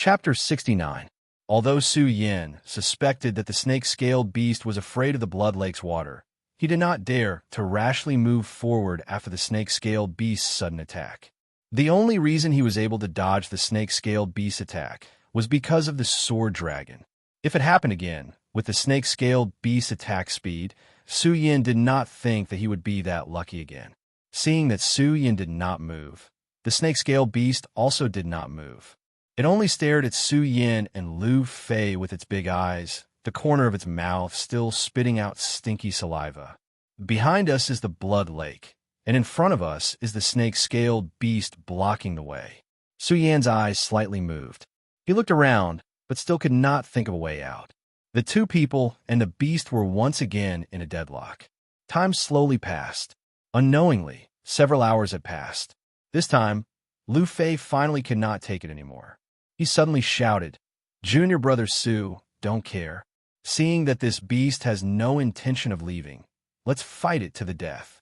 Chapter 69. Although Su Yin suspected that the snake-scaled beast was afraid of the Blood Lake's water, he did not dare to rashly move forward after the snake-scaled beast's sudden attack. The only reason he was able to dodge the snake-scaled beast's attack was because of the sword dragon. If it happened again, with the snake-scaled beast's attack speed, Su Yin did not think that he would be that lucky again. Seeing that Su Yin did not move, the snake-scaled beast also did not move. It only stared at Su Yin and Lu Fei with its big eyes, the corner of its mouth still spitting out stinky saliva. Behind us is the Blood Lake, and in front of us is the snake-scaled beast blocking the way. Su Yin's eyes slightly moved. He looked around, but still could not think of a way out. The two people and the beast were once again in a deadlock. Time slowly passed. Unknowingly, several hours had passed. This time, Lu Fei finally could not take it anymore. He suddenly shouted, "Junior brother Su, don't care. Seeing that this beast has no intention of leaving, let's fight it to the death."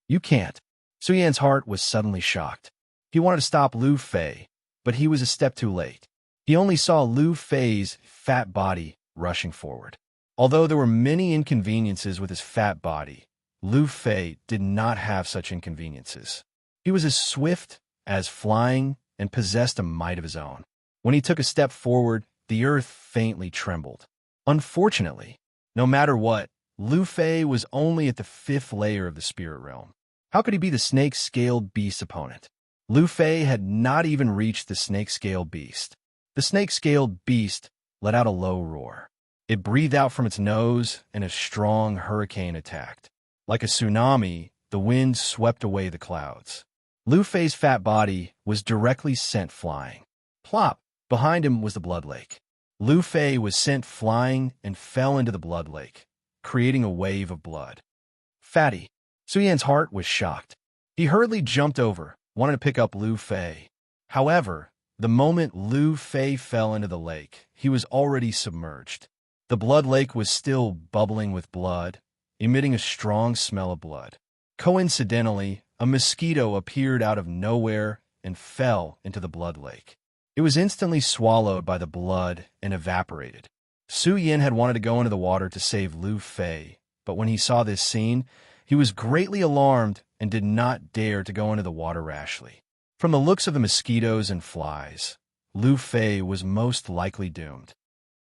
"You can't." Su Yan's heart was suddenly shocked. He wanted to stop Lu Fei, but he was a step too late. He only saw Lu Fei's fat body rushing forward. Although there were many inconveniences with his fat body, Lu Fei did not have such inconveniences. He was as swift as flying and possessed a might of his own. When he took a step forward, the earth faintly trembled. Unfortunately, no matter what, Lu Fei was only at the 5th layer of the spirit realm. How could he be the snake-scaled beast's opponent? Lu Fei had not even reached the snake-scaled beast. The snake-scaled beast let out a low roar. It breathed out from its nose, and a strong hurricane attacked. Like a tsunami, the wind swept away the clouds. Lu Fei's fat body was directly sent flying. Plop! Behind him was the Blood Lake. Lu Fei was sent flying and fell into the Blood Lake, creating a wave of blood. Fatty. Su Yan's heart was shocked. He hurriedly jumped over, wanting to pick up Lu Fei. However, the moment Lu Fei fell into the lake, he was already submerged. The Blood Lake was still bubbling with blood, emitting a strong smell of blood. Coincidentally, a mosquito appeared out of nowhere and fell into the Blood Lake. It was instantly swallowed by the blood and evaporated. Su Yin had wanted to go into the water to save Lu Fei, but when he saw this scene, he was greatly alarmed and did not dare to go into the water rashly. From the looks of the mosquitoes and flies, Lu Fei was most likely doomed.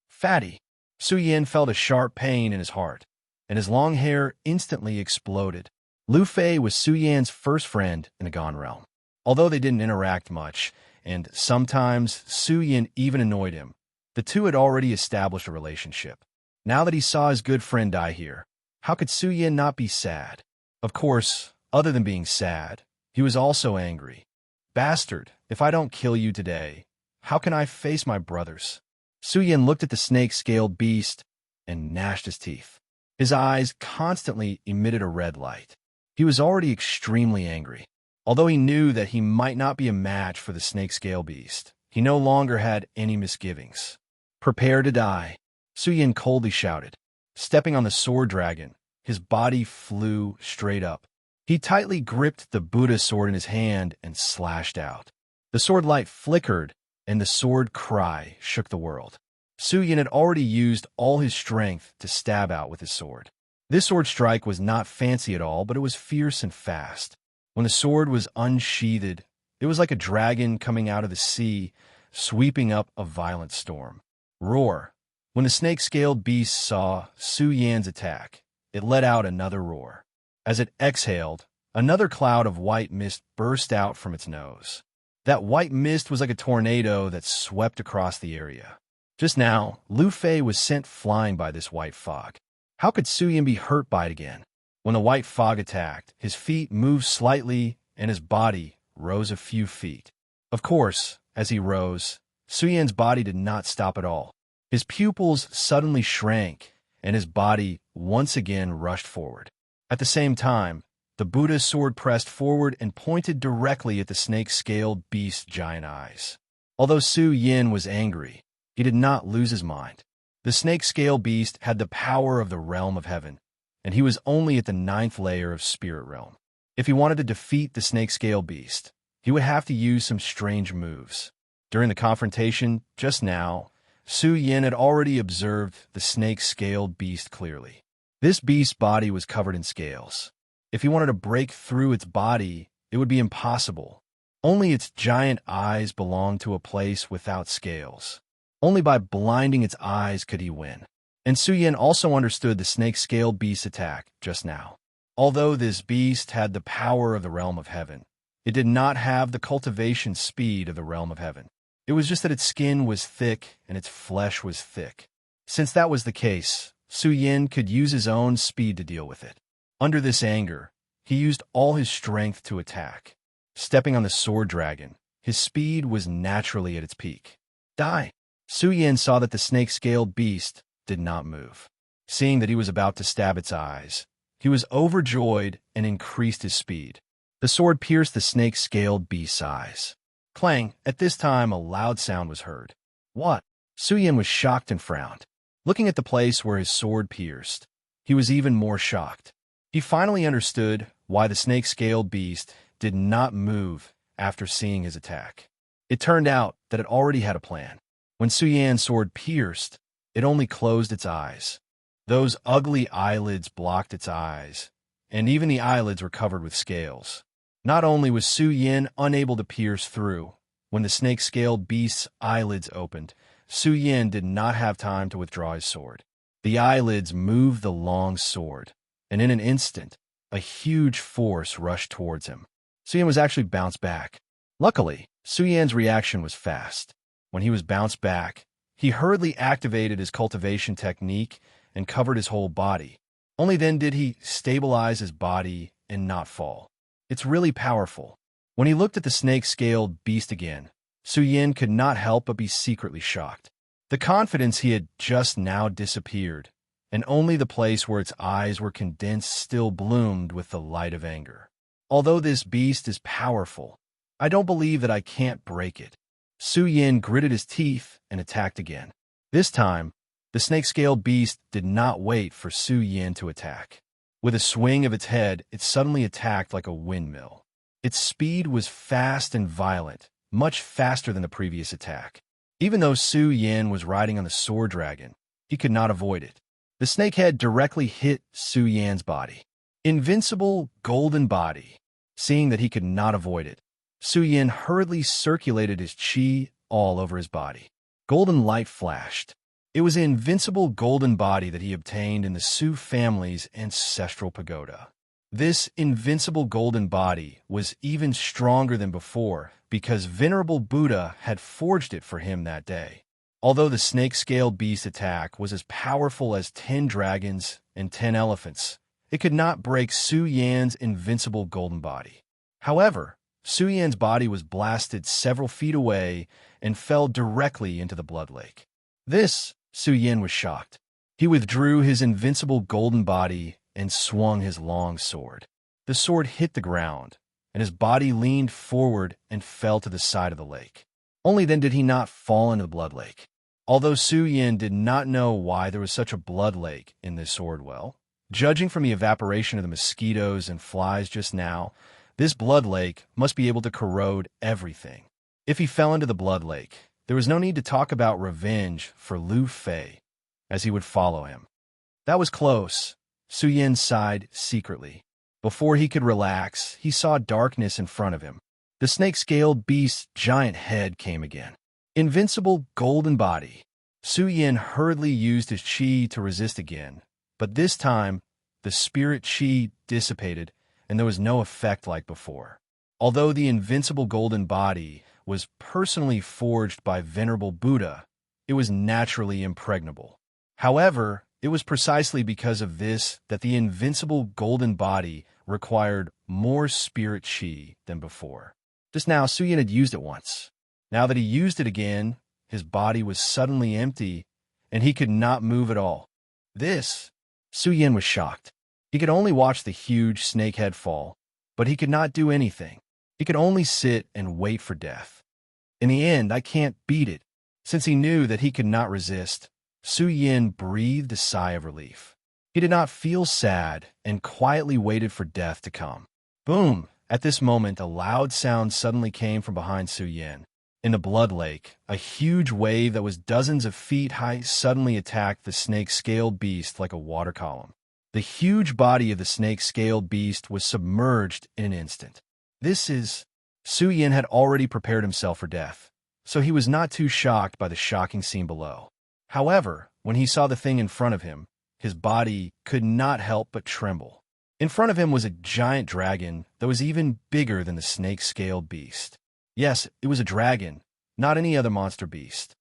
Fatty. Su Yin felt a sharp pain in his heart, and his long hair instantly exploded. Lu Fei was Su Yan's first friend in the Gone Realm. Although they didn't interact much, and sometimes Su Yin even annoyed him, the two had already established a relationship. Now that he saw his good friend die here, how could Su Yin not be sad? Of course, other than being sad, he was also angry. Bastard, if I don't kill you today, how can I face my brothers? Su Yin looked at the snake-scaled beast and gnashed his teeth. His eyes constantly emitted a red light. He was already extremely angry. Although he knew that he might not be a match for the snake-scale beast, he no longer had any misgivings. "Prepare to die," Su Yin coldly shouted. Stepping on the sword dragon, his body flew straight up. He tightly gripped the Buddha sword in his hand and slashed out. The sword light flickered, and the sword cry shook the world. Su Yin had already used all his strength to stab out with his sword. This sword strike was not fancy at all, but it was fierce and fast. When the sword was unsheathed, it was like a dragon coming out of the sea, sweeping up a violent storm. Roar. When the snake-scaled beast saw Su Yan's attack, it let out another roar. As it exhaled, another cloud of white mist burst out from its nose. That white mist was like a tornado that swept across the area. Just now, Lu Fei was sent flying by this white fog. How could Su Yin be hurt by it again? When the white fog attacked, his feet moved slightly and his body rose a few feet. Of course, as he rose, Su Yan's body did not stop at all. His pupils suddenly shrank, and his body once again rushed forward. At the same time, the Buddha's sword pressed forward and pointed directly at the snake-scaled beast's giant eyes. Although Su Yin was angry, he did not lose his mind. The snake-scaled beast had the power of the realm of heaven, and he was only at the 9th layer of spirit realm. If he wanted to defeat the snake-scaled beast, he would have to use some strange moves. During the confrontation just now, Su Yin had already observed the snake-scaled beast clearly. This beast's body was covered in scales. If he wanted to break through its body, it would be impossible. Only its giant eyes belonged to a place without scales. Only by blinding its eyes could he win. And Su Yin also understood the snake-scaled beast's attack just now. Although this beast had the power of the realm of heaven, it did not have the cultivation speed of the realm of heaven. It was just that its skin was thick and its flesh was thick. Since that was the case, Su Yin could use his own speed to deal with it. Under this anger, he used all his strength to attack. Stepping on the sword dragon, his speed was naturally at its peak. Die! Su Yin saw that the snake-scaled beast did not move. Seeing that he was about to stab its eyes, he was overjoyed and increased his speed. The sword pierced the snake-scaled beast's eyes. Clang! At this time, a loud sound was heard. What? Su Yin was shocked and frowned. Looking at the place where his sword pierced, he was even more shocked. He finally understood why the snake-scaled beast did not move after seeing his attack. It turned out that it already had a plan. When Su Yan's sword pierced, it only closed its eyes. Those ugly eyelids blocked its eyes, and even the eyelids were covered with scales. Not only was Su Yin unable to pierce through, when the snake-scaled beast's eyelids opened, Su Yin did not have time to withdraw his sword. The eyelids moved the long sword, and in an instant, a huge force rushed towards him. Su Yin was actually bounced back. Luckily, Su Yan's reaction was fast. When he was bounced back, he hurriedly activated his cultivation technique and covered his whole body. Only then did he stabilize his body and not fall. It's really powerful. When he looked at the snake-scaled beast again, Su Yin could not help but be secretly shocked. The confidence he had just now disappeared, and only the place where its eyes were condensed still bloomed with the light of anger. Although this beast is powerful, I don't believe that I can't break it. Su Yin gritted his teeth and attacked again. This time, the snake-scaled beast did not wait for Su Yin to attack. With a swing of its head, it suddenly attacked like a windmill. Its speed was fast and violent, much faster than the previous attack. Even though Su Yin was riding on the sword dragon, he could not avoid it. The snake head directly hit Su Yan's body. Invincible golden body. Seeing that he could not avoid it, Su Yin hurriedly circulated his qi all over his body. Golden light flashed. It was the invincible golden body that he obtained in the Su family's ancestral pagoda. This invincible golden body was even stronger than before because Venerable Buddha had forged it for him that day. Although the snake-scaled beast attack was as powerful as 10 dragons and 10 elephants, it could not break Su Yan's invincible golden body. However, Su Yan's body was blasted several feet away and fell directly into the blood lake. This, Su Yin was shocked. He withdrew his invincible golden body and swung his long sword. The sword hit the ground, and his body leaned forward and fell to the side of the lake. Only then did he not fall into the blood lake. Although Su Yin did not know why there was such a blood lake in this sword well, judging from the evaporation of the mosquitoes and flies just now, this blood lake must be able to corrode everything. If he fell into the blood lake, there was no need to talk about revenge for Lu Fei, as he would follow him. That was close. Su Yin sighed secretly. Before he could relax, he saw darkness in front of him. The snake-scaled beast's giant head came again. Invincible golden body. Su Yin hurriedly used his qi to resist again, but this time, the spirit qi dissipated, and there was no effect like before. Although the invincible golden body was personally forged by Venerable Buddha, it was naturally impregnable. However, it was precisely because of this that the invincible golden body required more spirit qi than before. Just now, Su Yin had used it once. Now that he used it again, his body was suddenly empty, and he could not move at all. Su Yin was shocked. He could only watch the huge snake head fall, but he could not do anything. He could only sit and wait for death. In the end, I can't beat it. Since he knew that he could not resist, Su Yin breathed a sigh of relief. He did not feel sad and quietly waited for death to come. Boom! At this moment, a loud sound suddenly came from behind Su Yin. In the blood lake, a huge wave that was dozens of feet high suddenly attacked the snake-scaled beast like a water column. The huge body of the snake-scaled beast was submerged in an instant. Su Yin had already prepared himself for death, so he was not too shocked by the shocking scene below. However, when he saw the thing in front of him, his body could not help but tremble. In front of him was a giant dragon that was even bigger than the snake-scaled beast. Yes, it was a dragon, not any other monster beast.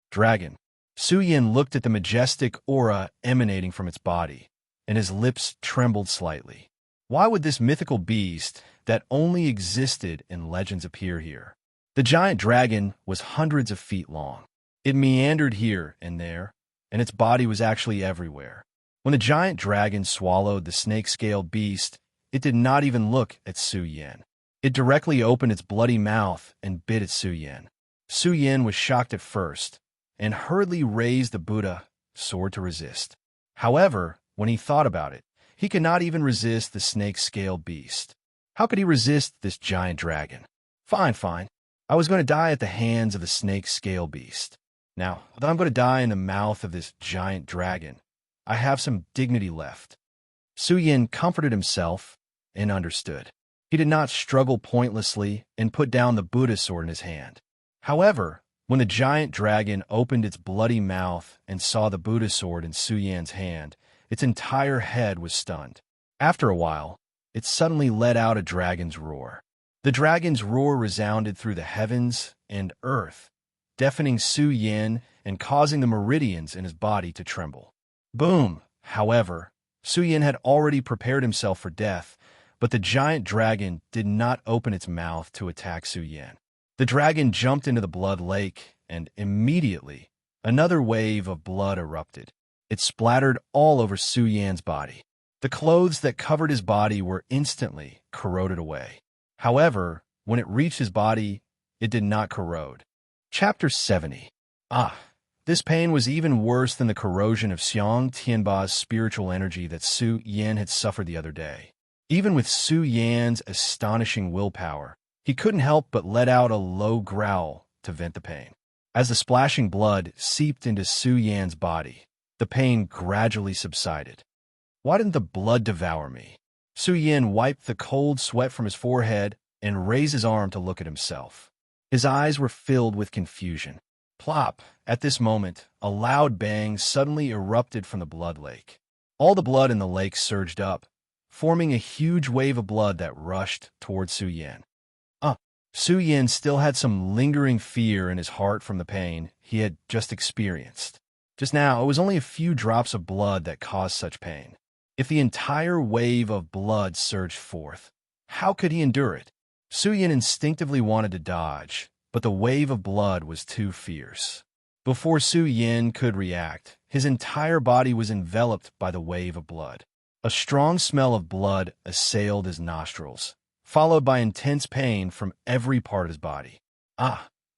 Dragon. Su Yin looked at the majestic aura emanating from its body, and his lips trembled slightly. Why would this mythical beast that only existed in legends appear here? The giant dragon was hundreds of feet long. It meandered here and there, and its body was actually everywhere. When the giant dragon swallowed the snake-scaled beast, it did not even look at Su Yin. It directly opened its bloody mouth and bit at Su Yin. Su Yin was shocked at first, and hurriedly raised the Buddha sword to resist. However, when he thought about it, he could not even resist the snake-scaled beast. How could he resist this giant dragon? Fine. I was going to die at the hands of the snake-scaled beast. Now, although I'm going to die in the mouth of this giant dragon, I have some dignity left. Su Yin comforted himself and understood. He did not struggle pointlessly and put down the Buddha sword in his hand. However, when the giant dragon opened its bloody mouth and saw the Buddha sword in Su Yin's hand, its entire head was stunned. After a while, it suddenly let out a dragon's roar. The dragon's roar resounded through the heavens and earth, deafening Su Yin and causing the meridians in his body to tremble. Boom! However, Su Yin had already prepared himself for death, but the giant dragon did not open its mouth to attack Su Yin. The dragon jumped into the blood lake, and immediately, another wave of blood erupted. It splattered all over Su Yin's body. The clothes that covered his body were instantly corroded away. However, when it reached his body, it did not corrode. Chapter 70. This pain was even worse than the corrosion of Xiang Tianba's spiritual energy that Su Yin had suffered the other day. Even with Su Yan's astonishing willpower, he couldn't help but let out a low growl to vent the pain. As the splashing blood seeped into Su Yan's body, the pain gradually subsided. Why didn't the blood devour me? Su Yin wiped the cold sweat from his forehead and raised his arm to look at himself. His eyes were filled with confusion. Plop! At this moment, a loud bang suddenly erupted from the blood lake. All the blood in the lake surged up, forming a huge wave of blood that rushed toward Su Yin. Su Yin still had some lingering fear in his heart from the pain he had just experienced. Just now, it was only a few drops of blood that caused such pain. If the entire wave of blood surged forth, how could he endure it? Su Yin instinctively wanted to dodge, but the wave of blood was too fierce. Before Su Yin could react, his entire body was enveloped by the wave of blood. A strong smell of blood assailed his nostrils, followed by intense pain from every part of his body.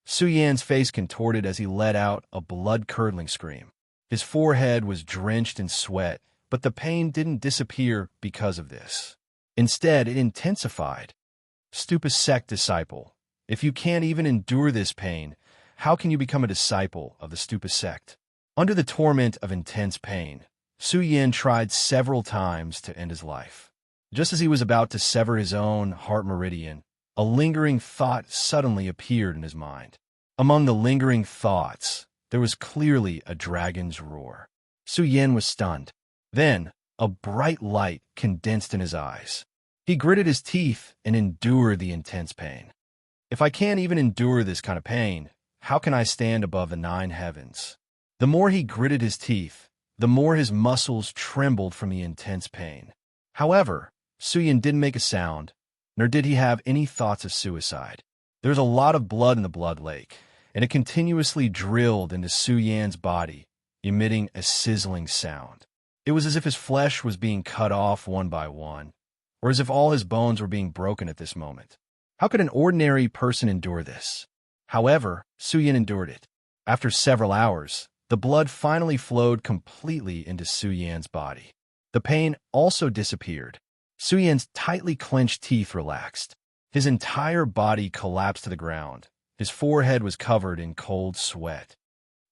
Su Yan's face contorted as he let out a blood-curdling scream. His forehead was drenched in sweat, but the pain didn't disappear because of this. Instead, it intensified. Stupid sect disciple. If you can't even endure this pain, how can you become a disciple of the stupid sect? Under the torment of intense pain, Su Yin tried several times to end his life. Just as he was about to sever his own heart meridian, a lingering thought suddenly appeared in his mind. Among the lingering thoughts, there was clearly a dragon's roar. Su Yin was stunned. Then, a bright light condensed in his eyes. He gritted his teeth and endured the intense pain. If I can't even endure this kind of pain, how can I stand above the 9 heavens? The more he gritted his teeth, the more his muscles trembled from the intense pain. However, Su Yin didn't make a sound, nor did he have any thoughts of suicide. There was a lot of blood in the blood lake, and it continuously drilled into Su Yan's body, emitting a sizzling sound. It was as if his flesh was being cut off one by one, or as if all his bones were being broken at this moment. How could an ordinary person endure this? However, Su Yin endured it. After several hours, the blood finally flowed completely into Su Yan's body. The pain also disappeared. Su Yan's tightly clenched teeth relaxed. His entire body collapsed to the ground. His forehead was covered in cold sweat.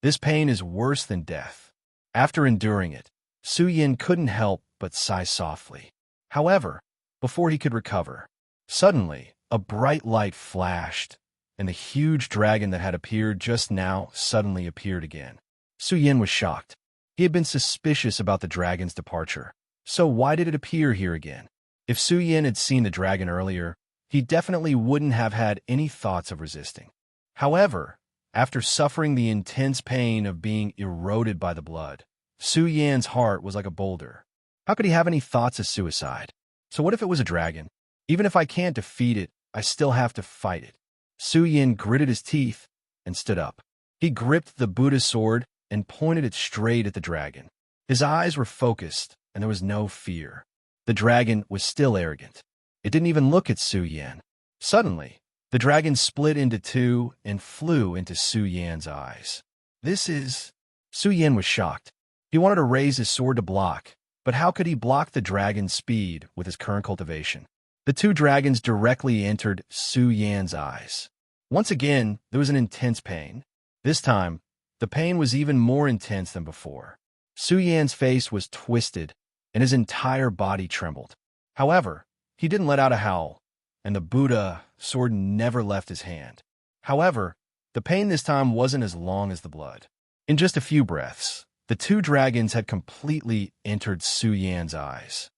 This pain is worse than death. After enduring it, Su Yin couldn't help but sigh softly. However, before he could recover, suddenly a bright light flashed, and the huge dragon that had appeared just now suddenly appeared again. Su Yin was shocked. He had been suspicious about the dragon's departure. So why did it appear here again? If Su Yin had seen the dragon earlier, he definitely wouldn't have had any thoughts of resisting. However, after suffering the intense pain of being eroded by the blood, Su Yan's heart was like a boulder. How could he have any thoughts of suicide? So what if it was a dragon? Even if I can't defeat it, I still have to fight it. Su Yin gritted his teeth and stood up. He gripped the Buddha sword and pointed it straight at the dragon. His eyes were focused, and there was no fear. The dragon was still arrogant. It didn't even look at Su Yan. Suddenly, the dragon split into two and flew into Su Yan's eyes. Su Yan was shocked. He wanted to raise his sword to block, but how could he block the dragon's speed with his current cultivation? The two dragons directly entered Su Yan's eyes. Once again, there was an intense pain. This time, the pain was even more intense than before. Su Yan's face was twisted, and his entire body trembled. However, he didn't let out a howl, and the Buddha sword never left his hand. However, the pain this time wasn't as long as the blood. In just a few breaths, the two dragons had completely entered Su Yan's eyes.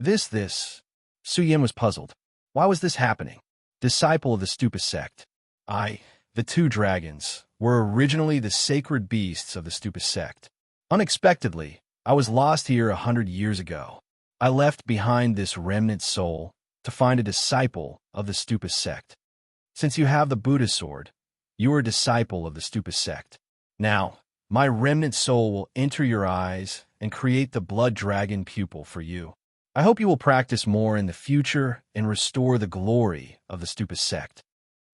Su Yan was puzzled. Why was this happening? Disciple of the Stupa sect. The two dragons, were originally the sacred beasts of the Stupa sect. Unexpectedly, I was lost here 100 years ago. I left behind this remnant soul to find a disciple of the Stupa sect. Since you have the Buddha sword, you are a disciple of the Stupa sect. Now, my remnant soul will enter your eyes and create the blood dragon pupil for you. I hope you will practice more in the future and restore the glory of the Stupa sect.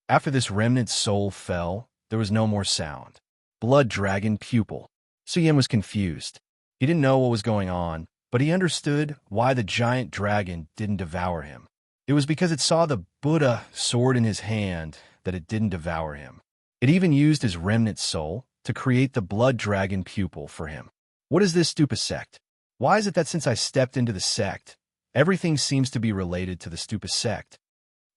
After this remnant soul fell, there was no more sound. Blood dragon pupil. Su Yin was confused. He didn't know what was going on, but he understood why the giant dragon didn't devour him. It was because it saw the Buddha sword in his hand that it didn't devour him. It even used his remnant soul to create the blood dragon pupil for him. What is this Stupa sect? Why is it that since I stepped into the sect, everything seems to be related to the Stupa sect?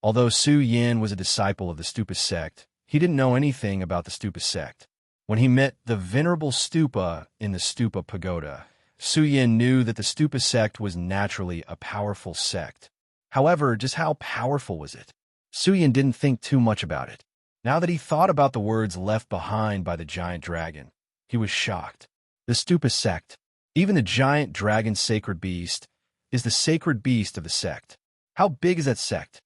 Although Su Yin was a disciple of the Stupa sect, he didn't know anything about the Stupa sect. When he met the venerable Stupa in the Stupa pagoda, Su Yin knew that the Stupa sect was naturally a powerful sect. However, just how powerful was it? Su Yin didn't think too much about it. Now that he thought about the words left behind by the giant dragon, he was shocked. The Stupa sect, even the giant dragon sacred beast, is the sacred beast of the sect. How big is that sect?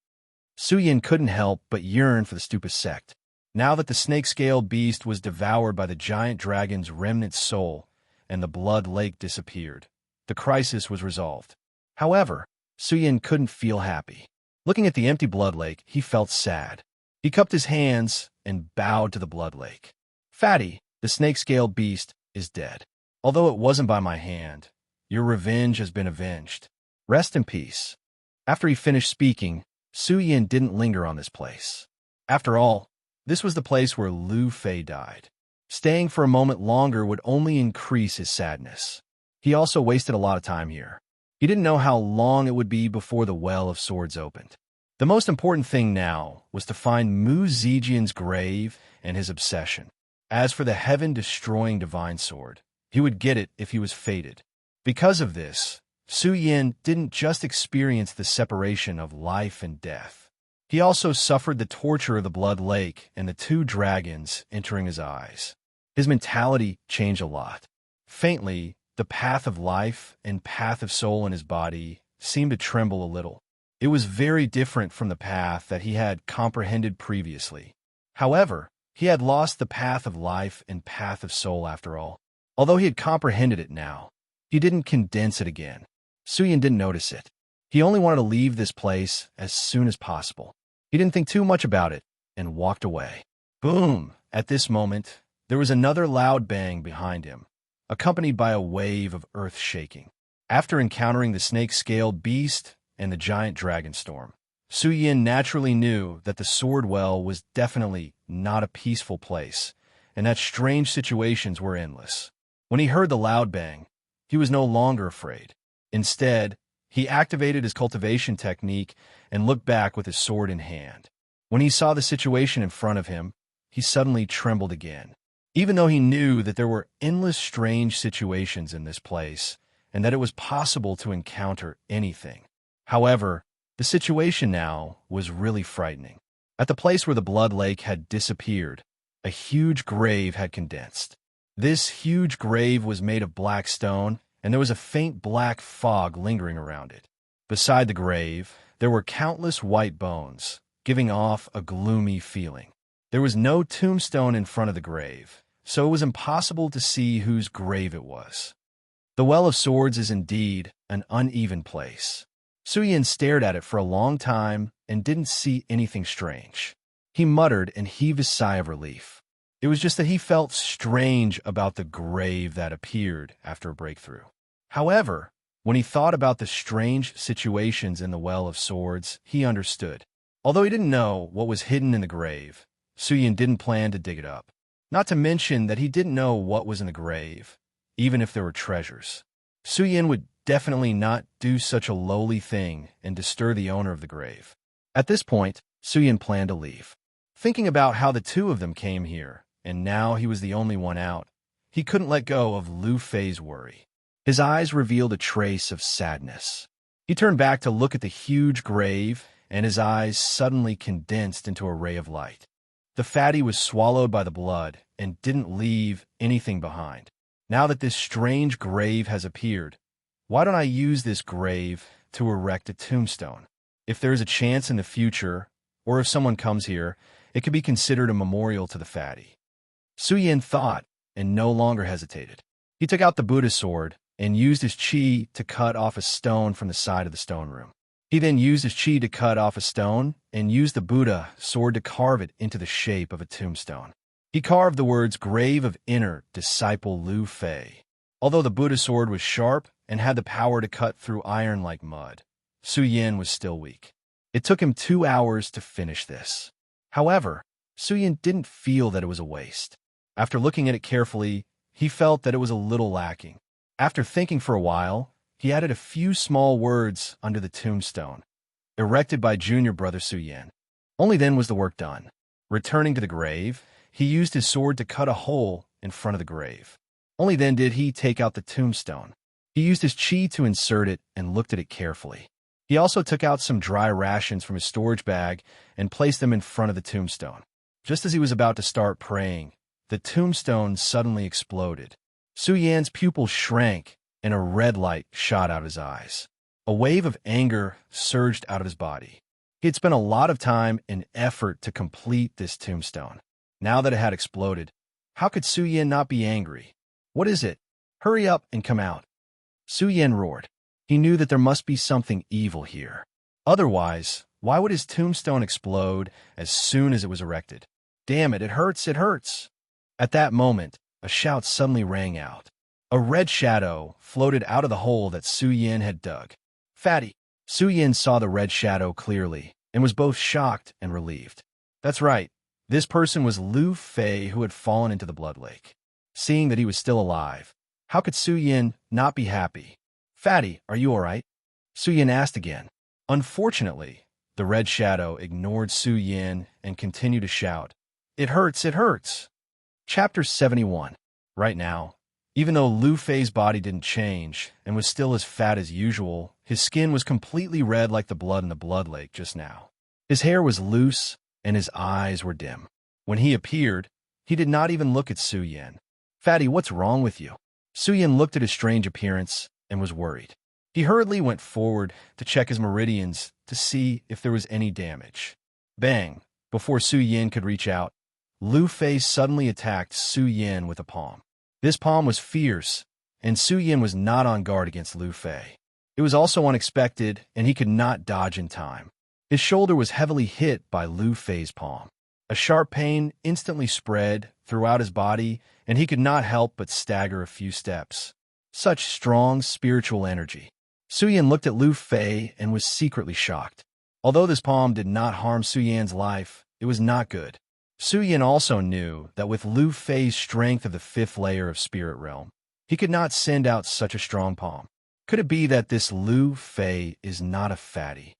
Su Yin couldn't help but yearn for the Stupa sect. Now that the snake-scaled beast was devoured by the giant dragon's remnant soul and the blood lake disappeared, the crisis was resolved. However, Su Yin couldn't feel happy. Looking at the empty blood lake, he felt sad. He cupped his hands and bowed to the blood lake. Fatty, the snake-scaled beast, is dead. Although it wasn't by my hand, your revenge has been avenged. Rest in peace. After he finished speaking, Su Yin didn't linger on this place. After all, this was the place where Lu Fei died. Staying for a moment longer would only increase his sadness. He also wasted a lot of time here. He didn't know how long it would be before the Well of Swords opened. The most important thing now was to find Mu Zijian's grave and his obsession. As for the heaven-destroying divine sword, he would get it if he was fated. Because of this, Su Yin didn't just experience the separation of life and death. He also suffered the torture of the blood lake and the two dragons entering his eyes. His mentality changed a lot. Faintly, the path of life and path of soul in his body seemed to tremble a little. It was very different from the path that he had comprehended previously. However, he had lost the path of life and path of soul after all. Although he had comprehended it now, he didn't condense it again. Su Yin didn't notice it. He only wanted to leave this place as soon as possible. He didn't think too much about it and walked away. Boom! At this moment, there was another loud bang behind him, accompanied by a wave of earth shaking. After encountering the snake-scaled beast and the giant dragon storm, Su Yin naturally knew that the sword well was definitely not a peaceful place, and that strange situations were endless. When he heard the loud bang, he was no longer afraid. Instead, he activated his cultivation technique and looked back with his sword in hand. When he saw the situation in front of him, he suddenly trembled again. Even though he knew that there were endless strange situations in this place, and that it was possible to encounter anything. However, the situation now was really frightening. At the place where the blood lake had disappeared, a huge grave had condensed. This huge grave was made of black stone, and there was a faint black fog lingering around it. Beside the grave, there were countless white bones, giving off a gloomy feeling. There was no tombstone in front of the grave, so it was impossible to see whose grave it was. The Well of Swords is indeed an uneven place. Su Yin stared at it for a long time and didn't see anything strange. He muttered and heaved a sigh of relief. It was just that he felt strange about the grave that appeared after a breakthrough. However, when he thought about the strange situations in the Well of Swords, he understood. Although he didn't know what was hidden in the grave, Su Yin didn't plan to dig it up. Not to mention that he didn't know what was in the grave, even if there were treasures. Su Yin would definitely not do such a lowly thing and disturb the owner of the grave. At this point, Su Yin planned to leave. Thinking about how the two of them came here, and now he was the only one out, he couldn't let go of Lu Fei's worry. His eyes revealed a trace of sadness. He turned back to look at the huge grave, and his eyes suddenly condensed into a ray of light. The fatty was swallowed by the blood and didn't leave anything behind. Now that this strange grave has appeared, why don't I use this grave to erect a tombstone? If there is a chance in the future, or if someone comes here, it could be considered a memorial to the fatty. Su Yin thought and no longer hesitated. He took out the Buddha sword and used his chi to cut off a stone from the side of the stone room. He then used his chi to cut off a stone and used the Buddha sword to carve it into the shape of a tombstone. He carved the words "Grave of Inner Disciple Lu Fei." Although the Buddha sword was sharp and had the power to cut through iron like mud, Su Yin was still weak. It took him 2 hours to finish this. However, Su Yin didn't feel that it was a waste. After looking at it carefully, he felt that it was a little lacking. After thinking for a while, he added a few small words under the tombstone, erected by junior brother Su Yin. Only then was the work done. Returning to the grave, he used his sword to cut a hole in front of the grave. Only then did he take out the tombstone. He used his chi to insert it and looked at it carefully. He also took out some dry rations from his storage bag and placed them in front of the tombstone. Just as he was about to start praying, the tombstone suddenly exploded. Su Yan's pupils shrank and a red light shot out his eyes. A wave of anger surged out of his body. He had spent a lot of time and effort to complete this tombstone. Now that it had exploded, how could Su Yan not be angry? What is it? Hurry up and come out. Su Yan roared. He knew that there must be something evil here. Otherwise, why would his tombstone explode as soon as it was erected? Damn it, it hurts, it hurts. At that moment, a shout suddenly rang out. A red shadow floated out of the hole that Su Yin had dug. Fatty! Su Yin saw the red shadow clearly and was both shocked and relieved. That's right. This person was Lu Fei, who had fallen into the blood lake. Seeing that he was still alive, how could Su Yin not be happy? Fatty, are you all right? Su Yin asked again. Unfortunately, the red shadow ignored Su Yin and continued to shout, It hurts, it hurts. Chapter 71. Right now, even though Lu Fei's body didn't change and was still as fat as usual, his skin was completely red like the blood in the blood lake just now. His hair was loose and his eyes were dim. When he appeared, he did not even look at Su Yin. Fatty, what's wrong with you? Su Yin looked at his strange appearance and was worried. He hurriedly went forward to check his meridians to see if there was any damage. Bang! Before Su Yin could reach out, Lu Fei suddenly attacked Su Yin with a palm. This palm was fierce, and Su Yin was not on guard against Lu Fei. It was also unexpected, and he could not dodge in time. His shoulder was heavily hit by Lu Fei's palm. A sharp pain instantly spread throughout his body, and he could not help but stagger a few steps. Such strong spiritual energy. Su Yin looked at Lu Fei and was secretly shocked. Although this palm did not harm Su Yan's life, it was not good. Su Yan also knew that with Lu Fei's strength of the 5th layer of Spirit Realm, he could not send out such a strong palm. Could it be that this Lu Fei is not a fatty?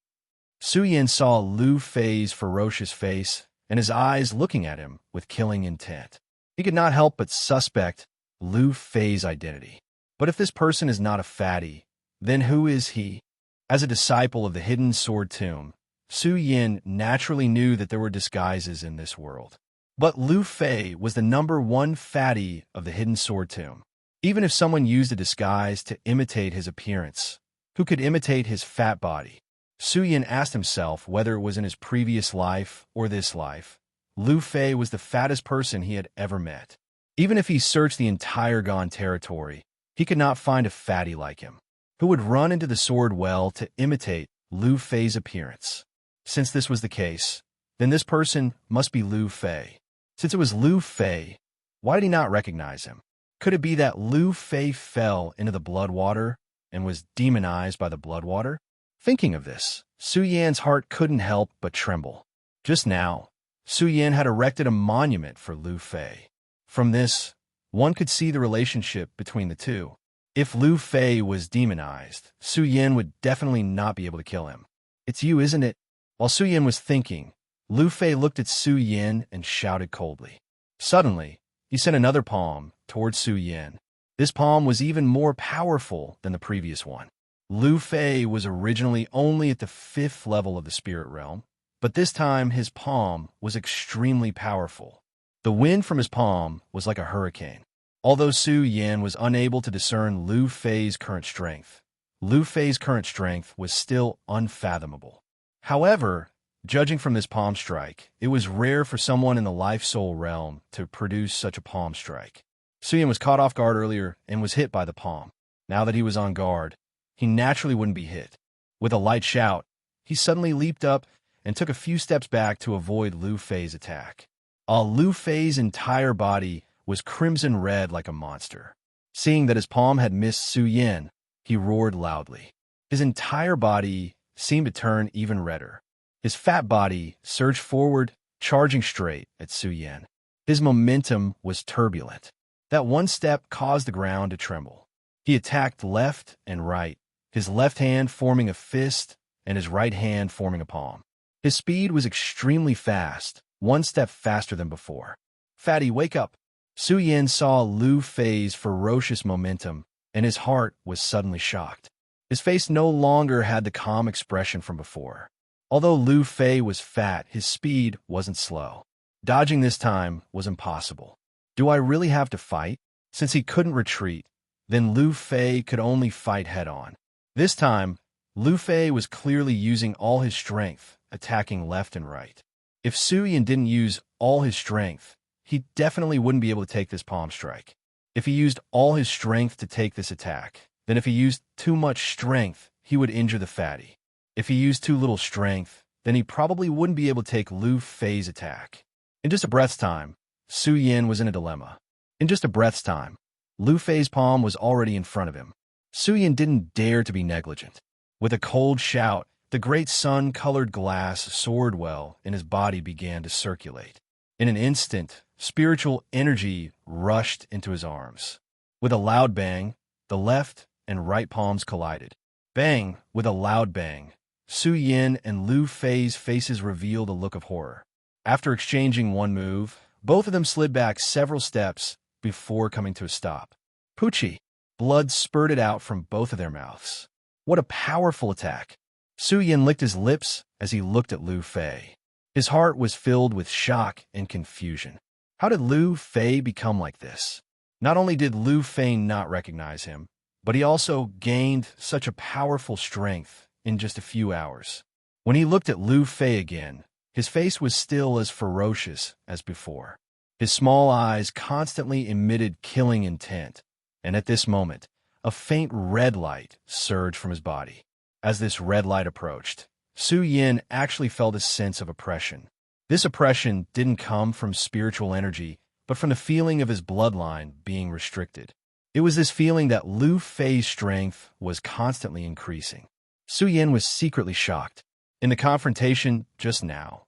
Su Yan saw Lu Fei's ferocious face and his eyes looking at him with killing intent. He could not help but suspect Lu Fei's identity. But if this person is not a fatty, then who is he? As a disciple of the Hidden Sword Tomb, Su Yan naturally knew that there were disguises in this world. But Lu Fei was the #1 fatty of the Hidden Sword Tomb. Even if someone used a disguise to imitate his appearance, who could imitate his fat body? Su Yan asked himself whether it was in his previous life or this life. Lu Fei was the fattest person he had ever met. Even if he searched the entire Gone territory, he could not find a fatty like him, who would run into the sword well to imitate Lu Fei's appearance. Since this was the case, then this person must be Lu Fei. Since it was Lu Fei, why did he not recognize him? Could it be that Lu Fei fell into the blood water and was demonized by the blood water? Thinking of this, Su Yan's heart couldn't help but tremble. Just now, Su Yan had erected a monument for Lu Fei. From this, one could see the relationship between the two. If Lu Fei was demonized, Su Yan would definitely not be able to kill him. "It's you, isn't it?" While Su Yan was thinking, Lu Fei looked at Su Yan and shouted coldly. Suddenly, he sent another palm towards Su Yan. This palm was even more powerful than the previous one. Lu Fei was originally only at the 5th level of the spirit realm, but this time his palm was extremely powerful. The wind from his palm was like a hurricane. Although Su Yan was unable to discern Lu Fei's current strength, Lu Fei's current strength was still unfathomable. However, judging from this palm strike, it was rare for someone in the life-soul realm to produce such a palm strike. Su Yan was caught off guard earlier and was hit by the palm. Now that he was on guard, he naturally wouldn't be hit. With a light shout, he suddenly leaped up and took a few steps back to avoid Lu Fei's attack. Lu Fei's entire body was crimson red like a monster. Seeing that his palm had missed Su Yan, he roared loudly. His entire body seemed to turn even redder. His fat body surged forward, charging straight at Su Yan. His momentum was turbulent. That one step caused the ground to tremble. He attacked left and right, his left hand forming a fist and his right hand forming a palm. His speed was extremely fast, one step faster than before. "Fatty, wake up!" Su Yan saw Lu Fei's ferocious momentum, and his heart was suddenly shocked. His face no longer had the calm expression from before. Although Lu Fei was fat, his speed wasn't slow. Dodging this time was impossible. Do I really have to fight? Since he couldn't retreat, then Lu Fei could only fight head-on. This time, Lu Fei was clearly using all his strength, attacking left and right. If Su Yan didn't use all his strength, he definitely wouldn't be able to take this palm strike. If he used all his strength to take this attack, then if he used too much strength, he would injure the fatty. If he used too little strength, then he probably wouldn't be able to take Lu Fei's attack. In just a breath's time, Su Yan was in a dilemma. In just a breath's time, Lu Fei's palm was already in front of him. Su Yan didn't dare to be negligent. With a cold shout, the great sun-colored glass sword well in his body began to circulate. In an instant, spiritual energy rushed into his arms. With a loud bang, the left and right palms collided. Bang! With a loud bang, Su Yan and Lu Fei's faces revealed a look of horror. After exchanging one move, both of them slid back several steps before coming to a stop. Poochie! Blood spurted out from both of their mouths. What a powerful attack! Su Yan licked his lips as he looked at Lu Fei. His heart was filled with shock and confusion. How did Lu Fei become like this? Not only did Lu Fei not recognize him, but he also gained such a powerful strength in just a few hours. When he looked at Lu Fei again, his face was still as ferocious as before. His small eyes constantly emitted killing intent, and at this moment, a faint red light surged from his body. As this red light approached, Su Yan actually felt a sense of oppression. This oppression didn't come from spiritual energy, but from the feeling of his bloodline being restricted. It was this feeling that Lu Fei's strength was constantly increasing. Su Yan was secretly shocked. In the confrontation just now,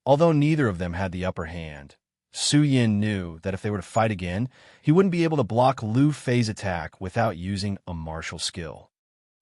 although neither of them had the upper hand, Su Yin knew that if they were to fight again, he wouldn't be able to block Lu Fei's attack without using a martial skill.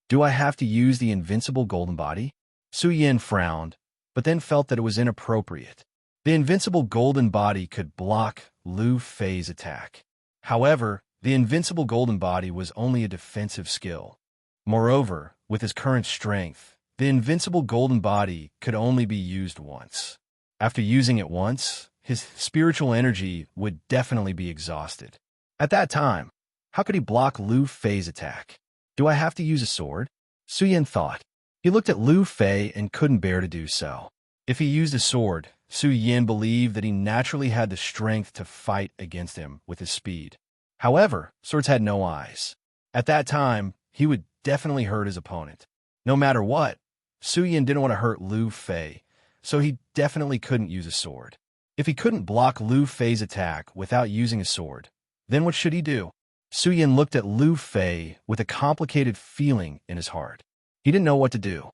Do I have to use the invincible golden body? Su Yin frowned, but then felt that it was inappropriate. The invincible golden body could block Lu Fei's attack. However, the invincible golden body was only a defensive skill. Moreover, with his current strength, the invincible golden body could only be used once. After using it once, his spiritual energy would definitely be exhausted. At that time, how could he block Lu Fei's attack? Do I have to use a sword? Su Yin thought. He looked at Lu Fei and couldn't bear to do so. If he used a sword, Su Yin believed that he naturally had the strength to fight against him with his speed. However, swords had no eyes. At that time, he would definitely hurt his opponent. No matter what, Su Yin didn't want to hurt Lu Fei, so he definitely couldn't use a sword. If he couldn't block Lu Fei's attack without using a sword, then what should he do? Su Yin looked at Lu Fei with a complicated feeling in his heart. He didn't know what to do.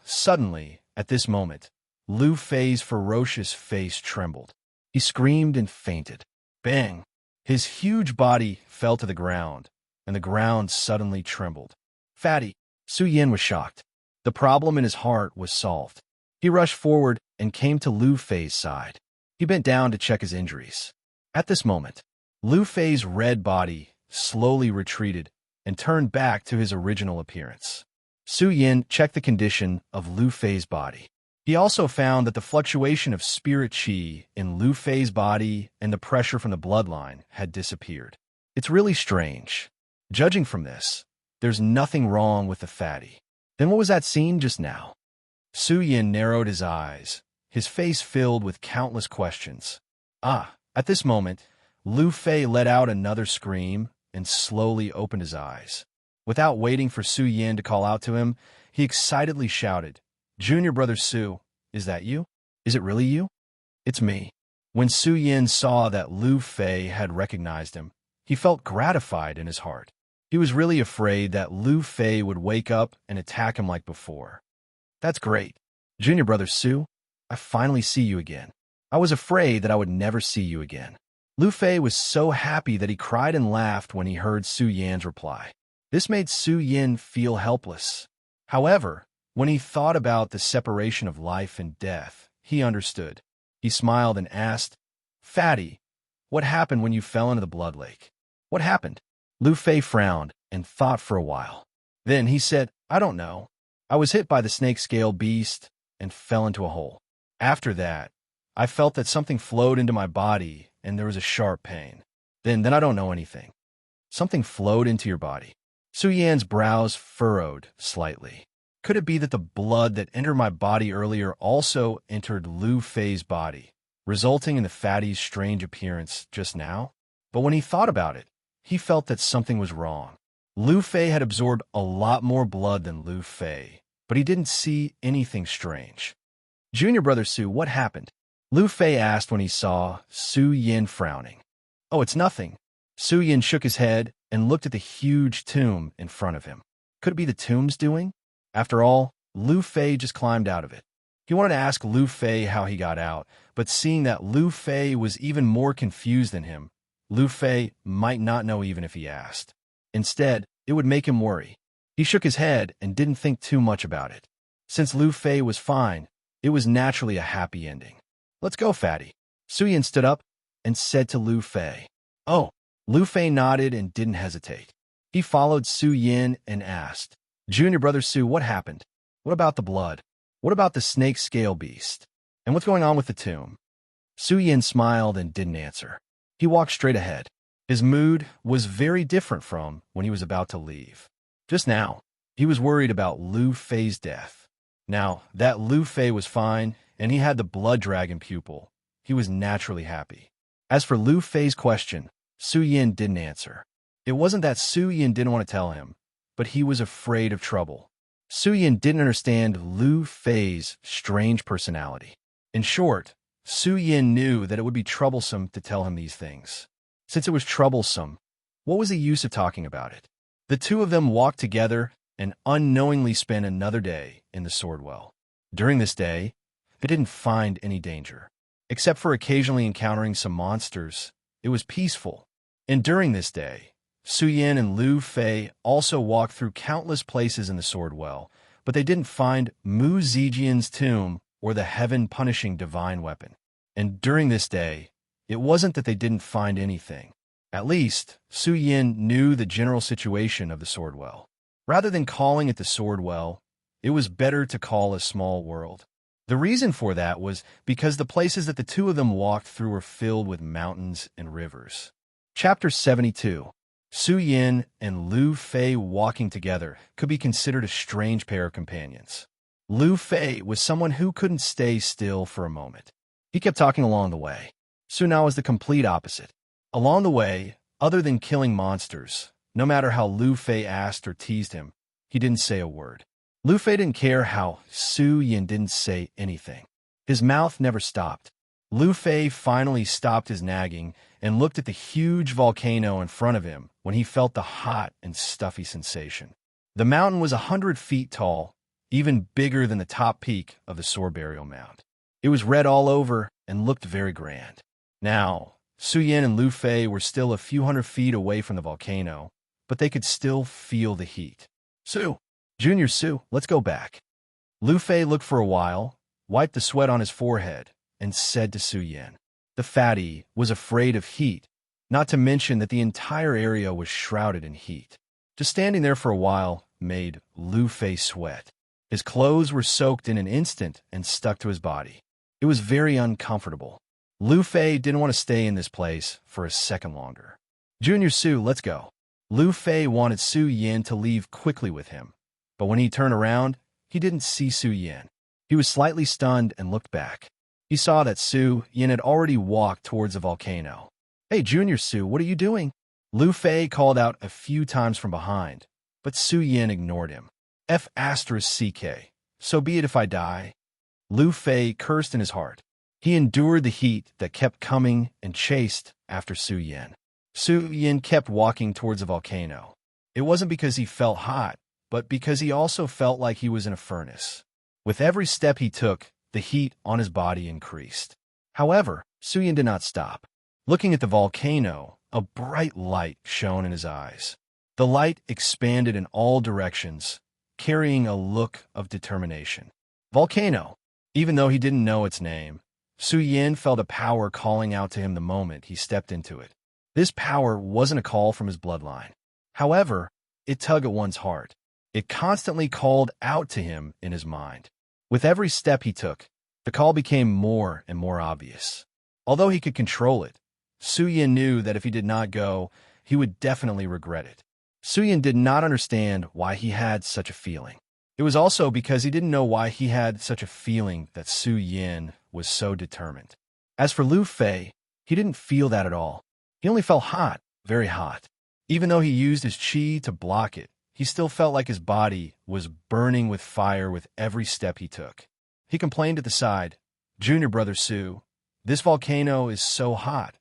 Suddenly, at this moment, Lu Fei's ferocious face trembled. He screamed and fainted. Bang! His huge body fell to the ground, and the ground suddenly trembled. Fatty! Su Yin was shocked. The problem in his heart was solved. He rushed forward and came to Lu Fei's side. He bent down to check his injuries. At this moment, Lu Fei's red body slowly retreated and turned back to his original appearance. Su Yin checked the condition of Lu Fei's body. He also found that the fluctuation of spirit qi in Lu Fei's body and the pressure from the bloodline had disappeared. It's really strange. Judging from this, there's nothing wrong with the fatty. Then what was that scene just now? Su Yin narrowed his eyes, his face filled with countless questions. At this moment, Lu Fei let out another scream and slowly opened his eyes. Without waiting for Su Yin to call out to him, he excitedly shouted, "Junior brother Su, is that you? Is it really you?" "It's me." When Su Yin saw that Lu Fei had recognized him, he felt gratified in his heart. He was really afraid that Lu Fei would wake up and attack him like before. "That's great. Junior brother Su, I finally see you again. I was afraid that I would never see you again." Lu Fei was so happy that he cried and laughed when he heard Su Yin's reply. This made Su Yin feel helpless. However, when he thought about the separation of life and death, he understood. He smiled and asked, "Fatty, what happened when you fell into the blood lake? What happened?" Lu Fei frowned and thought for a while. Then he said, "I don't know. I was hit by the snake scale beast and fell into a hole. After that, I felt that something flowed into my body and there was a sharp pain. Then I don't know anything." Something flowed into your body. Su Yan's brows furrowed slightly. Could it be that the blood that entered my body earlier also entered Lu Fei's body, resulting in the fatty's strange appearance just now? But when he thought about it, he felt that something was wrong. Lu Fei had absorbed a lot more blood than Lu Fei, but he didn't see anything strange. "Junior brother Su, what happened?" Lu Fei asked when he saw Su Yin frowning. "Oh, it's nothing." Su Yin shook his head and looked at the huge tomb in front of him. Could it be the tomb's doing? After all, Lu Fei just climbed out of it. He wanted to ask Lu Fei how he got out, but seeing that Lu Fei was even more confused than him, Lu Fei might not know even if he asked. Instead, it would make him worry. He shook his head and didn't think too much about it. Since Lu Fei was fine, it was naturally a happy ending. "Let's go, fatty." Su Yin stood up and said to Lu Fei. "Oh." Lu Fei nodded and didn't hesitate. He followed Su Yin and asked, "Junior brother Su, what happened? What about the blood? What about the snake scale beast? And what's going on with the tomb?" Su Yin smiled and didn't answer. He walked straight ahead. His mood was very different from when he was about to leave. Just now, he was worried about Lu Fei's death. Now that Lu Fei was fine and he had the blood dragon pupil, he was naturally happy. As for Lu Fei's question, Su Yin didn't answer. It wasn't that Su Yin didn't want to tell him, but he was afraid of trouble. Su Yin didn't understand Lu Fei's strange personality. In short, Su Yin knew that it would be troublesome to tell him these things. Since it was troublesome, what was the use of talking about it? The two of them walked together and unknowingly spent another day in the Swordwell. During this day, it didn't find any danger. Except for occasionally encountering some monsters, it was peaceful. And during this day, Su Yin and Lu Fei also walked through countless places in the Sword Well, but they didn't find Mu Zijian's tomb or the heaven-punishing divine weapon. And during this day, it wasn't that they didn't find anything. At least, Su Yin knew the general situation of the Sword Well. Rather than calling it the Sword Well, it was better to call a small world. The reason for that was because the places that the two of them walked through were filled with mountains and rivers. Chapter 72. Su Yin and Lu Fei walking together could be considered a strange pair of companions. Lu Fei was someone who couldn't stay still for a moment. He kept talking along the way. Su Na was the complete opposite. Along the way, other than killing monsters, no matter how Lu Fei asked or teased him, he didn't say a word. Lu Fei didn't care how Su Yin didn't say anything. His mouth never stopped. Lu Fei finally stopped his nagging and looked at the huge volcano in front of him when he felt the hot and stuffy sensation. The mountain was 100 feet tall, even bigger than the top peak of the Sword Burial Mound. It was red all over and looked very grand. Now, Su Yin and Lu Fei were still a few hundred feet away from the volcano, but they could still feel the heat. Junior Su, let's go back. Lu Fei looked for a while, wiped the sweat on his forehead, and said to Su Yin. The fatty was afraid of heat, not to mention that the entire area was shrouded in heat. Just standing there for a while made Lu Fei sweat. His clothes were soaked in an instant and stuck to his body. It was very uncomfortable. Lu Fei didn't want to stay in this place for a second longer. Junior Su, let's go. Lu Fei wanted Su Yin to leave quickly with him, but when he turned around, he didn't see Su Yin. He was slightly stunned and looked back. He saw that Su Yin had already walked towards the volcano. Hey, Junior Su, what are you doing? Lu Fei called out a few times from behind, but Su Yin ignored him. F***CK, so be it if I die. Lu Fei cursed in his heart. He endured the heat that kept coming and chased after Su Yin. Su Yin kept walking towards the volcano. It wasn't because he felt hot, but because he also felt like he was in a furnace. With every step he took, the heat on his body increased. However, Su Yin did not stop. Looking at the volcano, a bright light shone in his eyes. The light expanded in all directions, carrying a look of determination. Volcano. Even though he didn't know its name, Su Yin felt a power calling out to him the moment he stepped into it. This power wasn't a call from his bloodline. However, it tugged at one's heart. It constantly called out to him in his mind. With every step he took, the call became more and more obvious. Although he could control it, Su Yin knew that if he did not go, he would definitely regret it. Su Yin did not understand why he had such a feeling. It was also because he didn't know why he had such a feeling that Su Yin was so determined. As for Lu Fei, he didn't feel that at all. He only felt hot, very hot. Even though he used his qi to block it, he still felt like his body was burning with fire with every step he took. He complained at the side, Junior brother Su, this volcano is so hot.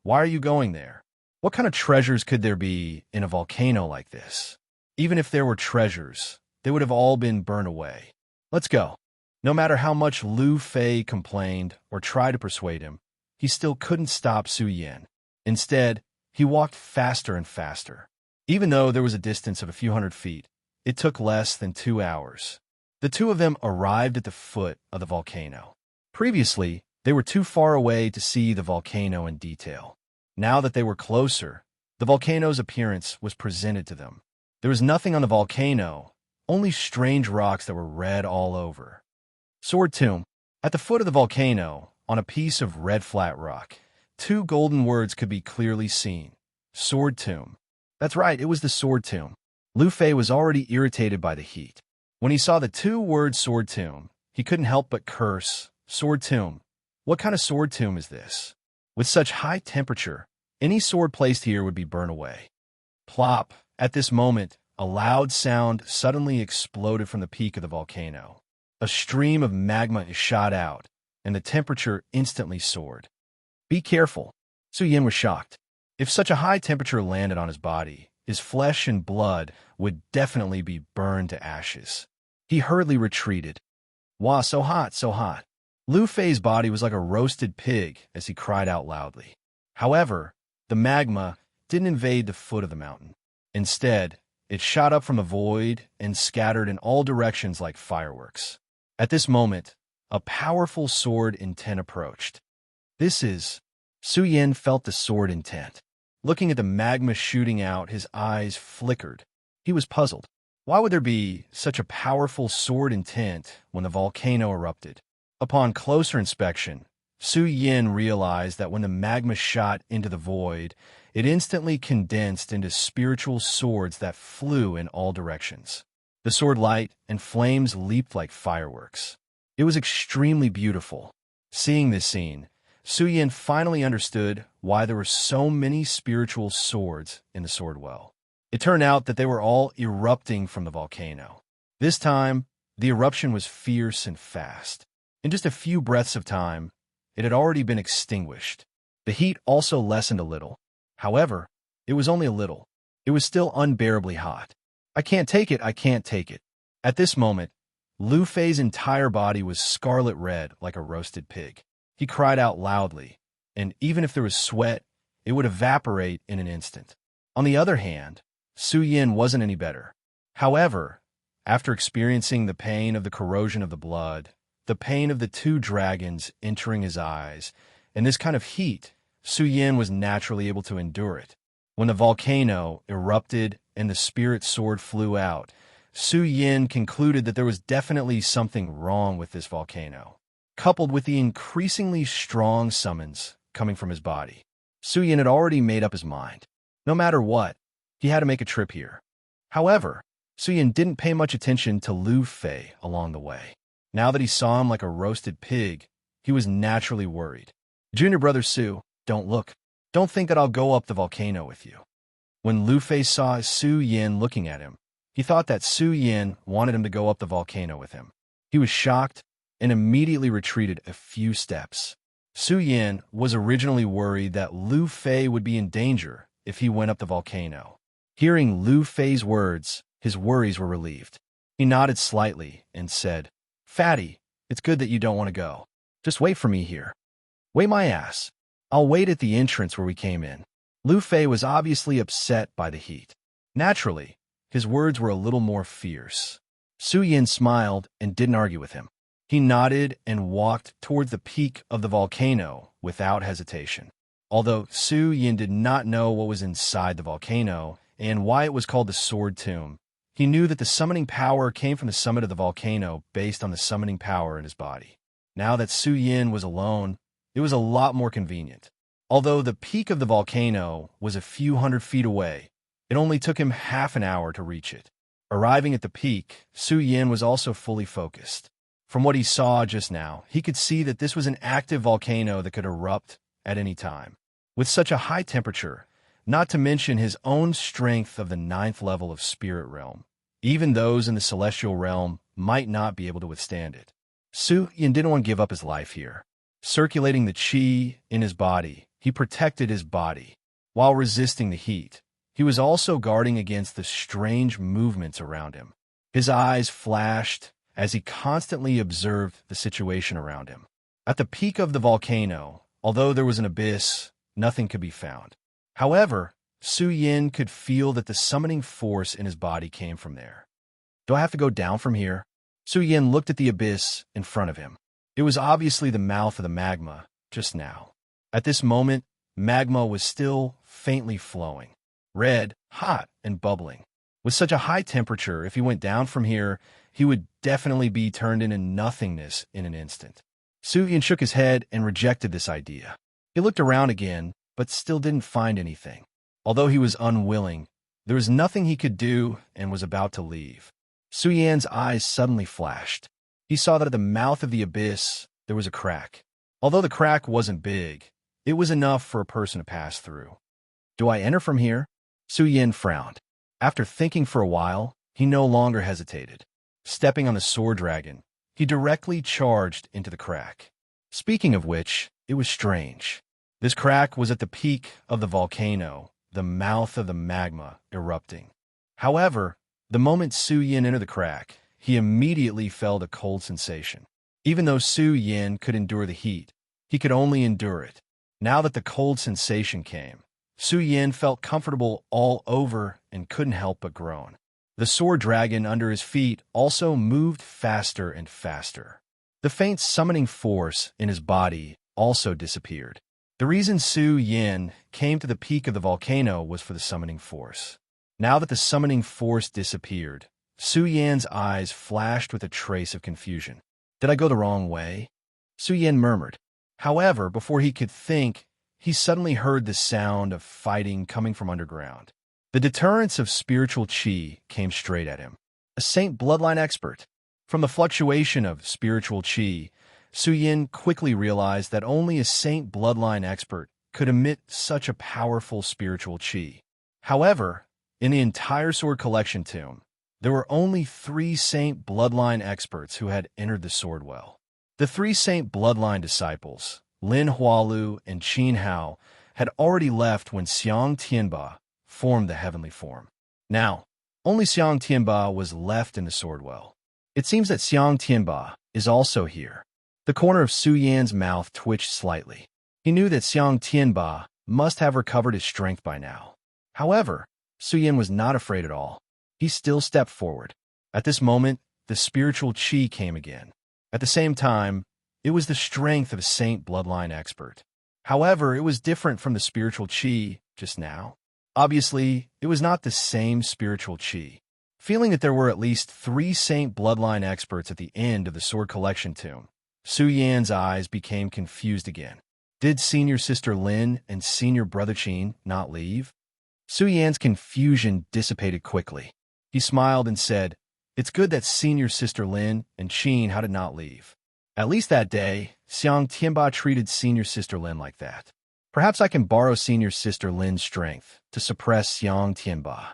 Why are you going there? What kind of treasures could there be in a volcano like this? Even if there were treasures, they would have all been burned away. Let's go. No matter how much Lu Fei complained or tried to persuade him, he still couldn't stop Su Yin. Instead, he walked faster and faster. Even though there was a distance of a few hundred feet, it took less than 2 hours. The two of them arrived at the foot of the volcano. Previously, they were too far away to see the volcano in detail. Now that they were closer, the volcano's appearance was presented to them. There was nothing on the volcano, only strange rocks that were red all over. Sword Tomb. At the foot of the volcano, on a piece of red flat rock, 2 golden words could be clearly seen. Sword Tomb. That's right, it was the Sword Tomb. Lu Fei was already irritated by the heat. When he saw the 2 words Sword Tomb, he couldn't help but curse. Sword Tomb. What kind of sword tomb is this? With such high temperature, any sword placed here would be burned away. Plop. At this moment, a loud sound suddenly exploded from the peak of the volcano. A stream of magma is shot out, and the temperature instantly soared. Be careful. Su Yin was shocked. If such a high temperature landed on his body, his flesh and blood would definitely be burned to ashes. He hurriedly retreated. Wah, so hot, so hot. Lu Fei's body was like a roasted pig as he cried out loudly. However, the magma didn't invade the foot of the mountain. Instead, it shot up from the void and scattered in all directions like fireworks. At this moment, a powerful sword intent approached. This is... Su Yin felt the sword intent. Looking at the magma shooting out, his eyes flickered. He was puzzled. Why would there be such a powerful sword intent when the volcano erupted? Upon closer inspection, Su Yin realized that when the magma shot into the void, it instantly condensed into spiritual swords that flew in all directions. The sword light and flames leaped like fireworks. It was extremely beautiful. Seeing this scene, Su Yin finally understood why there were so many spiritual swords in the sword well. It turned out that they were all erupting from the volcano. This time, the eruption was fierce and fast. In just a few breaths of time, it had already been extinguished. The heat also lessened a little. However, it was only a little. It was still unbearably hot. I can't take it, I can't take it. At this moment, Lu Fei's entire body was scarlet red like a roasted pig. He cried out loudly, and even if there was sweat, it would evaporate in an instant. On the other hand, Su Yin wasn't any better. However, after experiencing the pain of the corrosion of the blood, the pain of the two dragons entering his eyes, and this kind of heat, Su Yin was naturally able to endure it. When the volcano erupted and the spirit sword flew out, Su Yin concluded that there was definitely something wrong with this volcano. Coupled with the increasingly strong summons coming from his body, Su Yin had already made up his mind. No matter what, he had to make a trip here. However, Su Yin didn't pay much attention to Lu Fei along the way. Now that he saw him like a roasted pig, he was naturally worried. Junior brother Su, don't look. Don't think that I'll go up the volcano with you. When Lu Fei saw Su Yin looking at him, he thought that Su Yin wanted him to go up the volcano with him. He was shocked and immediately retreated a few steps. Su Yin was originally worried that Lu Fei would be in danger if he went up the volcano. Hearing Lu Fei's words, his worries were relieved. He nodded slightly and said, "Fatty, it's good that you don't want to go. Just wait for me here." "Wait my ass. I'll wait at the entrance where we came in." Lu Fei was obviously upset by the heat. Naturally, his words were a little more fierce. Su Yin smiled and didn't argue with him. He nodded and walked towards the peak of the volcano without hesitation. Although Su Yin did not know what was inside the volcano and why it was called the Sword Tomb, he knew that the summoning power came from the summit of the volcano based on the summoning power in his body. Now that Su Yin was alone, it was a lot more convenient. Although the peak of the volcano was a few hundred feet away, it only took him half an hour to reach it. Arriving at the peak, Su Yin was also fully focused. From what he saw just now, he could see that this was an active volcano that could erupt at any time. With such a high temperature, not to mention his own strength of the 9th level of Spirit Realm, even those in the Celestial Realm might not be able to withstand it. Su Yin didn't want to give up his life here. Circulating the qi in his body, he protected his body. While resisting the heat, he was also guarding against the strange movements around him. His eyes flashed as he constantly observed the situation around him. At the peak of the volcano, although there was an abyss, nothing could be found. However, Su Yin could feel that the summoning force in his body came from there. "Do I have to go down from here?" Su Yin looked at the abyss in front of him. It was obviously the mouth of the magma just now. At this moment, magma was still faintly flowing, red, hot, and bubbling. With such a high temperature, if he went down from here, he would definitely be turned into nothingness in an instant. Su Yin shook his head and rejected this idea. He looked around again, but still didn't find anything. Although he was unwilling, there was nothing he could do and was about to leave. Su Yin's eyes suddenly flashed. He saw that at the mouth of the abyss, there was a crack. Although the crack wasn't big, it was enough for a person to pass through. "Do I enter from here?" Su Yin frowned. After thinking for a while, he no longer hesitated. Stepping on the sword dragon, he directly charged into the crack. Speaking of which, it was strange. This crack was at the peak of the volcano, the mouth of the magma erupting. However, the moment Su Yin entered the crack, he immediately felt a cold sensation. Even though Su Yin could endure the heat, he could only endure it. Now that the cold sensation came, Su Yin felt comfortable all over and couldn't help but groan. The sword dragon under his feet also moved faster and faster. The faint summoning force in his body also disappeared. The reason Su Yin came to the peak of the volcano was for the summoning force. Now that the summoning force disappeared, Su Yan's eyes flashed with a trace of confusion. Did I go the wrong way? Su Yin murmured. However, before he could think, he suddenly heard the sound of fighting coming from underground. The deterrence of spiritual qi came straight at him. A Saint bloodline expert. From the fluctuation of spiritual qi, Su Yin quickly realized that only a Saint bloodline expert could emit such a powerful spiritual qi. However, in the entire sword collection tomb, there were only 3 Saint bloodline experts who had entered the sword well. The 3 Saint bloodline disciples, Lin Hualu and Qin Hao, had already left when Xiang Tianba formed the heavenly form. Now, only Xiang Tianba was left in the sword well. It seems that Xiang Tianba is also here. The corner of Su Yan's mouth twitched slightly. He knew that Xiang Tianba must have recovered his strength by now. However, Su Yan was not afraid at all. He still stepped forward. At this moment, the spiritual qi came again. At the same time, it was the strength of a Saint bloodline expert. However, it was different from the spiritual qi just now. Obviously, it was not the same spiritual qi. Feeling that there were at least 3 Saint bloodline experts at the end of the sword collection tomb, Su Yan's eyes became confused again. Did senior sister Lin and senior brother Qin not leave? Su Yan's confusion dissipated quickly. He smiled and said, "It's good that senior sister Lin and Qin did not leave. At least that day, Xiang Tianba treated senior sister Lin like that. Perhaps I can borrow senior sister Lin's strength to suppress Xiang Tianba."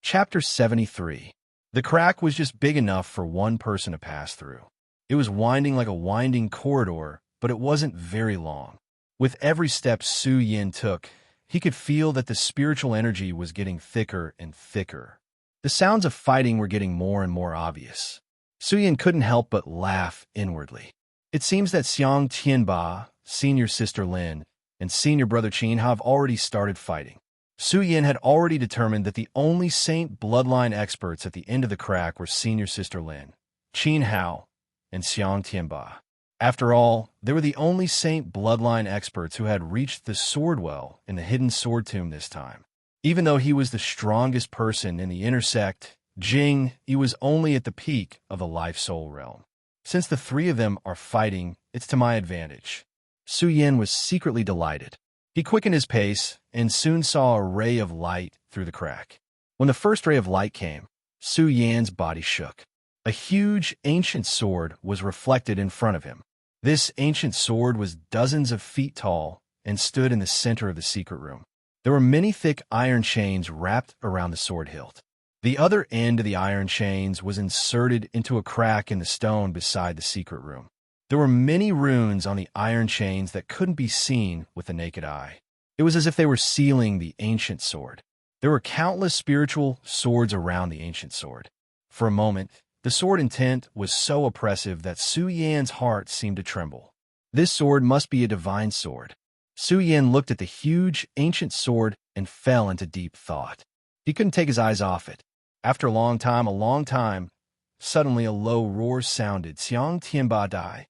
Chapter 73. The crack was just big enough for one person to pass through. It was winding like a winding corridor, but it wasn't very long. With every step Su Yin took, he could feel that the spiritual energy was getting thicker and thicker. The sounds of fighting were getting more and more obvious. Su Yin couldn't help but laugh inwardly. It seems that Xiang Tianba, senior sister Lin, and senior brother Qin have already started fighting. Su Yin had already determined that the only Saint bloodline experts at the end of the crack were senior sister Lin, Qin Hao, and Xiang Tianba. After all, they were the only Saint bloodline experts who had reached the sword well in the hidden sword tomb this time. Even though he was the strongest person in the intersect, Jing, he was only at the peak of the life-soul realm. Since the 3 of them are fighting, it's to my advantage. Su Yin was secretly delighted. He quickened his pace and soon saw a ray of light through the crack. When the first ray of light came, Su Yan's body shook. A huge ancient sword was reflected in front of him. This ancient sword was dozens of feet tall and stood in the center of the secret room. There were many thick iron chains wrapped around the sword hilt. The other end of the iron chains was inserted into a crack in the stone beside the secret room. There were many runes on the iron chains that couldn't be seen with the naked eye. It was as if they were sealing the ancient sword. There were countless spiritual swords around the ancient sword. For a moment, the sword intent was so oppressive that Su Yan's heart seemed to tremble. This sword must be a divine sword. Su Yan looked at the huge ancient sword and fell into deep thought. He couldn't take his eyes off it. After a long time, suddenly a low roar sounded. Xiang Tianba died.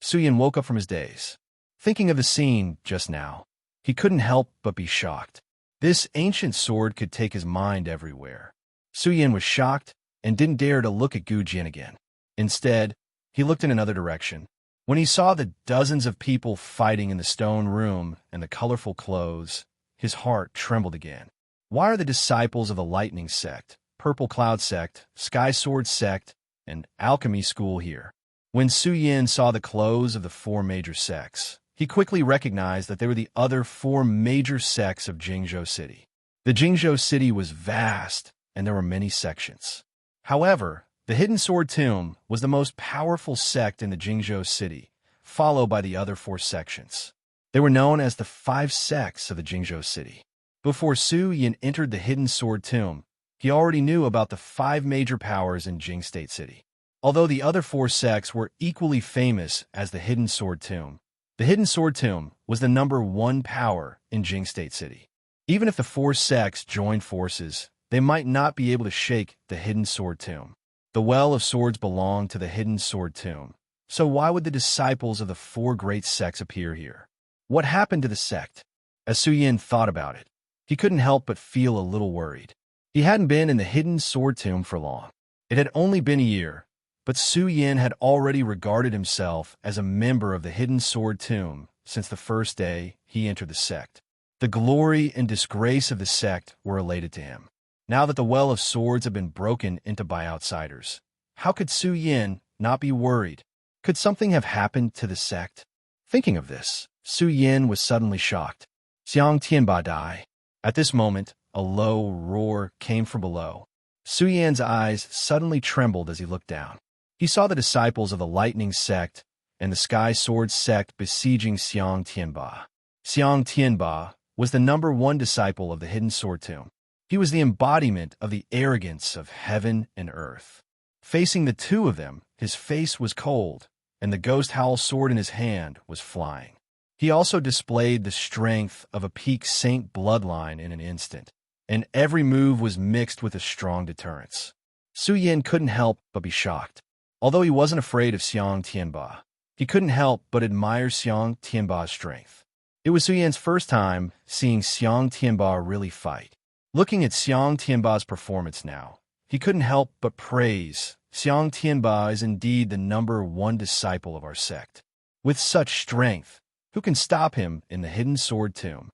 Su Yan woke up from his daze. Thinking of the scene just now, he couldn't help but be shocked. This ancient sword could take his mind everywhere. Su Yan was shocked and didn't dare to look at Gu Jin again. Instead, he looked in another direction. When he saw the dozens of people fighting in the stone room and the colorful clothes, his heart trembled again. Why are the disciples of the Lightning Sect, Purple Cloud Sect, Sky Sword Sect, and Alchemy School here? When Su Yin saw the clothes of the 4 major sects, he quickly recognized that they were the other 4 major sects of Jingzhou City. The Jingzhou City was vast, and there were many sections. However, the Hidden Sword Tomb was the most powerful sect in the Jingzhou City, followed by the other 4 sections. They were known as the 5 sects of the Jingzhou City. Before Su Yin entered the Hidden Sword Tomb, He already knew about the 5 major powers in Jing State City. Although the other 4 sects were equally famous as the Hidden Sword Tomb, the Hidden Sword Tomb was the #1 power in Jing State City. Even if the 4 sects joined forces, they might not be able to shake the Hidden Sword Tomb. The Well of Swords belonged to the Hidden Sword Tomb, so why would the disciples of the 4 great sects appear here? What happened to the sect? As Su Yin thought about it, he couldn't help but feel a little worried. He hadn't been in the Hidden Sword Tomb for long. It had only been a year, but Su Yin had already regarded himself as a member of the Hidden Sword Tomb since the first day he entered the sect. The glory and disgrace of the sect were related to him. Now that the Well of Swords had been broken into by outsiders, how could Su Yin not be worried? Could something have happened to the sect? Thinking of this, Su Yin was suddenly shocked. Xiang Tianba die. At this moment, a low roar came from below. Su Yin's eyes suddenly trembled as he looked down. He saw the disciples of the Lightning Sect and the Sky Sword Sect besieging Xiang Tianba. Xiang Tianba was the #1 disciple of the Hidden Sword Tomb. He was the embodiment of the arrogance of heaven and earth. Facing the 2 of them, his face was cold, and the ghost howl sword in his hand was flying. He also displayed the strength of a peak saint bloodline in an instant, and every move was mixed with a strong deterrence. Su Yin couldn't help but be shocked. Although he wasn't afraid of Xiang Tianba, he couldn't help but admire Xiang Tianba's strength. It was Su Yin's first time seeing Xiang Tianba really fight. Looking at Xiang Tianba's performance now, he couldn't help but praise Xiang Tianba is indeed the #1 disciple of our sect. With such strength, who can stop him in the Hidden Sword Tomb?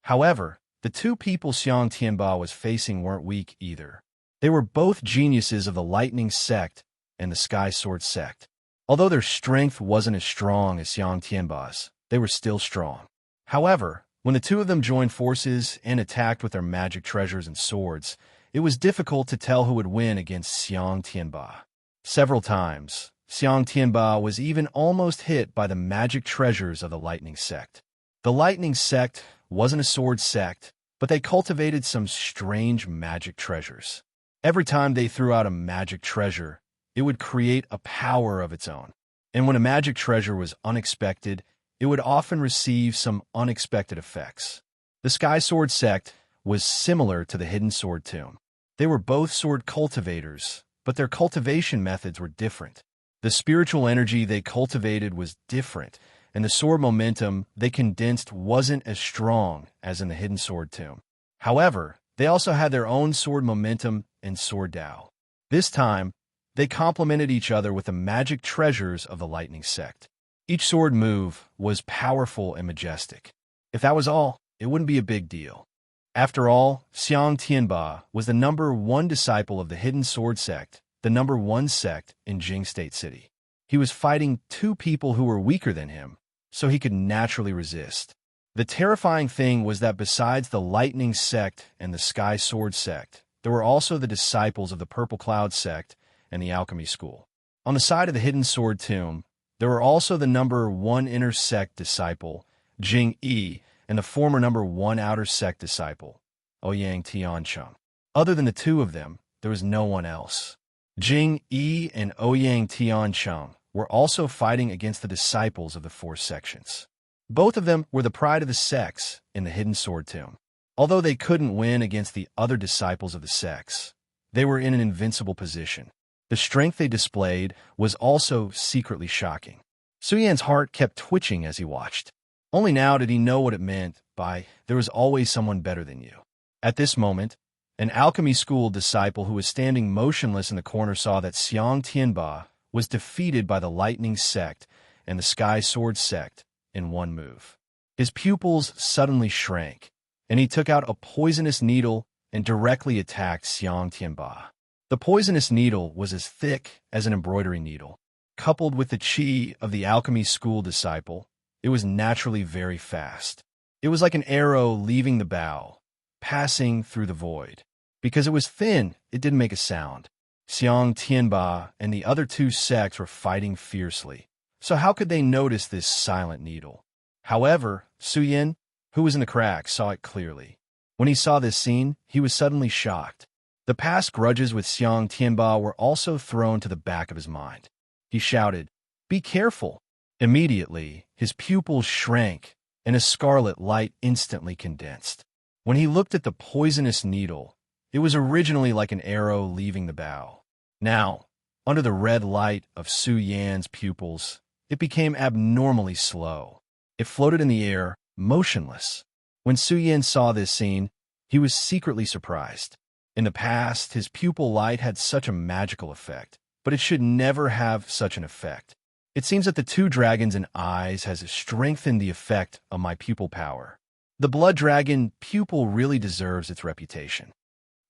However, the 2 people Xiang Tianba was facing weren't weak either. They were both geniuses of the Lightning Sect and the Sky Sword Sect. Although their strength wasn't as strong as Xiang Tianba's, they were still strong. However, when the 2 of them joined forces and attacked with their magic treasures and swords, it was difficult to tell who would win against Xiang Tianba. Several times, Xiang Tianba was even almost hit by the magic treasures of the Lightning Sect. The Lightning Sect wasn't a sword sect, but they cultivated some strange magic treasures. Every time they threw out a magic treasure, it would create a power of its own. And when a magic treasure was unexpected, it would often receive some unexpected effects. The Sky Sword Sect was similar to the Hidden Sword Tomb. They were both sword cultivators, but their cultivation methods were different. The spiritual energy they cultivated was different, and the sword momentum they condensed wasn't as strong as in the Hidden Sword Tomb. However, they also had their own sword momentum and sword Tao. This time, they complemented each other with the magic treasures of the Lightning Sect. Each sword move was powerful and majestic. If that was all, it wouldn't be a big deal. After all, Xiang Tianba was the #1 disciple of the Hidden Sword Sect, the #1 sect in Jing State City. He was fighting 2 people who were weaker than him, so he could naturally resist. The terrifying thing was that besides the Lightning Sect and the Sky Sword Sect, there were also the disciples of the Purple Cloud Sect and the Alchemy School. On the side of the Hidden Sword Tomb, there were also the #1 Inner Sect disciple, Jing Yi, and the former #1 Outer Sect disciple, Ouyang Tiancheng. Other than the 2 of them, there was no one else. Jing Yi and Ouyang Tiancheng were also fighting against the disciples of the 4 sections. Both of them were the pride of the sects in the Hidden Sword Tomb. Although they couldn't win against the other disciples of the sects, they were in an invincible position. The strength they displayed was also secretly shocking. Su Yan's heart kept twitching as he watched. Only now did he know what it meant by, there was always someone better than you. At this moment, an alchemy school disciple who was standing motionless in the corner saw that Xiang Tianba was defeated by the Lightning Sect and the Sky Sword Sect in one move. His pupils suddenly shrank, and he took out a poisonous needle and directly attacked Xiang Tianba. The poisonous needle was as thick as an embroidery needle. Coupled with the chi of the alchemy school disciple, it was naturally very fast. It was like an arrow leaving the bow, passing through the void. Because it was thin, it didn't make a sound. Xiang Tianba and the other 2 sects were fighting fiercely, so how could they notice this silent needle? However, Su Yin, who was in the crack, saw it clearly. When he saw this scene, he was suddenly shocked. The past grudges with Xiang Tianba were also thrown to the back of his mind. He shouted, "Be careful!" Immediately, his pupils shrank, and a scarlet light instantly condensed. When he looked at the poisonous needle, it was originally like an arrow leaving the bow. Now, under the red light of Su Yan's pupils, it became abnormally slow. It floated in the air, motionless. When Su Yan saw this scene, he was secretly surprised. In the past, his pupil light had such a magical effect, but it should never have such an effect. It seems that the two dragons and eyes has strengthened the effect of my pupil power. The blood dragon pupil really deserves its reputation.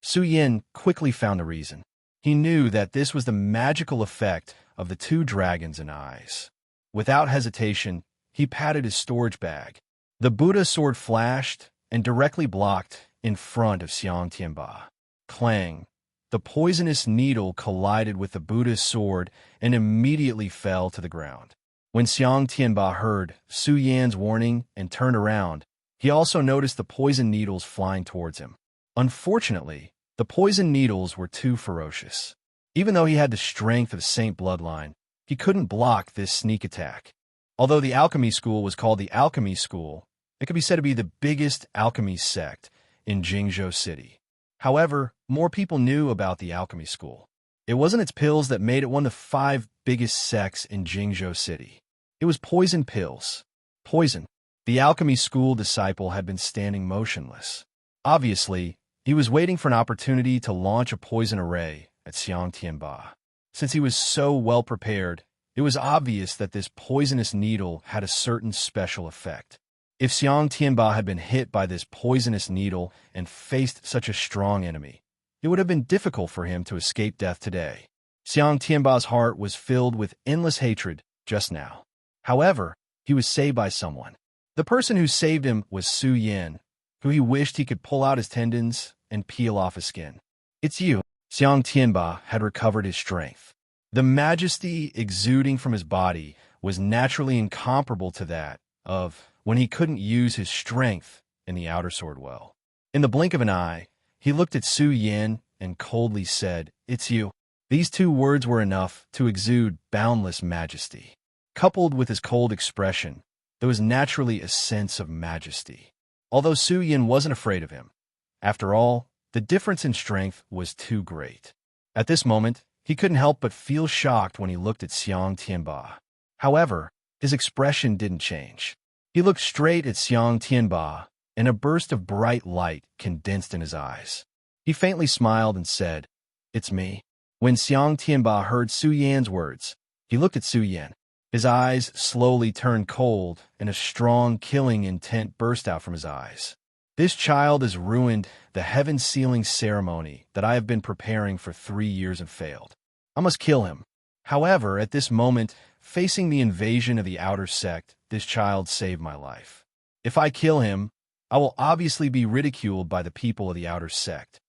Su Yan quickly found the reason. He knew that this was the magical effect of the two dragons and eyes. Without hesitation, he patted his storage bag. The Buddha sword flashed and directly blocked in front of Xiang Tianba. Clang! The poisonous needle collided with the Buddha's sword and immediately fell to the ground. When Xiang Tianba heard Su Yan's warning and turned around, he also noticed the poison needles flying towards him. Unfortunately, the poison needles were too ferocious. Even though he had the strength of Saint Bloodline, he couldn't block this sneak attack. Although the alchemy school was called the Alchemy School, it could be said to be the biggest alchemy sect in Jingzhou City. However, more people knew about the alchemy school. It wasn't its pills that made it one of the 5 biggest sects in Jingzhou City. It was poison pills. Poison. The alchemy school disciple had been standing motionless. Obviously, he was waiting for an opportunity to launch a poison array at Xiang Tianba. Since he was so well prepared, it was obvious that this poisonous needle had a certain special effect. If Xiang Tianba had been hit by this poisonous needle and faced such a strong enemy, it would have been difficult for him to escape death today. Xiang Tianba's heart was filled with endless hatred just now. However, he was saved by someone. The person who saved him was Su Yan, who he wished he could pull out his tendons and peel off his skin. "It's you." Xiang Tianba had recovered his strength. The majesty exuding from his body was naturally incomparable to that of when he couldn't use his strength in the outer sword well. In the blink of an eye, he looked at Su Yan and coldly said, "It's you." These 2 words were enough to exude boundless majesty. Coupled with his cold expression, there was naturally a sense of majesty. Although Su Yan wasn't afraid of him, after all, the difference in strength was too great. At this moment, he couldn't help but feel shocked when he looked at Xiang Tianba. However, his expression didn't change. He looked straight at Xiang Tianba, and a burst of bright light condensed in his eyes. He faintly smiled and said, "It's me." When Xiang Tianba heard Su Yan's words, he looked at Su Yan. His eyes slowly turned cold, and a strong killing intent burst out from his eyes. "This child has ruined the heaven-sealing ceremony that I have been preparing for 3 years and failed. I must kill him." However, at this moment, facing the invasion of the outer sect, this child saved my life. If I kill him, I will obviously be ridiculed by the people of the outer sect.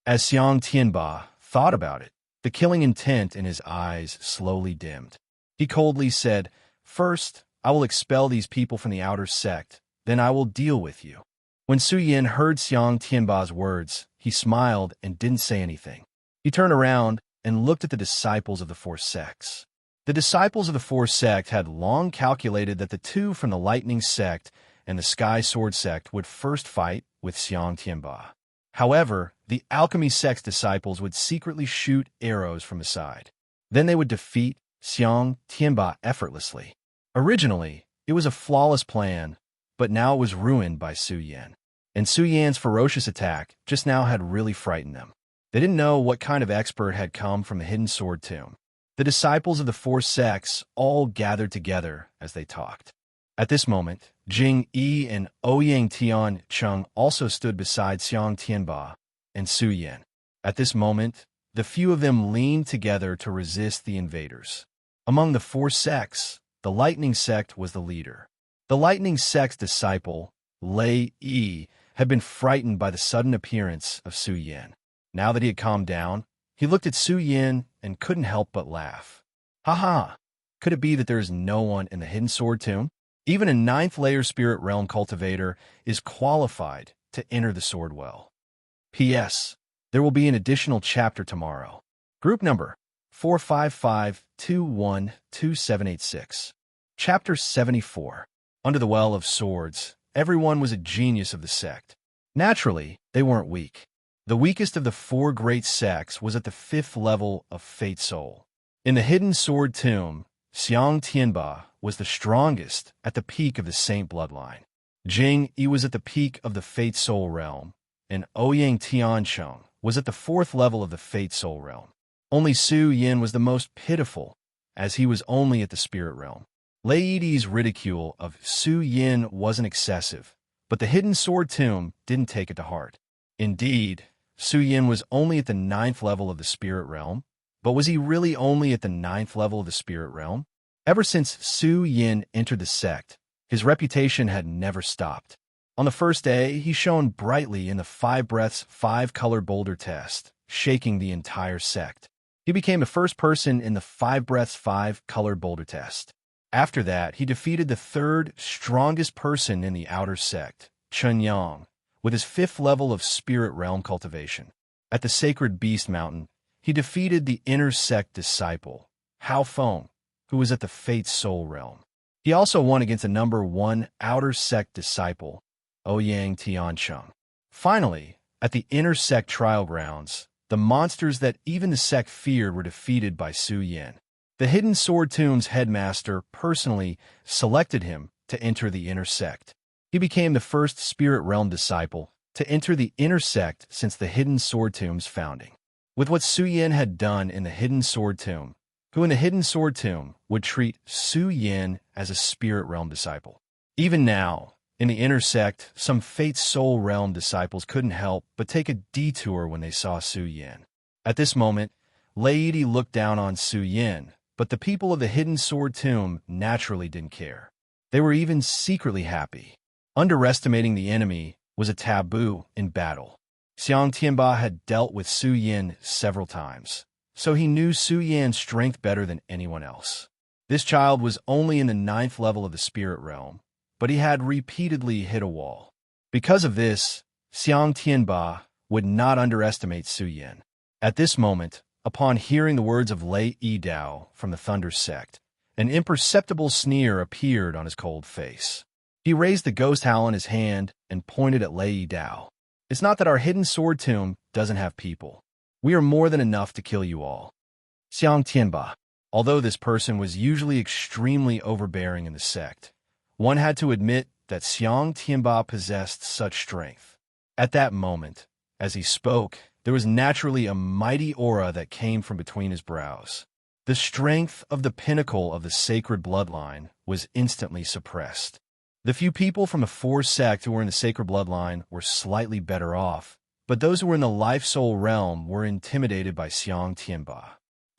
As Xiang Tianba thought about it, the killing intent in his eyes slowly dimmed. He coldly said, "First, I will expel these people from the outer sect, then I will deal with you." When Su Yan heard Xiang Tianba's words, he smiled and didn't say anything. He turned around and looked at the disciples of the 4 sects. The disciples of the 4 sect had long calculated that the 2 from the Lightning sect and the Sky Sword sect would first fight with Xiang Tianba. However, the Alchemy sect's disciples would secretly shoot arrows from the side. Then they would defeat Xiang Tianba effortlessly. Originally, it was a flawless plan, but now it was ruined by Su Yan. And Su Yan's ferocious attack just now had really frightened them. They didn't know what kind of expert had come from the Hidden Sword Tomb. The disciples of the 4 sects all gathered together as they talked. At this moment, Jing Yi and Ouyang Tian Cheng also stood beside Xiang Tianba and Su Yan. At this moment, the few of them leaned together to resist the invaders. Among the 4 sects, the Lightning sect was the leader. The Lightning sect's disciple, Lei Yi, had been frightened by the sudden appearance of Su Yan. Now that he had calmed down, he looked at Su Yan and couldn't help but laugh. "Ha ha! Could it be that there is no one in the Hidden Sword Tomb? Even a 9th-layer Spirit Realm cultivator is qualified to enter the Sword Well. P.S. There will be an additional chapter tomorrow. Group number 455212786. Chapter 74. Under the Well of Swords, everyone was a genius of the sect. Naturally, they weren't weak. The weakest of the four great sects was at the 5th level of Fate Soul. In the Hidden Sword Tomb, Xiang Tianba was the strongest at the peak of the Saint bloodline. Jing Yi was at the peak of the Fate Soul realm, and Ouyang Tiancheng was at the 4th level of the Fate Soul realm. Only Su Yin was the most pitiful, as he was only at the Spirit realm. Lei Yi's ridicule of Su Yin wasn't excessive, but the Hidden Sword Tomb didn't take it to heart. Indeed, Su Yin was only at the 9th level of the Spirit realm, but was he really only at the 9th level of the Spirit realm? Ever since Su Yin entered the sect, his reputation had never stopped. On the first day, he shone brightly in the 5 breaths 5-color boulder test, shaking the entire sect. He became the first person in the 5 breaths 5-color boulder test. After that, he defeated the 3rd strongest person in the outer sect, Chen Yang, with his 5th level of Spirit Realm cultivation. At the Sacred Beast Mountain, he defeated the inner sect disciple, Hao Feng, who was at the Fate Soul Realm. He also won against the number 1 outer sect disciple, Ouyang Tiancheng. Finally, at the inner sect trial grounds, the monsters that even the sect feared were defeated by Su Yin. The Hidden Sword Tomb's headmaster personally selected him to enter the inner sect. He became the first Spirit Realm disciple to enter the inner sect since the Hidden Sword Tomb's founding. With what Su Yin had done in the Hidden Sword Tomb, who in the Hidden Sword Tomb would treat Su Yin as a Spirit Realm disciple. Even now, in the inner sect, some Fate Soul Realm disciples couldn't help but take a detour when they saw Su Yin. At this moment, Lei Yi looked down on Su Yin, but the people of the Hidden Sword Tomb naturally didn't care. They were even secretly happy. Underestimating the enemy was a taboo in battle. Xiang Tianba had dealt with Su Yin several times, so he knew Su Yin's strength better than anyone else. This child was only in the 9th level of the Spirit Realm, but he had repeatedly hit a wall. Because of this, Xiang Tianba would not underestimate Su Yin. At this moment, upon hearing the words of Lei Yidao from the Thunder sect, an imperceptible sneer appeared on his cold face. He raised the ghost howl in his hand and pointed at Lei Yidao. It's not that our Hidden Sword Tomb doesn't have people. We are more than enough to kill you all. Xiang Tianba. Although this person was usually extremely overbearing in the sect, one had to admit that Xiang Tianba possessed such strength. At that moment, as he spoke, there was naturally a mighty aura that came from between his brows. The strength of the pinnacle of the sacred bloodline was instantly suppressed. The few people from the 4 sects who were in the sacred bloodline were slightly better off, but those who were in the life-soul realm were intimidated by Xiang Tianba.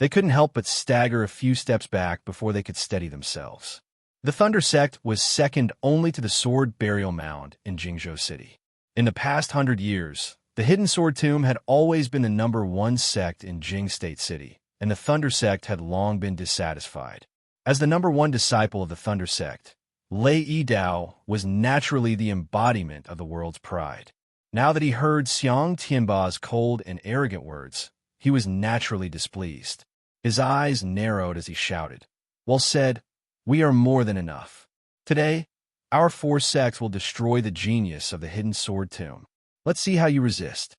They couldn't help but stagger a few steps back before they could steady themselves. The Thunder sect was second only to the Sword Burial Mound in Jingzhou City. In the past 100 years, the Hidden Sword Tomb had always been the number 1 sect in Jing State City, and the Thunder sect had long been dissatisfied. As the number 1 disciple of the Thunder sect, Lei Yidao was naturally the embodiment of the world's pride. Now that he heard Xiang Tianba's cold and arrogant words, he was naturally displeased. His eyes narrowed as he shouted. Well said, we are more than enough. Today, our 4 sects will destroy the genius of the Hidden Sword Tomb. Let's see how you resist.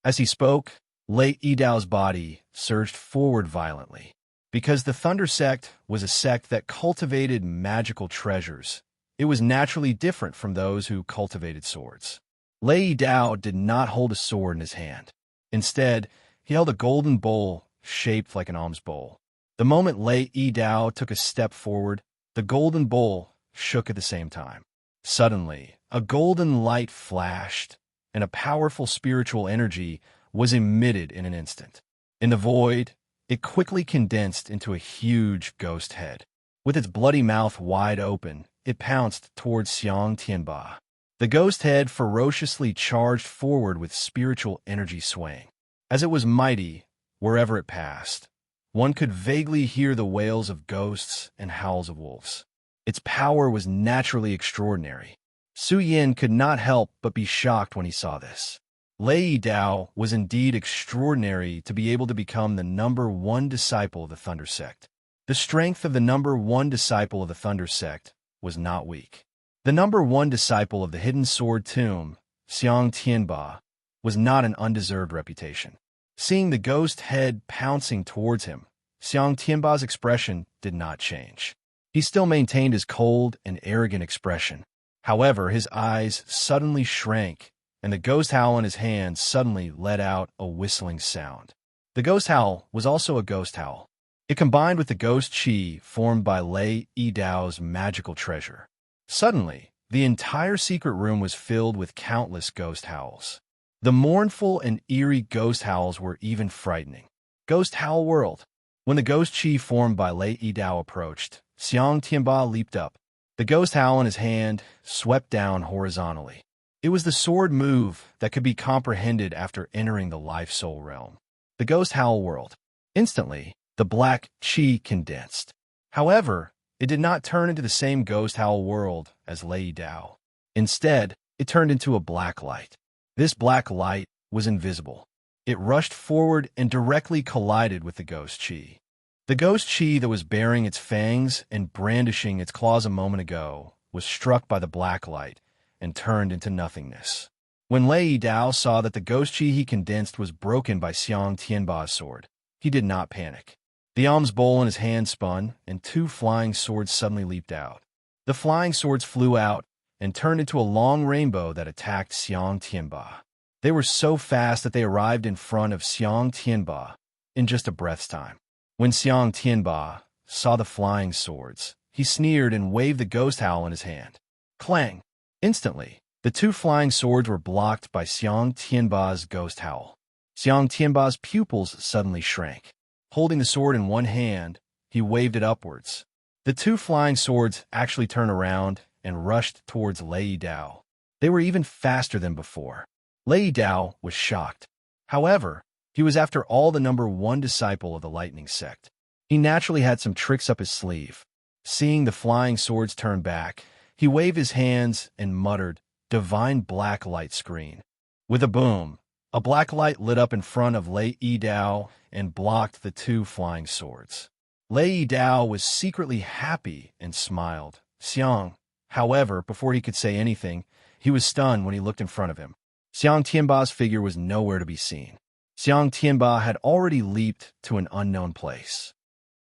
As he spoke, Lei Yidao's body surged forward violently. Because the Thunder sect was a sect that cultivated magical treasures, it was naturally different from those who cultivated swords. Lei Yidao did not hold a sword in his hand. Instead, he held a golden bowl shaped like an alms bowl. The moment Lei Yidao took a step forward, the golden bowl shook at the same time. Suddenly, a golden light flashed, and a powerful spiritual energy was emitted in an instant. In the void, it quickly condensed into a huge ghost head. With its bloody mouth wide open, it pounced towards Xiang Tianba. The ghost head ferociously charged forward with spiritual energy swaying. As it was mighty, wherever it passed, one could vaguely hear the wails of ghosts and howls of wolves. Its power was naturally extraordinary. Su Yin could not help but be shocked when he saw this. Lei Dao was indeed extraordinary to be able to become the #1 disciple of the Thunder Sect. The strength of the #1 disciple of the Thunder Sect was not weak. The #1 disciple of the Hidden Sword Tomb, Xiang Tianba, was not an undeserved reputation. Seeing the ghost head pouncing towards him, Xiang Tianba's expression did not change. He still maintained his cold and arrogant expression. However, his eyes suddenly shrank, and the ghost howl in his hand suddenly let out a whistling sound. The ghost howl was also a ghost howl. It combined with the ghost chi formed by Lei Dao's magical treasure. Suddenly, the entire secret room was filled with countless ghost howls. The mournful and eerie ghost howls were even frightening. Ghost Howl World. When the ghost chi formed by Lei Dao approached, Xiang Tianba leaped up. The ghost howl in his hand swept down horizontally. It was the sword move that could be comprehended after entering the life-soul realm. The Ghost Howl World. Instantly, the black chi condensed. However, it did not turn into the same Ghost Howl World as Lei Dao. Instead, it turned into a black light. This black light was invisible. It rushed forward and directly collided with the ghost chi. The ghost chi that was baring its fangs and brandishing its claws a moment ago was struck by the black light and turned into nothingness. When Lei Dao saw that the ghost chi he condensed was broken by Xiang Tianba's sword, he did not panic. The alms bowl in his hand spun, and 2 flying swords suddenly leaped out. The flying swords flew out and turned into a long rainbow that attacked Xiang Tianba. They were so fast that they arrived in front of Xiang Tianba in just a breath's time. When Xiang Tianba saw the flying swords, he sneered and waved the ghost howl in his hand. Clang! Instantly, the 2 flying swords were blocked by Xiang Tianba's ghost howl. Xiang Tianba's pupils suddenly shrank. Holding the sword in one hand, he waved it upwards. The 2 flying swords actually turned around and rushed towards Lei Dao. They were even faster than before. Lei Dao was shocked. However, he was after all the #1 disciple of the Lightning Sect. He naturally had some tricks up his sleeve. Seeing the flying swords turn back, he waved his hands and muttered, "Divine black light screen." With a boom, a black light lit up in front of Lei Dao and blocked the 2 flying swords. Lei Dao was secretly happy and smiled. Xiang, however, before he could say anything, he was stunned when he looked in front of him. Xiang Tianba's figure was nowhere to be seen. Xiang Tianba had already leaped to an unknown place.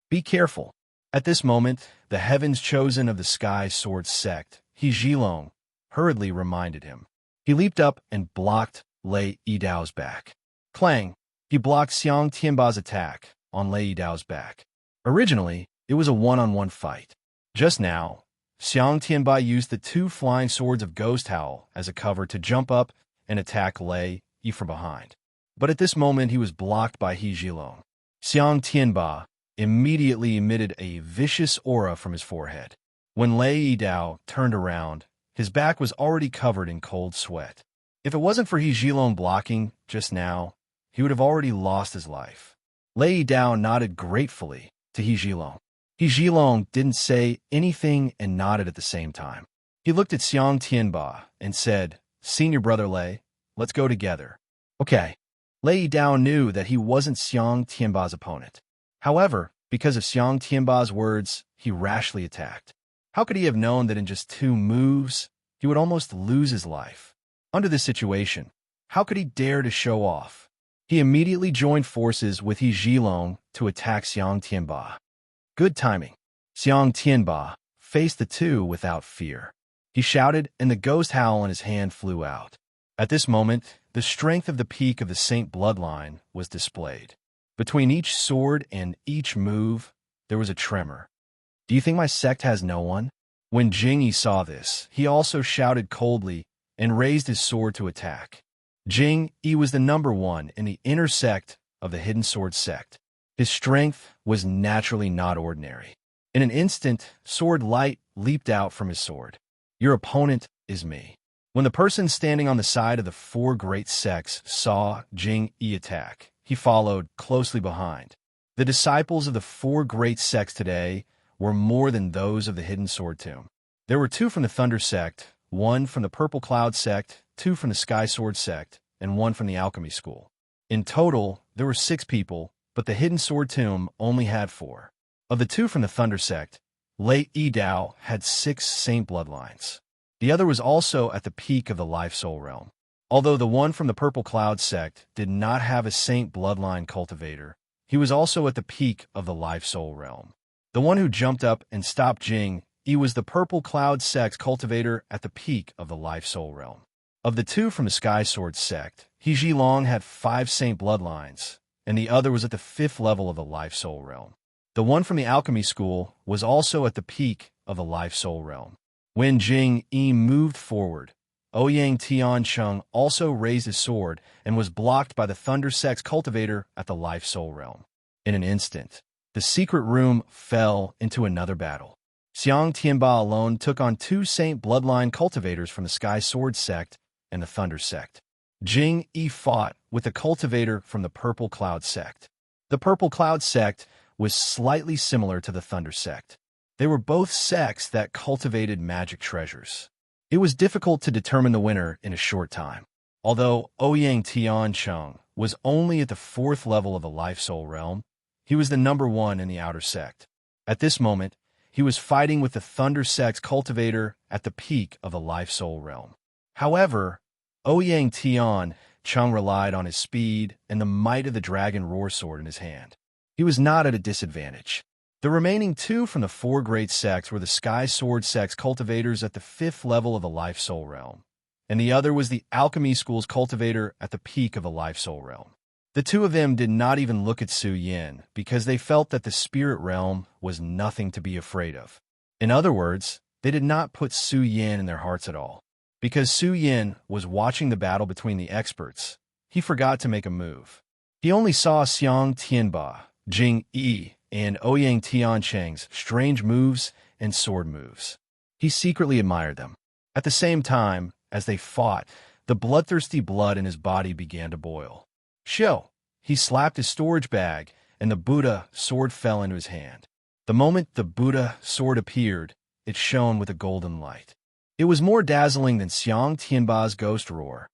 Be careful. At this moment, the heavens chosen of the sky sword sect, He Zhilong, hurriedly reminded him. He leaped up and blocked Lei Dao's back. Clang! He blocked Xiang Tianba's attack on Lei Dao's back. Originally, it was a one-on-one fight. Just now, Xiang Tianba used the 2 flying swords of Ghost Howl as a cover to jump up and attack Lei from behind. But at this moment, he was blocked by He Zhilong. Xiang Tianba immediately emitted a vicious aura from his forehead. When Lei Dao turned around, his back was already covered in cold sweat. If it wasn't for He Zhilong blocking just now, he would have already lost his life. Lei Dao nodded gratefully to He Zhilong. He Zhilong didn't say anything and nodded at the same time. He looked at Xiang Tianba and said, "Senior brother Lei, let's go together." Okay. Lei Dao knew that he wasn't Xiang Tianba's opponent. However, because of Xiang Tianba's words, he rashly attacked. How could he have known that in just 2 moves, he would almost lose his life? Under this situation, how could he dare to show off? He immediately joined forces with He Zhilong to attack Xiang Tianba. Good timing. Xiang Tianba faced the 2 without fear. He shouted, and the ghost howl in his hand flew out. At this moment, the strength of the peak of the Saint bloodline was displayed. Between each sword and each move, there was a tremor. Do you think my sect has no one? When Jingyi saw this, he also shouted coldly and raised his sword to attack. Jingyi was the #1 in the inner sect of the Hidden Sword sect. His strength was naturally not ordinary. In an instant, sword light leaped out from his sword. Your opponent is me. When the person standing on the side of the 4 great sects saw Jingyi attack, he followed closely behind. The disciples of the 4 great sects today were more than those of the Hidden Sword Tomb. There were 2 from the Thunder sect, 1 from the Purple Cloud sect, 2 from the Sky Sword sect, and one from the alchemy school. In total, there were 6 people, but the hidden sword tomb only had 4. Of the 2 from the Thunder sect, Lei Dao had 6 saint bloodlines. The other was also at the peak of the life-soul realm. Although the one from the Purple Cloud sect did not have a saint bloodline cultivator, he was also at the peak of the life-soul realm. The one who jumped up and stopped Jing Yi was the Purple Cloud sect's cultivator at the peak of the life-soul realm. Of the 2 from the Sky Sword sect, He Zhilong had 5 saint bloodlines, and the other was at the 5th level of the life-soul realm. The one from the alchemy school was also at the peak of the life-soul realm. When Jing Yi moved forward, Ouyang Tiancheng also raised his sword and was blocked by the Thunder sect's cultivator at the life-soul realm. In an instant, the secret room fell into another battle. Xiang Tianba alone took on 2 saint bloodline cultivators from the Sky Sword sect and the Thunder sect. Jing Yi fought with the cultivator from the Purple Cloud sect. The Purple Cloud sect was slightly similar to the Thunder sect. They were both sects that cultivated magic treasures. It was difficult to determine the winner in a short time. Although Ouyang Tiancheng was only at the 4th level of the life-soul realm, he was the number 1 in the outer sect. At this moment, he was fighting with the Thunder sect's cultivator at the peak of the life-soul realm. However, Ouyang Tiancheng relied on his speed and the might of the Dragon Roar sword in his hand. He was not at a disadvantage. The remaining 2 from the 4 great sects were the Sky Sword sect's cultivators at the 5th level of the life-soul realm, and the other was the Alchemy School's cultivator at the peak of the life-soul realm. The 2 of them did not even look at Su Yin because they felt that the spirit realm was nothing to be afraid of. In other words, they did not put Su Yin in their hearts at all. Because Su Yin was watching the battle between the experts, he forgot to make a move. He only saw Xiang Tianba, Jing Yi, and Ouyang Tiancheng's strange moves and sword moves. He secretly admired them. At the same time, as they fought, the bloodthirsty blood in his body began to boil. Shoo! He slapped his storage bag, and the Buddha sword fell into his hand. The moment the Buddha sword appeared, it shone with a golden light. It was more dazzling than Xiang Tianba's ghost roar,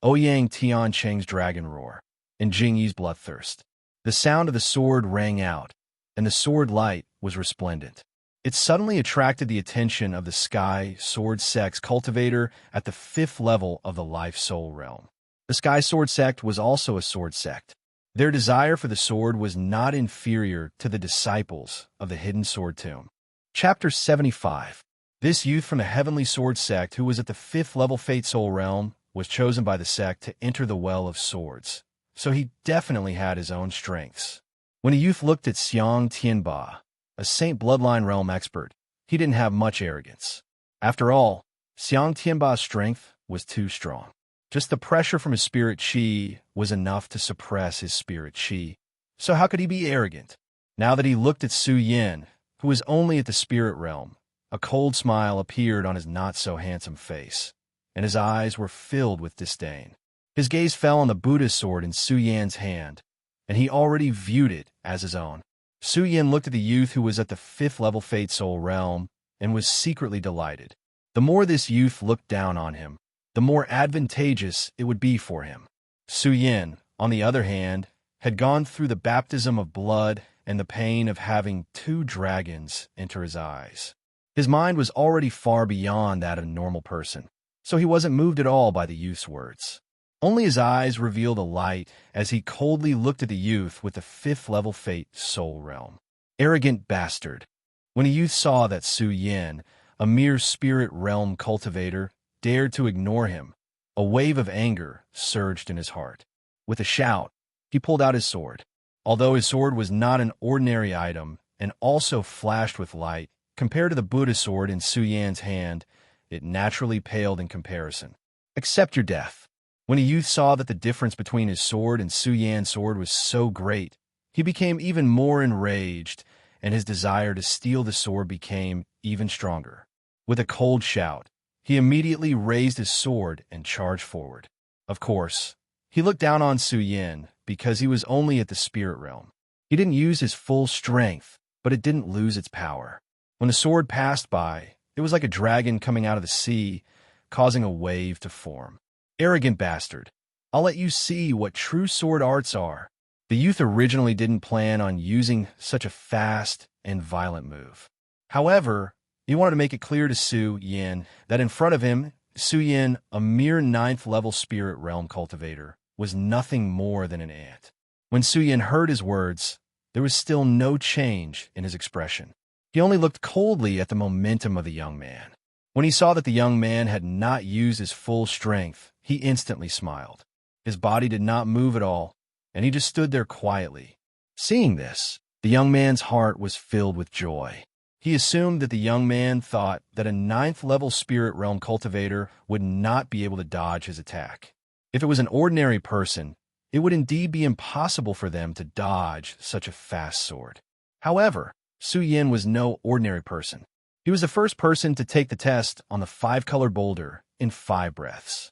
Ouyang Tiancheng's dragon roar, and Jing Yi's bloodthirst. The sound of the sword rang out, and the sword light was resplendent. It suddenly attracted the attention of the Sky Sword sect's cultivator at the 5th level of the life-soul realm. The Sky Sword sect was also a sword sect. Their desire for the sword was not inferior to the disciples of the Hidden Sword Tomb. Chapter 75. This youth from the Heavenly Sword sect who was at the 5th level Fate Soul realm was chosen by the sect to enter the Well of Swords, so he definitely had his own strengths. When a youth looked at Xiang Tianba, a Saint Bloodline realm expert, he didn't have much arrogance. After all, Xiang Tianba's strength was too strong. Just the pressure from his spirit chi was enough to suppress his spirit chi. So how could he be arrogant? Now that he looked at Su Yin, who was only at the spirit realm, a cold smile appeared on his not-so-handsome face, and his eyes were filled with disdain. His gaze fell on the Buddha sword in Su Yan's hand, and he already viewed it as his own. Su Yin looked at the youth who was at the 5th level Fate Soul realm and was secretly delighted. The more this youth looked down on him, the more advantageous it would be for him. Su Yin, on the other hand, had gone through the baptism of blood and the pain of having 2 dragons enter his eyes. His mind was already far beyond that of a normal person, so he wasn't moved at all by the youth's words. Only his eyes revealed a light as he coldly looked at the youth with the 5th level Fate Soul realm. Arrogant bastard. When a youth saw that Su Yin, a mere spirit realm cultivator, dared to ignore him, a wave of anger surged in his heart. With a shout, he pulled out his sword. Although his sword was not an ordinary item and also flashed with light, compared to the Buddha sword in Su Yan's hand, it naturally paled in comparison. Accept your death. When a youth saw that the difference between his sword and Su Yan's sword was so great, he became even more enraged, and his desire to steal the sword became even stronger. With a cold shout, he immediately raised his sword and charged forward. Of course, he looked down on Su Yin because he was only at the spirit realm. He didn't use his full strength, but it didn't lose its power. When the sword passed by, it was like a dragon coming out of the sea, causing a wave to form. Arrogant bastard. I'll let you see what true sword arts are. The youth originally didn't plan on using such a fast and violent move. However, he wanted to make it clear to Su Yin that in front of him, Su Yin, a mere 9th-level spirit realm cultivator, was nothing more than an ant. When Su Yin heard his words, there was still no change in his expression. He only looked coldly at the momentum of the young man. When he saw that the young man had not used his full strength, he instantly smiled. His body did not move at all, and he just stood there quietly. Seeing this, the young man's heart was filled with joy. He assumed that the young man thought that a 9th-level spirit realm cultivator would not be able to dodge his attack. If it was an ordinary person, it would indeed be impossible for them to dodge such a fast sword. However, Su Yin was no ordinary person. He was the first person to take the test on the 5-color boulder in 5 breaths.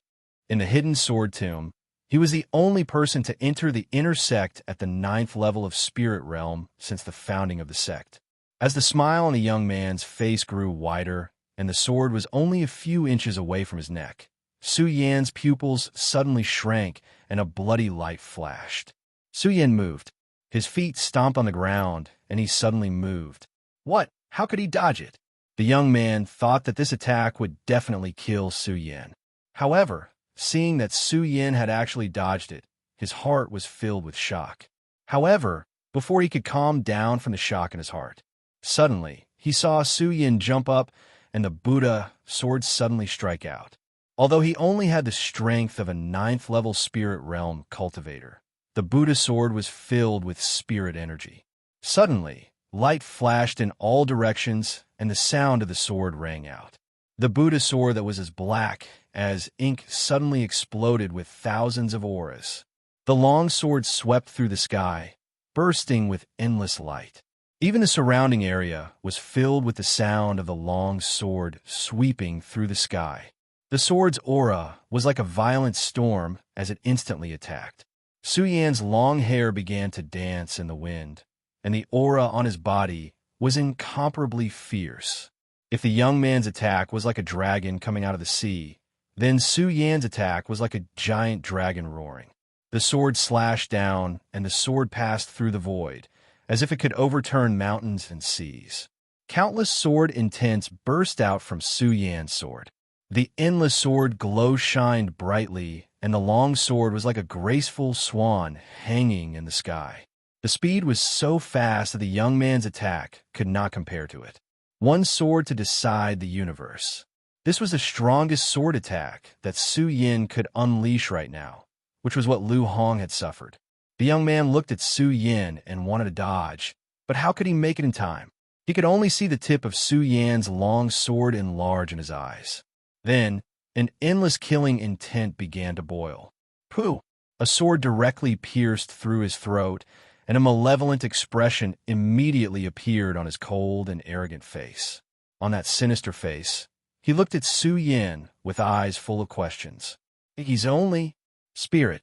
In the hidden sword tomb, he was the only person to enter the inner sect at the 9th level of spirit realm since the founding of the sect. As the smile on the young man's face grew wider and the sword was only a few inches away from his neck, Su Yin's pupils suddenly shrank and a bloody light flashed. Su Yin moved. His feet stomped on the ground, and he suddenly moved. What? How could he dodge it? The young man thought that this attack would definitely kill Su Yin. However, seeing that Su Yin had actually dodged it, his heart was filled with shock. However, before he could calm down from the shock in his heart, suddenly he saw Su Yin jump up and the Buddha sword suddenly strike out. Although he only had the strength of a 9th-level spirit realm cultivator, the Buddha sword was filled with spirit energy. Suddenly, light flashed in all directions and the sound of the sword rang out. The Buddha sword that was as black as ink suddenly exploded with thousands of auras. The long sword swept through the sky, bursting with endless light. Even the surrounding area was filled with the sound of the long sword sweeping through the sky. The sword's aura was like a violent storm as it instantly attacked. Su Yan's long hair began to dance in the wind, and the aura on his body was incomparably fierce. If the young man's attack was like a dragon coming out of the sea, then Su Yan's attack was like a giant dragon roaring. The sword slashed down, and the sword passed through the void, as if it could overturn mountains and seas. Countless sword intents burst out from Su Yan's sword. The endless sword glow-shined brightly, and the long sword was like a graceful swan hanging in the sky. The speed was so fast that the young man's attack could not compare to it. One sword to decide the universe. This was the strongest sword attack that Su Yin could unleash right now, which was what Lu Hong had suffered. The young man looked at Su Yin and wanted to dodge, but how could he make it in time? He could only see the tip of Su Yan's long sword enlarge in his eyes. Then, an endless killing intent began to boil. Pooh! A sword directly pierced through his throat, and a malevolent expression immediately appeared on his cold and arrogant face. On that sinister face, he looked at Su Yin with eyes full of questions. He's only spirit,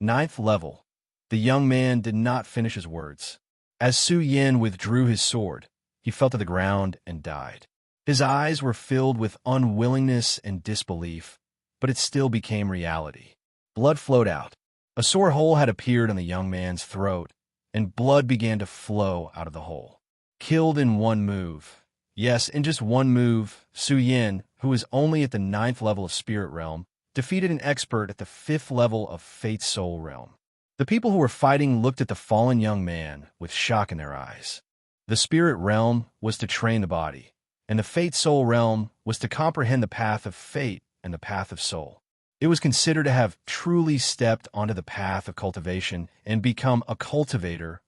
9th level. The young man did not finish his words. As Su Yin withdrew his sword, he fell to the ground and died. His eyes were filled with unwillingness and disbelief, but it still became reality. Blood flowed out. A sore hole had appeared on the young man's throat, and blood began to flow out of the hole. Killed in one move. Yes, in just one move, Su Yin, who was only at the 9th level of Spirit Realm, defeated an expert at the 5th level of Fate Soul Realm. The people who were fighting looked at the fallen young man with shock in their eyes. The Spirit Realm was to train the body, and the Fate Soul Realm was to comprehend the path of fate and the path of soul. It was considered to have truly stepped onto the path of cultivation and become a cultivator.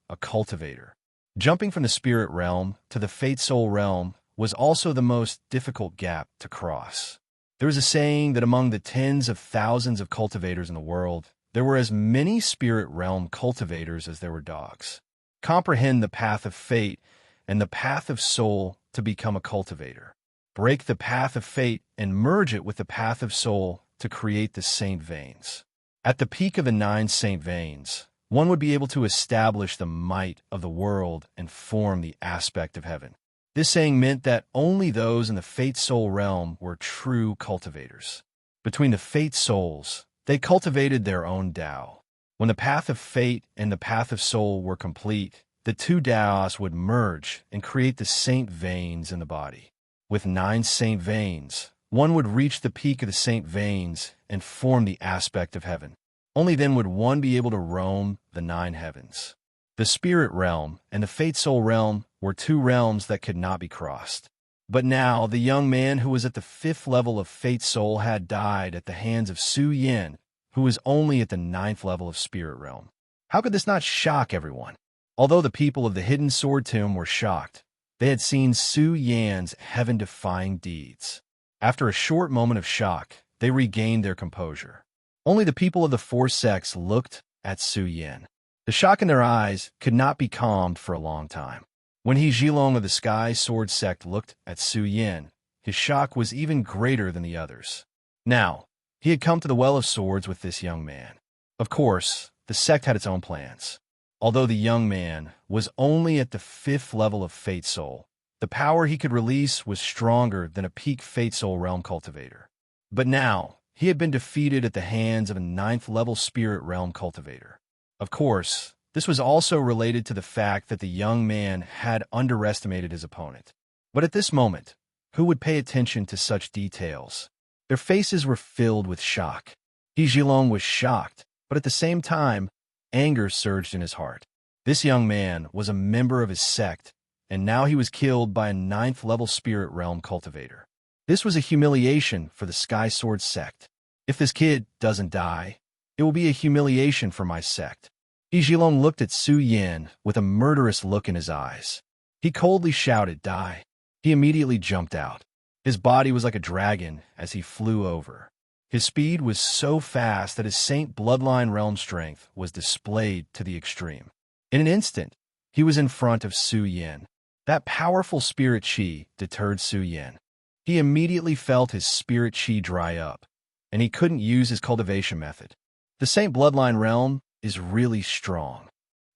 Jumping from the Spirit Realm to the Fate Soul Realm was also the most difficult gap to cross. There is a saying that among the tens of thousands of cultivators in the world, there were as many Spirit Realm cultivators as there were dogs. Comprehend the path of fate and the path of soul to become a cultivator. Break the path of fate and merge it with the path of soul to create the Saint Veins. At the peak of the 9 Saint Veins, one would be able to establish the might of the world and form the aspect of heaven. This saying meant that only those in the Fate Soul Realm were true cultivators. Between the Fate Souls, They cultivated their own Tao. When the path of fate and the path of soul were complete, the two Taos would merge and create the saint veins in the body. With 9 saint veins, one would reach the peak of the saint veins and form the aspect of heaven. Only then would one be able to roam the 9 heavens. The spirit realm and the fate soul realm were 2 realms that could not be crossed. But now the young man who was at the 5th level of fate soul had died at the hands of Su Yin, who was only at the 9th level of spirit realm. How could this not shock everyone? Although the people of the hidden sword tomb were shocked, they had seen Su Yan's heaven-defying deeds. After a short moment of shock, they regained their composure. Only the people of the 4 sects looked at Su Yan. The shock in their eyes could not be calmed for a long time. When He Zhilong of the Sky Sword sect looked at Su Yan, his shock was even greater than the others. Now, he had come to the Well of Swords with this young man. Of course, the sect had its own plans. Although the young man was only at the 5th level of Fate Soul, the power he could release was stronger than a peak Fate Soul realm cultivator. But now, he had been defeated at the hands of a 9th level Spirit Realm cultivator. Of course, this was also related to the fact that the young man had underestimated his opponent. But at this moment, who would pay attention to such details? Their faces were filled with shock. He Zhilong was shocked, but at the same time, anger surged in his heart. This young man was a member of his sect, and now he was killed by a 9th level Spirit Realm cultivator. This was a humiliation for the Sky Sword sect. If this kid doesn't die, it will be a humiliation for my sect. He Zhilong looked at Su Yan with a murderous look in his eyes. He coldly shouted, "Die!" He immediately jumped out. His body was like a dragon as he flew over. His speed was so fast that his Saint Bloodline realm strength was displayed to the extreme. In an instant, he was in front of Su Yan. That powerful spirit chi deterred Su Yan. He immediately felt his spirit chi dry up, and he couldn't use his cultivation method. The Saint Bloodline realm is really strong.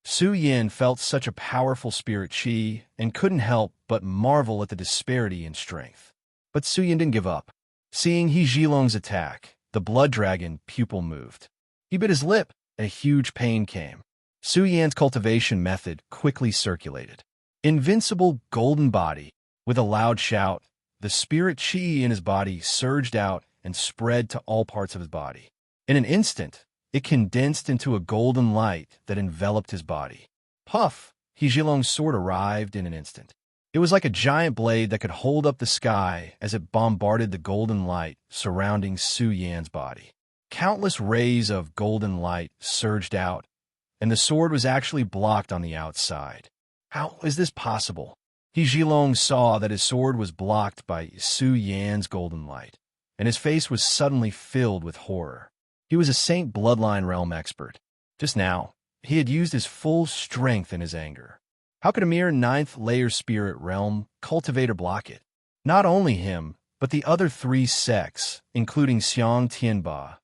Su Yan felt such a powerful spirit chi and couldn't help but marvel at the disparity in strength. But Su Yan didn't give up. Seeing He Zhilong's attack, the blood dragon pupil moved. He bit his lip, and a huge pain came. Su Yan's cultivation method quickly circulated. Invincible golden body. With a loud shout, the spirit chi in his body surged out and spread to all parts of his body. In an instant, it condensed into a golden light that enveloped his body. Puff! He Zhilong's sword arrived in an instant. It was like a giant blade that could hold up the sky as it bombarded the golden light surrounding Su Yan's body. Countless rays of golden light surged out, and the sword was actually blocked on the outside. How is this possible? He Zhilong saw that his sword was blocked by Su Yan's golden light, and his face was suddenly filled with horror. He was a Saint Bloodline realm expert. Just now, he had used his full strength in his anger. How could a mere 9th layer spirit realm cultivator block it? Not only him, but the other 3 sects, including Xiang Tianba,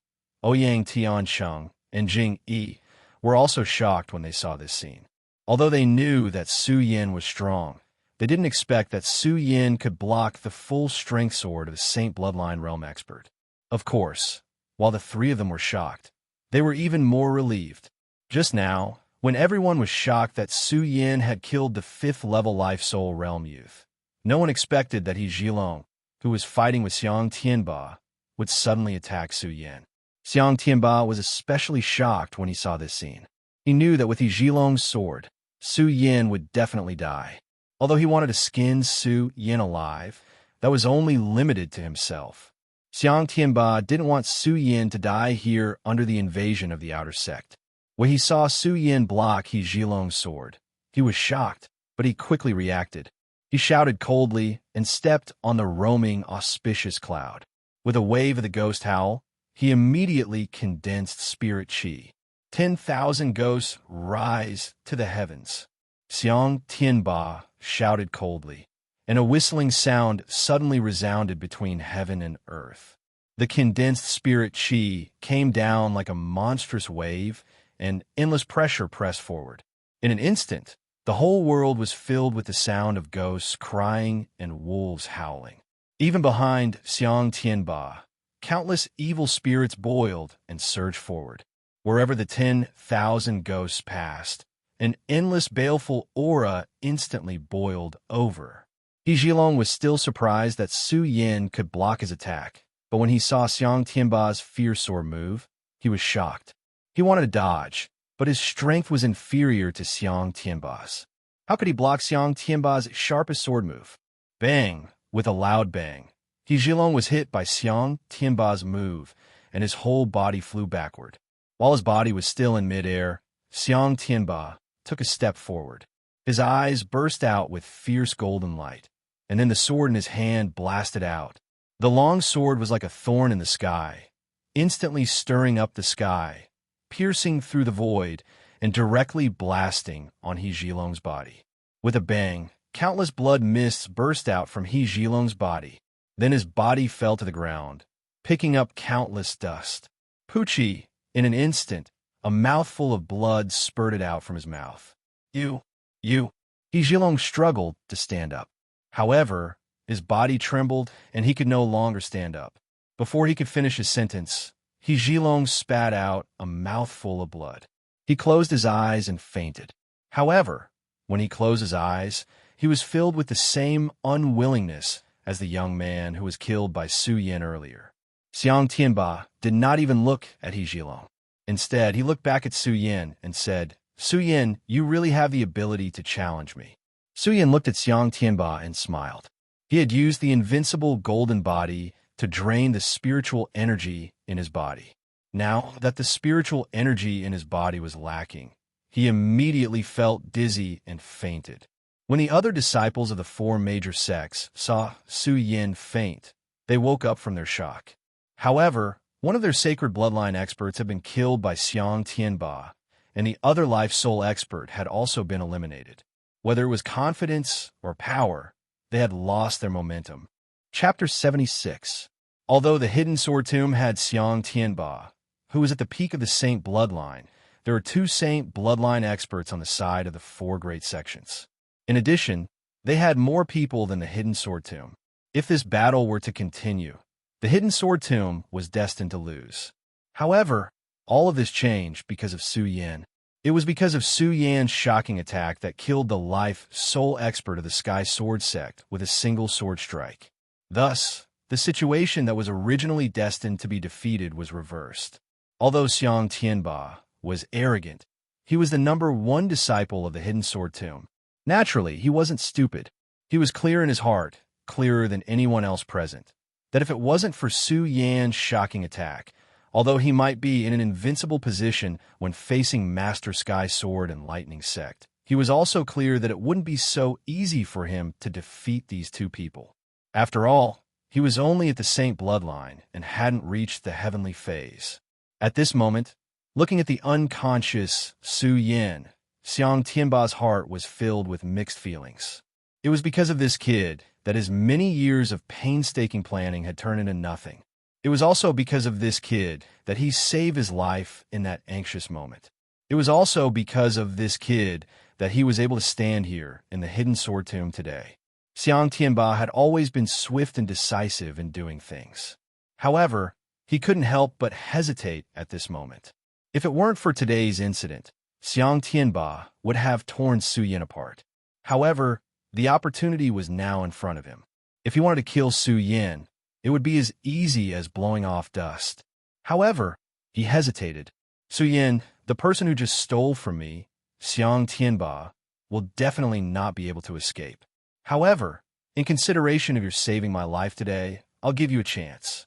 Ouyang Tiansheng, and Jing Yi, were also shocked when they saw this scene. Although they knew that Su Yan was strong, they didn't expect that Su Yan could block the full strength sword of a Saint Bloodline realm expert. Of course, while the 3 of them were shocked, they were even more relieved. Just now, when everyone was shocked that Su Yan had killed the 5th level Life Soul realm youth, no one expected that He Zhilong, who was fighting with Xiang Tianba, would suddenly attack Su Yan. Xiang Tianba was especially shocked when he saw this scene. He knew that with He Zhilong's sword, Su Yan would definitely die. Although he wanted to skin Su Yan alive, that was only limited to himself. Xiang Tianba didn't want Su Yan to die here under the invasion of the outer sect. When he saw Su Yan block He Zhilong's sword, he was shocked, but he quickly reacted. He shouted coldly and stepped on the roaming, auspicious cloud. With a wave of the ghost howl, he immediately condensed spirit chi. 10,000 ghosts rise to the heavens. Xiang Tianba shouted coldly, and a whistling sound suddenly resounded between heaven and earth. The condensed spirit chi came down like a monstrous wave, and endless pressure pressed forward. In an instant, the whole world was filled with the sound of ghosts crying and wolves howling. Even behind Xiang Tianba, countless evil spirits boiled and surged forward. Wherever the 10,000 ghosts passed, an endless baleful aura instantly boiled over. He Zhilong was still surprised that Su Yin could block his attack, but when he saw Xiang Tianba's fierce sword move, he was shocked. He wanted to dodge, but his strength was inferior to Xiang Tianba's. How could he block Xiang Tianba's sharpest sword move? Bang! With a loud bang, He Zhilong was hit by Xiang Tianba's move, and his whole body flew backward. While his body was still in midair, Xiang Tianba took a step forward. His eyes burst out with fierce golden light, and then the sword in his hand blasted out. The long sword was like a thorn in the sky, instantly stirring up the sky, piercing through the void, and directly blasting on He Zhilong's body. With a bang, countless blood mists burst out from He Zhilong's body. Then his body fell to the ground, picking up countless dust. Poochie! In an instant, a mouthful of blood spurted out from his mouth. You! He Zhilong struggled to stand up. However, his body trembled and he could no longer stand up. Before he could finish his sentence, He Zhilong spat out a mouthful of blood. He closed his eyes and fainted. However, when he closed his eyes, he was filled with the same unwillingness as the young man who was killed by Su Yin earlier. Xiang Tianba did not even look at He Zhilong. Instead, he looked back at Su Yin and said, "Su Yin, you really have the ability to challenge me." Su Yin looked at Xiang Tianba and smiled. He had used the invincible golden body to drain the spiritual energy in his body. Now that the spiritual energy in his body was lacking, he immediately felt dizzy and fainted. When the other disciples of the four major sects saw Su Yin faint, they woke up from their shock. However, one of their sacred bloodline experts had been killed by Xiang Tianba, and the other life soul expert had also been eliminated. Whether it was confidence or power, they had lost their momentum. Chapter 76. Although the hidden sword tomb had Xiang Tianba, who was at the peak of the saint bloodline, there were two saint bloodline experts on the side of the four great sections. In addition, they had more people than the hidden sword tomb. If this battle were to continue, the hidden sword tomb was destined to lose. However, all of this changed because of Su Yin. It was because of Su Yan's shocking attack that killed the life soul expert of the Sky Sword sect with a single sword strike. Thus, the situation that was originally destined to be defeated was reversed. Although Xiang Tianba was arrogant, he was the #1 disciple of the hidden sword tomb. Naturally, he wasn't stupid. He was clear in his heart, clearer than anyone else present, that if it wasn't for Su Yan's shocking attack, although he might be in an invincible position when facing Master Sky Sword and Lightning Sect, he was also clear that it wouldn't be so easy for him to defeat these two people. After all, he was only at the Saint bloodline and hadn't reached the heavenly phase. At this moment, looking at the unconscious Su Yin, Xiang Tianba's heart was filled with mixed feelings. It was because of this kid that his many years of painstaking planning had turned into nothing. It was also because of this kid that he saved his life in that anxious moment. It was also because of this kid that he was able to stand here in the hidden sword tomb today. Xiang Tianba had always been swift and decisive in doing things. However, he couldn't help but hesitate at this moment. If it weren't for today's incident, Xiang Tianba would have torn Su Yin apart. However, the opportunity was now in front of him. If he wanted to kill Su Yin, it would be as easy as blowing off dust. However, he hesitated. Su Yin, the person who just stole from me, Xiang Tianba, will definitely not be able to escape. However, in consideration of your saving my life today, I'll give you a chance.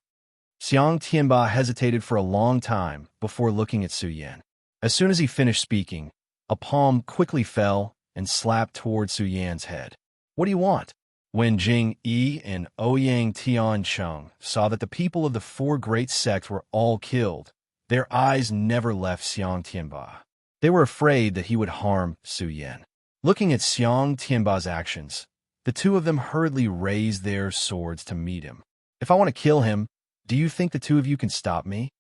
Xiang Tianba hesitated for a long time before looking at Su Yin. As soon as he finished speaking, a palm quickly fell and slapped toward Su Yan's head. What do you want? When Jing Yi and Ouyang Tiancheng saw that the people of the four great sects were all killed, their eyes never left Xiang Tianba. They were afraid that he would harm Su Yin. Looking at Xiang Tianba's actions, the two of them hurriedly raised their swords to meet him. If I want to kill him, do you think the two of you can stop me?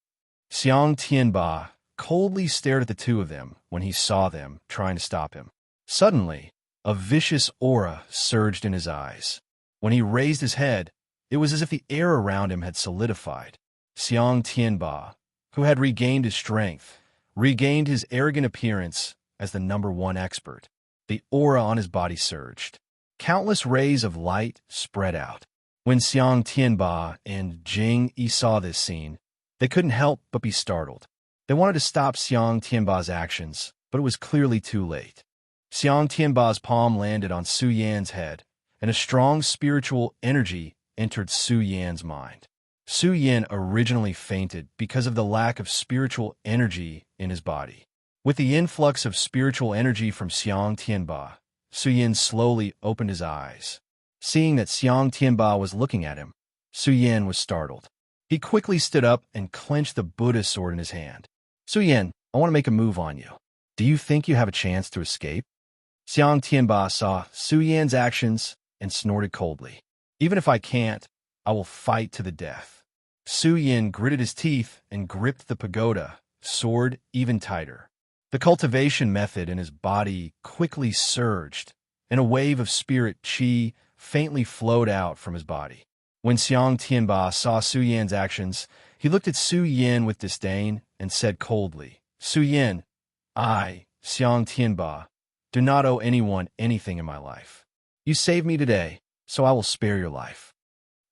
Xiang Tianba coldly stared at the two of them when he saw them trying to stop him. Suddenly, a vicious aura surged in his eyes. When he raised his head, it was as if the air around him had solidified. Xiang Tianba, who had regained his strength, regained his arrogant appearance as the #1 expert. The aura on his body surged. Countless rays of light spread out. When Xiang Tianba and Jing Yi saw this scene, they couldn't help but be startled. They wanted to stop Xiang Tianba's actions, but it was clearly too late. Xiang Tianba's palm landed on Su Yan's head, and a strong spiritual energy entered Su Yan's mind. Su Yan originally fainted because of the lack of spiritual energy in his body. With the influx of spiritual energy from Xiang Tianba, Su Yan slowly opened his eyes. Seeing that Xiang Tianba was looking at him, Su Yan was startled. He quickly stood up and clenched the Buddha sword in his hand. Su Yan, I want to make a move on you. Do you think you have a chance to escape? Xiang Tianba saw Su Yan's actions and snorted coldly. Even if I can't, I will fight to the death. Su Yan gritted his teeth and gripped the pagoda sword even tighter. The cultivation method in his body quickly surged, and a wave of spirit qi faintly flowed out from his body. When Xiang Tianba saw Su Yan's actions, he looked at Su Yan with disdain and said coldly, Su Yan, I, Xiang Tianba, do not owe anyone anything in my life. You saved me today, so I will spare your life.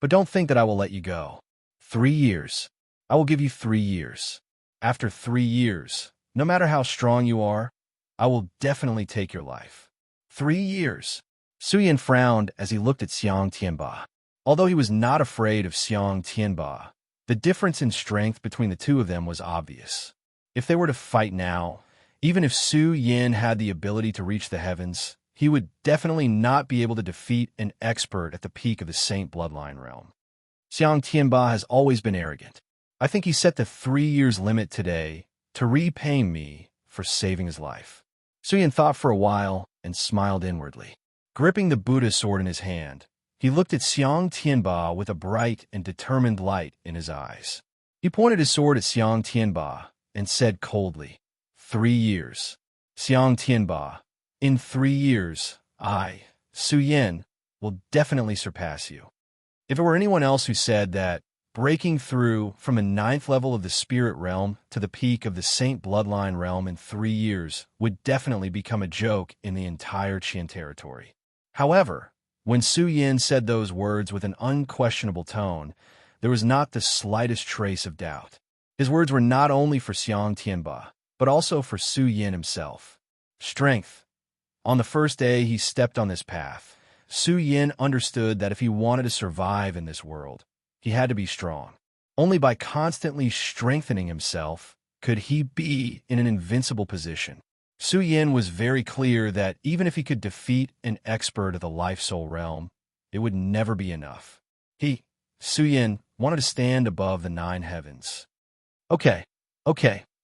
But don't think that I will let you go. 3 years. I will give you 3 years. After 3 years, no matter how strong you are, I will definitely take your life. 3 years. Su Yan frowned as he looked at Xiang Tianba. Although he was not afraid of Xiang Tianba, the difference in strength between the two of them was obvious. If they were to fight now, even if Su Yan had the ability to reach the heavens, he would definitely not be able to defeat an expert at the peak of the Saint Bloodline realm. Xiang Tianba has always been arrogant. I think he set the 3 years limit today to repay me for saving his life. Su Yan thought for a while and smiled inwardly. Gripping the Buddha sword in his hand, he looked at Xiang Tianba with a bright and determined light in his eyes. He pointed his sword at Xiang Tianba and said coldly, 3 years. Xiang Tianba, in 3 years, I, Su Yan, will definitely surpass you. If it were anyone else who said that breaking through from a 9th level of the spirit realm to the peak of the Saint Bloodline realm in 3 years would definitely become a joke in the entire Qian territory. However, when Su Yan said those words with an unquestionable tone, there was not the slightest trace of doubt. His words were not only for Xiang Tianba, but also for Su Yan himself. Strength. On the first day he stepped on this path, Su Yan understood that if he wanted to survive in this world, he had to be strong. Only by constantly strengthening himself could he be in an invincible position. Su Yan was very clear that even if he could defeat an expert of the life-soul realm, it would never be enough. He, Su Yan, wanted to stand above the 9 heavens. Okay,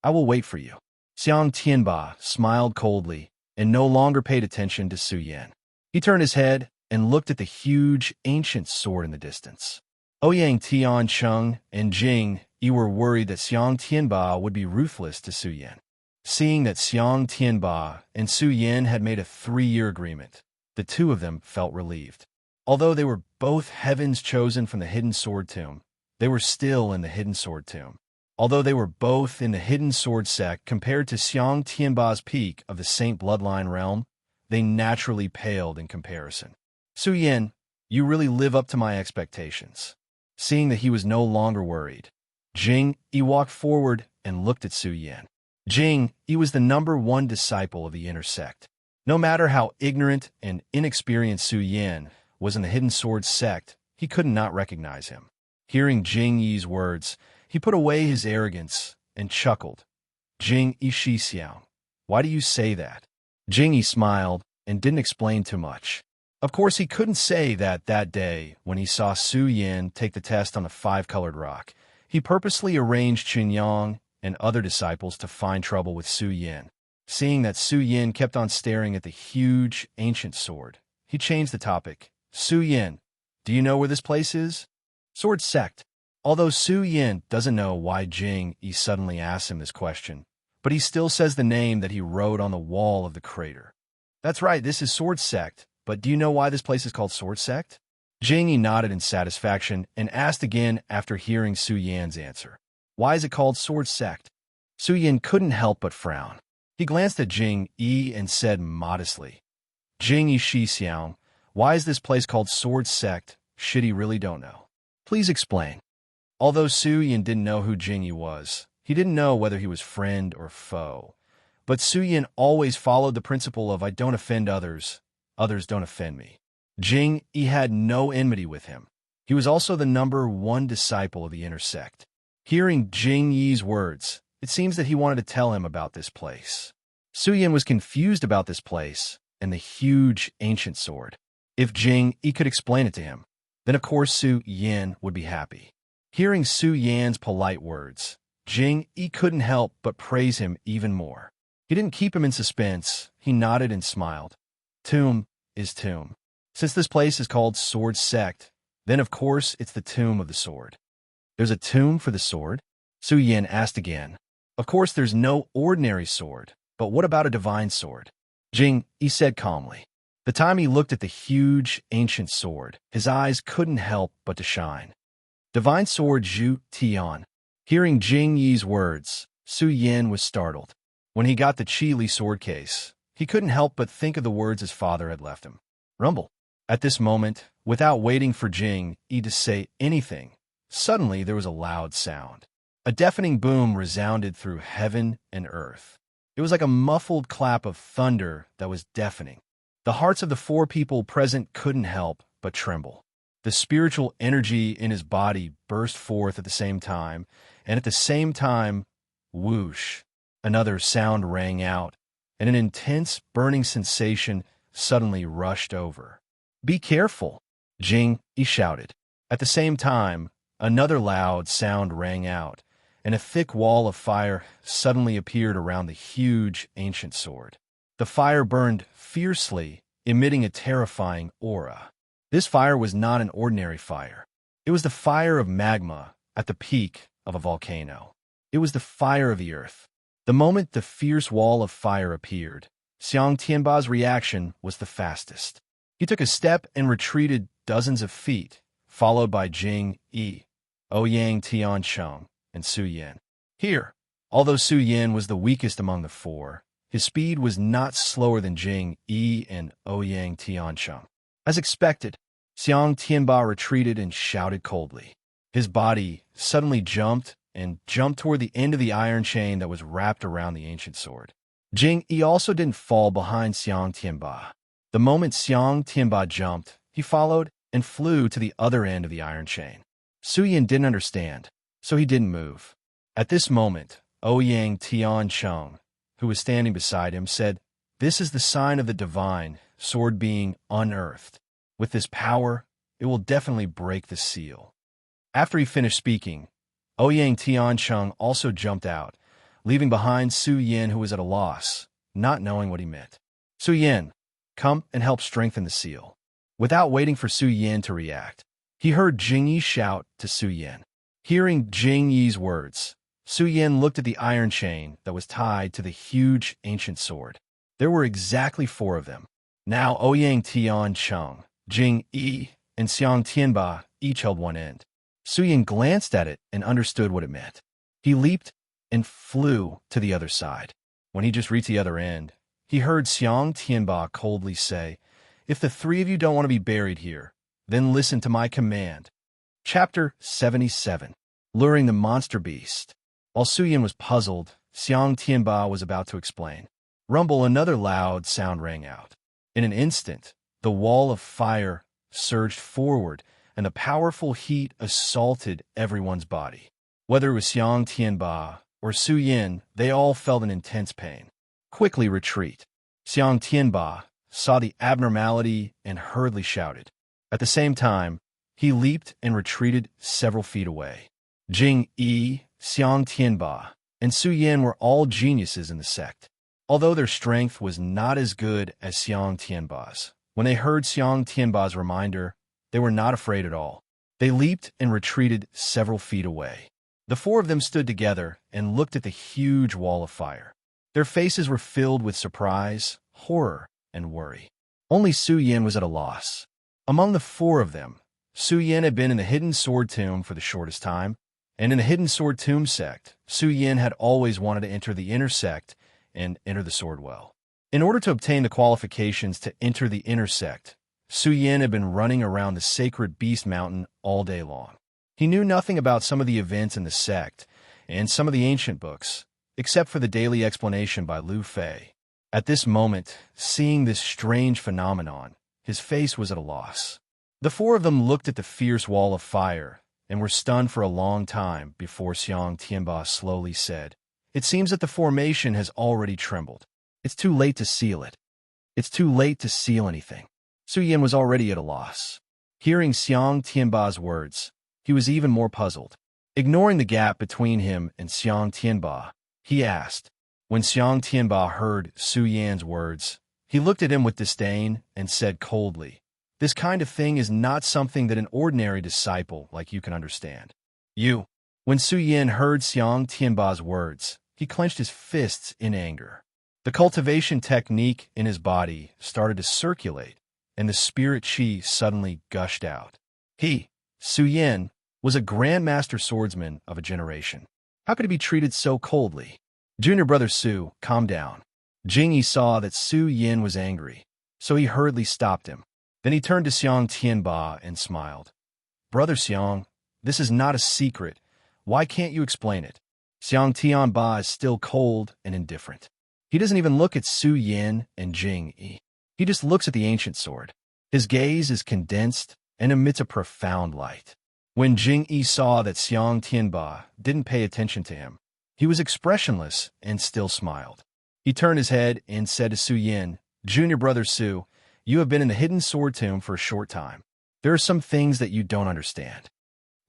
I will wait for you. Xiang Tianba smiled coldly and no longer paid attention to Su Yan. He turned his head and looked at the huge, ancient sword in the distance. Ouyang Tian Cheng and Jing Yi were worried that Xiang Tianba would be ruthless to Su Yan. Seeing that Xiang Tianba and Su Yan had made a 3-year agreement, the two of them felt relieved. Although they were both heavens chosen from the Hidden Sword Tomb, they were still in the Hidden Sword Tomb. Although they were both in the Hidden Sword sect compared to Xiang Tianba's peak of the Saint Bloodline realm, they naturally paled in comparison. Su Yan, you really live up to my expectations. Seeing that he was no longer worried, Jing Yi walked forward and looked at Su Yan. Jing Yi was the #1 disciple of the inner sect. No matter how ignorant and inexperienced Su Yan was in the Hidden Sword sect, he could not recognize him. Hearing Jing Yi's words, he put away his arrogance and chuckled. Jing Yi Shi Xiang, why do you say that? Jing Yi smiled and didn't explain too much. Of course, he couldn't say that day when he saw Su Yan take the test on the 5-colored rock. He purposely arranged Qinyang and other disciples to find trouble with Su Yan. Seeing that Su Yan kept on staring at the huge, ancient sword, he changed the topic. Su Yan, do you know where this place is? Sword sect. Although Su Yan doesn't know why Jing Yi suddenly asked him this question, but he still says the name that he wrote on the wall of the crater. That's right, this is Sword Sect, but do you know why this place is called Sword Sect? Jing Yi nodded in satisfaction and asked again after hearing Su Yan's answer. Why is it called Sword Sect? Su Yan couldn't help but frown. He glanced at Jing Yi and said modestly, Jing Yi Shi Xiang, why is this place called Sword Sect? Shitty really don't know. Please explain. Although Su Yan didn't know who Jing Yi was, he didn't know whether he was friend or foe. But Su Yan always followed the principle of I don't offend others, others don't offend me. Jing Yi had no enmity with him. He was also the #1 disciple of the inner sect. Hearing Jing Yi's words, it seems that he wanted to tell him about this place. Su Yan was confused about this place and the huge ancient sword. If Jing Yi could explain it to him, then of course Su Yan would be happy. Hearing Su Yan's polite words, Jing Yi couldn't help but praise him even more. He didn't keep him in suspense. He nodded and smiled. Tomb is tomb. Since this place is called Sword Sect, then of course it's the tomb of the sword. There's a tomb for the sword? Su Yan asked again. Of course there's no ordinary sword, but what about a divine sword? Jing Yi said calmly. The time he looked at the huge ancient sword, his eyes couldn't help but to shine. Divine sword Zhu Tian. Hearing Jing Yi's words, Su Yan was startled. When he got the Qi Li sword case, he couldn't help but think of the words his father had left him. Rumble. At this moment, without waiting for Jing Yi to say anything, suddenly there was a loud sound. A deafening boom resounded through heaven and earth. It was like a muffled clap of thunder that was deafening. The hearts of the 4 people present couldn't help but tremble. The spiritual energy in his body burst forth at the same time, and at the same time, whoosh, another sound rang out, and an intense burning sensation suddenly rushed over. Be careful, Jing Yi shouted. At the same time, another loud sound rang out, and a thick wall of fire suddenly appeared around the huge ancient sword. The fire burned fiercely, emitting a terrifying aura. This fire was not an ordinary fire. It was the fire of magma at the peak of a volcano. It was the fire of the earth. The moment the fierce wall of fire appeared, Xiang Tianba's reaction was the fastest. He took a step and retreated dozens of feet, followed by Jing Yi, Ouyang Tiancheng, and Su Yan. Here, although Su Yan was the weakest among the 4, his speed was not slower than Jing Yi and Ouyang Tiancheng. As expected, Xiang Tianba retreated and shouted coldly. His body suddenly jumped toward the end of the iron chain that was wrapped around the ancient sword. Jing Yi also didn't fall behind Xiang Tianba. The moment Xiang Tianba jumped, he followed and flew to the other end of the iron chain. Su Yan didn't understand, so he didn't move. At this moment, Ouyang Tiancheng, who was standing beside him, said, This is the sign of the divine sword being unearthed. With this power, it will definitely break the seal. After he finished speaking, Ouyang Tiancheng also jumped out, leaving behind Su Yan, who was at a loss, not knowing what he meant. Su Yan, come and help strengthen the seal. Without waiting for Su Yan to react, he heard Jing Yi shout to Su Yan. Hearing Jing Yi's words, Su Yan looked at the iron chain that was tied to the huge ancient sword. There were exactly 4 of them. Now Ouyang Tiancheng, Jing Yi, and Xiang Tianba each held one end. Su Yan glanced at it and understood what it meant. He leaped and flew to the other side. When he just reached the other end, he heard Xiang Tianba coldly say, If the 3 of you don't want to be buried here, then listen to my command. Chapter 77. Luring the Monster Beast. While Su Yan was puzzled, Xiang Tianba was about to explain. Rumble, another loud sound rang out. In an instant, the wall of fire surged forward, and the powerful heat assaulted everyone's body. Whether it was Xiang Tianba or Su Yan, they all felt an intense pain. Quickly retreat. Xiang Tianba saw the abnormality and hurriedly shouted. At the same time, he leaped and retreated several feet away. Jing Yi, Xiang Tianba, and Su Yan were all geniuses in the sect. Although their strength was not as good as Xiang Tianba's, when they heard Xiang Tianba's reminder, they were not afraid at all. They leaped and retreated several feet away. The 4 of them stood together and looked at the huge wall of fire. Their faces were filled with surprise, horror, and worry. Only Su Yan was at a loss. Among the 4 of them, Su Yin had been in the Hidden Sword Tomb for the shortest time, and in the Hidden Sword Tomb sect, Su Yin had always wanted to enter the inner sect and enter the sword well. In order to obtain the qualifications to enter the inner sect, Su Yin had been running around the sacred beast mountain all day long. He knew nothing about some of the events in the sect and some of the ancient books, except for the daily explanation by Liu Fei. At this moment, seeing this strange phenomenon, his face was at a loss. The four of them looked at the fierce wall of fire and were stunned for a long time before Xiang Tianba slowly said, "It seems that the formation has already trembled. It's too late to seal it. It's too late to seal anything." Su Yin was already at a loss. Hearing Xiang Tianba's words, he was even more puzzled. Ignoring the gap between him and Xiang Tianba, he asked. When Xiang Tianba heard Su Yan's words, he looked at him with disdain and said coldly, "This kind of thing is not something that an ordinary disciple like you can understand." "You." When Su Yin heard Xiang Tianba's words, he clenched his fists in anger. The cultivation technique in his body started to circulate, and the spirit qi suddenly gushed out. He, Su Yin, was a grandmaster swordsman of a generation. How could he be treated so coldly? "Junior brother Su, calm down." Jingyi saw that Su Yin was angry, so he hurriedly stopped him. Then he turned to Xiang Tianba and smiled. "Brother Xiang, this is not a secret. Why can't you explain it?" Xiang Tianba is still cold and indifferent. He doesn't even look at Su Yin and Jingyi. He just looks at the ancient sword. His gaze is condensed and emits a profound light. When Jingyi saw that Xiang Tianba didn't pay attention to him, he was expressionless and still smiled. He turned his head and said to Su Yin, "Junior brother Su, you have been in the Hidden Sword Tomb for a short time. There are some things that you don't understand."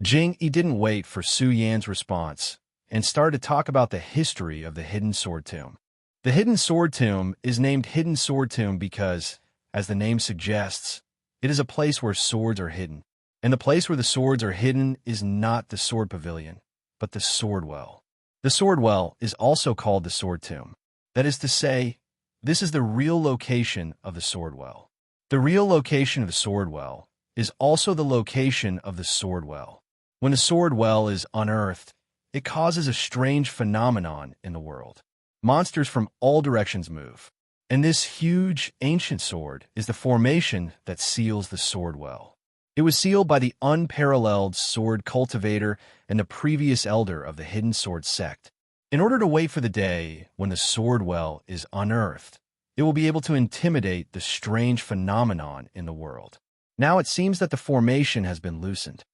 Jingyi didn't wait for Su Yan's response and started to talk about the history of the Hidden Sword Tomb. The Hidden Sword Tomb is named Hidden Sword Tomb because, as the name suggests, it is a place where swords are hidden. And the place where the swords are hidden is not the sword pavilion, but the sword well. The sword well is also called the Sword Tomb. That is to say, this is the real location of the sword well. The real location of the sword well is also the location of the sword well. When the sword well is unearthed, it causes a strange phenomenon in the world. Monsters from all directions move, and this huge ancient sword is the formation that seals the sword well. It was sealed by the unparalleled sword cultivator and the previous elder of the Hidden Sword sect. In order to wait for the day when the sword well is unearthed, it will be able to intimidate the strange phenomenon in the world. Now it seems that the formation has been loosened.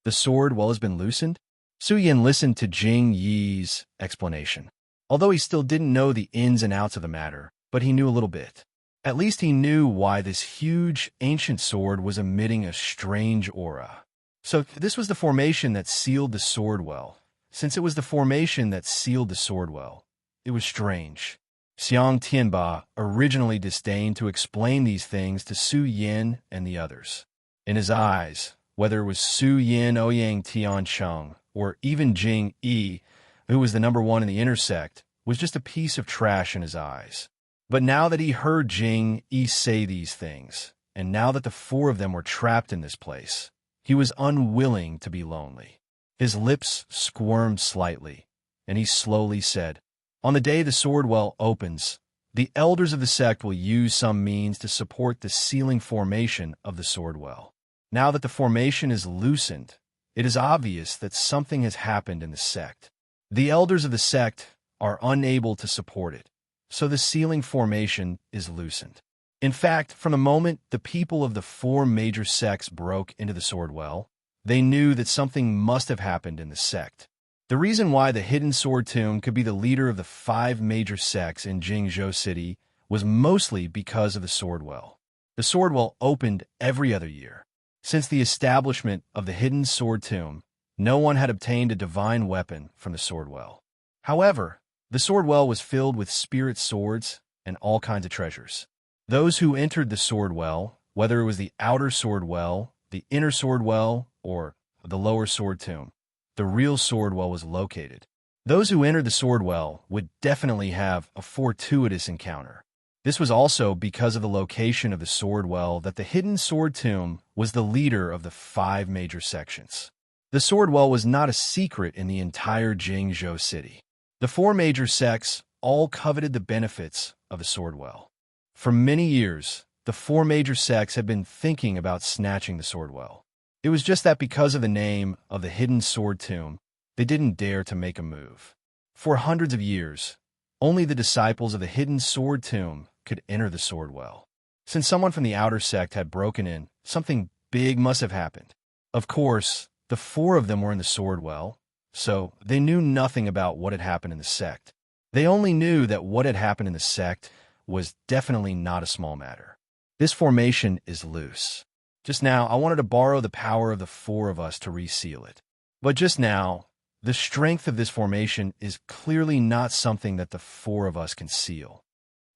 The sword well has been loosened? Su Yin listened to Jingyi's explanation. Although he still didn't know the ins and outs of the matter, but he knew a little bit. At least he knew why this huge ancient sword was emitting a strange aura. So this was the formation that sealed the sword well. Since it was the formation that sealed the sword well, it was strange. Xiang Tianba originally disdained to explain these things to Su Yin and the others. In his eyes, whether it was Su Yin, Ouyang Tiancheng, or even Jingyi, who was the number one in the intersect, was just a piece of trash in his eyes. But now that he heard Jingyi say these things, and now that the four of them were trapped in this place, he was unwilling to be lonely. His lips squirmed slightly, and he slowly said, "On the day the sword well opens, the elders of the sect will use some means to support the sealing formation of the sword well. Now that the formation is loosened, it is obvious that something has happened in the sect. The elders of the sect are unable to support it, so the sealing formation is loosened. In fact, from the moment the people of the four major sects broke into the sword well, they knew that something must have happened in the sect. The reason why the Hidden Sword Tomb could be the leader of the 5 major sects in Jingzhou City was mostly because of the sword well. The sword well opened every other year. Since the establishment of the Hidden Sword Tomb, no one had obtained a divine weapon from the sword well. However, the sword well was filled with spirit swords and all kinds of treasures. Those who entered the sword well, whether it was the outer sword well, the inner sword well, or the lower sword tomb, the real sword well was located. Those who entered the sword well would definitely have a fortuitous encounter. This was also because of the location of the sword well that the hidden sword tomb was the leader of the 5 major sections. The sword well was not a secret in the entire Jingzhou city. The 4 major sects all coveted the benefits of the sword well. For many years, the 4 major sects had been thinking about snatching the sword well. It was just that because of the name of the hidden sword tomb, they didn't dare to make a move. For hundreds of years, only the disciples of the hidden sword tomb could enter the sword well. Since someone from the outer sect had broken in, something big must have happened. Of course, the 4 of them were in the sword well, so they knew nothing about what had happened in the sect. They only knew that what had happened in the sect was definitely not a small matter. This formation is loose. Just now, I wanted to borrow the power of the 4 of us to reseal it. But just now, the strength of this formation is clearly not something that the 4 of us can seal.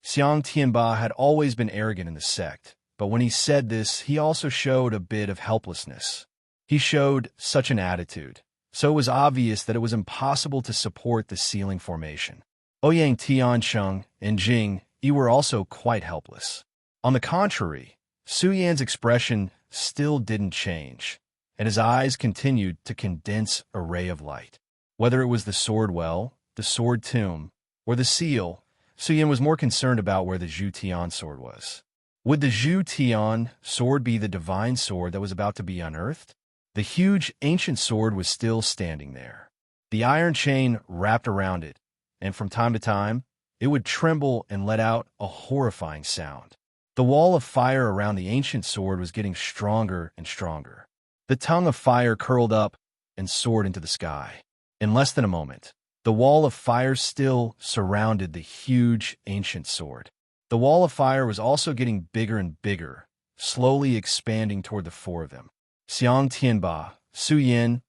Xiang Tianba had always been arrogant in the sect, but when he said this, he also showed a bit of helplessness. He showed such an attitude, so it was obvious that it was impossible to support the sealing formation. Ouyang Tiansheng and Jing Yi were also quite helpless. On the contrary, Su Yan's expression still didn't change, and his eyes continued to condense a ray of light. Whether it was the sword well, the sword tomb, or the seal, Su Yan was more concerned about where the Zhu Tian sword was. Would the Zhu Tian sword be the divine sword that was about to be unearthed? The huge ancient sword was still standing there. The iron chain wrapped around it, and from time to time, it would tremble and let out a horrifying sound. The wall of fire around the ancient sword was getting stronger and stronger. The tongue of fire curled up and soared into the sky. In less than a moment, the wall of fire still surrounded the huge ancient sword. The wall of fire was also getting bigger and bigger, slowly expanding toward the 4 of them. Xiang Tianba, Su Yan,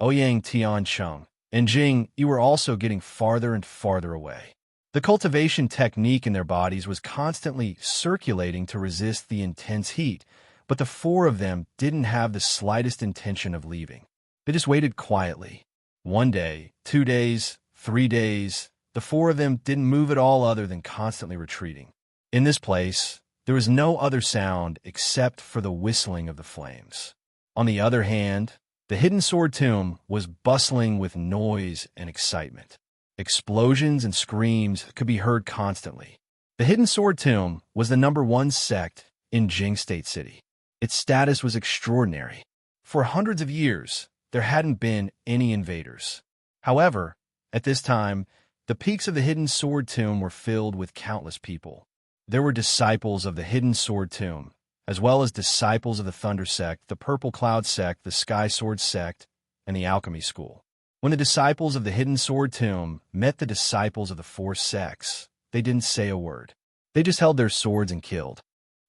Ouyang Tiansheng, and Jing Yi were also getting farther and farther away. The cultivation technique in their bodies was constantly circulating to resist the intense heat, but the 4 of them didn't have the slightest intention of leaving. They just waited quietly. 1 day, 2 days, 3 days, the 4 of them didn't move at all other than constantly retreating. In this place, there was no other sound except for the whistling of the flames. On the other hand, the hidden sword tomb was bustling with noise and excitement. Explosions and screams could be heard constantly. The hidden sword tomb was the #1 sect in Jing State City. Its status was extraordinary. For hundreds of years, there hadn't been any invaders. However, at this time, the peaks of the hidden sword tomb were filled with countless people. There were disciples of the hidden sword tomb, as well as disciples of the Thunder sect, the Purple Cloud sect, the Sky Sword sect, and the Alchemy School. When the disciples of the hidden sword tomb met the disciples of the 4 sects, they didn't say a word. They just held their swords and killed.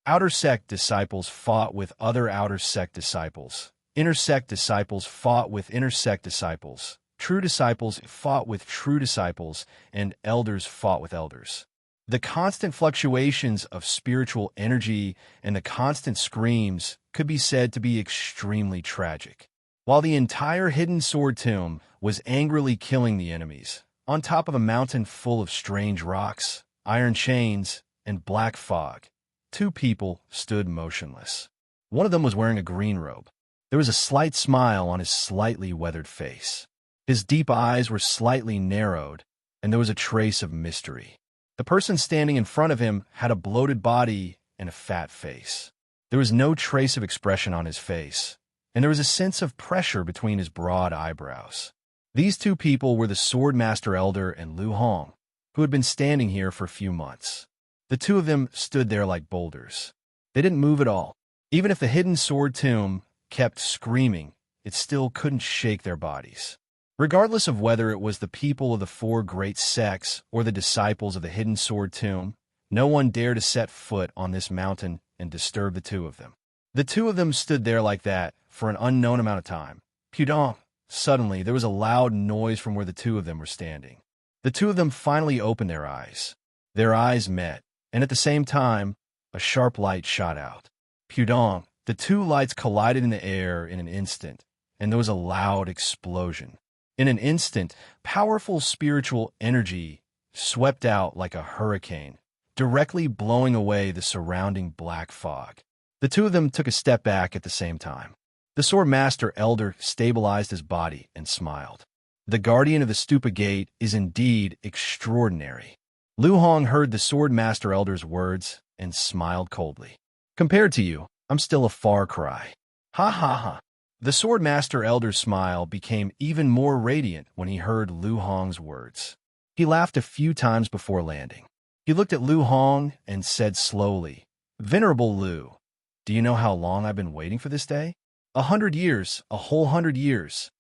Outer sect disciples fought with other outer sect disciples. Inner sect disciples fought with inner sect disciples. True disciples fought with true disciples, and elders fought with elders. The constant fluctuations of spiritual energy and the constant screams could be said to be extremely tragic. While the entire hidden sword tomb was angrily killing the enemies, on top of a mountain full of strange rocks, iron chains, and black fog, 2 people stood motionless. One of them was wearing a green robe. There was a slight smile on his slightly weathered face. His deep eyes were slightly narrowed, and there was a trace of mystery. The person standing in front of him had a bloated body and a fat face. There was no trace of expression on his face, and there was a sense of pressure between his broad eyebrows. These 2 people were the Sword Master Elder and Lu Hong, who had been standing here for a few months. The 2 of them stood there like boulders. They didn't move at all. Even if the hidden sword tomb kept screaming, it still couldn't shake their bodies. Regardless of whether it was the people of the 4 great sects or the disciples of the hidden sword tomb, no one dared to set foot on this mountain and disturb the 2 of them. The 2 of them stood there like that for an unknown amount of time. Pudong! Suddenly, there was a loud noise from where the 2 of them were standing. The 2 of them finally opened their eyes. Their eyes met, and at the same time, a sharp light shot out. Pudong! The 2 lights collided in the air in an instant, and there was a loud explosion. In an instant, powerful spiritual energy swept out like a hurricane, directly blowing away the surrounding black fog. The two of them took a step back at the same time. The sword master elder stabilized his body and smiled. The guardian of the Stupa Gate is indeed extraordinary. Lu Hong heard the sword master elder's words and smiled coldly. Compared to you, I'm still a far cry. Ha ha ha. The sword master elder's smile became even more radiant when he heard Lu Hong's words. He laughed a few times before landing. He looked at Lu Hong and said slowly, "Venerable Lu, do you know how long I've been waiting for this day? 100 years, a whole 100 years,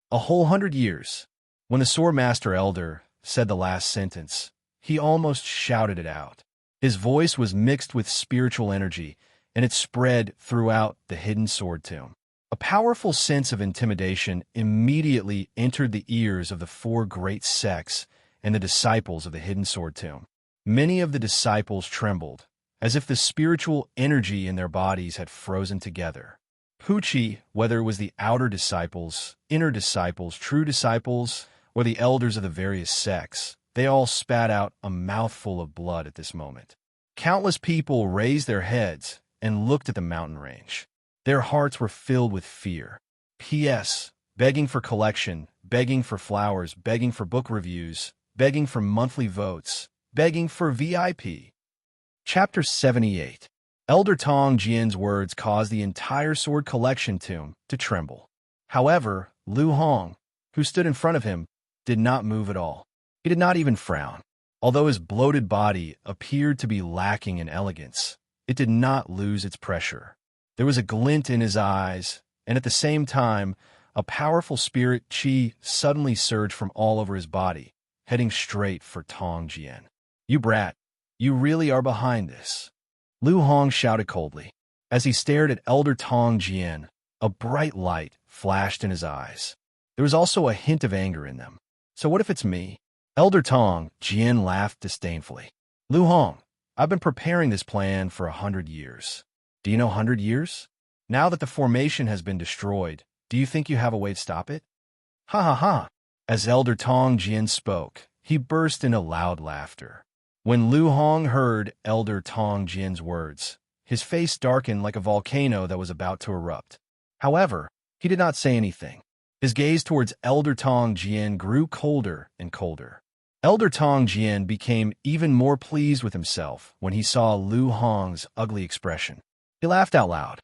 a whole 100 years." When the sword master elder said the last sentence, he almost shouted it out. His voice was mixed with spiritual energy, and it spread throughout the hidden sword tomb. A powerful sense of intimidation immediately entered the ears of the four great sects and the disciples of the hidden sword tomb. Many of the disciples trembled, as if the spiritual energy in their bodies had frozen together. Pucci, whether it was the outer disciples, inner disciples, true disciples, or the elders of the various sects, they all spat out a mouthful of blood at this moment. Countless people raised their heads and looked at the mountain range. Their hearts were filled with fear. P.S. Begging for collection, begging for flowers, begging for book reviews, begging for monthly votes, begging for VIP. Chapter 78. Elder Tong Jian's words caused the entire sword collection tomb to tremble. However, Lu Hong, who stood in front of him, did not move at all. He did not even frown. Although his bloated body appeared to be lacking in elegance, it did not lose its pressure. There was a glint in his eyes, and at the same time, a powerful spirit qi suddenly surged from all over his body, heading straight for Tong Jian. "You brat, you really are behind this," Lu Hong shouted coldly. As he stared at Elder Tong Jian, a bright light flashed in his eyes. There was also a hint of anger in them. "So what if it's me?" Elder Tong Jian laughed disdainfully. "Lu Hong, I've been preparing this plan for 100 years. Do you know 100 years? Now that the formation has been destroyed, do you think you have a way to stop it?" Ha ha ha. As Elder Tong Jian spoke, he burst into loud laughter. When Lu Hong heard Elder Tong Jian's words, his face darkened like a volcano that was about to erupt. However, he did not say anything. His gaze towards Elder Tong Jian grew colder and colder. Elder Tong Jian became even more pleased with himself when he saw Lu Hong's ugly expression. He laughed out loud.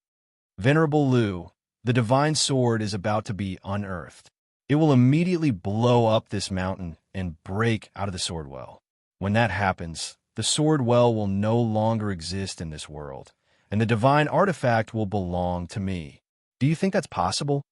"Venerable Lu, the divine sword is about to be unearthed. It will immediately blow up this mountain and break out of the sword well. When that happens, the sword well will no longer exist in this world, and the divine artifact will belong to me. Do you think that's possible?"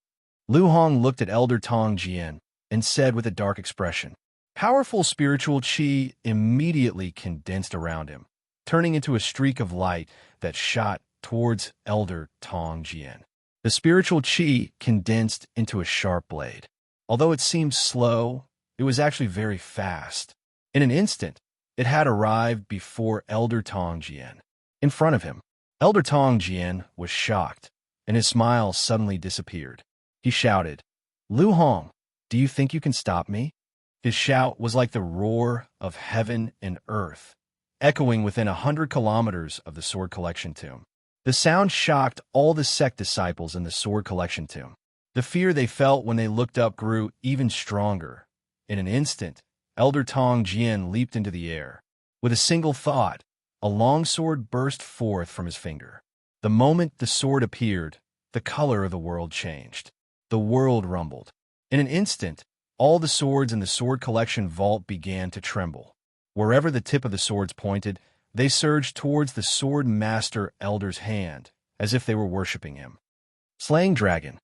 Lu Hong looked at Elder Tong Jian and said with a dark expression. Powerful spiritual qi immediately condensed around him, turning into a streak of light that shot towards Elder Tong Jian. The spiritual qi condensed into a sharp blade. Although it seemed slow, it was actually very fast. In an instant, it had arrived before Elder Tong Jian. In front of him, Elder Tong Jian was shocked, and his smile suddenly disappeared. He shouted, "Lu Hong, do you think you can stop me?" His shout was like the roar of heaven and earth, echoing within 100 kilometers of the sword collection tomb. The sound shocked all the sect disciples in the sword collection tomb. The fear they felt when they looked up grew even stronger. In an instant, Elder Tong Jian leaped into the air. With a single thought, a long sword burst forth from his finger. The moment the sword appeared, the color of the world changed. The world rumbled. In an instant, all the swords in the sword collection vault began to tremble. Wherever the tip of the swords pointed, they surged towards the sword master elder's hand, as if they were worshipping him. Slaying Dragon.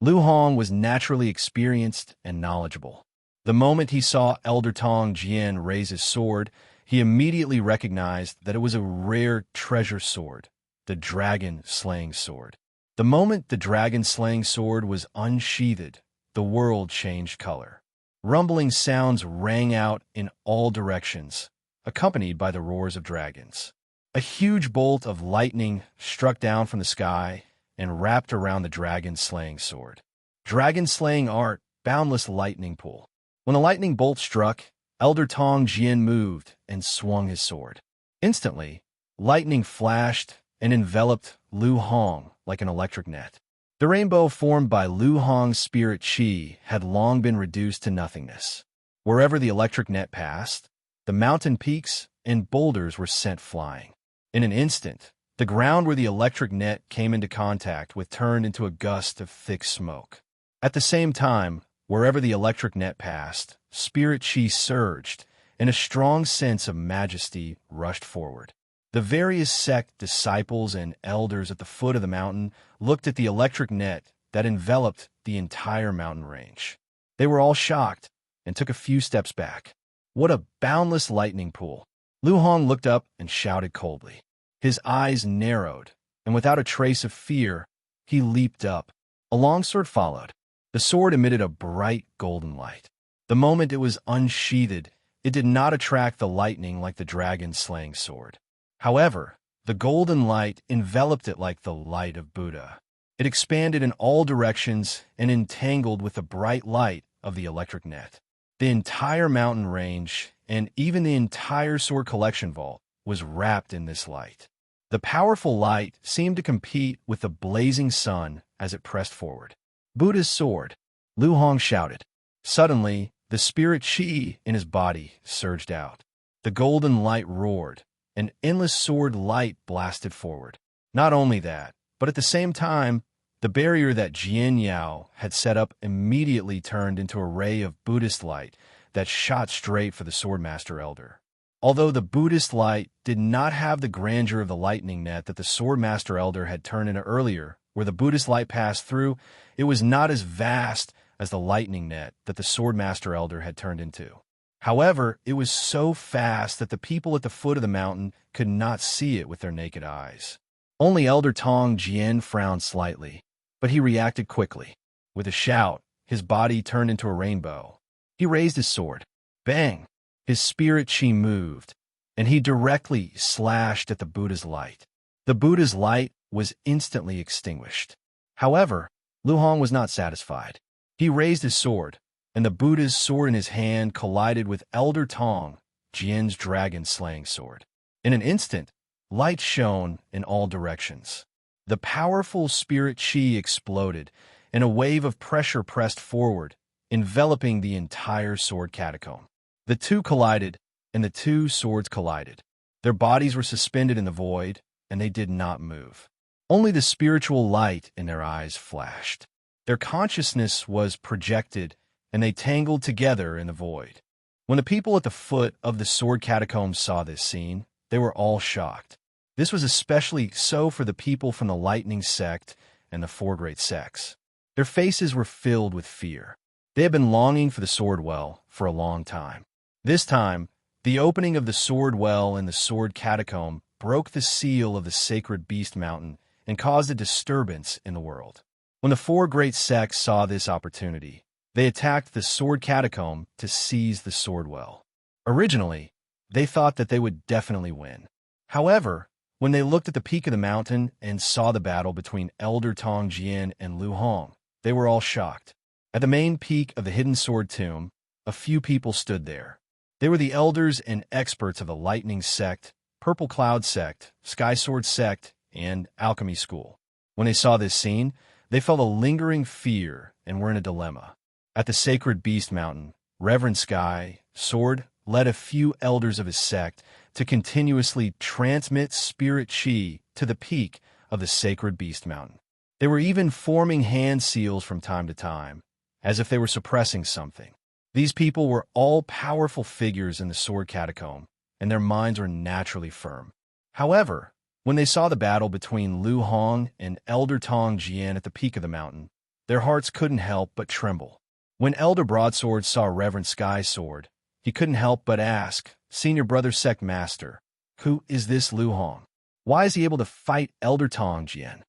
Lu Hong was naturally experienced and knowledgeable. The moment he saw Elder Tong Jian raise his sword, he immediately recognized that it was a rare treasure sword, the dragon-slaying sword. The moment the dragon-slaying sword was unsheathed, the world changed color. Rumbling sounds rang out in all directions, accompanied by the roars of dragons. A huge bolt of lightning struck down from the sky and wrapped around the dragon-slaying sword. Dragon-slaying art, boundless lightning pool. When the lightning bolt struck, Elder Tong Jian moved and swung his sword. Instantly, lightning flashed and enveloped Lu Hong like an electric net. The rainbow formed by Lu Hong's spirit chi had long been reduced to nothingness. Wherever the electric net passed, the mountain peaks and boulders were sent flying. In an instant, the ground where the electric net came into contact with turned into a gust of thick smoke. At the same time, wherever the electric net passed, spirit chi surged, and a strong sense of majesty rushed forward. The various sect disciples and elders at the foot of the mountain looked at the electric net that enveloped the entire mountain range. They were all shocked and took a few steps back. What a boundless lightning pool! Lu Hong looked up and shouted coldly. His eyes narrowed, and without a trace of fear, he leaped up. A long sword followed. The sword emitted a bright golden light. The moment it was unsheathed, it did not attract the lightning like the dragon-slaying sword. However, the golden light enveloped it like the light of Buddha. It expanded in all directions and entangled with the bright light of the electric net. The entire mountain range, and even the entire sword collection vault, was wrapped in this light. The powerful light seemed to compete with the blazing sun as it pressed forward. Buddha's sword, Lu Hong shouted. Suddenly, the spirit chi in his body surged out. The golden light roared. An endless sword light blasted forward. Not only that, but at the same time, the barrier that Jian Yao had set up immediately turned into a ray of Buddhist light that shot straight for the Swordmaster Elder. Although the Buddhist light did not have the grandeur of the lightning net that the Swordmaster Elder had turned into earlier, where the Buddhist light passed through, it was not as vast as the lightning net that the Swordmaster Elder had turned into. However, it was so fast that the people at the foot of the mountain could not see it with their naked eyes. Only Elder Tong Jian frowned slightly, but he reacted quickly. With a shout, his body turned into a rainbow. He raised his sword. Bang! His spirit chi moved, and he directly slashed at the Buddha's light. The Buddha's light was instantly extinguished. However, Lu Hong was not satisfied. He raised his sword, and the Buddha's sword in his hand collided with Elder Tong Jian's dragon-slaying sword. In an instant, light shone in all directions. The powerful spirit chi exploded, and a wave of pressure pressed forward, enveloping the entire sword catacomb. The two collided, and the two swords collided. Their bodies were suspended in the void, and they did not move. Only the spiritual light in their eyes flashed. Their consciousness was projected, and they tangled together in the void. When the people at the foot of the sword catacombs saw this scene, they were all shocked. This was especially so for the people from the Lightning Sect and the Four Great Sects. Their faces were filled with fear. They had been longing for the sword well for a long time. This time, the opening of the sword well in the sword catacomb broke the seal of the sacred beast mountain and caused a disturbance in the world. When the Four Great Sects saw this opportunity, they attacked the sword catacomb to seize the sword well. Originally, they thought that they would definitely win. However, when they looked at the peak of the mountain and saw the battle between Elder Tong Jian and Lu Hong, they were all shocked. At the main peak of the hidden sword tomb, a few people stood there. They were the elders and experts of the Lightning Sect, Purple Cloud Sect, Sky Sword Sect, and Alchemy School. When they saw this scene, they felt a lingering fear and were in a dilemma. At the sacred beast mountain, Reverend Sky Sword led a few elders of his sect to continuously transmit spirit chi to the peak of the sacred beast mountain. They were even forming hand seals from time to time, as if they were suppressing something. These people were all powerful figures in the sword catacomb, and their minds were naturally firm. However, when they saw the battle between Lu Hong and Elder Tong Jian at the peak of the mountain, their hearts couldn't help but tremble. When Elder Broadsword saw Reverend Sky Sword, he couldn't help but ask, Senior Brother Sect Master, who is this Lu Hong? Why is he able to fight Elder Tong Jian?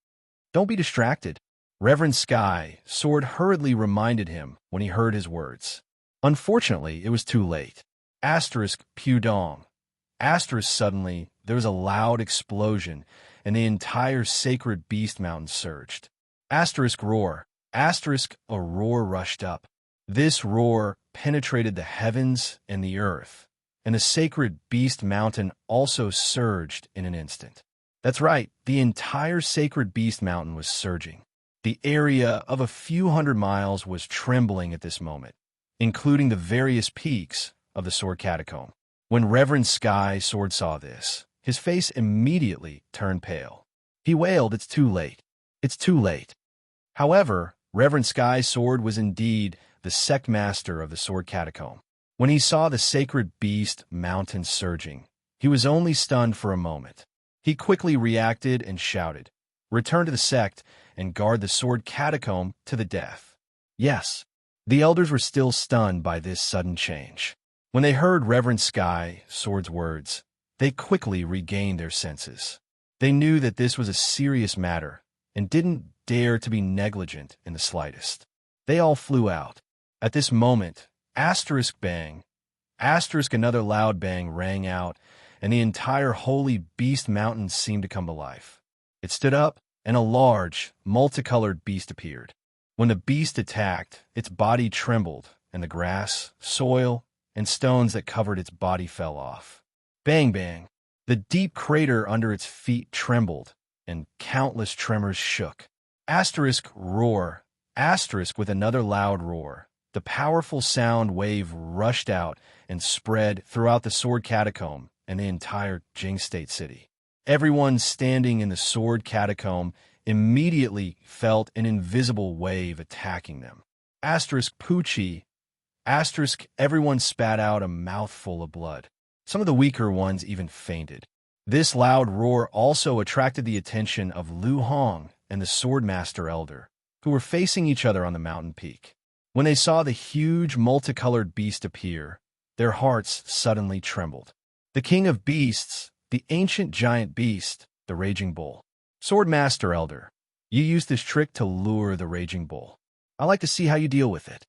Don't be distracted. Reverend Sky Sword hurriedly reminded him when he heard his words. Unfortunately, it was too late. Asterisk Pudong. Asterisk suddenly, there was a loud explosion, and the entire sacred beast mountain surged. Asterisk roar. Asterisk a roar rushed up. This roar penetrated the heavens and the earth, and the sacred beast mountain also surged in an instant. That's right, the entire sacred beast mountain was surging. The area of a few hundred miles was trembling at this moment, including the various peaks of the Sword Catacomb. When Reverend Sky Sword saw this, his face immediately turned pale. He wailed, "It's too late. It's too late." However, Reverend Sky Sword was indeed the sect master of the Sword Catacomb. When he saw the sacred beast mountain surging, he was only stunned for a moment. He quickly reacted and shouted, "Return to the sect and guard the Sword Catacomb to the death." Yes, the elders were still stunned by this sudden change. When they heard Reverend Sky Sword's words, they quickly regained their senses. They knew that this was a serious matter and didn't dare to be negligent in the slightest. They all flew out. At this moment, asterisk bang, asterisk another loud bang rang out, and the entire holy beast mountain seemed to come to life. It stood up, and a large, multicolored beast appeared. When the beast attacked, its body trembled, and the grass, soil, and stones that covered its body fell off. Bang bang! The deep crater under its feet trembled, and countless tremors shook. Asterisk roar, asterisk with another loud roar. The powerful sound wave rushed out and spread throughout the Sword Catacomb and the entire Jing State City. Everyone standing in the Sword Catacomb immediately felt an invisible wave attacking them. Asterisk Poochie, asterisk everyone spat out a mouthful of blood. Some of the weaker ones even fainted. This loud roar also attracted the attention of Lu Hong and the Swordmaster Elder, who were facing each other on the mountain peak. When they saw the huge multicolored beast appear, their hearts suddenly trembled. The king of beasts, the ancient giant beast, the Raging Bull. Swordmaster Elder, you used this trick to lure the Raging Bull. I'd like to see how you deal with it.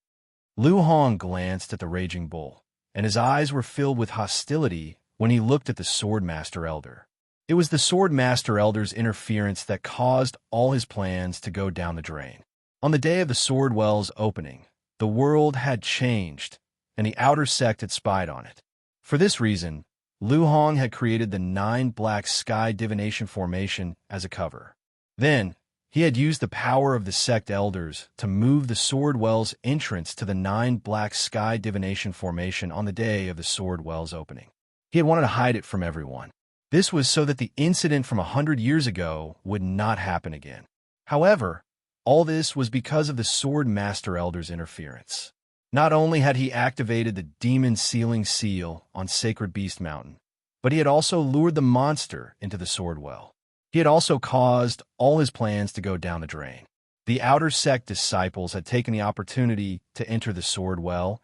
Lu Hong glanced at the Raging Bull, and his eyes were filled with hostility when he looked at the Swordmaster Elder. It was the Swordmaster Elder's interference that caused all his plans to go down the drain. On the day of the Sword Well's opening, the world had changed, and the outer sect had spied on it. For this reason, Lu Hong had created the 9 black sky divination formation as a cover. Then, he had used the power of the sect elders to move the Sword Well's entrance to the 9 black sky divination formation on the day of the Sword Well's opening. He had wanted to hide it from everyone. This was so that the incident from 100 years ago would not happen again. However, all this was because of the Sword Master Elder's interference. Not only had he activated the Demon Sealing Seal on Sacred Beast Mountain, but he had also lured the monster into the Sword Well. He had also caused all his plans to go down the drain. The Outer Sect disciples had taken the opportunity to enter the Sword Well,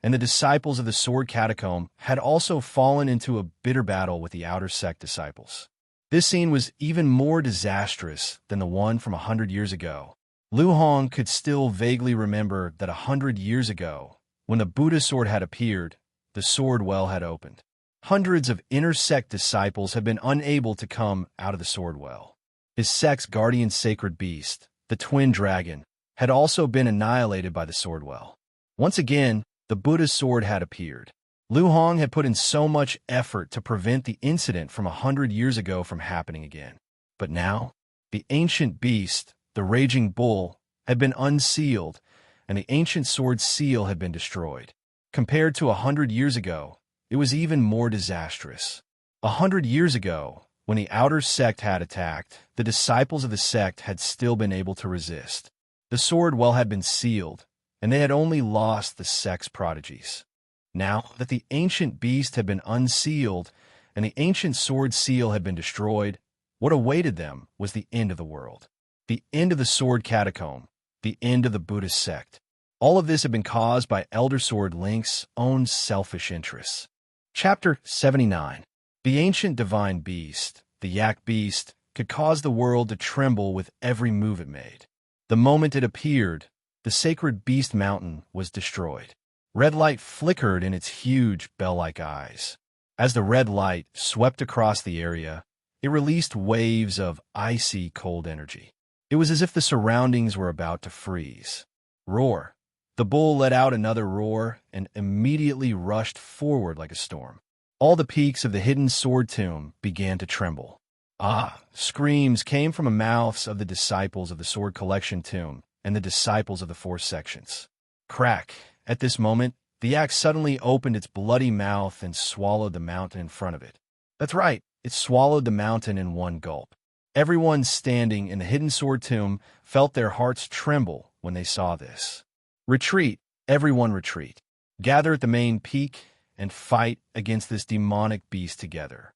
and the disciples of the Sword Catacomb had also fallen into a bitter battle with the Outer Sect disciples. This scene was even more disastrous than the one from 100 years ago. Lu Hong could still vaguely remember that 100 years ago, when the Buddha sword had appeared, the Sword Well had opened. Hundreds of inner sect disciples had been unable to come out of the Sword Well. His sect's guardian sacred beast, the Twin Dragon, had also been annihilated by the Sword Well. Once again, the Buddha's sword had appeared. Lu Hong had put in so much effort to prevent the incident from 100 years ago from happening again. But now, the ancient beast, the Raging Bull, had been unsealed, and the ancient sword seal had been destroyed. Compared to 100 years ago, it was even more disastrous. 100 years ago, when the outer sect had attacked, the disciples of the sect had still been able to resist. The Sword Well had been sealed, and they had only lost the sect's prodigies. Now that the ancient beast had been unsealed and the ancient sword seal had been destroyed, what awaited them was the end of the world. The end of the Sword Catacomb, the end of the Buddhist sect. All of this had been caused by Elder Sword Link's own selfish interests. Chapter 79. The ancient divine beast, the Yak beast, could cause the world to tremble with every move it made. The moment it appeared, the sacred beast mountain was destroyed. Red light flickered in its huge bell-like eyes. As the red light swept across the area, it released waves of icy cold energy. It was as if the surroundings were about to freeze. Roar. The bull let out another roar and immediately rushed forward like a storm. All the peaks of the hidden sword tomb began to tremble. Ah! Screams came from the mouths of the disciples of the sword collection tomb and the disciples of the four sections. Crack! At this moment, the axe suddenly opened its bloody mouth and swallowed the mountain in front of it. That's right, it swallowed the mountain in one gulp. Everyone standing in the hidden sword tomb felt their hearts tremble when they saw this. Retreat, everyone retreat. Gather at the main peak and fight against this demonic beast together.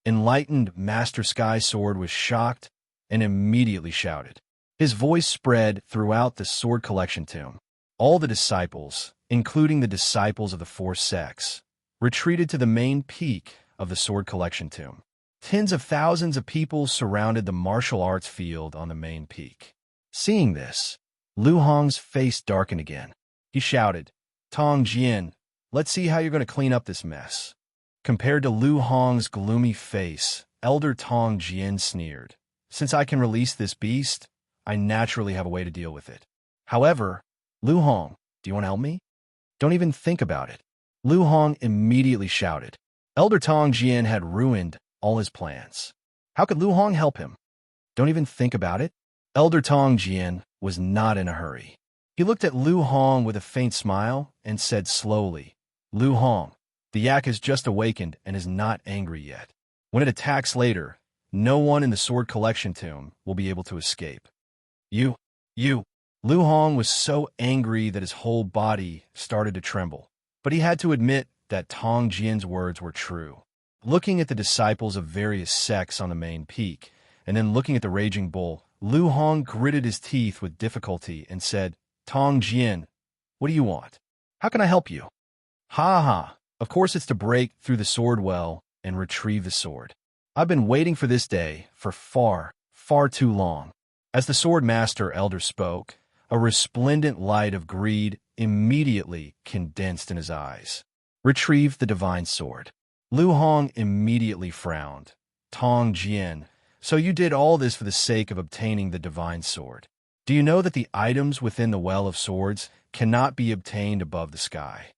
Enlightened Master Sky Sword was shocked and immediately shouted. His voice spread throughout the sword collection tomb. All the disciples, including the disciples of the four sects, retreated to the main peak of the sword collection tomb. Tens of thousands of people surrounded the martial arts field on the main peak. Seeing this, Lu Hong's face darkened again. He shouted, "Tong Jian, let's see how you're going to clean up this mess." Compared to Lu Hong's gloomy face, Elder Tong Jian sneered. "Since I can release this beast, I naturally have a way to deal with it. However, Lu Hong, do you want to help me?" "Don't even think about it." Lu Hong immediately shouted. Elder Tong Jian had ruined all his plans. How could Lu Hong help him? "Don't even think about it." Elder Tong Jian was not in a hurry. He looked at Lu Hong with a faint smile and said slowly, "Lu Hong, the yak has just awakened and is not angry yet. When it attacks later, no one in the sword collection tomb will be able to escape." You. Lu Hong was so angry that his whole body started to tremble, but he had to admit that Tong Jian's words were true. Looking at the disciples of various sects on the main peak, and then looking at the raging bull, Lu Hong gritted his teeth with difficulty and said, "Tong Jian, what do you want? How can I help you?" "Ha ha, of course it's to break through the sword well and retrieve the sword. I've been waiting for this day for far, far too long." As the sword master elder spoke, a resplendent light of greed immediately condensed in his eyes. "Retrieve the divine sword." Lu Hong immediately frowned. "Tong Jian, so you did all this for the sake of obtaining the divine sword. Do you know that the items within the Well of Swords cannot be obtained above the sky?"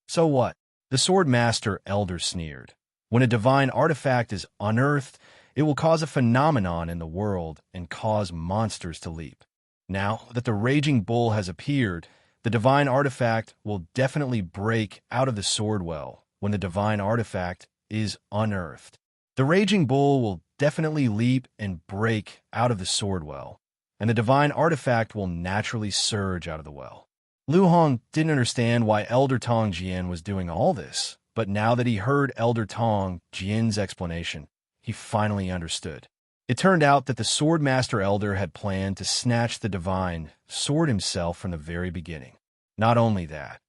"So what?" The sword master elder sneered. "When a divine artifact is unearthed, it will cause a phenomenon in the world and cause monsters to leap. Now that the raging bull has appeared, the divine artifact will definitely break out of the sword well when the divine artifact is unearthed. The raging bull will definitely leap and break out of the sword well, and the divine artifact will naturally surge out of the well." Lu Hong didn't understand why Elder Tong Jian was doing all this, but now that he heard Elder Tong Jian's explanation, he finally understood. It turned out that the sword master elder had planned to snatch the divine sword himself from the very beginning. Not only that,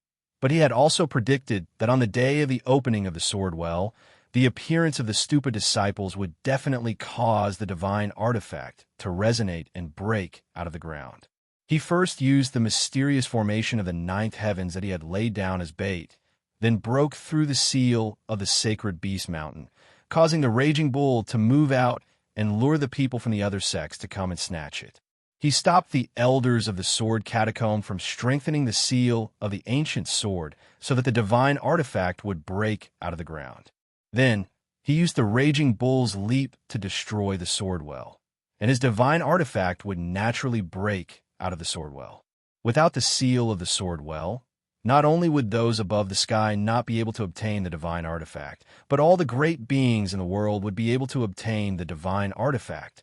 but he had also predicted that on the day of the opening of the sword well, the appearance of the stupid disciples would definitely cause the divine artifact to resonate and break out of the ground. He first used the mysterious formation of the ninth heavens that he had laid down as bait, then broke through the seal of the sacred beast mountain, causing the raging bull to move out and lure the people from the other sects to come and snatch it. He stopped the elders of the sword catacomb from strengthening the seal of the ancient sword so that the divine artifact would break out of the ground. Then, he used the raging bull's leap to destroy the sword well, and his divine artifact would naturally break out of the sword well. Without the seal of the sword well, not only would those above the sky not be able to obtain the divine artifact, but all the great beings in the world would be able to obtain the divine artifact.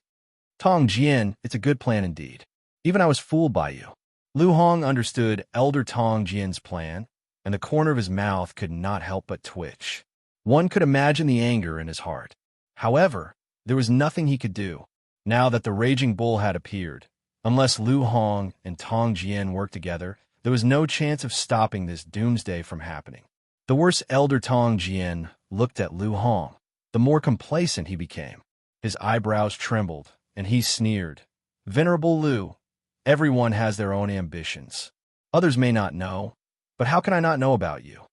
"Tong Jian, it's a good plan indeed. Even I was fooled by you." Lu Hong understood Elder Tong Jian's plan, and the corner of his mouth could not help but twitch. One could imagine the anger in his heart. However, there was nothing he could do, now that the raging bull had appeared. Unless Lu Hong and Tong Jian worked together, there was no chance of stopping this doomsday from happening. The worse Elder Tong Jian looked at Lu Hong, the more complacent he became. His eyebrows trembled, and he sneered. "Venerable Lu, everyone has their own ambitions. Others may not know, but how can I not know about you?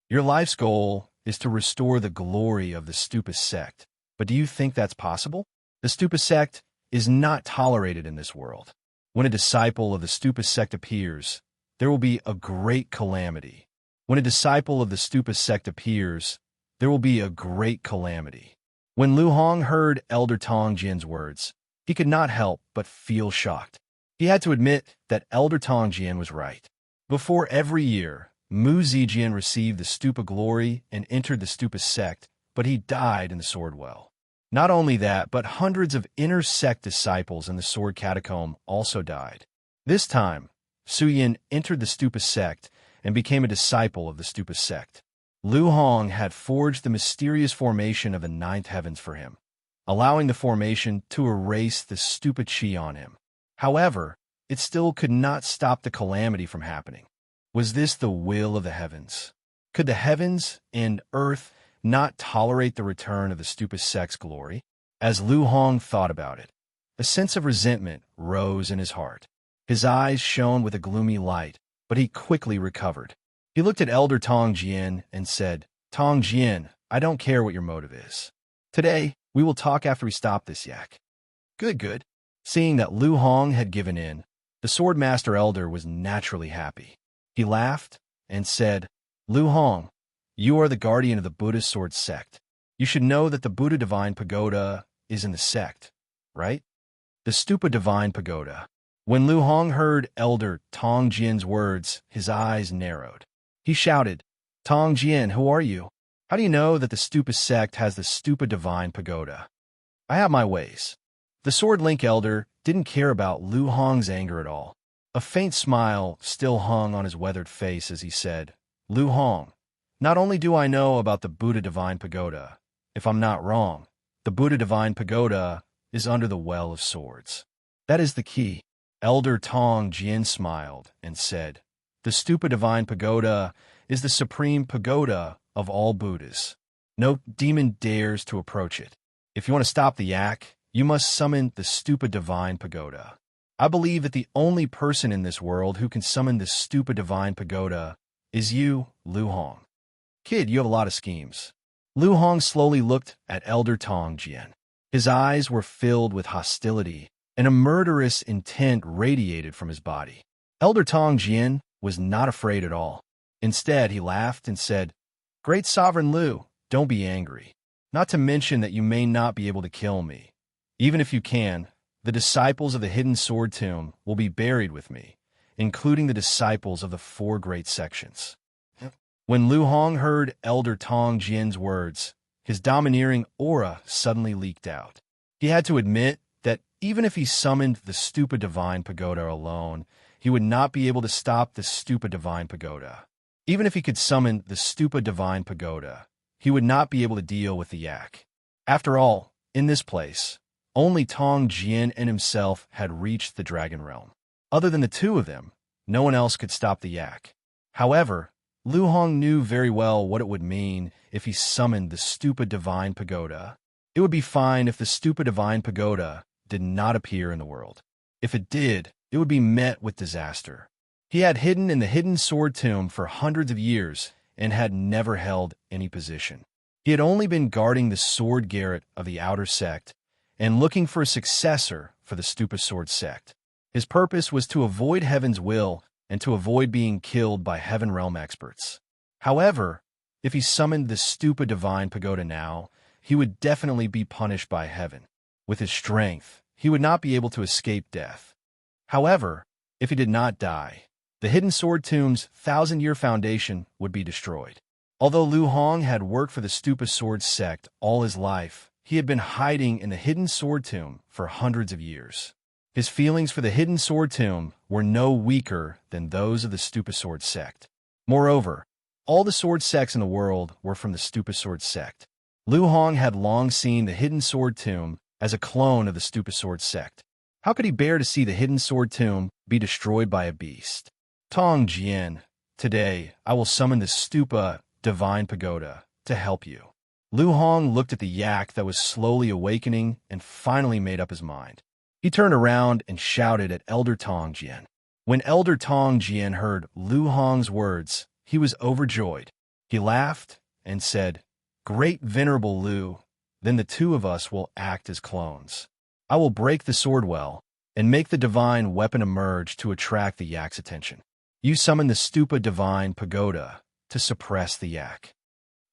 Your life's goal is to restore the glory of the Stupa sect, but do you think that's possible? The Stupa sect is not tolerated in this world. When a disciple of the Stupa sect appears, there will be a great calamity. When a disciple of the Stupa sect appears, there will be a great calamity. When Lu Hong heard Elder Tong Jian's words, he could not help but feel shocked. He had to admit that Elder Tong Jian was right. Before every year, Mu Zijian received the Stupa glory and entered the Stupa sect, but he died in the sword well. Not only that, but hundreds of inner sect disciples in the sword catacomb also died. This time, Su Yin entered the Stupa sect and became a disciple of the Stupa sect. Lu Hong had forged the mysterious formation of the ninth heavens for him, allowing the formation to erase the Stupa chi on him. However, it still could not stop the calamity from happening. Was this the will of the heavens? Could the heavens and earth not tolerate the return of the Stupa sect's glory? As Lu Hong thought about it, a sense of resentment rose in his heart. His eyes shone with a gloomy light, but he quickly recovered. He looked at Elder Tong Jian and said, "Tong Jian, I don't care what your motive is. Today, we will talk after we stop this yak." Good. Seeing that Lu Hong had given in, the Swordmaster Elder was naturally happy. He laughed and said, "Lu Hong, you are the guardian of the Buddhist sword sect. You should know that the Buddha Divine Pagoda is in the sect, right?" The Stupa Divine Pagoda. When Lu Hong heard Elder Tong Jian's words, his eyes narrowed. He shouted, "Tong Jian, who are you? How do you know that the Stupa sect has the Stupa Divine Pagoda?" "I have my ways." The Sword Link Elder didn't care about Lu Hong's anger at all. A faint smile still hung on his weathered face as he said, "Lu Hong, not only do I know about the Buddha Divine Pagoda, if I'm not wrong, the Buddha Divine Pagoda is under the Well of Swords. That is the key." Elder Tong Jian smiled and said, "The Stupa Divine Pagoda is the supreme pagoda of all Buddhas. No demon dares to approach it. If you want to stop the yak, you must summon the Stupa Divine Pagoda. I believe that the only person in this world who can summon the Stupa Divine Pagoda is you, Lu Hong. Kid, you have a lot of schemes." Lu Hong slowly looked at Elder Tong Jian. His eyes were filled with hostility, and a murderous intent radiated from his body. Elder Tong Jian was not afraid at all. Instead, he laughed and said, "Great Sovereign Lu, don't be angry. Not to mention that you may not be able to kill me. Even if you can, the disciples of the Hidden Sword Tomb will be buried with me, including the disciples of the four great sections." When Lu Hong heard Elder Tong Jian's words, his domineering aura suddenly leaked out. He had to admit that even if he summoned the Stupa Divine Pagoda alone, he would not be able to stop the Stupa Divine Pagoda. Even if he could summon the Stupa Divine Pagoda, he would not be able to deal with the yak. After all, in this place, only Tong Jian and himself had reached the Dragon Realm. Other than the two of them, no one else could stop the yak. However, Lu Hong knew very well what it would mean if he summoned the Stupa Divine Pagoda. It would be fine if the Stupa Divine Pagoda did not appear in the world. If it did, it would be met with disaster. He had hidden in the Hidden Sword Tomb for hundreds of years and had never held any position. He had only been guarding the sword garret of the outer sect and looking for a successor for the Stupa Sword sect. His purpose was to avoid Heaven's will and to avoid being killed by Heaven Realm experts. However, if he summoned the Stupa Divine Pagoda now, he would definitely be punished by Heaven. With his strength, he would not be able to escape death. However, if he did not die, the Hidden Sword Tomb's 1,000-year foundation would be destroyed. Although Lu Hong had worked for the Stupa Sword sect all his life, he had been hiding in the Hidden Sword Tomb for hundreds of years. His feelings for the Hidden Sword Tomb were no weaker than those of the Stupa Sword sect. Moreover, all the sword sects in the world were from the Stupa Sword sect. Lu Hong had long seen the Hidden Sword Tomb as a clone of the Stupa Sword sect. How could he bear to see the Hidden Sword Tomb be destroyed by a beast? Tong Jian, today I will summon the Stupa Divine Pagoda to help you. Lu Hong looked at the yak that was slowly awakening and finally made up his mind. He turned around and shouted at Elder Tong Jian. When Elder Tong Jian heard Lu Hong's words, he was overjoyed. He laughed and said, "Great Venerable Lu, then the two of us will act as clones. I will break the sword well and make the divine weapon emerge to attract the yak's attention. You summon the Stupa Divine Pagoda to suppress the yak."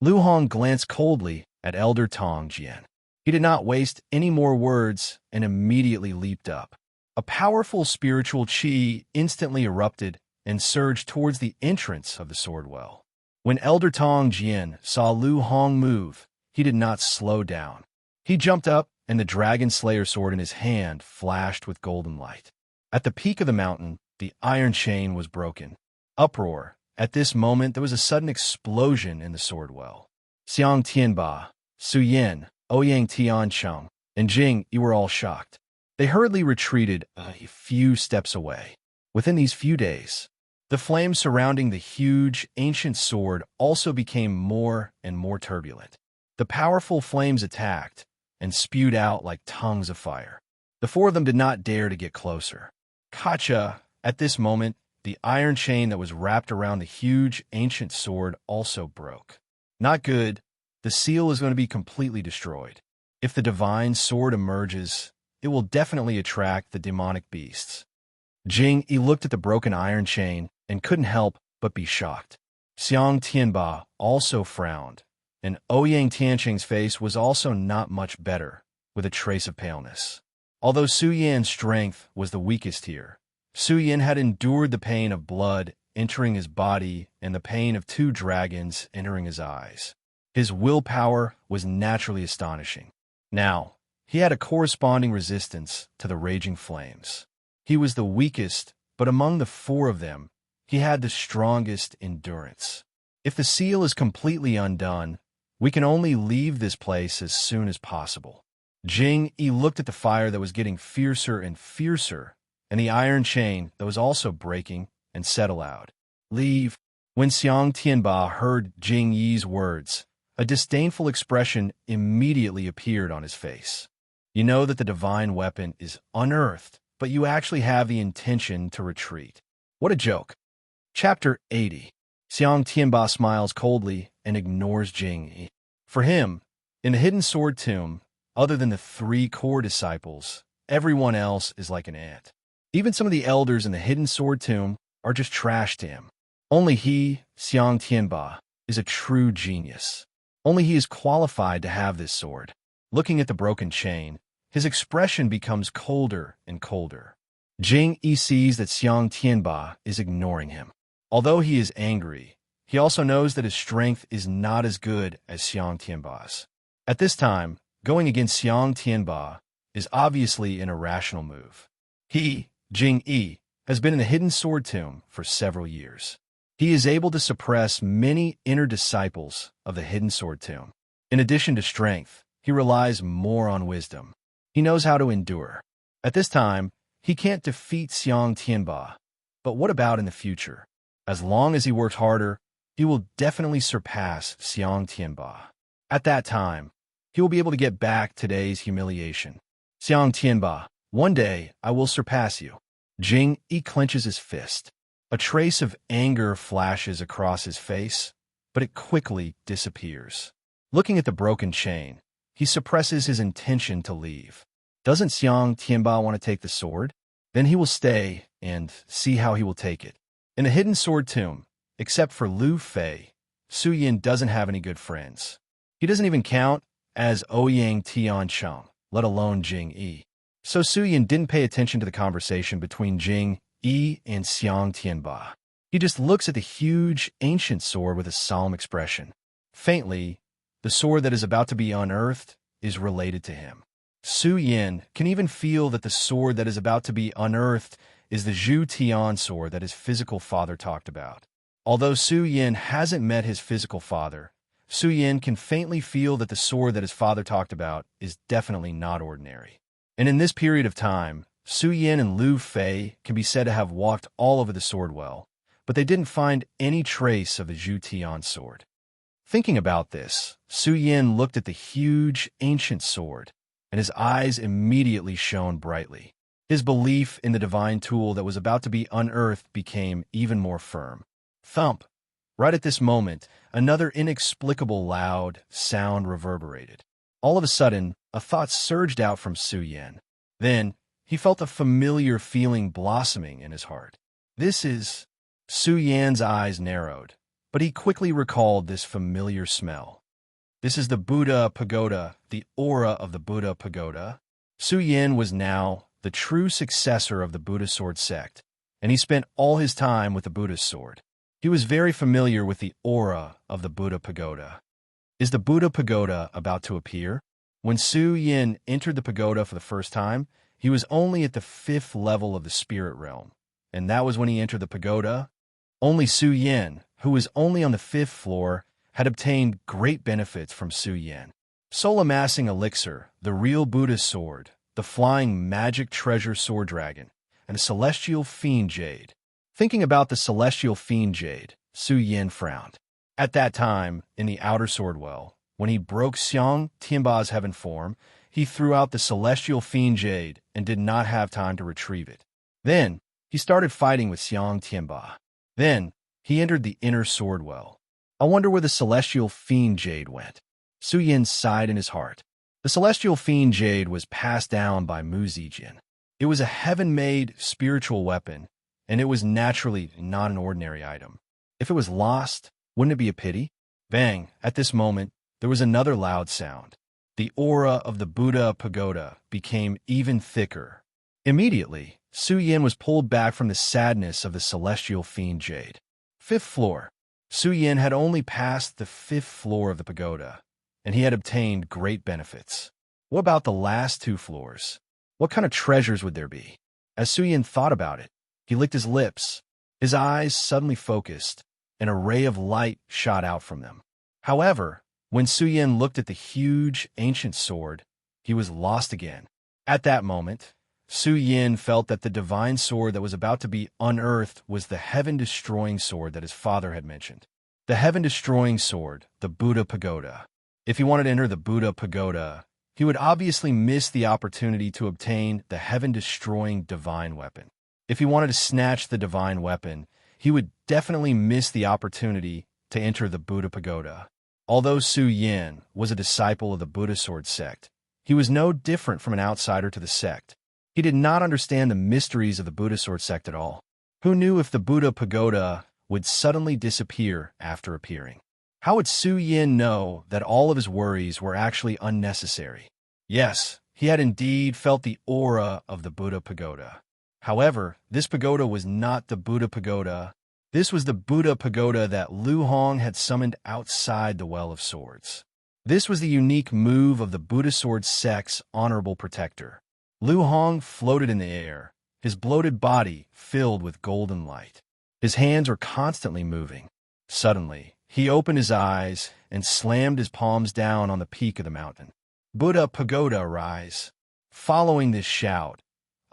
Lu Hong glanced coldly at Elder Tong Jian. He did not waste any more words and immediately leaped up. A powerful spiritual qi instantly erupted and surged towards the entrance of the sword well. When Elder Tong Jian saw Lu Hong move, he did not slow down. He jumped up, and the Dragon Slayer sword in his hand flashed with golden light. At the peak of the mountain, the iron chain was broken. Uproar. At this moment, there was a sudden explosion in the sword well. Xiang Tianba, Su Yin, Ouyang Tiancheng, and Jing Yi were all shocked. They hurriedly retreated a few steps away. Within these few days, the flames surrounding the huge, ancient sword also became more and more turbulent. The powerful flames attacked and spewed out like tongues of fire. The four of them did not dare to get closer. Kacha, at this moment, the iron chain that was wrapped around the huge, ancient sword also broke. Not good. The seal is going to be completely destroyed. If the divine sword emerges, it will definitely attract the demonic beasts. Jing Yi looked at the broken iron chain and couldn't help but be shocked. Xiang Tianba also frowned, and Ouyang Tiancheng's face was also not much better, with a trace of paleness. Although Su Yan's strength was the weakest here, Su Yan had endured the pain of blood entering his body and the pain of 2 dragons entering his eyes. His willpower was naturally astonishing. Now, he had a corresponding resistance to the raging flames. He was the weakest, but among the 4 of them, he had the strongest endurance. If the seal is completely undone, we can only leave this place as soon as possible. Jing Yi looked at the fire that was getting fiercer and fiercer, and the iron chain that was also breaking, and said aloud, "Leave." When Xiang Tianba heard Jing Yi's words, a disdainful expression immediately appeared on his face. You know that the divine weapon is unearthed, but you actually have the intention to retreat. What a joke. Chapter 80. Xiang Tianba smiles coldly and ignores Jing Yi. For him, in the hidden sword tomb, other than the 3 core disciples, everyone else is like an ant. Even some of the elders in the hidden sword tomb are just trash to him. Only he, Xiang Tianba, is a true genius. Only he is qualified to have this sword. Looking at the broken chain, his expression becomes colder and colder. Jing Yi sees that Xiang Tianba is ignoring him. Although he is angry, he also knows that his strength is not as good as Xiang Tianba's. At this time, going against Xiang Tianba is obviously an irrational move. He, Jing Yi, has been in the hidden sword tomb for several years. He is able to suppress many inner disciples of the hidden sword tomb. In addition to strength, he relies more on wisdom. He knows how to endure. At this time, he can't defeat Xiang Tianba. But what about in the future? As long as he works harder, he will definitely surpass Xiang Tianba. At that time, he will be able to get back today's humiliation. Xiang Tianba, one day I will surpass you. Jing Yi clenches his fist. A trace of anger flashes across his face, but it quickly disappears. Looking at the broken chain, he suppresses his intention to leave. Doesn't Xiang Tianba want to take the sword? Then he will stay and see how he will take it. In the hidden sword tomb, except for Lu Fei, Su Yin doesn't have any good friends. He doesn't even count as Ouyang Tiancheng, let alone Jing Yi. So Su Yin didn't pay attention to the conversation between Jing Yi and Xiang Tianba. He just looks at the huge, ancient sword with a solemn expression. Faintly, the sword that is about to be unearthed is related to him. Su Yin can even feel that the sword that is about to be unearthed is the Zhu Tian sword that his physical father talked about. Although Su Yin hasn't met his physical father, Su Yin can faintly feel that the sword that his father talked about is definitely not ordinary. And in this period of time, Su Yin and Lu Fei can be said to have walked all over the sword well, but they didn't find any trace of the Zhu Tian sword. Thinking about this, Su Yin looked at the huge, ancient sword, and his eyes immediately shone brightly. His belief in the divine tool that was about to be unearthed became even more firm. Thump! Right at this moment, another inexplicable loud sound reverberated. All of a sudden, a thought surged out from Su Yin. Then, he felt a familiar feeling blossoming in his heart. This is... Su Yan's eyes narrowed, but he quickly recalled this familiar smell. This is the Buddha Pagoda, the aura of the Buddha Pagoda. Su Yin was now the true successor of the Buddha sword sect, and he spent all his time with the Buddha's sword. He was very familiar with the aura of the Buddha Pagoda. Is the Buddha Pagoda about to appear? When Su Yin entered the pagoda for the first time, he was only at the 5th level of the spirit realm, and that was when he entered the pagoda. Only Su Yin, who was only on the 5th floor, had obtained great benefits from Su Yin. Soul Amassing Elixir, the real Buddha's sword, the flying magic treasure sword dragon, and the celestial fiend jade. Thinking about the celestial fiend jade, Su Yin frowned. At that time, in the outer sword well, when he broke Xiang Tianba's heaven form, he threw out the celestial fiend jade and did not have time to retrieve it. Then, he started fighting with Xiang Tianba. Then, he entered the inner sword well. I wonder where the celestial fiend jade went. Su Yin sighed in his heart. The celestial fiend jade was passed down by Mu Zijin. It was a heaven-made spiritual weapon, and it was naturally not an ordinary item. If it was lost, wouldn't it be a pity? Bang! At this moment, there was another loud sound. The aura of the Buddha Pagoda became even thicker. Immediately, Su Yin was pulled back from the sadness of the celestial fiend jade. 5th floor. Su Yin had only passed the 5th floor of the pagoda, and he had obtained great benefits. What about the last 2 floors? What kind of treasures would there be? As Su Yin thought about it, he licked his lips. His eyes suddenly focused, and a ray of light shot out from them. However, when Su Yin looked at the huge, ancient sword, he was lost again. At that moment, Su Yin felt that the divine sword that was about to be unearthed was the heaven-destroying sword that his father had mentioned. The heaven-destroying sword, the Buddha Pagoda. If he wanted to enter the Buddha Pagoda, he would obviously miss the opportunity to obtain the heaven-destroying divine weapon. If he wanted to snatch the divine weapon, he would definitely miss the opportunity to enter the Buddha Pagoda. Although Su Yin was a disciple of the Buddha sword sect, he was no different from an outsider to the sect. He did not understand the mysteries of the Buddha sword sect at all. Who knew if the Buddha Pagoda would suddenly disappear after appearing? How would Su Yin know that all of his worries were actually unnecessary? Yes, he had indeed felt the aura of the Buddha Pagoda. However, this pagoda was not the Buddha Pagoda. This was the Buddha Pagoda that Lu Hong had summoned outside the Well of Swords. This was the unique move of the Buddha sword sect's honorable protector. Lu Hong floated in the air, his bloated body filled with golden light. His hands were constantly moving. Suddenly, he opened his eyes and slammed his palms down on the peak of the mountain. Buddha Pagoda, arise! Following this shout,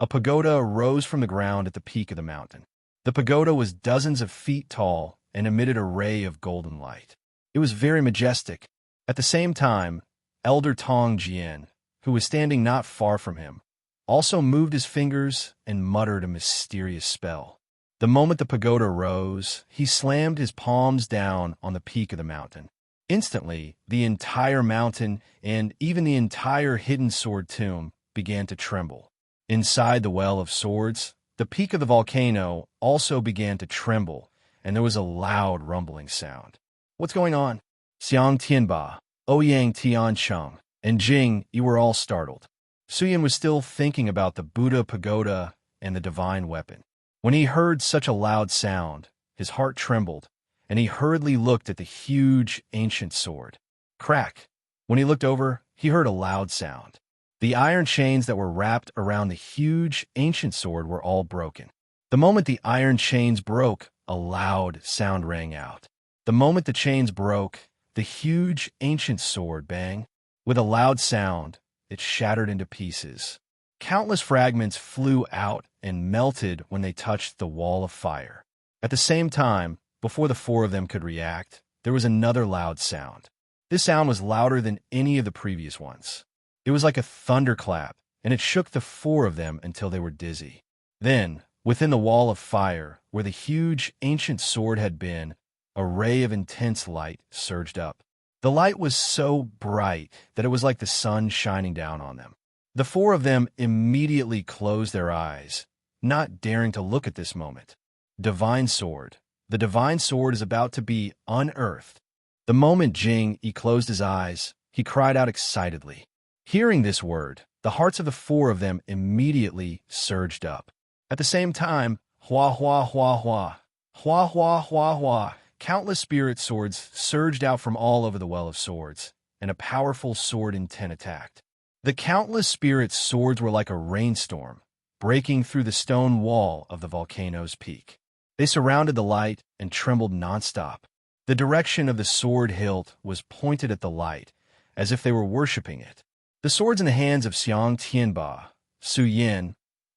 a pagoda arose from the ground at the peak of the mountain. The pagoda was dozens of feet tall and emitted a ray of golden light. It was very majestic. At the same time, Elder Tong Jian, who was standing not far from him, also moved his fingers and muttered a mysterious spell. The moment the pagoda rose, he slammed his palms down on the peak of the mountain. Instantly, the entire mountain and even the entire hidden sword tomb began to tremble. Inside the Well of Swords, the peak of the volcano also began to tremble, and there was a loud rumbling sound. What's going on? Xiang Tianba, Ouyang Tiancheng, and Jing, you were all startled. Su Yin was still thinking about the Buddha Pagoda and the divine weapon. When he heard such a loud sound, his heart trembled, and he hurriedly looked at the huge, ancient sword. Crack! When he looked over, he heard a loud sound. The iron chains that were wrapped around the huge, ancient sword were all broken. The moment the iron chains broke, a loud sound rang out. The moment the chains broke, the huge, ancient sword bang. With a loud sound, it shattered into pieces. Countless fragments flew out and melted when they touched the wall of fire. At the same time, before the 4 of them could react, there was another loud sound. This sound was louder than any of the previous ones. It was like a thunderclap, and it shook the 4 of them until they were dizzy. Then, within the wall of fire, where the huge, ancient sword had been, a ray of intense light surged up. The light was so bright that it was like the sun shining down on them. The 4 of them immediately closed their eyes, not daring to look at this moment. Divine sword, The divine sword is about to be unearthed. The moment Jing Yi closed his eyes, he cried out excitedly. Hearing this word, the hearts of the four of them immediately surged up. At the same time, hua hua hua hua, hua hua hua hua, countless spirit swords surged out from all over the Well of Swords, and a powerful sword intent attacked. The countless spirit swords were like a rainstorm, breaking through the stone wall of the volcano's peak. They surrounded the light and trembled nonstop. The direction of the sword hilt was pointed at the light, as if they were worshipping it. The swords in the hands of Xiang Tianba, Su Yin,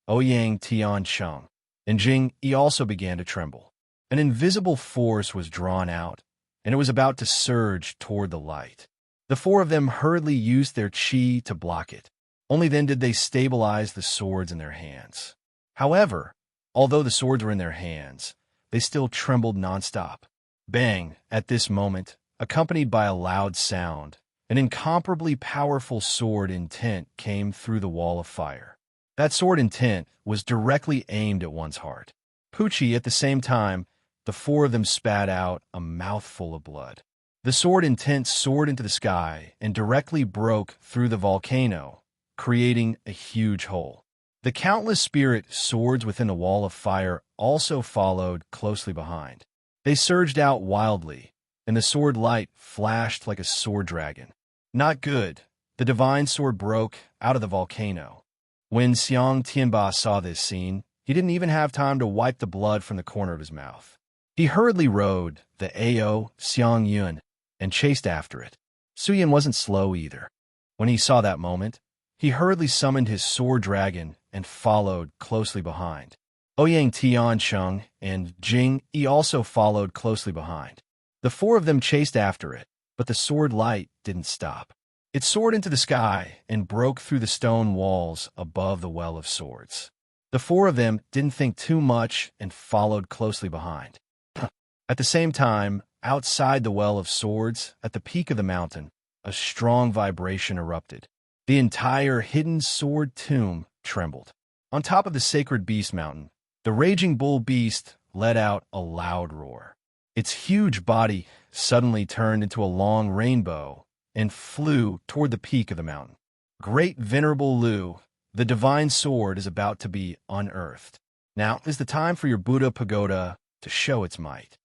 Ouyang Tiancheng, and Jing Yi also began to tremble. An invisible force was drawn out, and it was about to surge toward the light. The four of them hurriedly used their qi to block it. Only then did they stabilize the swords in their hands. However, although the swords were in their hands, they still trembled nonstop. Bang! At this moment, accompanied by a loud sound, an incomparably powerful sword intent came through the wall of fire. That sword intent was directly aimed at one's heart. Poochie, at the same time, the four of them spat out a mouthful of blood. The sword intent soared into the sky and directly broke through the volcano, creating a huge hole. The countless spirit swords within the wall of fire also followed closely behind. They surged out wildly, and the sword light flashed like a sword dragon. Not good. The divine sword broke out of the volcano. When Xiang Tianba saw this scene, he didn't even have time to wipe the blood from the corner of his mouth. He hurriedly rode the Ao Xiang Yun and chased after it. Su Yin wasn't slow either. When he saw that moment, he hurriedly summoned his sword dragon and followed closely behind. Ouyang Tiancheng and Jing Yi also followed closely behind. The four of them chased after it, but the sword light didn't stop. It soared into the sky and broke through the stone walls above the Well of Swords. The four of them didn't think too much and followed closely behind. At the same time, outside the Well of Swords, at the peak of the mountain, a strong vibration erupted. The entire hidden sword tomb trembled. On top of the sacred beast mountain, the raging bull beast let out a loud roar. Its huge body suddenly turned into a long rainbow and flew toward the peak of the mountain. Great Venerable Lu, the divine sword is about to be unearthed. Now is the time for your Buddha pagoda to show its might.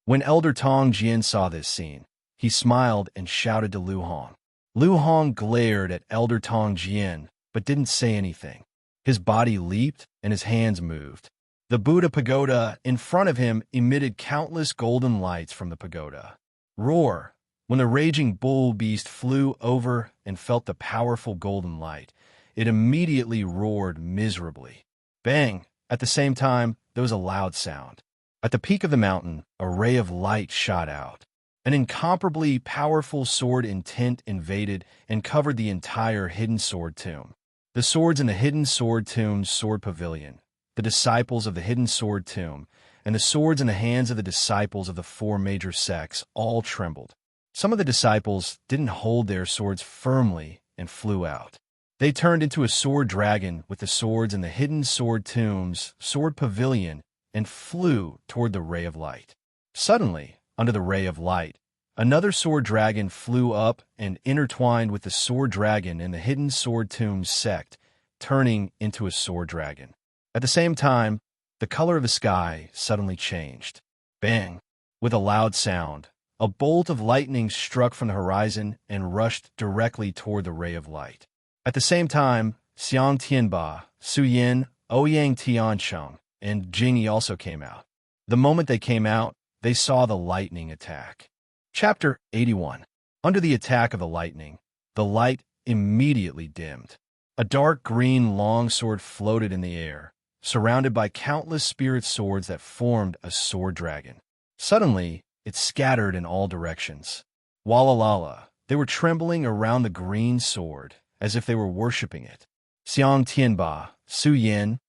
When Elder Tong Jian saw this scene, he smiled and shouted to Lu Hong. Lu Hong glared at Elder Tong Jian, but didn't say anything. His body leaped and his hands moved. The Buddha pagoda in front of him emitted countless golden lights from the pagoda. Roar! When the raging bull beast flew over and felt the powerful golden light, it immediately roared miserably. Bang! At the same time, there was a loud sound. At the peak of the mountain, a ray of light shot out. An incomparably powerful sword intent invaded and covered the entire hidden sword tomb. The swords in the hidden sword tomb's sword pavilion, the disciples of the hidden sword tomb, and the swords in the hands of the disciples of the four major sects all trembled. Some of the disciples didn't hold their swords firmly and flew out. They turned into a sword dragon with the swords in the hidden sword tomb's sword pavilion and flew toward the ray of light. Suddenly, under the ray of light, another sword dragon flew up and intertwined with the sword dragon in the hidden sword tomb's sect, turning into a sword dragon. At the same time, the color of the sky suddenly changed. Bang! With a loud sound, a bolt of lightning struck from the horizon and rushed directly toward the ray of light. At the same time, Xiang Tianba, Su Yin, Ouyang Tiancheng, and Jing Yi also came out. The moment they came out, they saw the lightning attack. Chapter 81. Under the attack of the lightning, the light immediately dimmed. A dark green longsword floated in the air, surrounded by countless spirit swords that formed a sword dragon. Suddenly, it scattered in all directions. Walla, they were trembling around the green sword, as if they were worshipping it. Xiang Tianba, Su Yin,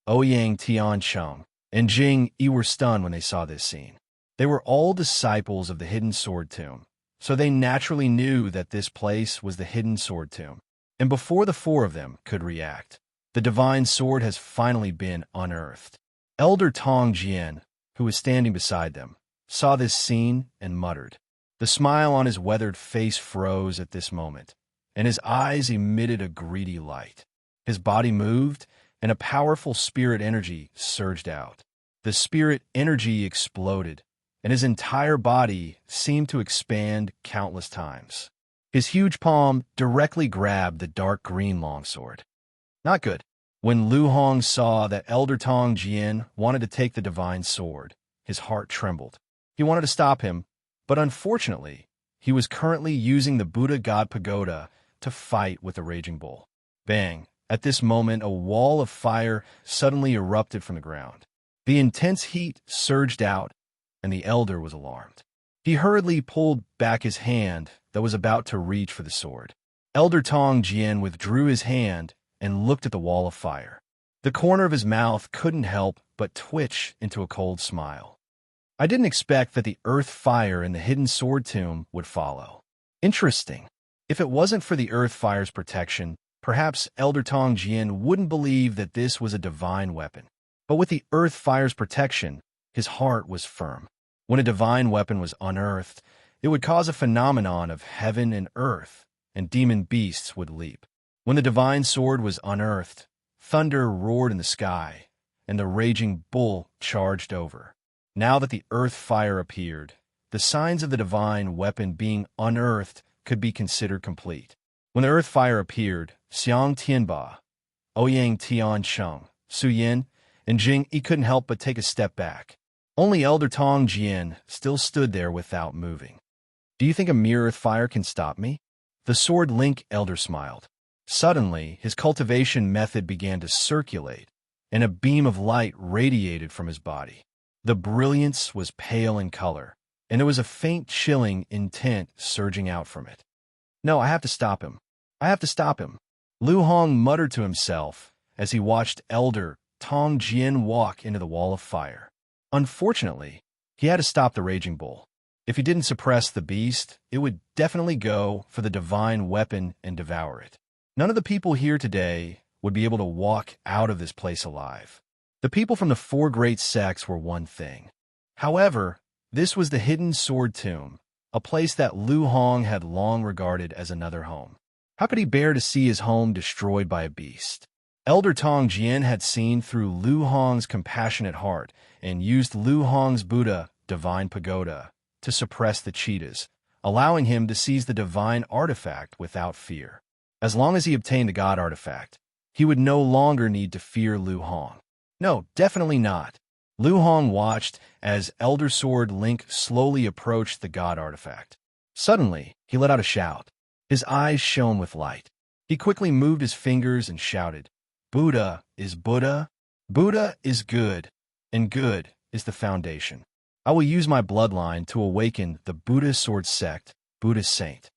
Ouyang Tiancheng, and Jing Yi were stunned when they saw this scene. They were all disciples of the hidden sword tomb, so they naturally knew that this place was the hidden sword tomb. And before the four of them could react, the divine sword has finally been unearthed. Elder Tong Jian, who was standing beside them, saw this scene and muttered. The smile on his weathered face froze at this moment, and his eyes emitted a greedy light. His body moved, and a powerful spirit energy surged out. The spirit energy exploded, and his entire body seemed to expand countless times. His huge palm directly grabbed the dark green longsword. Not good. When Lu Hong saw that Elder Tong Jian wanted to take the divine sword, his heart trembled. He wanted to stop him, but unfortunately, he was currently using the Buddha God Pagoda to fight with the Raging Bull. Bang! At this moment, a wall of fire suddenly erupted from the ground. The intense heat surged out, and the elder was alarmed. He hurriedly pulled back his hand that was about to reach for the sword. Elder Tong Jian withdrew his hand and looked at the wall of fire. The corner of his mouth couldn't help but twitch into a cold smile. I didn't expect that the earth fire in the hidden sword tomb would follow. Interesting. If it wasn't for the earth fire's protection, perhaps Elder Tong Jian wouldn't believe that this was a divine weapon. But with the earth fire's protection, his heart was firm. When a divine weapon was unearthed, it would cause a phenomenon of heaven and earth, and demon beasts would leap. When the divine sword was unearthed, thunder roared in the sky, and the raging bull charged over. Now that the earth fire appeared, the signs of the divine weapon being unearthed could be considered complete. When the earth fire appeared, Xiang Tianba, Ouyang Tian Cheng, Su Yin, and Jing Yi couldn't help but take a step back. Only Elder Tong Jian still stood there without moving. Do you think a mere earth fire can stop me? The Sword Link Elder smiled. Suddenly, his cultivation method began to circulate, and a beam of light radiated from his body. The brilliance was pale in color, and there was a faint chilling intent surging out from it. No, I have to stop him. I have to stop him. Lu Hong muttered to himself as he watched Elder Tong Jian walk into the wall of fire. Unfortunately, he had to stop the raging bull. If he didn't suppress the beast, it would definitely go for the divine weapon and devour it. None of the people here today would be able to walk out of this place alive. The people from the four great sects were one thing. However, this was the hidden sword tomb, a place that Lu Hong had long regarded as another home. How could he bear to see his home destroyed by a beast? Elder Tong Jian had seen through Lu Hong's compassionate heart and used Lu Hong's Buddha divine pagoda to suppress the cheetahs, allowing him to seize the divine artifact without fear. As long as he obtained the god artifact, he would no longer need to fear Lu Hong. No, definitely not. Lu Hong watched as Elder Sword Link slowly approached the god artifact. Suddenly, he let out a shout. His eyes shone with light. He quickly moved his fingers and shouted, Buddha is Buddha, Buddha is good, and good is the foundation. I will use my bloodline to awaken the Buddha Sword Sect, Buddha's Saint.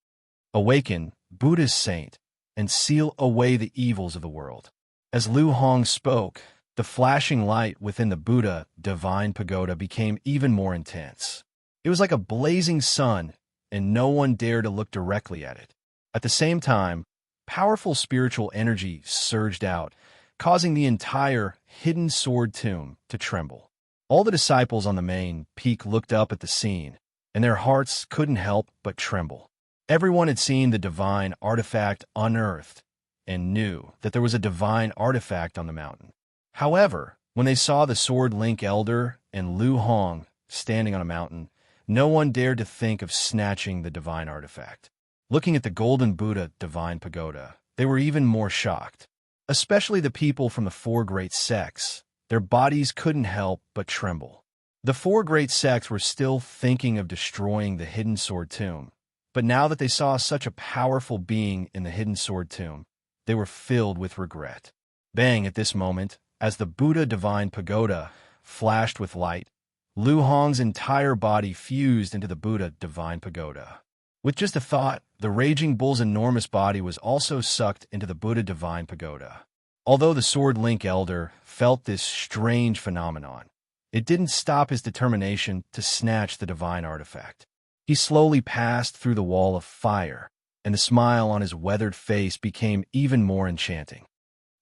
Awaken Buddha's Saint, and seal away the evils of the world. As Lu Hong spoke, the flashing light within the Buddha divine pagoda became even more intense. It was like a blazing sun, and no one dared to look directly at it. At the same time, powerful spiritual energy surged out, causing the entire hidden sword tomb to tremble. All the disciples on the main peak looked up at the scene, and their hearts couldn't help but tremble. Everyone had seen the divine artifact unearthed and knew that there was a divine artifact on the mountain. However, when they saw the Sword Link Elder and Lu Hong standing on a mountain, no one dared to think of snatching the divine artifact. Looking at the golden Buddha divine pagoda, they were even more shocked. Especially the people from the four great sects, their bodies couldn't help but tremble. The four great sects were still thinking of destroying the hidden sword tomb, but now that they saw such a powerful being in the hidden sword tomb, they were filled with regret. Bang! At this moment, as the Buddha divine pagoda flashed with light, Lu Hong's entire body fused into the Buddha divine pagoda. With just a thought, the raging bull's enormous body was also sucked into the Buddha divine pagoda. Although the Sword Link Elder felt this strange phenomenon, it didn't stop his determination to snatch the divine artifact. He slowly passed through the wall of fire, and the smile on his weathered face became even more enchanting.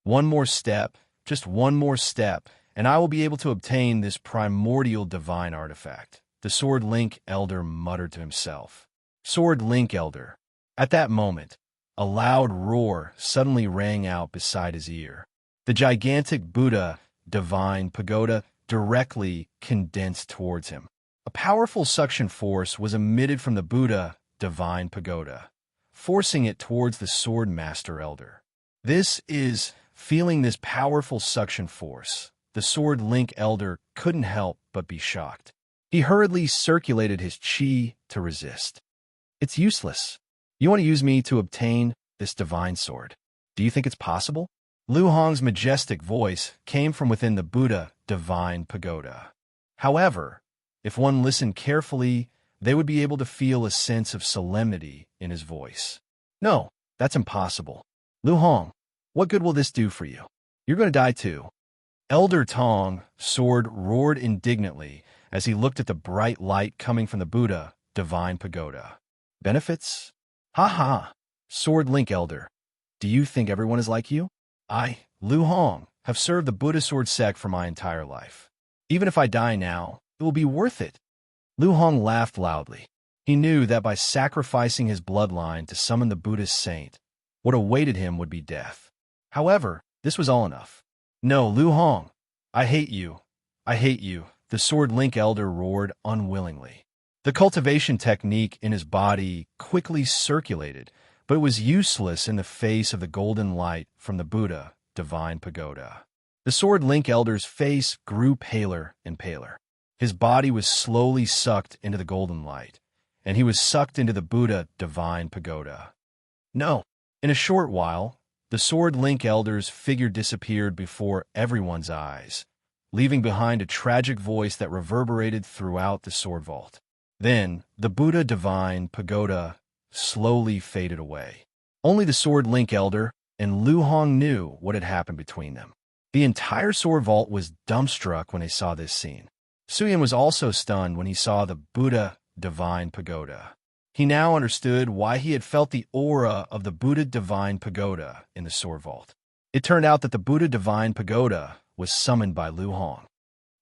One more step, just one more step, and I will be able to obtain this primordial divine artifact, the Sword Link Elder muttered to himself. Sword Link Elder. At that moment, a loud roar suddenly rang out beside his ear. The gigantic Buddha divine pagoda directly condensed towards him. A powerful suction force was emitted from the Buddha divine pagoda, forcing it towards the Sword Master Elder. Feeling this powerful suction force, the Sword Link Elder couldn't help but be shocked. He hurriedly circulated his chi to resist. It's useless. You want to use me to obtain this divine sword. Do you think it's possible? Lu Hong's majestic voice came from within the Buddha divine pagoda. However, if one listened carefully, they would be able to feel a sense of solemnity in his voice. No, that's impossible. Lu Hong, what good will this do for you? You're going to die too. Elder Tong Sword roared indignantly as he looked at the bright light coming from the Buddha divine pagoda. Benefits? Ha ha! Sword Link Elder. Do you think everyone is like you? I, Lu Hong, have served the Buddha Sword sect for my entire life. Even if I die now, it will be worth it. Lu Hong laughed loudly. He knew that by sacrificing his bloodline to summon the Buddhist saint, what awaited him would be death. However, this was all enough. No, Lu Hong, I hate you. I hate you, the Sword Link Elder roared unwillingly. The cultivation technique in his body quickly circulated, but it was useless in the face of the golden light from the Buddha divine pagoda. The Sword Link Elder's face grew paler and paler. His body was slowly sucked into the golden light, and he was sucked into the Buddha divine pagoda. No, in a short while, the Sword Link Elder's figure disappeared before everyone's eyes, leaving behind a tragic voice that reverberated throughout the sword vault. Then, the Buddha divine pagoda slowly faded away. Only the Sword Link Elder and Lu Hong knew what had happened between them. The entire sword vault was dumbstruck when they saw this scene. Suyin was also stunned when he saw the Buddha divine pagoda. He now understood why he had felt the aura of the Buddha divine pagoda in the sword vault. It turned out that the Buddha divine pagoda was summoned by Lu Hong.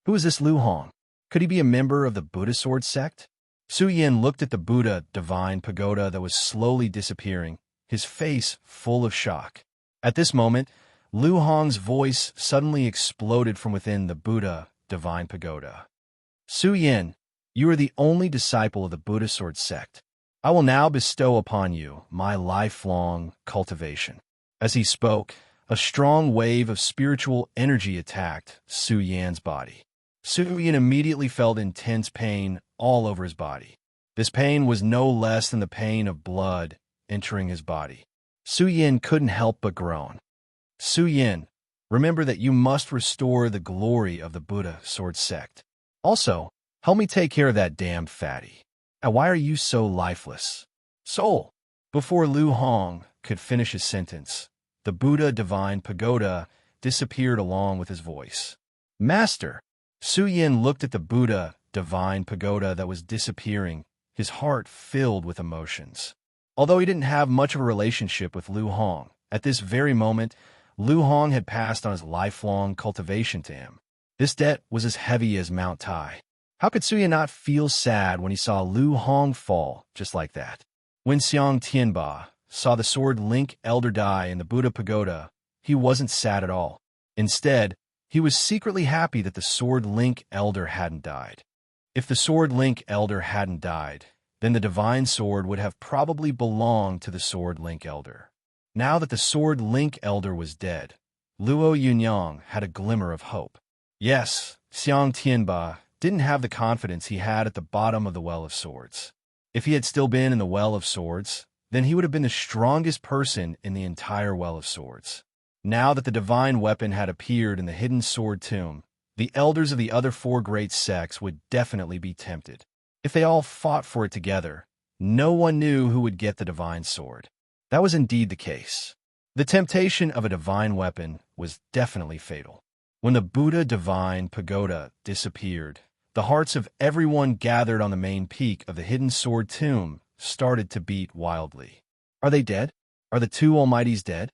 Who is this Lu Hong? Could he be a member of the Buddha sword sect? Su Yin looked at the Buddha divine pagoda that was slowly disappearing, his face full of shock. At this moment, Lu Hong's voice suddenly exploded from within the Buddha divine pagoda. Su Yin, you are the only disciple of the Buddha sword sect. I will now bestow upon you my lifelong cultivation. As he spoke, a strong wave of spiritual energy attacked Su Yan's body. Su Yan immediately felt intense pain all over his body. This pain was no less than the pain of blood entering his body. Su Yan couldn't help but groan. Su Yan, remember that you must restore the glory of the Buddha sword sect. Also, help me take care of that damned fatty. And why are you so lifeless? Soul. Before Lu Hong could finish his sentence, the Buddha divine pagoda disappeared along with his voice. Master. Su Yin looked at the Buddha divine pagoda that was disappearing, his heart filled with emotions. Although he didn't have much of a relationship with Lu Hong, at this very moment, Lu Hong had passed on his lifelong cultivation to him. This debt was as heavy as Mount Tai. How could Su Yin not feel sad when he saw Lu Hong fall just like that? When Xiang Tianba saw the Sword Link Elder die in the Buddha pagoda, he wasn't sad at all. Instead, he was secretly happy that the Sword Link Elder hadn't died. If the Sword Link Elder hadn't died, then the divine sword would have probably belonged to the Sword Link Elder. Now that the Sword Link Elder was dead, Luo Yunyang had a glimmer of hope. Yes, Xiang Tianba didn't have the confidence he had at the bottom of the Well of Swords. If he had still been in the Well of Swords, then he would have been the strongest person in the entire Well of Swords. Now that the divine weapon had appeared in the hidden sword tomb, the elders of the other four great sects would definitely be tempted. If they all fought for it together, no one knew who would get the divine sword. That was indeed the case. The temptation of a divine weapon was definitely fatal. When the Buddha divine pagoda disappeared, the hearts of everyone gathered on the main peak of the hidden sword tomb started to beat wildly. Are they dead? Are the two Almighties dead?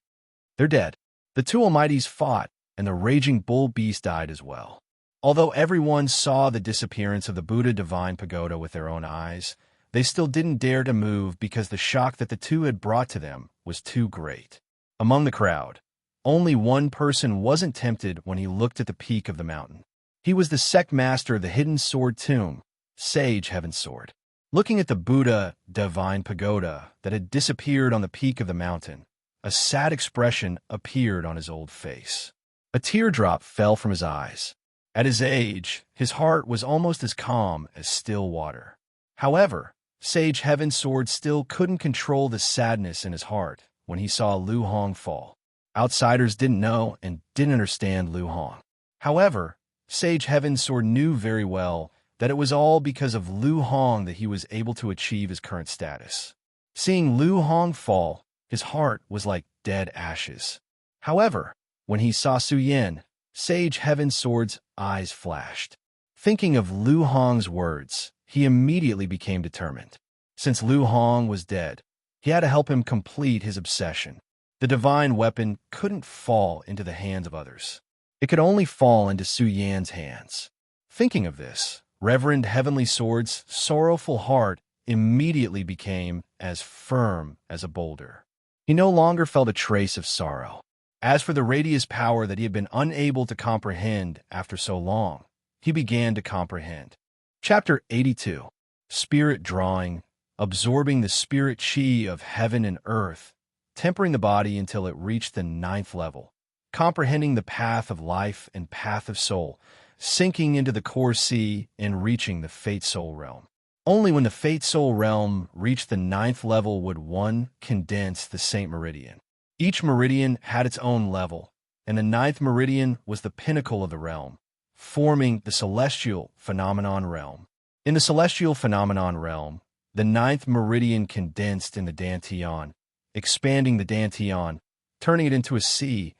They're dead. The two Almighties fought, and the raging bull beast died as well. Although everyone saw the disappearance of the Buddha Divine Pagoda with their own eyes, they still didn't dare to move because the shock that the two had brought to them was too great. Among the crowd, only one person wasn't tempted when he looked at the peak of the mountain. He was the sect master of the Hidden Sword Tomb, Sage Heaven's Sword. Looking at the Buddha Divine Pagoda that had disappeared on the peak of the mountain, a sad expression appeared on his old face. A teardrop fell from his eyes. At his age, his heart was almost as calm as still water. However, Sage Heaven's Sword still couldn't control the sadness in his heart when he saw Lu Hong fall. Outsiders didn't know and didn't understand Lu Hong. However, Sage Heaven's Sword knew very well that it was all because of Lu Hong that he was able to achieve his current status. Seeing Lu Hong fall, his heart was like dead ashes. However, when he saw Su Yin, Sage Heaven's Sword's eyes flashed. Thinking of Lu Hong's words, he immediately became determined. Since Lu Hong was dead, he had to help him complete his obsession. The divine weapon couldn't fall into the hands of others. It could only fall into Su Yan's hands. Thinking of this, Reverend Heavenly Sword's sorrowful heart immediately became as firm as a boulder. He no longer felt a trace of sorrow. As for the radius power that he had been unable to comprehend after so long, he began to comprehend. Chapter 82. Spirit Drawing, absorbing the spirit chi of heaven and earth, tempering the body until it reached the 9th level, comprehending the path of life and path of soul, sinking into the core sea and reaching the Fate Soul realm. Only when the Fate Soul realm reached the 9th level would one condense the Saint Meridian. Each meridian had its own level, and the 9th meridian was the pinnacle of the realm, forming the Celestial Phenomenon realm. In the Celestial Phenomenon realm, the 9th meridian condensed in the Dantian, expanding the Dantian, turning it into a sea,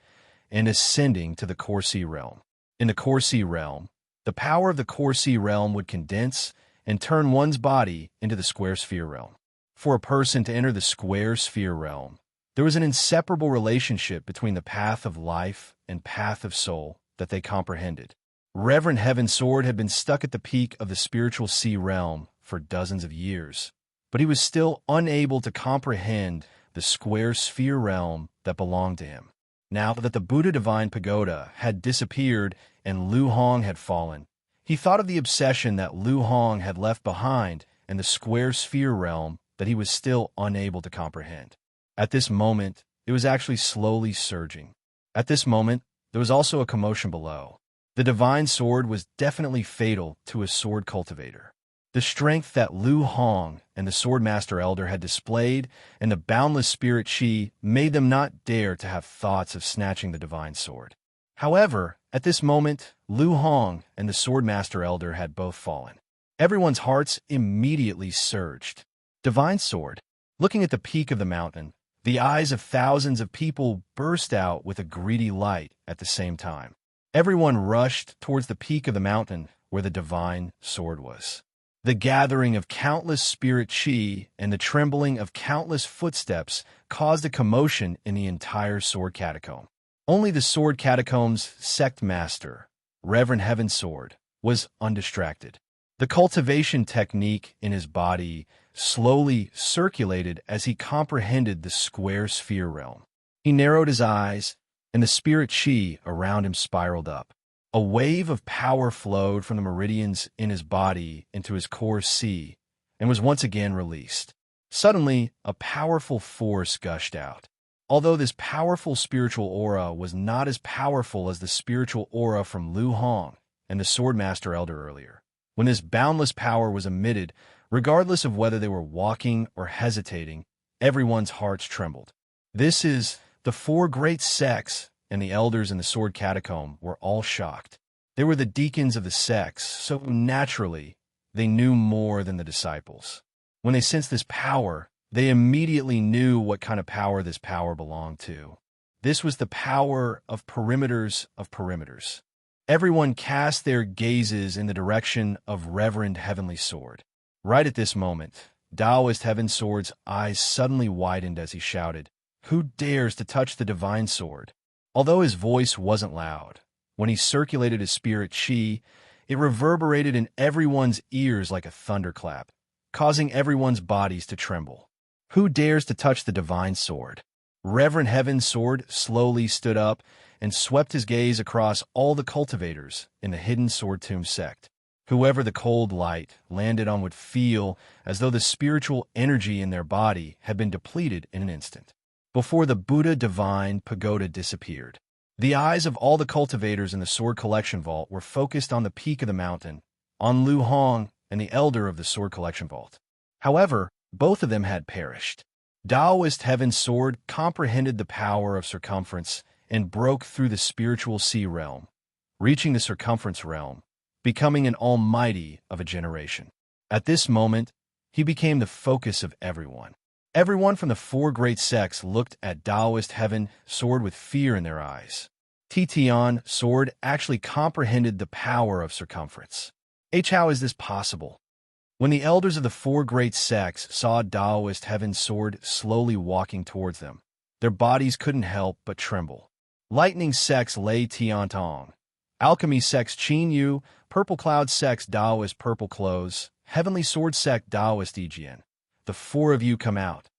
and ascending to the Corsi realm. In the Corsi realm, the power of the Corsi realm would condense and turn one's body into the Square Sphere realm. For a person to enter the Square Sphere realm, there was an inseparable relationship between the path of life and path of soul that they comprehended. Reverend Heaven's Sword had been stuck at the peak of the spiritual sea realm for dozens of years, but he was still unable to comprehend the Square Sphere realm that belonged to him. Now that the Buddha Divine Pagoda had disappeared and Lu Hong had fallen, he thought of the obsession that Lu Hong had left behind in the Square Sphere realm that he was still unable to comprehend. At this moment, it was actually slowly surging. At this moment, there was also a commotion below. The Divine Sword was definitely fatal to a sword cultivator. The strength that Lu Hong and the Swordmaster Elder had displayed and the boundless spirit chi made them not dare to have thoughts of snatching the Divine Sword. However, at this moment, Lu Hong and the Swordmaster Elder had both fallen. Everyone's hearts immediately surged. Divine Sword. Looking at the peak of the mountain, the eyes of thousands of people burst out with a greedy light at the same time. Everyone rushed towards the peak of the mountain where the Divine Sword was. The gathering of countless spirit chi and the trembling of countless footsteps caused a commotion in the entire sword catacomb. Only the sword catacomb's sect master, Reverend Heaven's Sword, was undistracted. The cultivation technique in his body slowly circulated as he comprehended the Square Sphere realm. He narrowed his eyes, and the spirit chi around him spiraled up. A wave of power flowed from the meridians in his body into his core sea and was once again released. Suddenly, a powerful force gushed out. Although this powerful spiritual aura was not as powerful as the spiritual aura from Lu Hong and the Swordmaster Elder earlier, when this boundless power was emitted, regardless of whether they were walking or hesitating, everyone's hearts trembled. This is the 4 great sects, and the elders in the sword catacomb were all shocked. They were the deacons of the sects, so naturally, they knew more than the disciples. When they sensed this power, they immediately knew what kind of power this power belonged to. This was the power of perimeters of perimeters. Everyone cast their gazes in the direction of Reverend Heavenly Sword. Right at this moment, Taoist Heaven's Sword's eyes suddenly widened as he shouted, "Who dares to touch the Divine Sword?" Although his voice wasn't loud, when he circulated his spirit chi, it reverberated in everyone's ears like a thunderclap, causing everyone's bodies to tremble. Who dares to touch the divine sword? Reverend Heaven's sword slowly stood up and swept his gaze across all the cultivators in the hidden sword tomb sect. Whoever the cold light landed on would feel as though the spiritual energy in their body had been depleted in an instant. Before the Buddha divine pagoda disappeared, the eyes of all the cultivators in the sword collection vault were focused on the peak of the mountain, on Lu Hong and the elder of the sword collection vault. However, both of them had perished. Taoist Heaven's sword comprehended the power of circumference and broke through the spiritual sea realm, reaching the circumference realm, becoming an almighty of a generation. At this moment, he became the focus of everyone. Everyone from the four great sects looked at Taoist Heaven's sword with fear in their eyes. Tian sword actually comprehended the power of circumference. How is this possible? When the elders of the four great sects saw Taoist Heaven's sword slowly walking towards them, their bodies couldn't help but tremble. Lightning sects Lei Tiantong, Alchemy sects Qin Yu, Purple Cloud sects Taoist Purple Clothes, Heavenly Sword sect Taoist Yijian. The four of you come out.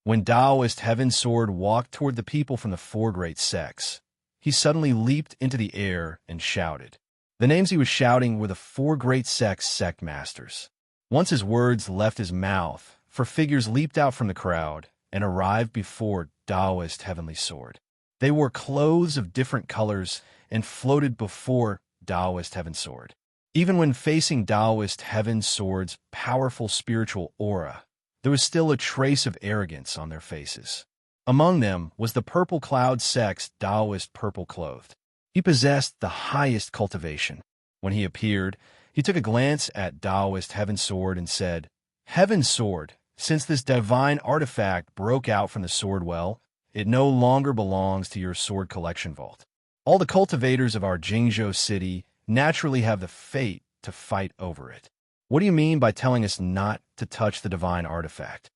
When Taoist Heaven's sword walked toward the people from the four great sects, he suddenly leaped into the air and shouted. The names he was shouting were the four great sects' sect masters. Once his words left his mouth, four figures leaped out from the crowd and arrived before Taoist Heavenly Sword. They wore clothes of different colors and floated before Taoist Heaven's sword. Even when facing Taoist Heaven's sword's powerful spiritual aura, there was still a trace of arrogance on their faces. Among them was the Purple Cloud sect's Taoist Purple Clothed. He possessed the highest cultivation. When he appeared, he took a glance at Taoist Heaven's sword and said, "Heaven's sword, since this divine artifact broke out from the sword well, it no longer belongs to your sword collection vault. All the cultivators of our Jingzhou city naturally have the fate to fight over it. What do you mean by telling us not to touch the divine artifact?"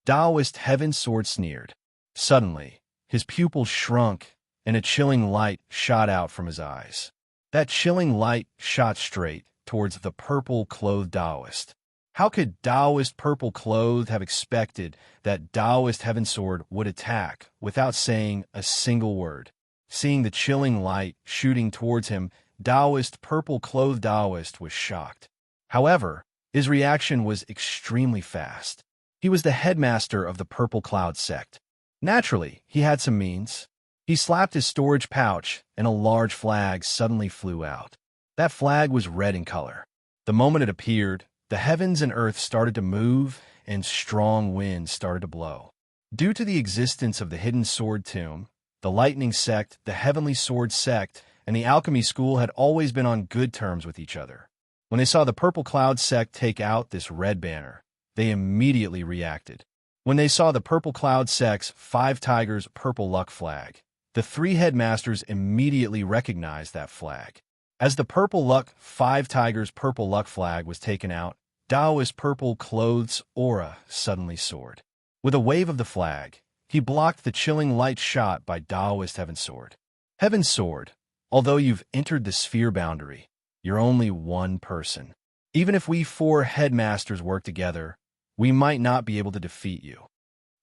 Taoist Heaven's sword sneered. Suddenly, his pupils shrunk and a chilling light shot out from his eyes. That chilling light shot straight towards the purple-clothed Taoist. How could Taoist purple-clothed have expected that Taoist Heaven's sword would attack without saying a single word? Seeing the chilling light shooting towards him, Taoist purple-clothed Taoist was shocked. However, his reaction was extremely fast. He was the headmaster of the Purple Cloud sect. Naturally, he had some means. He slapped his storage pouch, and a large flag suddenly flew out. That flag was red in color. The moment it appeared, the heavens and earth started to move, and strong winds started to blow. Due to the existence of the hidden sword tomb, the Lightning sect, the Heavenly Sword sect, and the Alchemy school had always been on good terms with each other. When they saw the Purple Cloud sect take out this red banner, they immediately reacted. When they saw the Purple Cloud sect's 5 Tigers Purple Luck flag, the 3 headmasters immediately recognized that flag. As the Purple Luck 5 Tigers Purple Luck flag was taken out, Taoist Purple Clothes' aura suddenly soared. With a wave of the flag, he blocked the chilling light shot by Taoist Heaven's sword. Heaven's sword, although you've entered the sphere boundary, you're only one person. Even if we 4 headmasters work together, we might not be able to defeat you.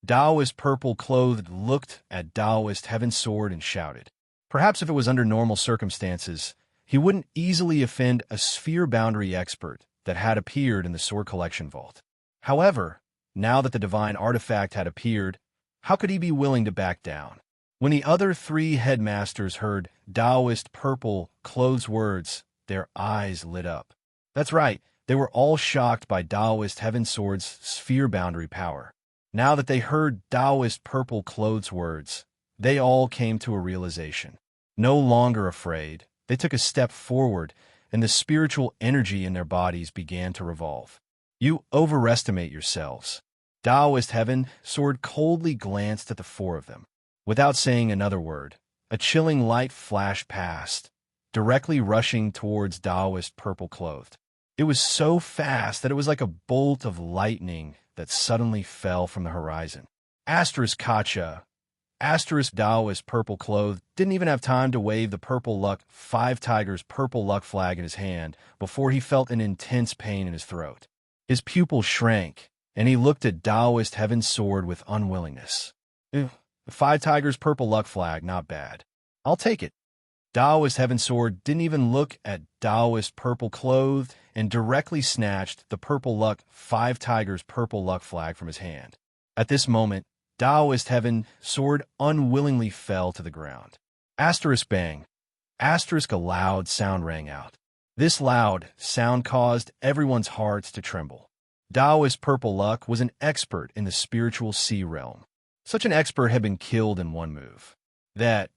Taoist Purple Clothed looked at Taoist Heaven's sword and shouted. Perhaps if it was under normal circumstances, he wouldn't easily offend a sphere boundary expert that had appeared in the sword collection vault. However, now that the divine artifact had appeared, how could he be willing to back down? When the other 3 headmasters heard Taoist Purple Clothes' words, their eyes lit up. That's right, they were all shocked by Taoist Heaven's sword's sphere boundary power. Now that they heard Taoist Purple Clothes' words, they all came to a realization. No longer afraid, they took a step forward, and the spiritual energy in their bodies began to revolve. You overestimate yourselves. Taoist Heaven's sword coldly glanced at the 4 of them. Without saying another word, a chilling light flashed past, directly rushing towards Taoist Purple Clothed. It was so fast that it was like a bolt of lightning that suddenly fell from the horizon. Asterisk Kacha, Asterisk Taoist purple clothed didn't even have time to wave the purple luck 5 tigers purple luck flag in his hand before he felt an intense pain in his throat. His pupils shrank, and he looked at Taoist Heaven's sword with unwillingness. The 5 tigers purple luck flag, not bad. I'll take it. Taoist Heaven's sword didn't even look at Taoist purple clothed and directly snatched the purple luck 5 tigers purple luck flag from his hand. At this moment, Taoist Heaven sword unwillingly fell to the ground. Asterisk bang. Asterisk a loud sound rang out. This loud sound caused everyone's hearts to tremble. Taoist purple luck was an expert in the spiritual sea realm. Such an expert had been killed in one move. That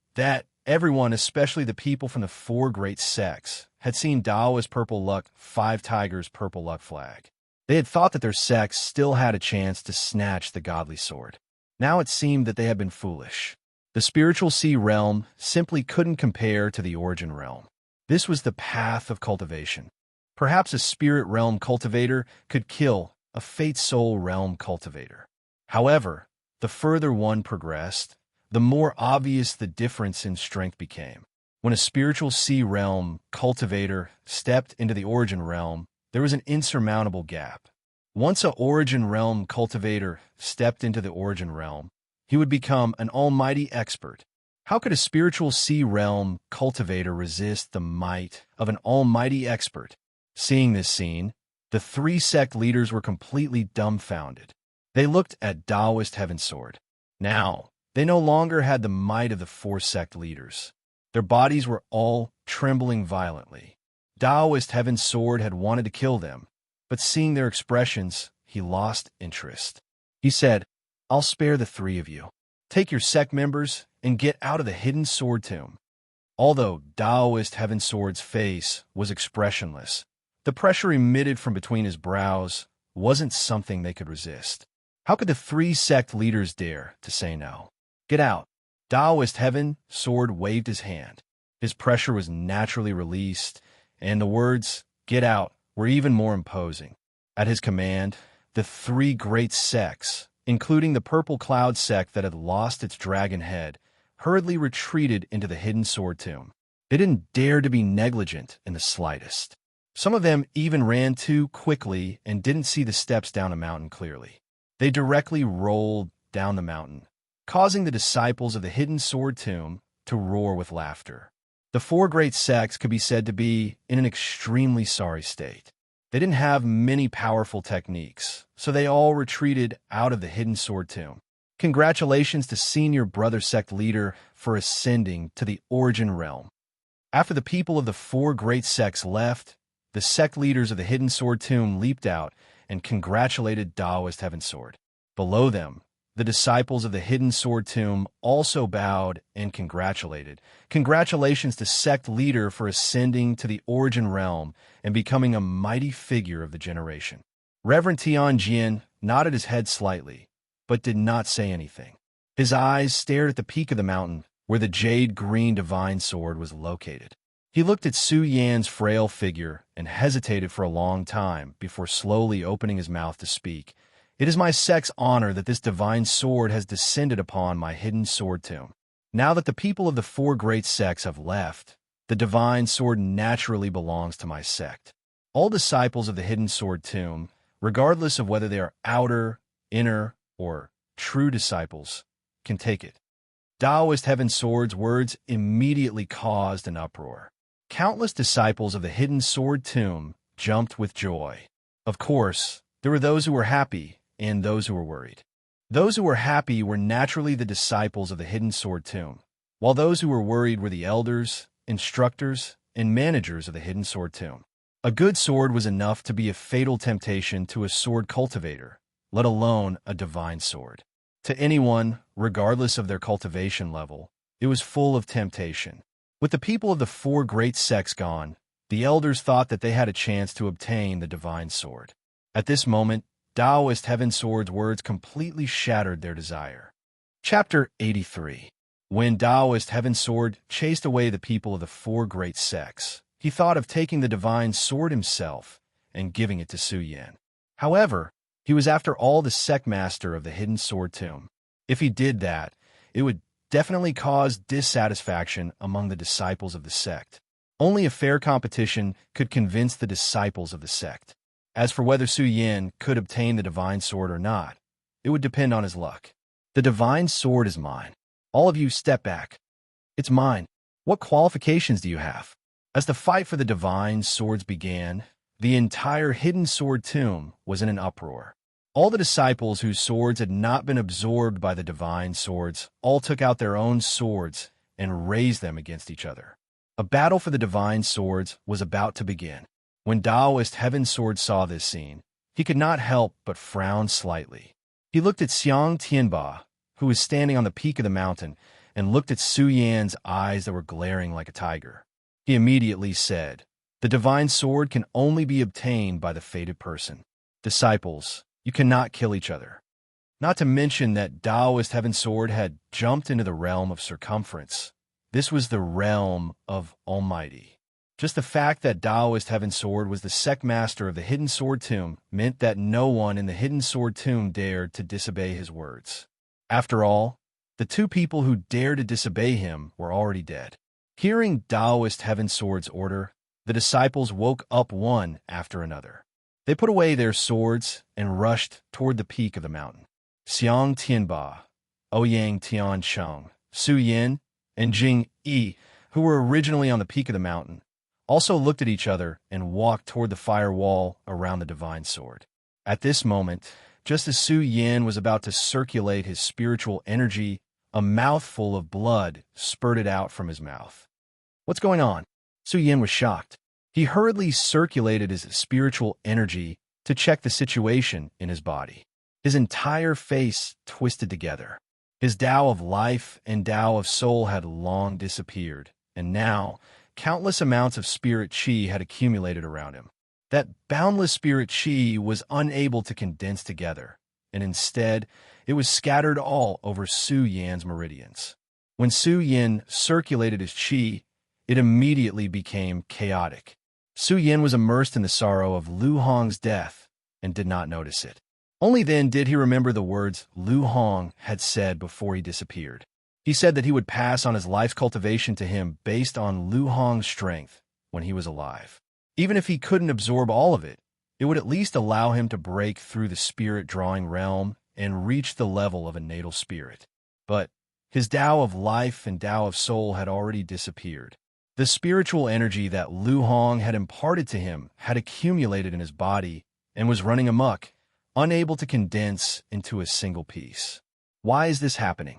everyone, especially the people from the 4 great sects, had seen Taoist purple luck 5 tigers purple luck flag. They had thought that their sects still had a chance to snatch the godly sword. Now it seemed that they had been foolish. The spiritual sea realm simply couldn't compare to the origin realm. This was the path of cultivation. Perhaps a spirit realm cultivator could kill a fate soul realm cultivator. However, the further one progressed, the more obvious the difference in strength became. When a spiritual sea realm cultivator stepped into the origin realm, there was an insurmountable gap. Once a origin realm cultivator stepped into the origin realm, he would become an almighty expert. How could a spiritual sea realm cultivator resist the might of an almighty expert? Seeing this scene, the 3 sect leaders were completely dumbfounded. They looked at Taoist Heaven's sword. Now, they no longer had the might of the 4 sect leaders. Their bodies were all trembling violently. Taoist Heaven's sword had wanted to kill them, but seeing their expressions, he lost interest. He said, "I'll spare the 3 of you. Take your sect members and get out of the hidden sword tomb." Although Taoist Heaven's sword's face was expressionless, the pressure emitted from between his brows wasn't something they could resist. How could the 3 sect leaders dare to say no? "Get out." Taoist Heaven's sword waved his hand. His pressure was naturally released, and the words, "Get out," were even more imposing. At his command, the 3 great sects, including the Purple Cloud sect that had lost its dragon head, hurriedly retreated into the hidden sword tomb. They didn't dare to be negligent in the slightest. Some of them even ran too quickly and didn't see the steps down a mountain clearly. They directly rolled down the mountain, causing the disciples of the hidden sword tomb to roar with laughter. The 4 great sects could be said to be in an extremely sorry state. They didn't have many powerful techniques, so they all retreated out of the hidden sword tomb. Congratulations to senior brother sect leader for ascending to the origin realm. After the people of the 4 great sects left, the sect leaders of the hidden sword tomb leaped out and congratulated Taoist Heaven's sword. Below them, the disciples of the hidden sword tomb also bowed and congratulated. Congratulations to sect leader for ascending to the origin realm and becoming a mighty figure of the generation. Reverend Tianjin nodded his head slightly, but did not say anything. His eyes stared at the peak of the mountain where the jade-green divine sword was located. He looked at Su Yan's frail figure and hesitated for a long time before slowly opening his mouth to speak. "It is my sect's honor that this divine sword has descended upon my hidden sword tomb. Now that the people of the 4 great sects have left, the divine sword naturally belongs to my sect. All disciples of the hidden sword tomb, regardless of whether they are outer, inner, or true disciples, can take it." Taoist Heaven's sword's words immediately caused an uproar. Countless disciples of the hidden sword tomb jumped with joy. Of course, there were those who were happy and those who were worried. Those who were happy were naturally the disciples of the hidden sword tomb, while those who were worried were the elders, instructors, and managers of the hidden sword tomb. A good sword was enough to be a fatal temptation to a sword cultivator, let alone a divine sword. To anyone, regardless of their cultivation level, it was full of temptation. With the people of the 4 great sects gone, the elders thought that they had a chance to obtain the divine sword. At this moment, Taoist Heaven's sword's words completely shattered their desire. Chapter 83. When Taoist Heaven's sword chased away the people of the 4 great sects, he thought of taking the divine sword himself and giving it to Su Yan. However, he was after all the sect master of the hidden sword tomb. If he did that, it would definitely caused dissatisfaction among the disciples of the sect. Only a fair competition could convince the disciples of the sect. As for whether Su Yin could obtain the divine sword or not, it would depend on his luck. The divine sword is mine. All of you step back. It's mine. What qualifications do you have? As the fight for the divine swords began, the entire hidden sword tomb was in an uproar. All the disciples whose swords had not been absorbed by the divine swords all took out their own swords and raised them against each other. A battle for the divine swords was about to begin. When Taoist Heaven Sword saw this scene, he could not help but frown slightly. He looked at Xiang Tianba, who was standing on the peak of the mountain, and looked at Su Yan's eyes that were glaring like a tiger. He immediately said, "The divine sword can only be obtained by the fated person. Disciples, you cannot kill each other." Not to mention that Taoist Heaven Sword had jumped into the realm of circumference. This was the realm of Almighty. Just the fact that Taoist Heaven Sword was the sect master of the Hidden Sword Tomb meant that no one in the Hidden Sword Tomb dared to disobey his words. After all, the two people who dared to disobey him were already dead. Hearing Taoist Heaven Sword's order, the disciples woke up one after another. They put away their swords and rushed toward the peak of the mountain. Xiang Tianba, Ouyang Tiansheng, Su Yin, and Jing Yi, who were originally on the peak of the mountain, also looked at each other and walked toward the fire wall around the divine sword. At this moment, just as Su Yin was about to circulate his spiritual energy, a mouthful of blood spurted out from his mouth. "What's going on?" Su Yin was shocked. He hurriedly circulated his spiritual energy to check the situation in his body. His entire face twisted together. His Tao of life and Tao of soul had long disappeared, and now countless amounts of spirit qi had accumulated around him. That boundless spirit qi was unable to condense together, and instead it was scattered all over Su Yan's meridians. When Su Yan circulated his qi, it immediately became chaotic. Su Yan was immersed in the sorrow of Lu Hong's death and did not notice it. Only then did he remember the words Lu Hong had said before he disappeared. He said that he would pass on his life's cultivation to him based on Lu Hong's strength when he was alive. Even if he couldn't absorb all of it, it would at least allow him to break through the spirit-drawing realm and reach the level of a natal spirit. But his Tao of life and Tao of soul had already disappeared. The spiritual energy that Lu Hong had imparted to him had accumulated in his body and was running amok, unable to condense into a single piece. Why is this happening?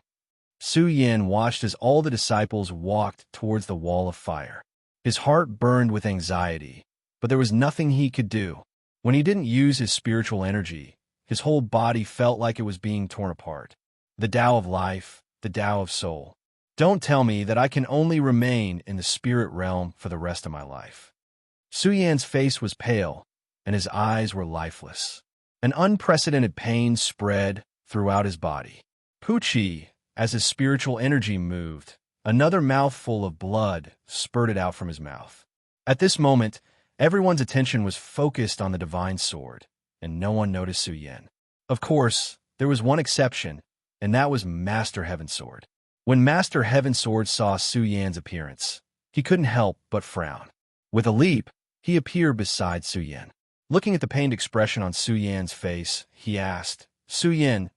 Su Yin watched as all the disciples walked towards the wall of fire. His heart burned with anxiety, but there was nothing he could do. When he didn't use his spiritual energy, his whole body felt like it was being torn apart. The Tao of life, the Tao of soul. Don't tell me that I can only remain in the spirit realm for the rest of my life. Su Yan's face was pale, and his eyes were lifeless. An unprecedented pain spread throughout his body. Puqi, as his spiritual energy moved, another mouthful of blood spurted out from his mouth. At this moment, everyone's attention was focused on the divine sword, and no one noticed Su Yan. Of course, there was one exception, and that was Master Heaven Sword. When Master Heaven Sword saw Su Yan's appearance, he couldn't help but frown. With a leap, he appeared beside Su Yan. Looking at the pained expression on Su Yan's face, he asked, "Su Yan,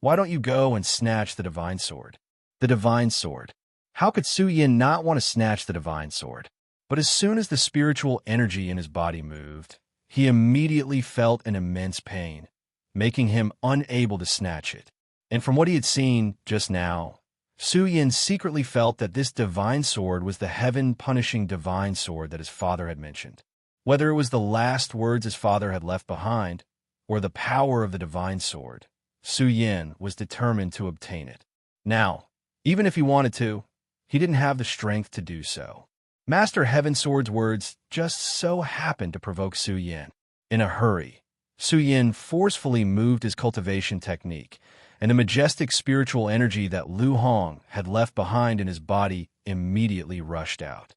why don't you go and snatch the divine sword?" The divine sword. How could Su Yan not want to snatch the divine sword? But as soon as the spiritual energy in his body moved, he immediately felt an immense pain, making him unable to snatch it. And from what he had seen just now, Su Yan secretly felt that this divine sword was the heaven-punishing divine sword that his father had mentioned. Whether it was the last words his father had left behind, or the power of the divine sword, Su Yan was determined to obtain it. Now, even if he wanted to, he didn't have the strength to do so. Master Heaven Sword's words just so happened to provoke Su Yan. In a hurry, Su Yan forcefully moved his cultivation technique, and the majestic spiritual energy that Lu Hong had left behind in his body immediately rushed out.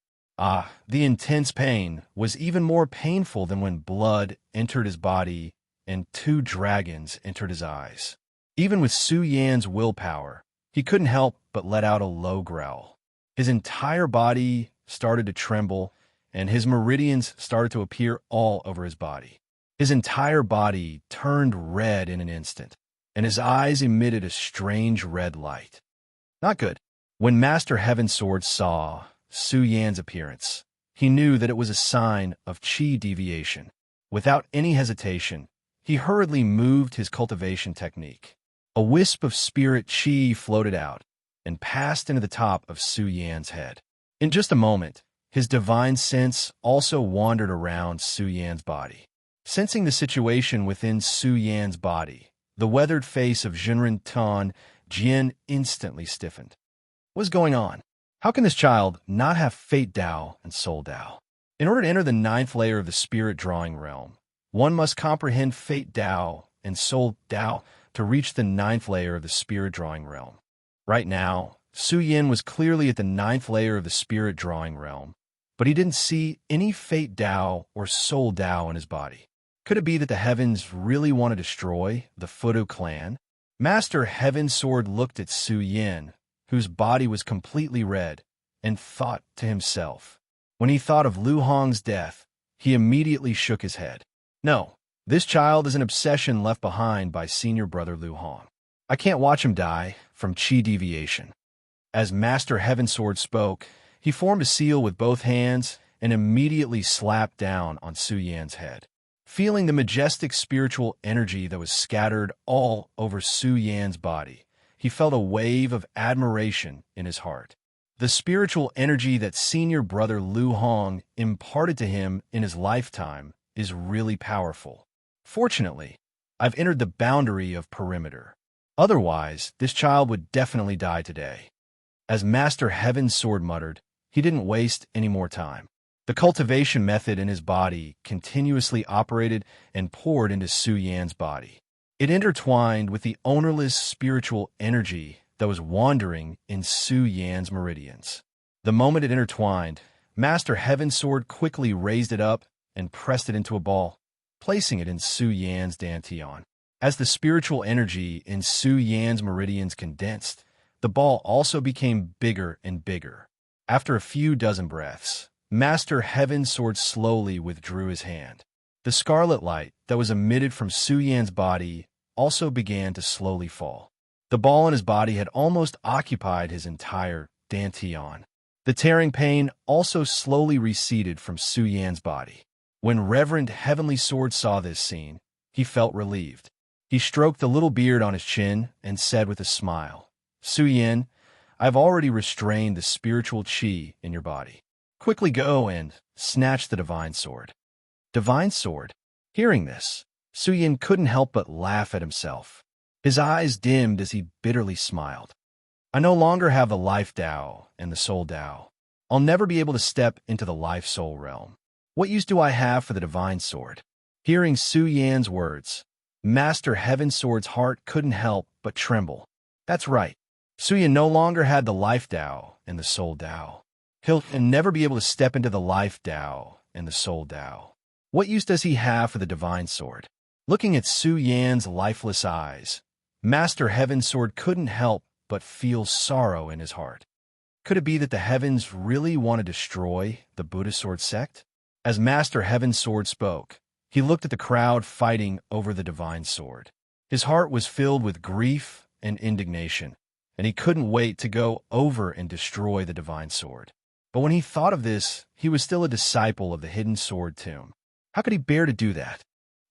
The intense pain was even more painful than when blood entered his body and two dragons entered his eyes. Even with Su Yan's willpower, he couldn't help but let out a low growl. His entire body started to tremble, and his meridians started to appear all over his body. His entire body turned red in an instant, and his eyes emitted a strange red light. Not good. When Master Heavensword saw Su Yan's appearance, he knew that it was a sign of chi deviation. Without any hesitation, he hurriedly moved his cultivation technique. A wisp of spirit chi floated out and passed into the top of Su Yan's head. In just a moment, his divine sense also wandered around Su Yan's body. Sensing the situation within Su Yan's body, the weathered face of Jinren Tan Jian instantly stiffened. What is going on? How can this child not have Fate Dao and Soul Dao? In order to enter the 9th layer of the spirit drawing realm, one must comprehend Fate Dao and Soul Dao to reach the 9th layer of the spirit drawing realm. Right now, Su Yan was clearly at the 9th layer of the spirit drawing realm, but he didn't see any Fate Dao or Soul Dao in his body. Could it be that the heavens really want to destroy the Fudu clan? Master Heavensword looked at Su Yan, whose body was completely red, and thought to himself. When he thought of Lu Hong's death, he immediately shook his head. No, this child is an obsession left behind by senior brother Lu Hong. I can't watch him die from chi deviation. As Master Heavensword spoke, he formed a seal with both hands and immediately slapped down on Su Yan's head. Feeling the majestic spiritual energy that was scattered all over Su Yan's body, he felt a wave of admiration in his heart. The spiritual energy that senior brother Lu Hong imparted to him in his lifetime is really powerful. Fortunately, I've entered the boundary of perimeter. Otherwise, this child would definitely die today. As Master Heavensword muttered, he didn't waste any more time. The cultivation method in his body continuously operated and poured into Su Yan's body. It intertwined with the ownerless spiritual energy that was wandering in Su Yan's meridians. The moment it intertwined, Master Heavensword quickly raised it up and pressed it into a ball, placing it in Su Yan's dantian. As the spiritual energy in Su Yan's meridians condensed, the ball also became bigger and bigger. After a few dozen breaths, Master Heavensword slowly withdrew his hand. The scarlet light that was emitted from Su Yan's body also began to slowly fall. The ball in his body had almost occupied his entire dantian. The tearing pain also slowly receded from Su Yan's body. When Reverend Heavenly Sword saw this scene, he felt relieved. He stroked the little beard on his chin and said with a smile, Su Yan, I've already restrained the spiritual chi in your body. Quickly go and snatch the divine sword. Divine sword? Hearing this, Su Yan couldn't help but laugh at himself. His eyes dimmed as he bitterly smiled. I no longer have the life Dao and the soul Dao. I'll never be able to step into the life-soul realm. What use do I have for the divine sword? Hearing Su Yan's words, Master Heavensword's heart couldn't help but tremble. That's right. Su Yan no longer had the life Dao and the soul Dao. He'll never be able to step into the life Dao and the soul Dao. What use does he have for the divine sword? Looking at Su Yan's lifeless eyes, Master Heavensword couldn't help but feel sorrow in his heart. Could it be that the heavens really want to destroy the Buddha Sword sect? As Master Heavensword spoke, he looked at the crowd fighting over the divine sword. His heart was filled with grief and indignation, and he couldn't wait to go over and destroy the divine sword. But when he thought of this, he was still a disciple of the hidden sword tomb. How could he bear to do that?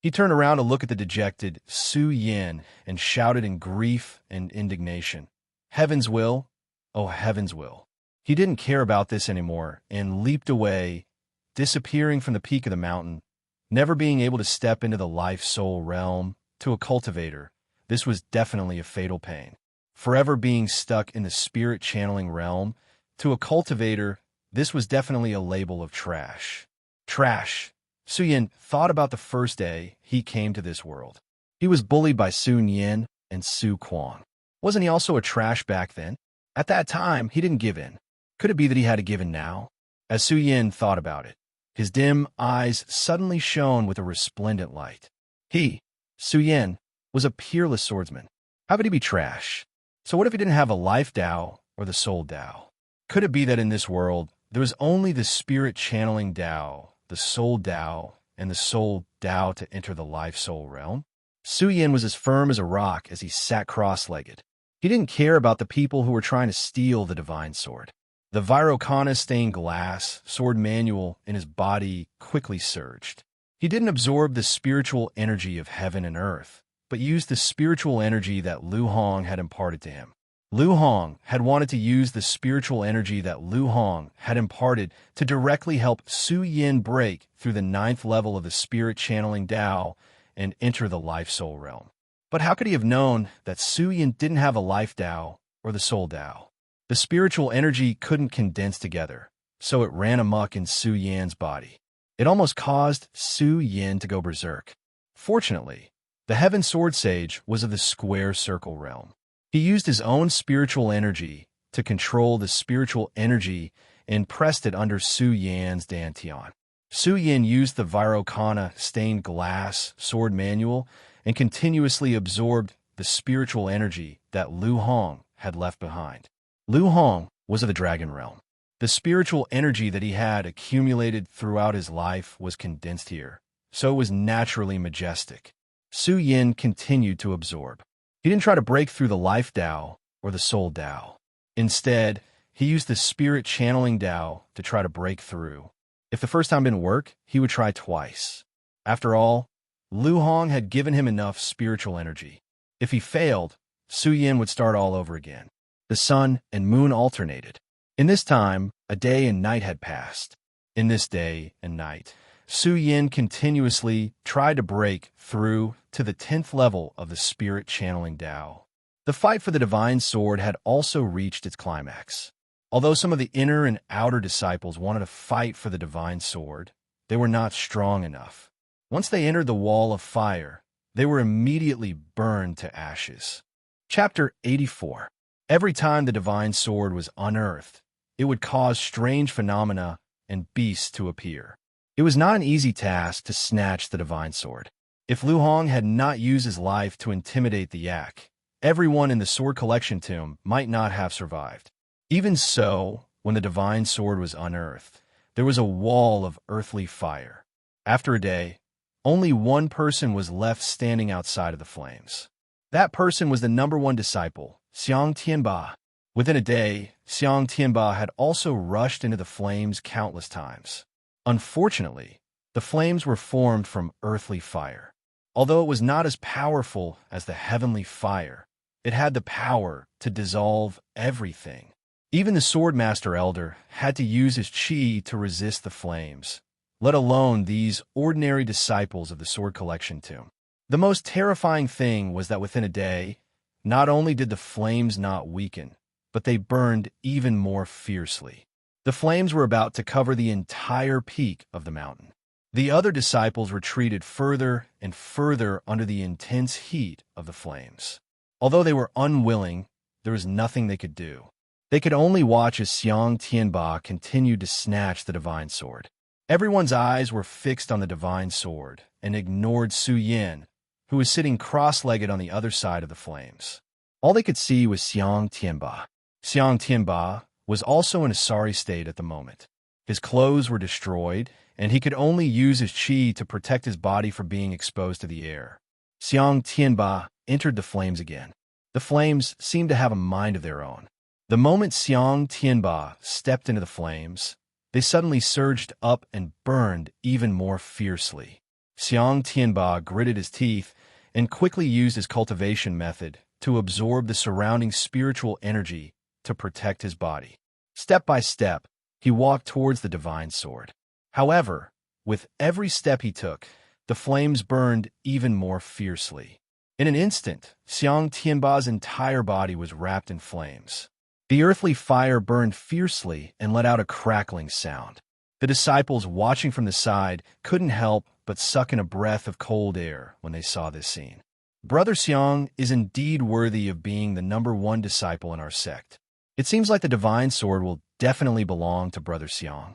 He turned around to look at the dejected Su Yan and shouted in grief and indignation, Heaven's will, oh heaven's will. He didn't care about this anymore and leaped away, disappearing from the peak of the mountain, never being able to step into the life-soul realm. To a cultivator, this was definitely a fatal pain. Forever being stuck in the spirit-channeling realm, to a cultivator, this was definitely a label of trash. Trash. Su Yan thought about the first day he came to this world. He was bullied by Sun Yin and Su Quan. Wasn't he also a trash back then? At that time, he didn't give in. Could it be that he had to give in now? As Su Yin thought about it, his dim eyes suddenly shone with a resplendent light. He, Su Yin, was a peerless swordsman. How could he be trash? So what if he didn't have a life Tao or the soul Tao? Could it be that in this world, there was only the spirit channeling Tao, the soul Tao, and the soul Tao to enter the life-soul realm? Su Yin was as firm as a rock as he sat cross-legged. He didn't care about the people who were trying to steal the divine sword. The Virokana stained glass sword manual in his body quickly surged. He didn't absorb the spiritual energy of heaven and earth, but used the spiritual energy that Lu Hong had imparted to him. Lu Hong had wanted to use the spiritual energy that Lu Hong had imparted to directly help Su Yin break through the 9th level of the spirit channeling Tao and enter the life-soul realm. But how could he have known that Su Yin didn't have a life Tao or the soul Tao? The spiritual energy couldn't condense together, so it ran amok in Su Yin's body. It almost caused Su Yin to go berserk. Fortunately, the Heaven Sword Sage was of the square circle realm. He used his own spiritual energy to control the spiritual energy and pressed it under Su Yin's dantian. Su Yin used the Virokana stained glass sword manual and continuously absorbed the spiritual energy that Lu Hong had left behind. Lu Hong was of the dragon realm. The spiritual energy that he had accumulated throughout his life was condensed here, so it was naturally majestic. Su Yin continued to absorb. He didn't try to break through the life Tao or the soul Tao. Instead, he used the spirit channeling Tao to try to break through. If the first time didn't work, he would try twice. After all, Lu Hong had given him enough spiritual energy. If he failed, Su Yin would start all over again. The sun and moon alternated. In this time, a day and night had passed. In this day and night, Su Yin continuously tried to break through to the 10th level of the spirit channeling Tao. The fight for the divine sword had also reached its climax. Although some of the inner and outer disciples wanted to fight for the divine sword, they were not strong enough. Once they entered the wall of fire, they were immediately burned to ashes. Chapter 84. Every time the divine sword was unearthed, it would cause strange phenomena and beasts to appear. It was not an easy task to snatch the divine sword. If Lu Hong had not used his life to intimidate the yak, everyone in the sword collection tomb might not have survived. Even so, when the divine sword was unearthed, there was a wall of earthly fire. After a day, only one person was left standing outside of the flames. That person was the #1 disciple, Xiang Tianba. Within a day, Xiang Tianba had also rushed into the flames countless times. Unfortunately, the flames were formed from earthly fire. Although it was not as powerful as the heavenly fire, it had the power to dissolve everything. Even the Swordmaster Elder had to use his chi to resist the flames, let alone these ordinary disciples of the sword collection tomb. The most terrifying thing was that within a day, not only did the flames not weaken, but they burned even more fiercely. The flames were about to cover the entire peak of the mountain. The other disciples retreated further and further under the intense heat of the flames. Although they were unwilling, there was nothing they could do. They could only watch as Xiang Tianba continued to snatch the divine sword. Everyone's eyes were fixed on the divine sword and ignored Su Yin, who was sitting cross-legged on the other side of the flames. All they could see was Xiang Tianba. Xiang Tianba was also in a sorry state at the moment. His clothes were destroyed, and he could only use his chi to protect his body from being exposed to the air. Xiang Tianba entered the flames again. The flames seemed to have a mind of their own. The moment Xiang Tianba stepped into the flames, they suddenly surged up and burned even more fiercely. Xiang Tianba gritted his teeth and quickly used his cultivation method to absorb the surrounding spiritual energy to protect his body. Step by step, he walked towards the divine sword. However, with every step he took, the flames burned even more fiercely. In an instant, Xiang Tianba's entire body was wrapped in flames. The earthly fire burned fiercely and let out a crackling sound. The disciples watching from the side couldn't help but suck in a breath of cold air when they saw this scene. Brother Xiang is indeed worthy of being the #1 disciple in our sect. It seems like the divine sword will definitely belong to Brother Xiang.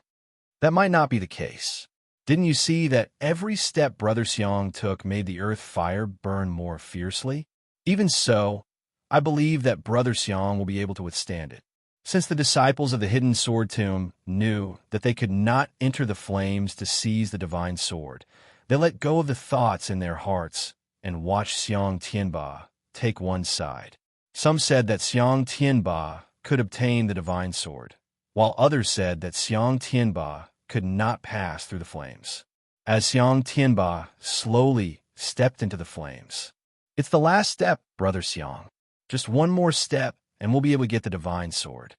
That might not be the case. Didn't you see that every step Brother Xiang took made the earth fire burn more fiercely? Even so, I believe that Brother Xiang will be able to withstand it. Since the disciples of the hidden sword tomb knew that they could not enter the flames to seize the divine sword, they let go of the thoughts in their hearts and watched Xiang Tianba take one side. Some said that Xiang Tianba could obtain the divine sword, while others said that Xiang Tianba could not pass through the flames. As Xiang Tianba slowly stepped into the flames, "It's the last step, Brother Xiang. Just one more step, and we'll be able to get the divine sword."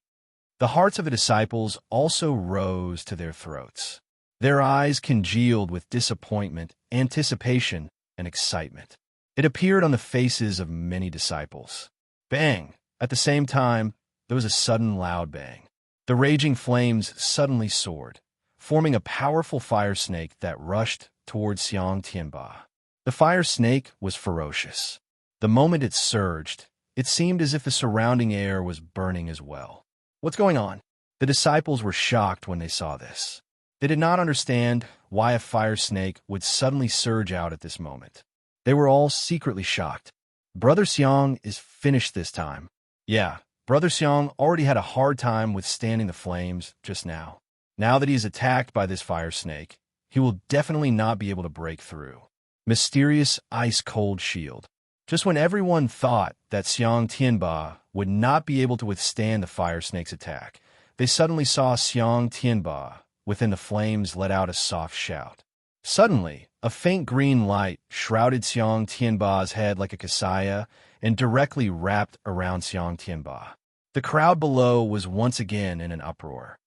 The hearts of the disciples also rose to their throats. Their eyes congealed with disappointment, anticipation, and excitement. It appeared on the faces of many disciples. Bang! At the same time, there was a sudden loud bang. The raging flames suddenly soared, forming a powerful fire snake that rushed towards Xiang Tianba. The fire snake was ferocious. The moment it surged, it seemed as if the surrounding air was burning as well. "What's going on?" The disciples were shocked when they saw this. They did not understand why a fire snake would suddenly surge out at this moment. They were all secretly shocked. Brother Xiang is finished this time. Yeah, Brother Xiang already had a hard time withstanding the flames just now. Now that he is attacked by this fire snake, he will definitely not be able to break through. Mysterious ice-cold shield. Just when everyone thought that Xiang Tianba would not be able to withstand the fire snake's attack, they suddenly saw Xiang Tianba within the flames let out a soft shout. Suddenly, a faint green light shrouded Xiang Tianba's head like a kasaya and directly wrapped around Xiang Tianba. The crowd below was once again in an uproar.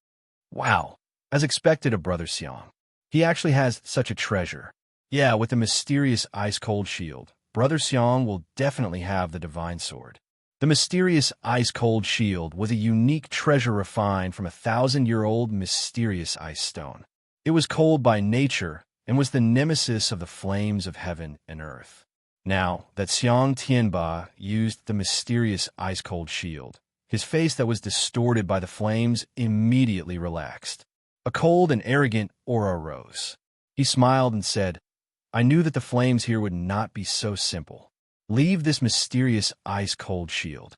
Wow, as expected of Brother Xiang. He actually has such a treasure. Yeah, with the mysterious ice-cold shield, Brother Xiang will definitely have the divine sword. The mysterious ice-cold shield was a unique treasure refined from a 1,000-year-old mysterious ice stone. It was cold by nature and was the nemesis of the flames of heaven and earth. Now that Xiang Tianba used the mysterious ice-cold shield, his face that was distorted by the flames immediately relaxed. A cold and arrogant aura rose. He smiled and said, "I knew that the flames here would not be so simple. Leave this mysterious ice-cold shield.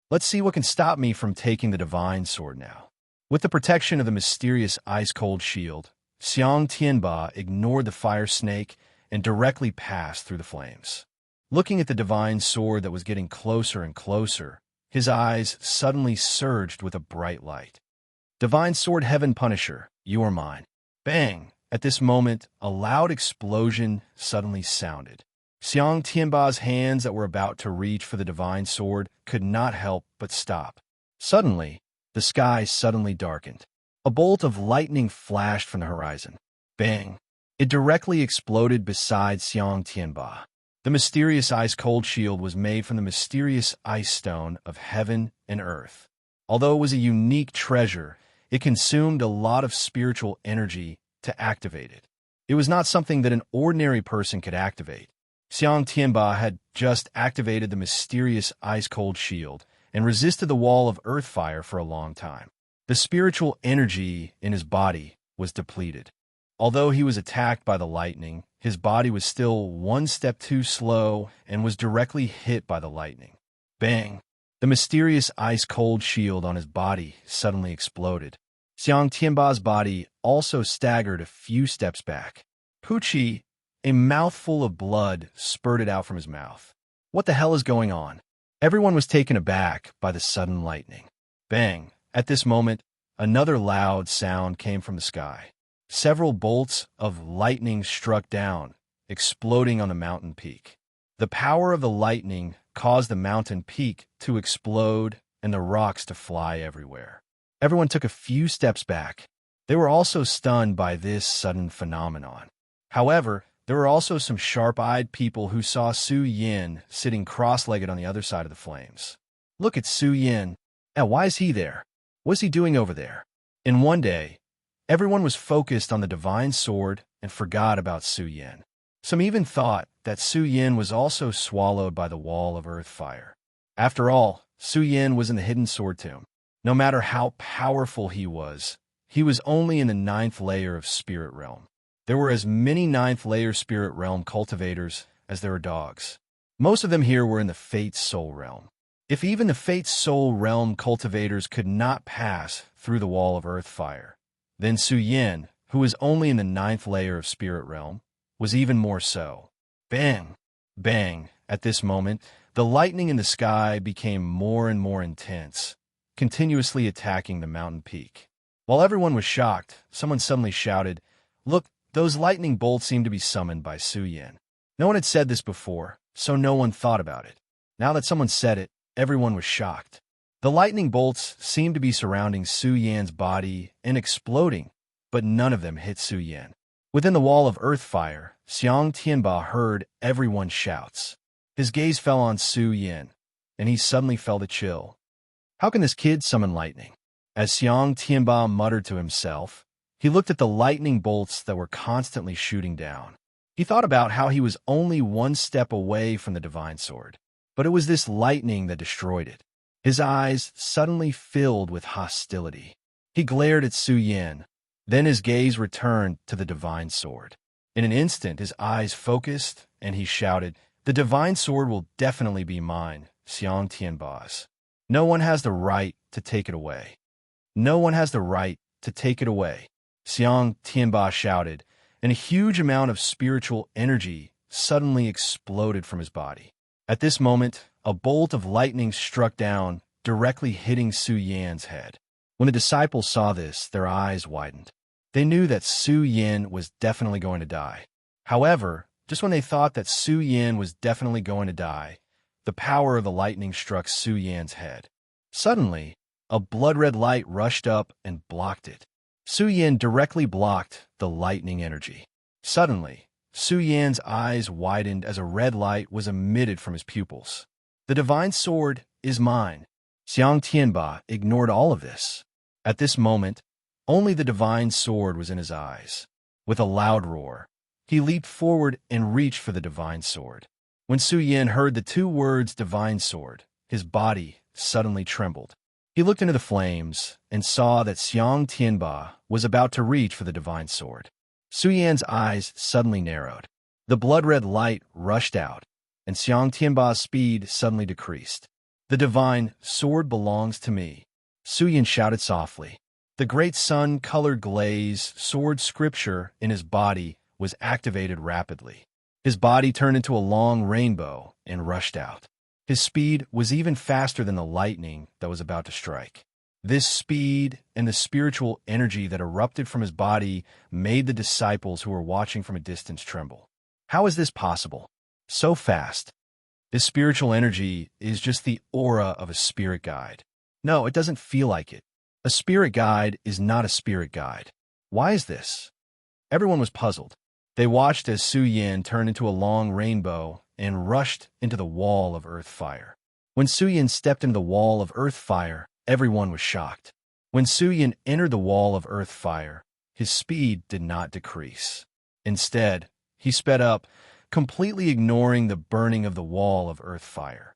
Let's see what can stop me from taking the divine sword now." With the protection of the mysterious ice-cold shield, Xiang Tianba ignored the fire snake and directly passed through the flames. Looking at the divine sword that was getting closer and closer, his eyes suddenly surged with a bright light. "Divine sword heaven punisher, you are mine." Bang! At this moment, a loud explosion suddenly sounded. Xiang Tianba's hands that were about to reach for the divine sword could not help but stop. Suddenly, the sky suddenly darkened. A bolt of lightning flashed from the horizon. Bang! It directly exploded beside Xiang Tianba. The mysterious ice-cold shield was made from the mysterious ice stone of heaven and earth. Although it was a unique treasure, it consumed a lot of spiritual energy to activate it. It was not something that an ordinary person could activate. Xiang Tianba had just activated the mysterious ice-cold shield and resisted the wall of earth fire for a long time. The spiritual energy in his body was depleted. Although he was attacked by the lightning, his body was still one step too slow and was directly hit by the lightning. Bang! The mysterious ice-cold shield on his body suddenly exploded. Xiang Tianba's body also staggered a few steps back. Poochie, a mouthful of blood spurted out from his mouth. What the hell is going on? Everyone was taken aback by the sudden lightning. Bang! At this moment, another loud sound came from the sky. Several bolts of lightning struck down, exploding on the mountain peak. The power of the lightning caused the mountain peak to explode and the rocks to fly everywhere. Everyone took a few steps back. They were also stunned by this sudden phenomenon. However, there were also some sharp-eyed people who saw Su Yin sitting cross-legged on the other side of the flames. Look at Su Yin. And why is he there? What is he doing over there? In one day, everyone was focused on the divine sword and forgot about Su Yin. Some even thought that Su Yin was also swallowed by the wall of earth fire. After all, Su Yin was in the hidden sword tomb. No matter how powerful he was only in the 9th layer of spirit realm. There were as many 9th layer spirit realm cultivators as there were dogs. Most of them here were in the Fate soul realm. If even the Fate Soul Realm cultivators could not pass through the wall of earth fire, then Su Yin, who was only in the 9th layer of Spirit Realm, was even more so. Bang! Bang! At this moment, the lightning in the sky became more and more intense, continuously attacking the mountain peak. While everyone was shocked, someone suddenly shouted, "Look, those lightning bolts seem to be summoned by Su Yin." No one had said this before, so no one thought about it. Now that someone said it, everyone was shocked. The lightning bolts seemed to be surrounding Su Yan's body and exploding, but none of them hit Su Yan. Within the wall of earth fire, Xiang Tianba heard everyone's shouts. His gaze fell on Su Yan, and he suddenly felt a chill. How can this kid summon lightning? As Xiang Tianba muttered to himself, he looked at the lightning bolts that were constantly shooting down. He thought about how he was only one step away from the divine sword, but it was this lightning that destroyed it. His eyes suddenly filled with hostility. He glared at Su Yan. Then his gaze returned to the divine sword. In an instant, his eyes focused, and he shouted, "The divine sword will definitely be mine, Xiang Tianba's. No one has the right to take it away. No one has the right to take it away." Xiang Tianba shouted, and a huge amount of spiritual energy suddenly exploded from his body. At this moment, a bolt of lightning struck down, directly hitting Su Yan's head. When the disciples saw this, their eyes widened. They knew that Su Yan was definitely going to die. However, just when they thought that Su Yan was definitely going to die, the power of the lightning struck Su Yan's head. Suddenly, a blood-red light rushed up and blocked it. Su Yan directly blocked the lightning energy. Suddenly, Su Yan's eyes widened as a red light was emitted from his pupils. "The divine sword is mine." Xiang Tianba ignored all of this. At this moment, only the divine sword was in his eyes. With a loud roar, he leaped forward and reached for the divine sword. When Su Yan heard the two words divine sword, his body suddenly trembled. He looked into the flames and saw that Xiang Tianba was about to reach for the divine sword. Su Yan's eyes suddenly narrowed. The blood-red light rushed out, and Xiang Tianba's speed suddenly decreased. "The divine sword belongs to me," Su Yan shouted softly. The great sun-colored glaze sword scripture in his body was activated rapidly. His body turned into a long rainbow and rushed out. His speed was even faster than the lightning that was about to strike. This speed and the spiritual energy that erupted from his body made the disciples who were watching from a distance tremble. How is this possible? So fast. This spiritual energy is just the aura of a spirit guide. No, it doesn't feel like it. A spirit guide is not a spirit guide. Why is this? Everyone was puzzled. They watched as Su Yan turned into a long rainbow and rushed into the wall of earth fire. When Su Yan stepped into the wall of earth fire, everyone was shocked. When Su Yan entered the wall of earth fire, his speed did not decrease. Instead, he sped up, completely ignoring the burning of the wall of earth fire.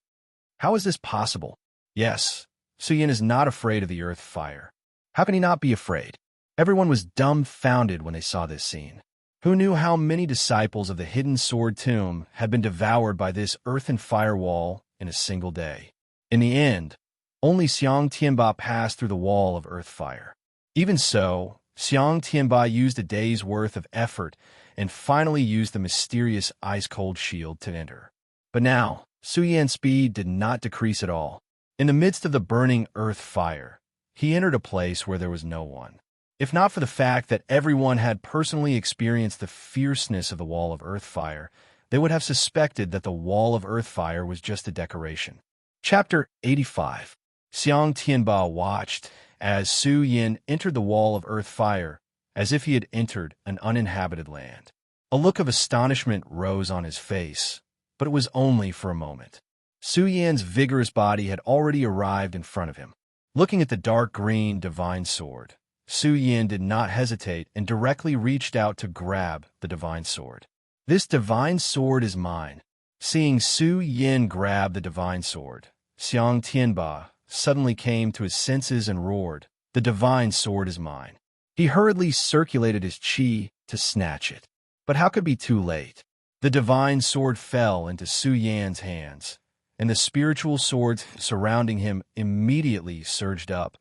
How is this possible? Yes, Su Yan is not afraid of the earth fire. How can he not be afraid? Everyone was dumbfounded when they saw this scene. Who knew how many disciples of the hidden sword tomb had been devoured by this earth and fire wall in a single day? In the end, only Xiang Tianba passed through the wall of earth fire. Even so, Xiang Tianba used a day's worth of effort and finally used the mysterious ice-cold shield to enter. But now, Su Yan's speed did not decrease at all. In the midst of the burning earth fire, he entered a place where there was no one. If not for the fact that everyone had personally experienced the fierceness of the wall of earth fire, they would have suspected that the wall of earth fire was just a decoration. Chapter 85. Xiang Tianba watched as Su Yan entered the wall of earth fire, as if he had entered an uninhabited land. A look of astonishment rose on his face, but it was only for a moment. Su Yan's vigorous body had already arrived in front of him. Looking at the dark green divine sword, Su Yan did not hesitate and directly reached out to grab the divine sword. "This divine sword is mine." Seeing Su Yan grab the divine sword, Xiang Tianba suddenly came to his senses and roared, "The divine sword is mine." He hurriedly circulated his qi to snatch it. But how could it be too late? The divine sword fell into Su Yan's hands, and the spiritual swords surrounding him immediately surged up,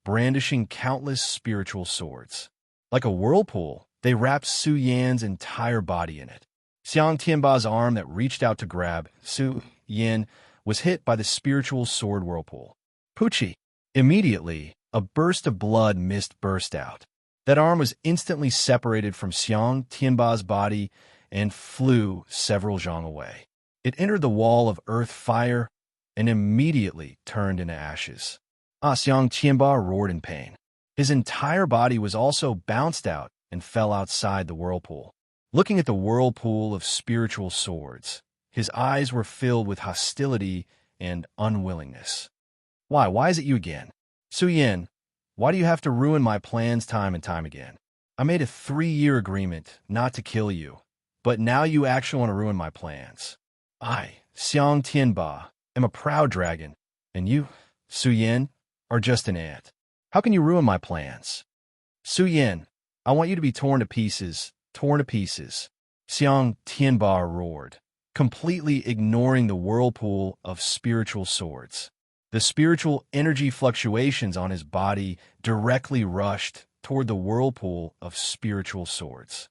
brandishing countless spiritual swords. Like a whirlpool, they wrapped Su Yan's entire body in it. Xiang Tianba's arm that reached out to grab Su Yan was hit by the spiritual sword whirlpool. Pucci! Immediately, a burst of blood mist burst out. That arm was instantly separated from Xiang Tianba's body and flew several zhang away. It entered the wall of earth fire and immediately turned into ashes. Xiang Tianba roared in pain. His entire body was also bounced out and fell outside the whirlpool. Looking at the whirlpool of spiritual swords, his eyes were filled with hostility and unwillingness. Why is it you again? Su Yan, why do you have to ruin my plans time and time again? I made a 3-year agreement not to kill you, but now you actually want to ruin my plans. I, Xiang Tianba, am a proud dragon, and you, Su Yan, are just an ant. How can you ruin my plans? Su Yan, I want you to be torn to pieces, torn to pieces. Xiang Tianba roared, completely ignoring the whirlpool of spiritual swords. The spiritual energy fluctuations on his body directly rushed toward the whirlpool of spiritual swords.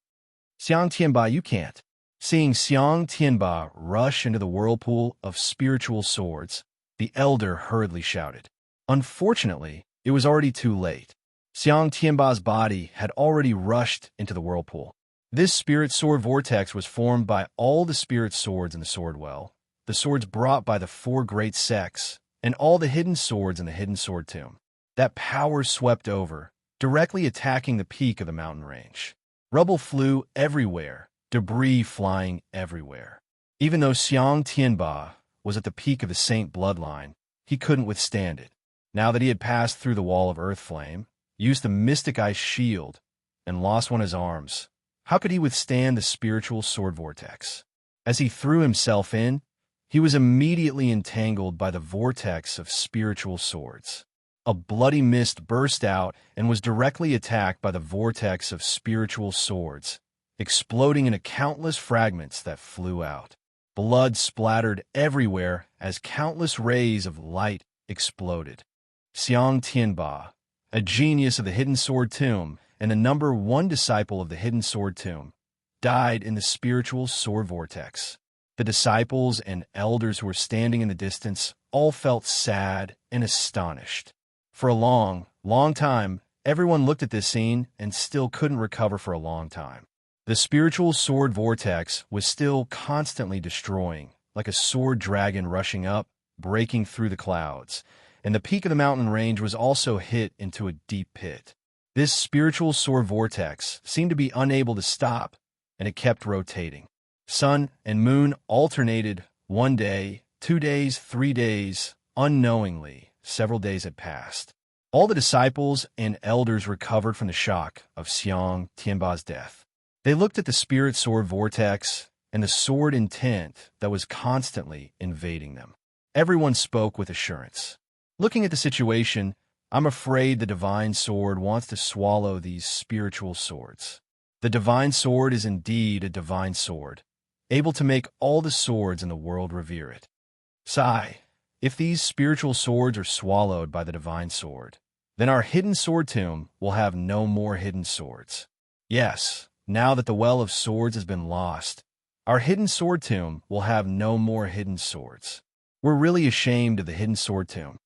Xiang Tianba, you can't. Seeing Xiang Tianba rush into the whirlpool of spiritual swords, the elder hurriedly shouted. Unfortunately, it was already too late. Xiang Tianba's body had already rushed into the whirlpool. This spirit sword vortex was formed by all the spirit swords in the sword well, the swords brought by the 4 great sects, and all the hidden swords in the hidden sword tomb. That power swept over, directly attacking the peak of the mountain range. Rubble flew everywhere, debris flying everywhere. Even though Xiang Tianba was at the peak of the saint bloodline, he couldn't withstand it. Now that he had passed through the wall of earth flame, used the mystic ice shield, and lost one of his arms, how could he withstand the spiritual sword vortex? As he threw himself in, he was immediately entangled by the vortex of spiritual swords. A bloody mist burst out and was directly attacked by the vortex of spiritual swords, exploding into countless fragments that flew out. Blood splattered everywhere as countless rays of light exploded. Xiang Tianba, a genius of the Hidden Sword Tomb and the number 1 disciple of the Hidden Sword Tomb, died in the spiritual sword vortex. The disciples and elders who were standing in the distance all felt sad and astonished. For a long time, everyone looked at this scene and still couldn't recover for a long time. The spiritual sword vortex was still constantly destroying, like a sword dragon rushing up, breaking through the clouds, and the peak of the mountain range was also hit into a deep pit. This spiritual sword vortex seemed to be unable to stop, and it kept rotating. Sun and moon alternated 1 day, 2 days, 3 days. Unknowingly, several days had passed. All the disciples and elders recovered from the shock of Xiang Tianba's death. They looked at the spirit sword vortex and the sword intent that was constantly invading them. Everyone spoke with assurance. Looking at the situation, I'm afraid the divine sword wants to swallow these spiritual swords. The divine sword is indeed a divine sword, able to make all the swords in the world revere it. Sigh, if these spiritual swords are swallowed by the divine sword, then our hidden sword tomb will have no more hidden swords. Yes, now that the well of swords has been lost, our hidden sword tomb will have no more hidden swords. We're really ashamed of the hidden sword tomb.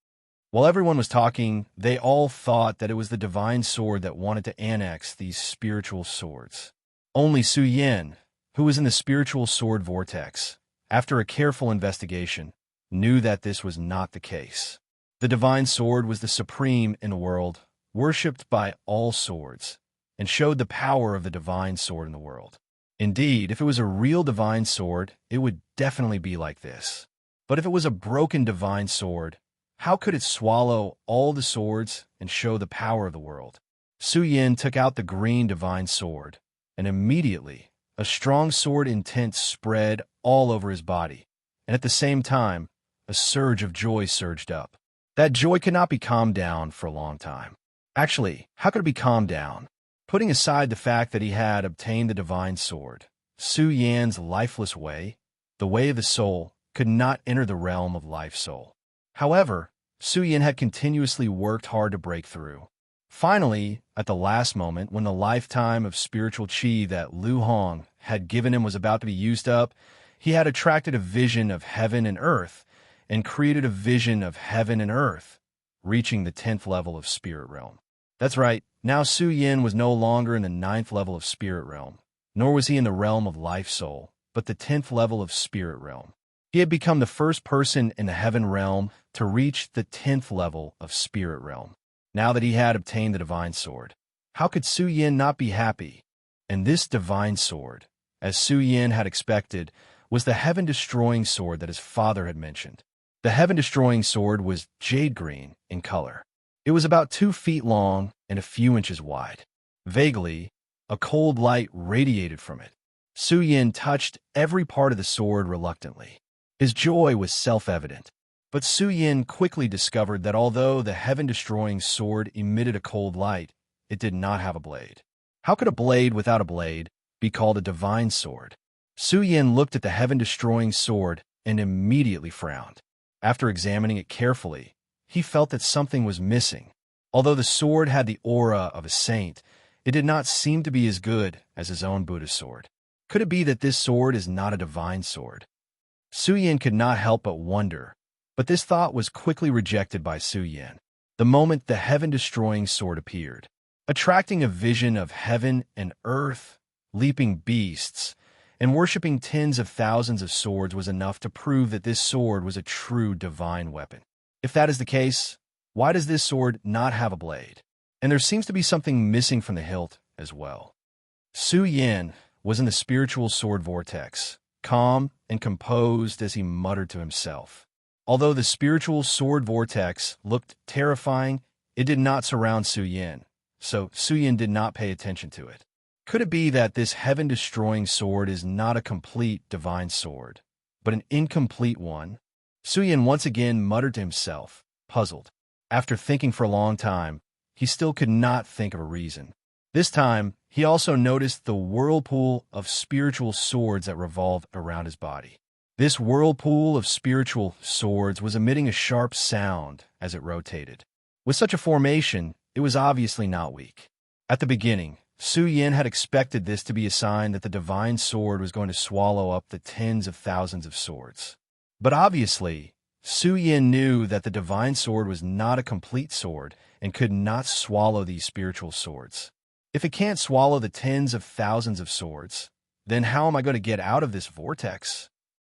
While everyone was talking, they all thought that it was the divine sword that wanted to annex these spiritual swords. Only Su Yan, who was in the spiritual sword vortex, after a careful investigation, knew that this was not the case. The divine sword was the supreme in the world, worshipped by all swords, and showed the power of the divine sword in the world. Indeed, if it was a real divine sword, it would definitely be like this. But if it was a broken divine sword, how could it swallow all the swords and show the power of the world? Su Yan took out the green divine sword, and immediately a strong sword intent spread all over his body, and at the same time, a surge of joy surged up. That joy could not be calmed down for a long time. Actually, how could it be calmed down? Putting aside the fact that he had obtained the divine sword, Su Yan's lifeless way, the way of the soul, could not enter the realm of life soul. However, Su Yin had continuously worked hard to break through. Finally, at the last moment, when the lifetime of spiritual qi that Lu Hong had given him was about to be used up, he had attracted a vision of heaven and earth and created a vision of heaven and earth, reaching the 10th level of spirit realm. That's right, now Su Yin was no longer in the 9th level of spirit realm, nor was he in the realm of life soul, but the 10th level of spirit realm. He had become the first person in the heaven realm to reach the 10th level of spirit realm. Now that he had obtained the divine sword, how could Su Yin not be happy? And this divine sword, as Su Yin had expected, was the heaven-destroying sword that his father had mentioned. The heaven-destroying sword was jade green in color. It was about 2 feet long and a few inches wide. Vaguely, a cold light radiated from it. Su Yin touched every part of the sword reluctantly. His joy was self-evident. But Su Yin quickly discovered that although the heaven-destroying sword emitted a cold light, it did not have a blade. How could a blade without a blade be called a divine sword? Su Yin looked at the heaven-destroying sword and immediately frowned. After examining it carefully, he felt that something was missing. Although the sword had the aura of a saint, it did not seem to be as good as his own Buddha sword. Could it be that this sword is not a divine sword? Su Yin could not help but wonder. But this thought was quickly rejected by Su Yin the moment the heaven-destroying sword appeared, attracting a vision of heaven and earth, leaping beasts, and worshipping tens of thousands of swords was enough to prove that this sword was a true divine weapon. If that is the case, why does this sword not have a blade? And there seems to be something missing from the hilt as well. Su Yin was in the spiritual sword vortex, calm and composed as he muttered to himself. Although the spiritual sword vortex looked terrifying, it did not surround Su Yin, so Su Yin did not pay attention to it. Could it be that this heaven-destroying sword is not a complete divine sword, but an incomplete one? Su Yin once again muttered to himself, puzzled. After thinking for a long time, he still could not think of a reason. This time, he also noticed the whirlpool of spiritual swords that revolved around his body. This whirlpool of spiritual swords was emitting a sharp sound as it rotated. With such a formation, it was obviously not weak. At the beginning, Su Yin had expected this to be a sign that the divine sword was going to swallow up the tens of thousands of swords. But obviously, Su Yin knew that the divine sword was not a complete sword and could not swallow these spiritual swords. If it can't swallow the tens of thousands of swords, then how am I going to get out of this vortex?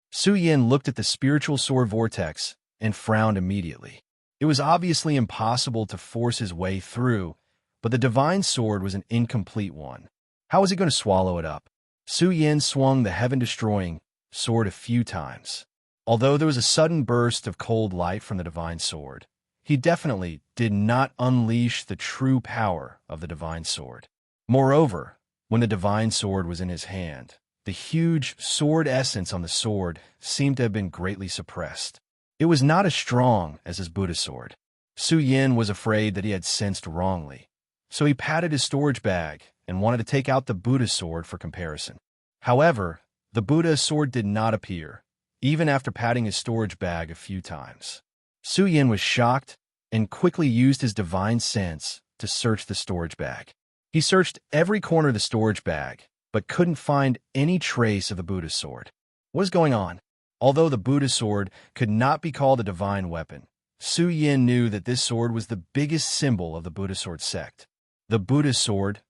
Su Yin looked at the spiritual sword vortex and frowned immediately. It was obviously impossible to force his way through, but the divine sword was an incomplete one. How was he going to swallow it up? Su Yin swung the heaven-destroying sword a few times. Although there was a sudden burst of cold light from the divine sword, he definitely did not unleash the true power of the divine sword. Moreover, when the divine sword was in his hand, the huge sword essence on the sword seemed to have been greatly suppressed. It was not as strong as his Buddha sword. Su Yin was afraid that he had sensed wrongly, so he patted his storage bag and wanted to take out the Buddha sword for comparison. However, the Buddha sword did not appear, even after patting his storage bag a few times. Su Yin was shocked and quickly used his divine sense to search the storage bag. He searched every corner of the storage bag, but couldn't find any trace of the Buddha sword. What is going on? Although the Buddha sword could not be called a divine weapon, Su Yin knew that this sword was the biggest symbol of the Buddha sword sect. The Buddha sword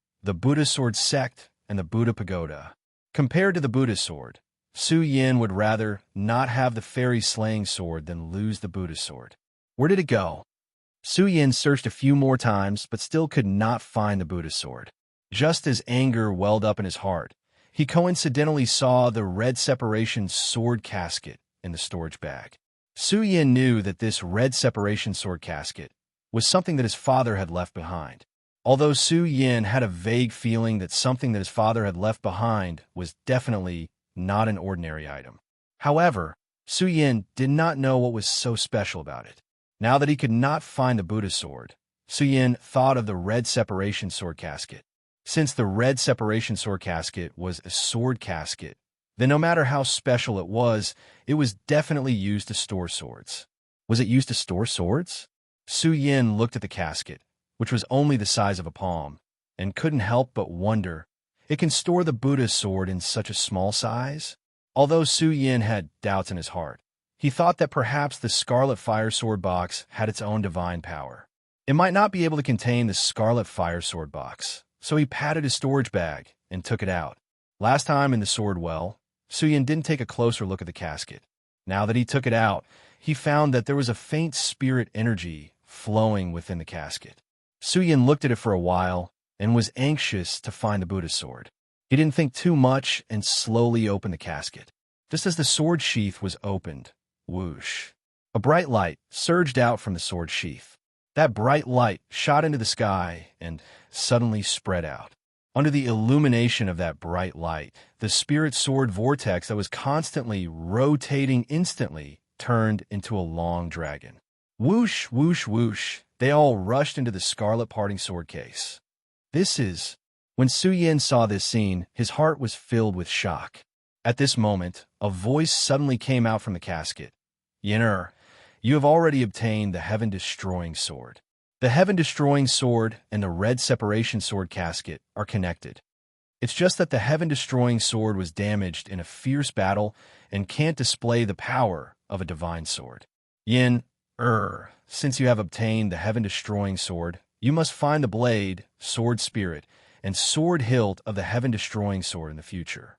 sect, and the Buddha pagoda. Compared to the Buddha sword, Su Yin would rather not have the fairy-slaying sword than lose the Buddha sword. Where did it go? Su Yin searched a few more times, but still could not find the Buddha sword. Just as anger welled up in his heart, he coincidentally saw the red separation sword casket in the storage bag. Su Yin knew that this red separation sword casket was something that his father had left behind. Although Su Yin had a vague feeling that something that his father had left behind was definitely not an ordinary item. However, Su Yin did not know what was so special about it. Now that he could not find the Buddha sword, Su Yin thought of the red separation sword casket. Since the red separation sword casket was a sword casket, then no matter how special it was definitely used to store swords. Was it used to store swords? Su Yin looked at the casket, which was only the size of a palm, and couldn't help but wonder, it can store the Buddha's sword in such a small size? Although Su Yin had doubts in his heart, he thought that perhaps the Scarlet Fire Sword box had its own divine power. It might not be able to contain the Scarlet Fire Sword box, so he patted his storage bag and took it out. Last time in the sword well, Su Yin didn't take a closer look at the casket. Now that he took it out, he found that there was a faint spirit energy flowing within the casket. Su Yin looked at it for a while and was anxious to find the Buddha's sword. He didn't think too much and slowly opened the casket. Just as the sword sheath was opened, whoosh, a bright light surged out from the sword sheath. That bright light shot into the sky and suddenly spread out. Under the illumination of that bright light, the spirit sword vortex that was constantly rotating instantly turned into a long dragon. Whoosh, whoosh, whoosh, they all rushed into the scarlet parting sword case. When Su Yin saw this scene, his heart was filled with shock. At this moment, a voice suddenly came out from the casket. Yin'er, you have already obtained the heaven-destroying sword. The heaven-destroying sword and the red separation sword casket are connected. It's just that the heaven-destroying sword was damaged in a fierce battle and can't display the power of a divine sword. Yin-er, since you have obtained the heaven-destroying sword, you must find the blade, sword spirit, and sword hilt of the heaven-destroying sword in the future.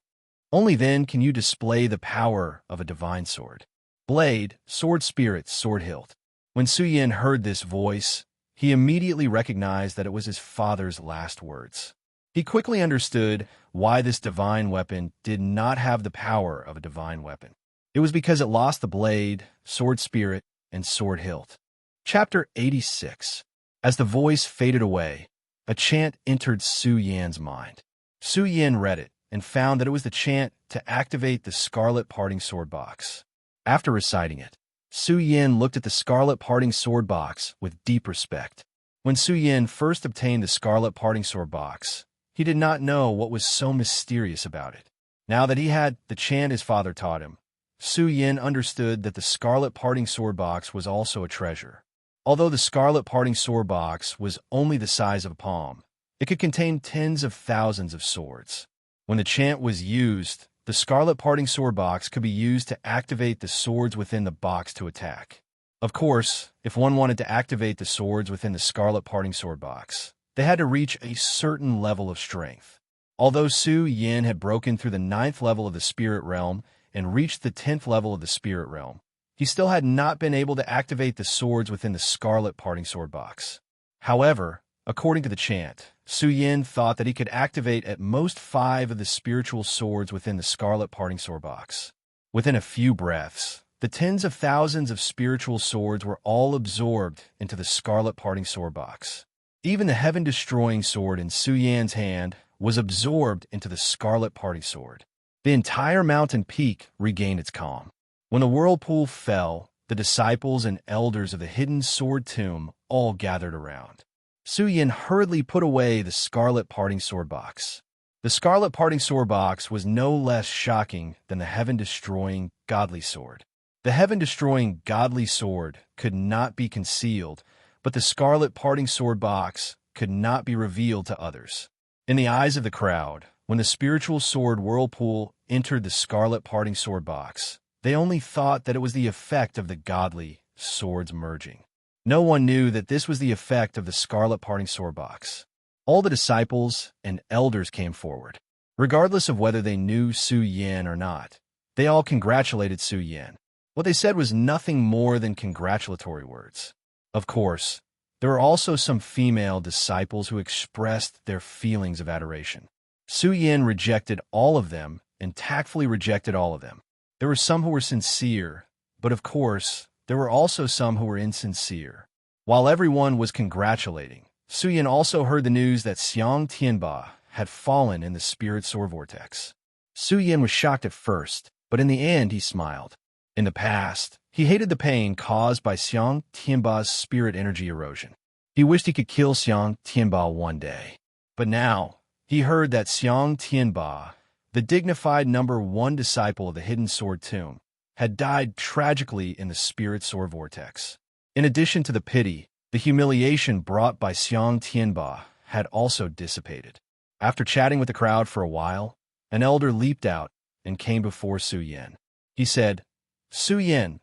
Only then can you display the power of a divine sword. Blade, sword spirit, sword hilt. When Su Yin heard this voice, he immediately recognized that it was his father's last words. He quickly understood why this divine weapon did not have the power of a divine weapon. It was because it lost the blade, sword spirit, and sword hilt. Chapter 86. As the voice faded away, a chant entered Su Yin's mind. Su Yin read it and found that it was the chant to activate the Scarlet Parting Sword box. After reciting it, Su Yin looked at the Scarlet Parting Sword box with deep respect. When Su Yin first obtained the Scarlet Parting Sword box, he did not know what was so mysterious about it. Now that he had the chant his father taught him, Su Yin understood that the Scarlet Parting Sword box was also a treasure. Although the Scarlet Parting Sword box was only the size of a palm, it could contain tens of thousands of swords. When the chant was used, the Scarlet Parting Sword box could be used to activate the swords within the box to attack. Of course, if one wanted to activate the swords within the Scarlet Parting Sword box, they had to reach a certain level of strength. Although Su Yin had broken through the 9th level of the Spirit Realm and reached the 10th level of the Spirit Realm, he still had not been able to activate the swords within the Scarlet Parting Sword box. However, according to the chant, Su Yin thought that he could activate at most 5 of the spiritual swords within the Scarlet Parting Sword box. Within a few breaths, the tens of thousands of spiritual swords were all absorbed into the Scarlet Parting Sword box. Even the heaven-destroying sword in Su Yin's hand was absorbed into the Scarlet Parting Sword. The entire mountain peak regained its calm. When the whirlpool fell, the disciples and elders of the hidden sword tomb all gathered around. Su Yin hurriedly put away the Scarlet Parting Sword box. The Scarlet Parting Sword box was no less shocking than the heaven-destroying godly sword. The heaven-destroying godly sword could not be concealed, but the Scarlet Parting Sword box could not be revealed to others. In the eyes of the crowd, when the spiritual sword whirlpool entered the Scarlet Parting Sword box, they only thought that it was the effect of the godly swords merging. No one knew that this was the effect of the Scarlet Parting Sword box. All the disciples and elders came forward. Regardless of whether they knew Su Yin or not, they all congratulated Su Yin. What they said was nothing more than congratulatory words. Of course, there were also some female disciples who expressed their feelings of adoration. Su Yin rejected all of them and tactfully rejected all of them. There were some who were sincere, but of course, there were also some who were insincere. While everyone was congratulating, Su Yin also heard the news that Xiang Tianba had fallen in the spirit sword vortex. Su Yin was shocked at first, but in the end he smiled. In the past, he hated the pain caused by Xiang Tianba's spirit energy erosion. He wished he could kill Xiang Tianba one day. But now, he heard that Xiang Tianba the dignified #1 disciple of the Hidden Sword Tomb, had died tragically in the spirit sword vortex. In addition to the pity, the humiliation brought by Xiang Tianba had also dissipated. After chatting with the crowd for a while, an elder leaped out and came before Su Yin. He said, "Su Yin,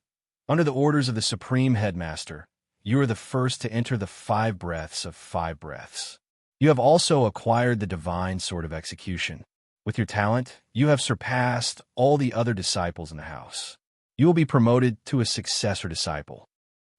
under the orders of the Supreme Headmaster, you are the first to enter the 5 breaths of 5 breaths. You have also acquired the divine sword of execution. With your talent, you have surpassed all the other disciples in the house. You will be promoted to a successor disciple."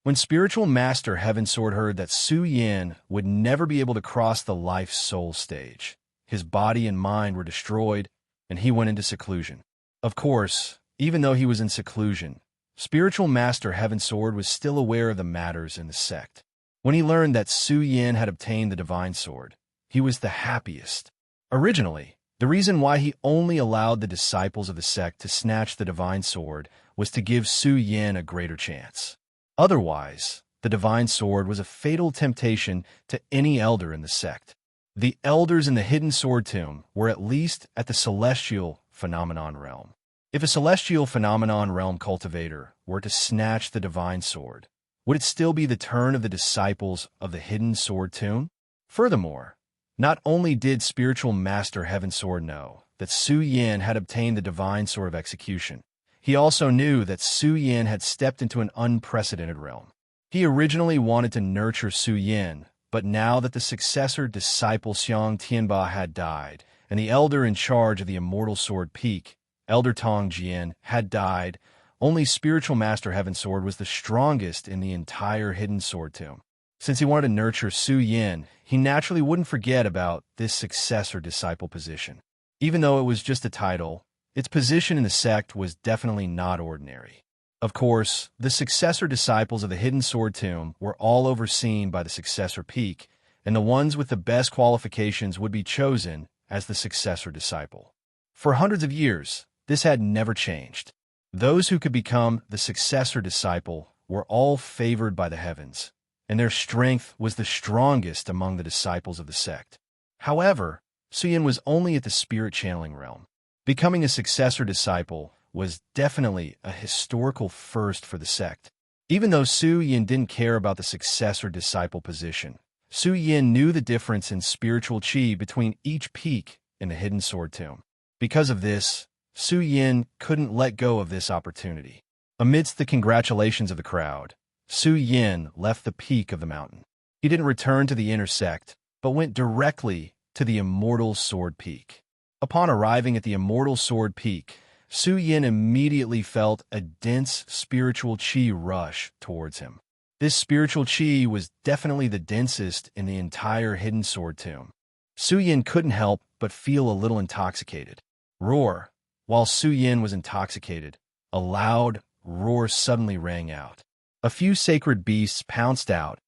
When Spiritual Master Heaven Sword heard that Su Yin would never be able to cross the life-soul stage, his body and mind were destroyed, and he went into seclusion. Of course, even though he was in seclusion, Spiritual Master Heaven Sword was still aware of the matters in the sect. When he learned that Su Yin had obtained the divine sword, he was the happiest. Originally, the reason why he only allowed the disciples of the sect to snatch the divine sword was to give Su Yin a greater chance. Otherwise, the divine sword was a fatal temptation to any elder in the sect. The elders in the Hidden Sword Tomb were at least at the celestial phenomenon realm. If a celestial phenomenon realm cultivator were to snatch the divine sword, would it still be the turn of the disciples of the Hidden Sword Tomb? Furthermore, not only did Spiritual Master Heaven Sword know that Su Yin had obtained the divine sword of execution, he also knew that Su Yin had stepped into an unprecedented realm. He originally wanted to nurture Su Yin, but now that the successor disciple Xiang Tianba had died, and the elder in charge of the Immortal Sword Peak, Elder Tong Jian, had died, only Spiritual Master Heaven Sword was the strongest in the entire Hidden Sword Tomb. Since he wanted to nurture Su Yin, he naturally wouldn't forget about this successor disciple position. Even though it was just a title, its position in the sect was definitely not ordinary. Of course, the successor disciples of the Hidden Sword Tomb were all overseen by the successor peak, and the ones with the best qualifications would be chosen as the successor disciple. For hundreds of years, this had never changed. Those who could become the successor disciple were all favored by the heavens, and their strength was the strongest among the disciples of the sect. However, Su Yin was only at the spirit channeling realm. Becoming a successor disciple was definitely a historical first for the sect. Even though Su Yin didn't care about the successor disciple position, Su Yin knew the difference in spiritual chi between each peak in the Hidden Sword Tomb. Because of this, Su Yin couldn't let go of this opportunity. Amidst the congratulations of the crowd, Su Yin left the peak of the mountain. He didn't return to the inner sect, but went directly to the Immortal Sword Peak. Upon arriving at the Immortal Sword Peak, Su Yin immediately felt a dense spiritual chi rush towards him. This spiritual chi was definitely the densest in the entire Hidden Sword Tomb. Su Yin couldn't help but feel a little intoxicated. Roar! While Su Yin was intoxicated, a loud roar suddenly rang out. A few sacred beasts pounced out,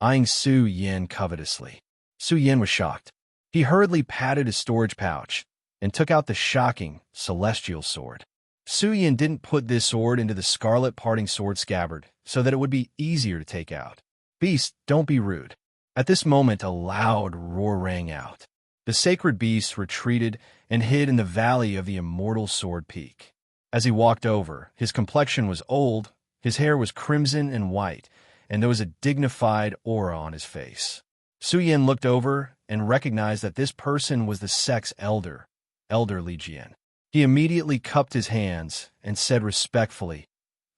eyeing Su Yin covetously. Su Yin was shocked. He hurriedly patted his storage pouch and took out the shocking celestial sword. Su Yin didn't put this sword into the scarlet parting sword scabbard so that it would be easier to take out. "Beast, don't be rude." At this moment, a loud roar rang out. The sacred beast retreated and hid in the valley of the Immortal Sword Peak. As he walked over, his complexion was old, his hair was crimson and white, and there was a dignified aura on his face. Su Yin looked over and recognized that this person was the sect's elder, Elder Li Jian. He immediately cupped his hands and said respectfully,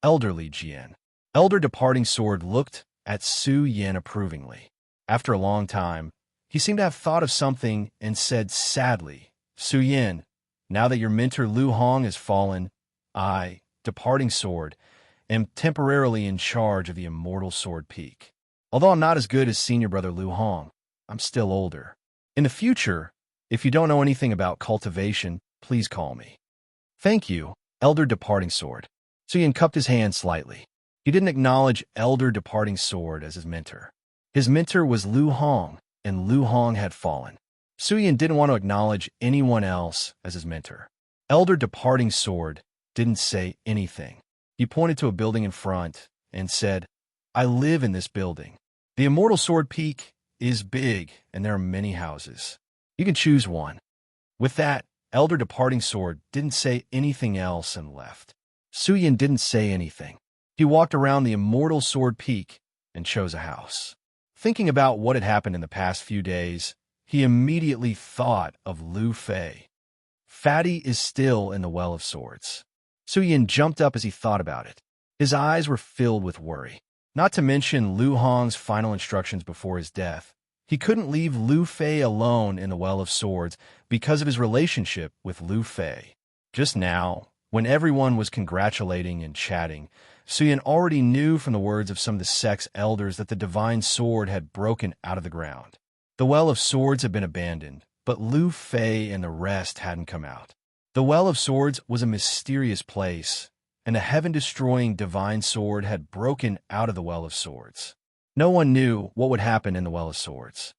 "Elder Li Jian." Elder Departing Sword looked at Su Yin approvingly. After a long time, he seemed to have thought of something and said sadly, "Su Yin, now that your mentor Lu Hong has fallen, I, Departing Sword, am temporarily in charge of the Immortal Sword Peak. Although I'm not as good as senior brother Lu Hong, I'm still older. In the future, if you don't know anything about cultivation, please call me." "Thank you, Elder Departing Sword." Su Yin cupped his hand slightly. He didn't acknowledge Elder Departing Sword as his mentor. His mentor was Lu Hong, and Lu Hong had fallen. Su Yin didn't want to acknowledge anyone else as his mentor. Elder Departing Sword didn't say anything. He pointed to a building in front and said, "I live in this building. The Immortal Sword Peak is big, and there are many houses. You can choose one." With that, elder departing sword didn't say anything else and left. Suyin didn't say anything. He walked around the immortal sword peak and chose a house. Thinking about what had happened in the past few days, he immediately thought of Lu Fei. Fatty is still in the Well of Swords. Suyin jumped up as he thought about it. His eyes were filled with worry. Not to mention Lu Hong's final instructions before his death. He couldn't leave Lu Fei alone in the Well of Swords because of his relationship with Lu Fei. Just now, when everyone was congratulating and chatting, Suyin already knew from the words of some of the sect's elders that the divine sword had broken out of the ground. The Well of Swords had been abandoned, but Lu Fei and the rest hadn't come out. The Well of Swords was a mysterious place, and a heaven-destroying divine sword had broken out of the Well of Swords. No one knew what would happen in the Well of Swords.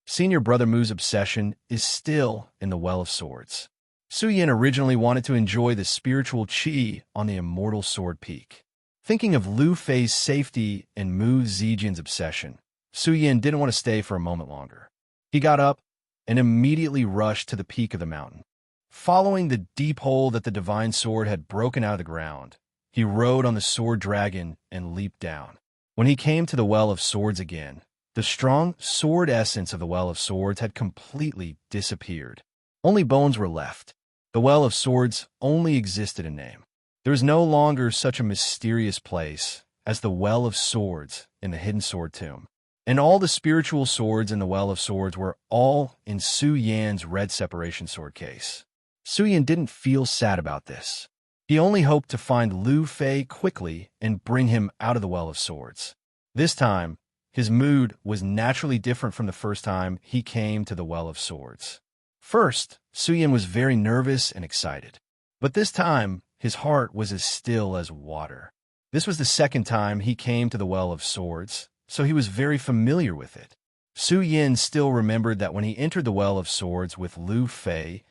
Senior Brother Mu's obsession is still in the Well of Swords. Suyin originally wanted to enjoy the spiritual qi on the immortal sword peak. Thinking of Lu Fei's safety and Mu Zijian's obsession, Suyin didn't want to stay for a moment longer. He got up and immediately rushed to the peak of the mountain. Following the deep hole that the divine sword had broken out of the ground, he rode on the sword dragon and leaped down. When he came to the Well of Swords again, the strong sword essence of the Well of Swords had completely disappeared. Only bones were left. The Well of Swords only existed in name. There was no longer such a mysterious place as the Well of Swords in the Hidden Sword Tomb. And all the spiritual swords in the Well of Swords were all in Su Yan's red separation sword case. Suyin didn't feel sad about this. He only hoped to find Lu Fei quickly and bring him out of the Well of Swords. This time, his mood was naturally different from the first time he came to the Well of Swords. First, Suyin was very nervous and excited. But this time, his heart was as still as water. This was the second time he came to the Well of Swords, so he was very familiar with it. Suyin still remembered that when he entered the Well of Swords with Lu Fei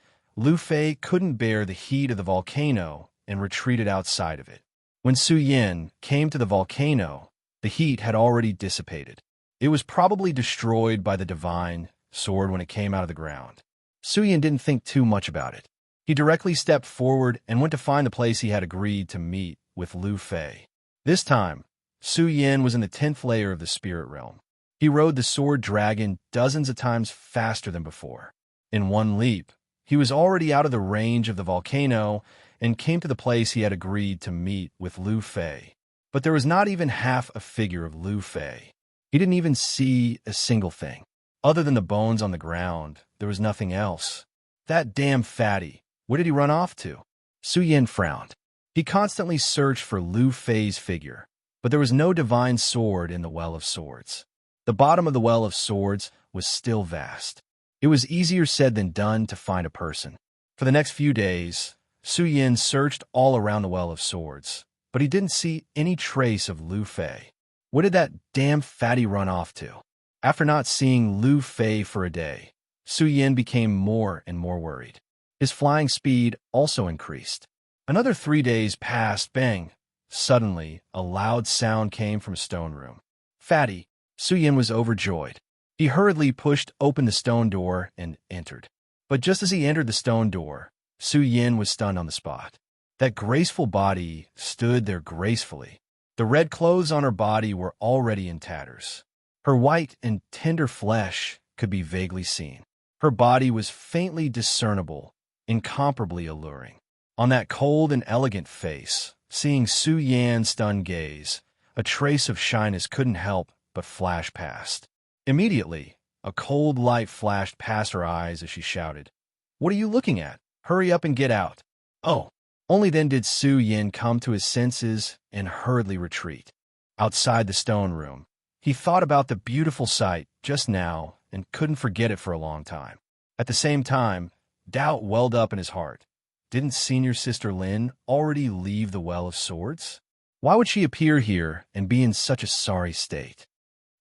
couldn't bear the heat of the volcano and retreated outside of it. When Suyin came to the volcano, the heat had already dissipated. It was probably destroyed by the divine sword when it came out of the ground. Suyin didn't think too much about it. He directly stepped forward and went to find the place he had agreed to meet with Lu Fei. This time, Suyin was in the 10th layer of the spirit realm. He rode the sword dragon dozens of times faster than before. In one leap, he was already out of the range of the volcano and came to the place he had agreed to meet with Lu Fei. But there was not even half a figure of Lu Fei. He didn't even see a single thing. Other than the bones on the ground, there was nothing else. That damn fatty, where did he run off to? Suyin frowned. He constantly searched for Lu Fei's figure, but there was no divine sword in the Well of Swords. The bottom of the Well of Swords was still vast. It was easier said than done to find a person. For the next few days, Suyin searched all around the Well of Swords, but he didn't see any trace of Lu Fei. Where did that damn fatty run off to? After not seeing Lu Fei for a day, Suyin became more and more worried. His flying speed also increased. Another 3 days passed. Bang! Suddenly, a loud sound came from a stone room. Fatty! Suyin was overjoyed. He hurriedly pushed open the stone door and entered. But just as he entered the stone door, Suyin was stunned on the spot. That graceful body stood there gracefully. The red clothes on her body were already in tatters. Her white and tender flesh could be vaguely seen. Her body was faintly discernible, incomparably alluring. On that cold and elegant face, seeing Su Yan's stunned gaze, a trace of shyness couldn't help but flash past. Immediately, a cold light flashed past her eyes as she shouted, "What are you looking at? Hurry up and get out." Oh! Only then did Su Yin come to his senses and hurriedly retreat. Outside the stone room, he thought about the beautiful sight just now and couldn't forget it for a long time. At the same time, doubt welled up in his heart. Didn't senior sister Lin already leave the Well of Swords? Why would she appear here and be in such a sorry state?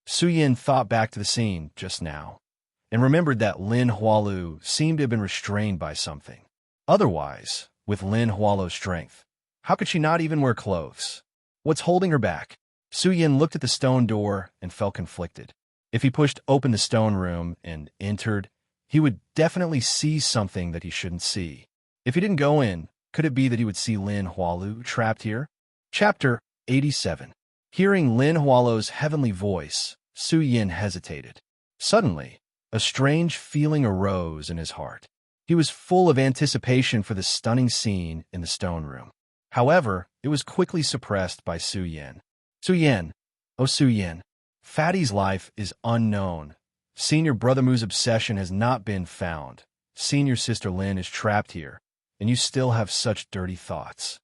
Su Yin thought back to the scene just now and remembered that Lin Hualu seemed to have been restrained by something. Otherwise, with Lin Hualu's strength, how could she not even wear clothes? What's holding her back? Su Yin looked at the stone door and felt conflicted. If he pushed open the stone room and entered, he would definitely see something that he shouldn't see. If he didn't go in, could it be that he would see Lin Hualu trapped here? Chapter 87. Hearing Lin Hualu's heavenly voice, Su Yin hesitated. Suddenly, a strange feeling arose in his heart. He was full of anticipation for the stunning scene in the stone room. However, it was quickly suppressed by Su Yin. Su Yin, oh Su Yin, Fatty's life is unknown. Senior Brother Mu's obsession has not been found. Senior Sister Lin is trapped here, and you still have such dirty thoughts.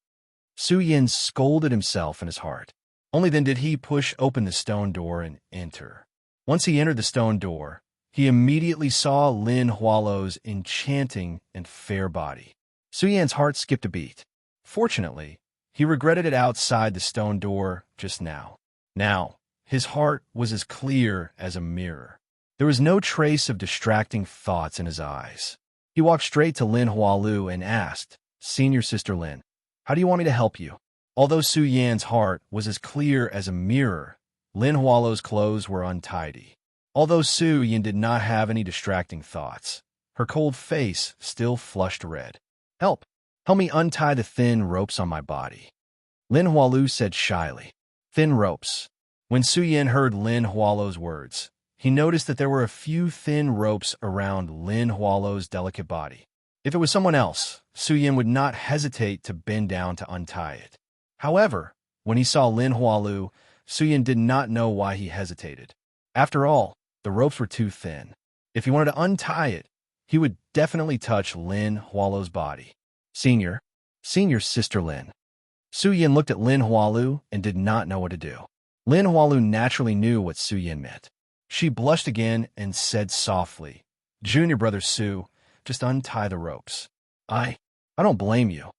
Su Yin scolded himself in his heart. Only then did he push open the stone door and enter. Once he entered the stone door, he immediately saw Lin Hualu's enchanting and fair body. Su Yin's heart skipped a beat. Fortunately, he regretted it outside the stone door just now. Now, his heart was as clear as a mirror. There was no trace of distracting thoughts in his eyes. He walked straight to Lin Hualu and asked, Senior Sister Lin, how do you want me to help you? Although Su Yan's heart was as clear as a mirror, Lin Hualu's clothes were untidy. Although Su Yan did not have any distracting thoughts, her cold face still flushed red. Help me untie the thin ropes on my body. Lin Hualu said shyly. Thin ropes. When Su Yan heard Lin Hualu's words, he noticed that there were a few thin ropes around Lin Hualu's delicate body. If it was someone else, Su Yan would not hesitate to bend down to untie it. However, when he saw Lin Hualu, Su Yan did not know why he hesitated. After all, the ropes were too thin. If he wanted to untie it, he would definitely touch Lin Hualu's body. Senior Sister Lin. Su Yan looked at Lin Hualu and did not know what to do. Lin Hualu naturally knew what Su Yan meant. She blushed again and said softly, Junior Brother Su, just untie the ropes. I don't blame you.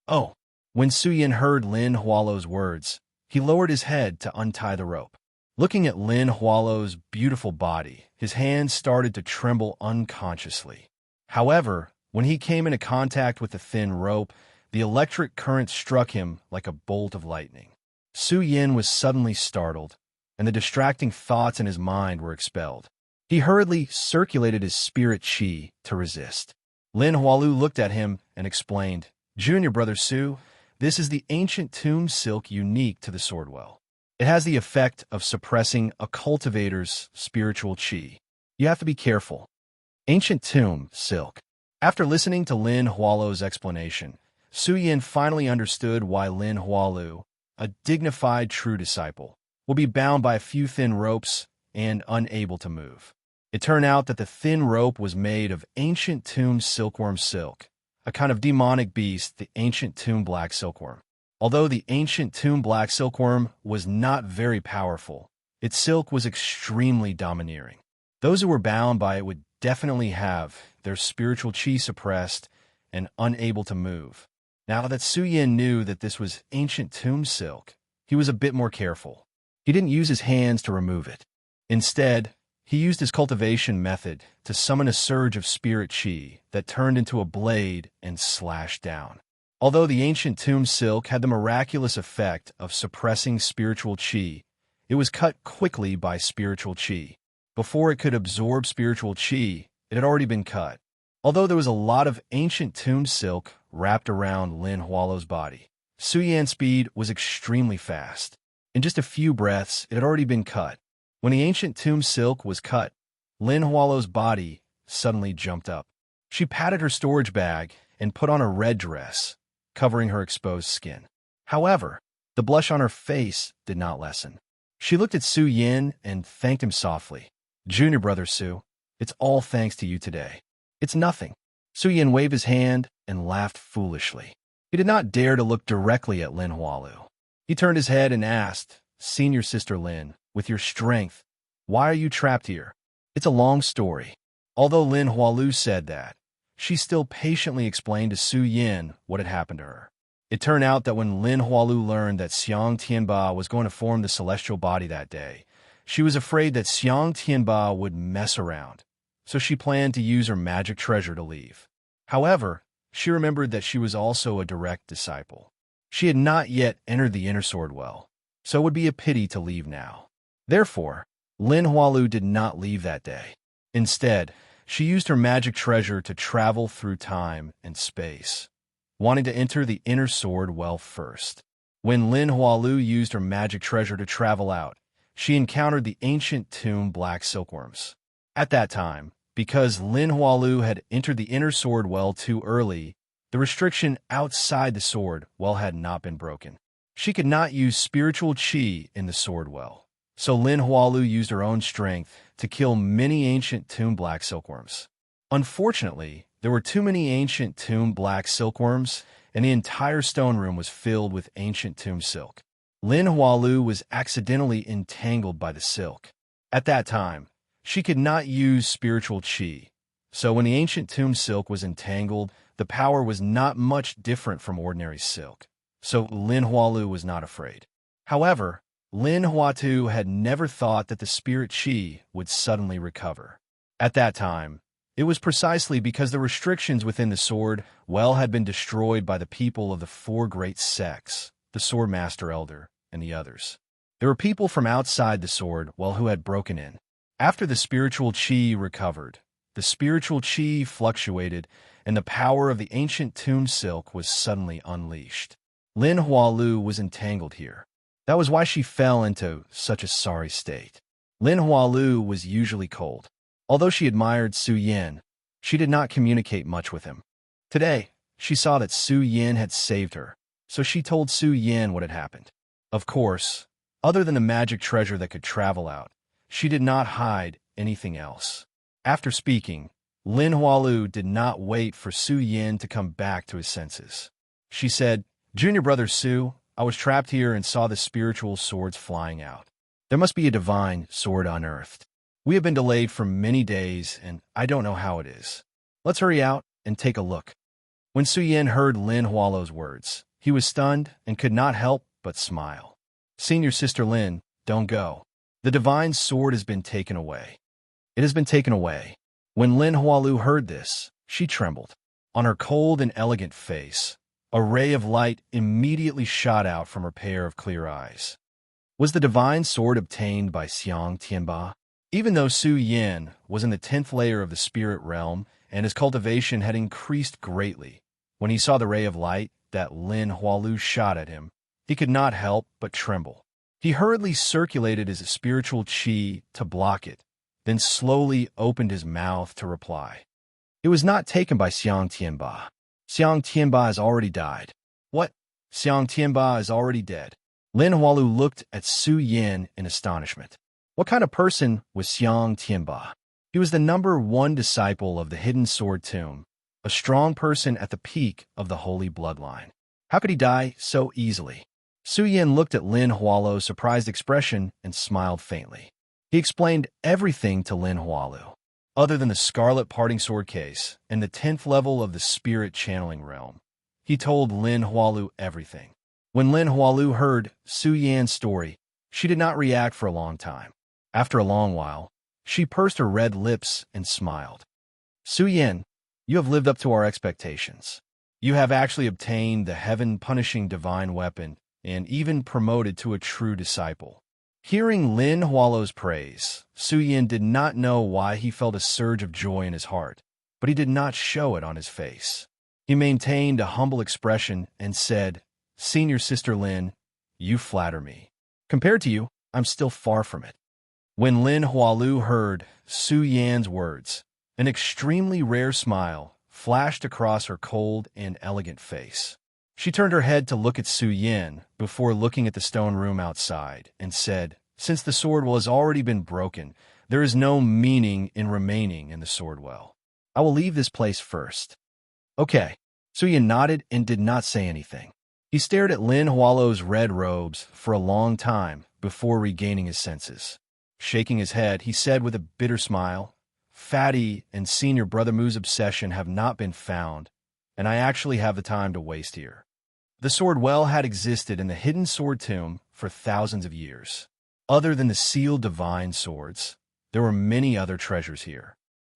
Oh. When Su Yan heard Lin Hualu's words, he lowered his head to untie the rope. Looking at Lin Hualu's beautiful body, his hands started to tremble unconsciously. However, when he came into contact with the thin rope, the electric current struck him like a bolt of lightning. Su Yan was suddenly startled, and the distracting thoughts in his mind were expelled. He hurriedly circulated his spirit chi to resist. Lin Hualu looked at him and explained, Junior Brother Su, this is the ancient tomb silk unique to the Swordwell. It has the effect of suppressing a cultivator's spiritual chi. You have to be careful. Ancient tomb silk. After listening to Lin Hualu's explanation, Su Yan finally understood why Lin Hualu, a dignified true disciple, will be bound by a few thin ropes and unable to move. It turned out that the thin rope was made of ancient tomb silkworm silk, a kind of demonic beast, the ancient tomb black silkworm. Although the ancient tomb black silkworm was not very powerful, its silk was extremely domineering. Those who were bound by it would definitely have their spiritual chi suppressed and unable to move. Now that Su Yan knew that this was ancient tomb silk, he was a bit more careful. He didn't use his hands to remove it. Instead, he used his cultivation method to summon a surge of spirit chi that turned into a blade and slashed down. Although the ancient tomb silk had the miraculous effect of suppressing spiritual chi, it was cut quickly by spiritual chi. Before it could absorb spiritual chi, it had already been cut. Although there was a lot of ancient tomb silk wrapped around Lin Hualu's body, Su Yan's speed was extremely fast. In just a few breaths, it had already been cut. When the ancient tomb silk was cut, Lin Hualu's body suddenly jumped up. She patted her storage bag and put on a red dress, covering her exposed skin. However, the blush on her face did not lessen. She looked at Su Yan and thanked him softly. Junior Brother Su, it's all thanks to you today. It's nothing. Su Yan waved his hand and laughed foolishly. He did not dare to look directly at Lin Hualu. He turned his head and asked, Senior Sister Lin, with your strength, why are you trapped here? It's a long story. Although Lin Hualu said that, she still patiently explained to Su Yan what had happened to her. It turned out that when Lin Hualu learned that Xiang Tianba was going to form the celestial body that day, she was afraid that Xiang Tianba would mess around, so she planned to use her magic treasure to leave. However, she remembered that she was also a direct disciple. She had not yet entered the inner Swordwell, so it would be a pity to leave now. Therefore, Lin Hualu did not leave that day. Instead, She used her magic treasure to travel through time and space, wanting to enter the inner sword well first. When Lin Hualu used her magic treasure to travel out, she encountered the ancient tomb black silkworms. At that time, because Lin Hualu had entered the inner sword well too early, the restriction outside the sword well had not been broken. She could not use spiritual qi in the sword well, so Lin Hualu used her own strength to kill many ancient tomb black silkworms. Unfortunately, there were too many ancient tomb black silkworms, and the entire stone room was filled with ancient tomb silk. Lin Hualu was accidentally entangled by the silk. At that time, she could not use spiritual qi, so when the ancient tomb silk was entangled, the power was not much different from ordinary silk, so Lin Hualu was not afraid. However, Lin Huatu had never thought that the spirit qi would suddenly recover. At that time, it was precisely because the restrictions within the sword well had been destroyed by the people of the four great sects, the Sword Master Elder, and the others. There were people from outside the sword well who had broken in. After the spiritual qi recovered, the spiritual qi fluctuated, and the power of the ancient tomb silk was suddenly unleashed. Lin Hualu was entangled here. That was why she fell into such a sorry state. Lin Hualu was usually cold. Although she admired Su Yin, she did not communicate much with him. Today, she saw that Su Yin had saved her, so she told Su Yin what had happened. Of course, other than the magic treasure that could travel out, she did not hide anything else. After speaking, Lin Hualu did not wait for Su Yin to come back to his senses. She said, "Junior brother Su, I was trapped here and saw the spiritual swords flying out. There must be a divine sword unearthed. We have been delayed for many days, and I don't know how it is. Let's hurry out and take a look." When Su Yin heard Lin Hualu's words, he was stunned and could not help but smile. "Senior Sister Lin, don't go. The divine sword has been taken away." It has been taken away. When Lin Hualu heard this, she trembled. On her cold and elegant face, a ray of light immediately shot out from her pair of clear eyes. Was the divine sword obtained by Xiang Tianba? Even though Su Yin was in the 10th layer of the spirit realm and his cultivation had increased greatly, when he saw the ray of light that Lin Hualu shot at him, he could not help but tremble. He hurriedly circulated his spiritual qi to block it, then slowly opened his mouth to reply. "It was not taken by Xiang Tianba. Xiang Tianba has already died." "What? Xiang Tianba is already dead?" Lin Hualu looked at Su Yin in astonishment. What kind of person was Xiang Tianba? He was the #1 disciple of the Hidden Sword Tomb, a strong person at the peak of the holy bloodline. How could he die so easily? Su Yin looked at Lin Hualu's surprised expression and smiled faintly. He explained everything to Lin Hualu. Other than the scarlet parting sword case and the 10th level of the spirit channeling realm, he told Lin Hualu everything. When Lin Hualu heard Su Yin's story, she did not react for a long time. After a long while, she pursed her red lips and smiled. "Su Yin, you have lived up to our expectations. You have actually obtained the heaven-punishing divine weapon and even promoted to a true disciple." Hearing Lin Hualu's praise, Su Yin did not know why he felt a surge of joy in his heart, but he did not show it on his face. He maintained a humble expression and said, "Senior Sister Lin, you flatter me. Compared to you, I'm still far from it." When Lin Hualu heard Su Yin's words, an extremely rare smile flashed across her cold and elegant face. She turned her head to look at Su Yin before looking at the stone room outside and said, "Since the sword well has already been broken, there is no meaning in remaining in the sword well. I will leave this place first." "Okay." Su Yin nodded and did not say anything. He stared at Lin Hualu's red robes for a long time before regaining his senses. Shaking his head, he said with a bitter smile, "Fatty and Senior Brother Mu's obsession have not been found, and I actually have the time to waste here." The sword well had existed in the hidden sword tomb for thousands of years. Other than the sealed divine swords, there were many other treasures here.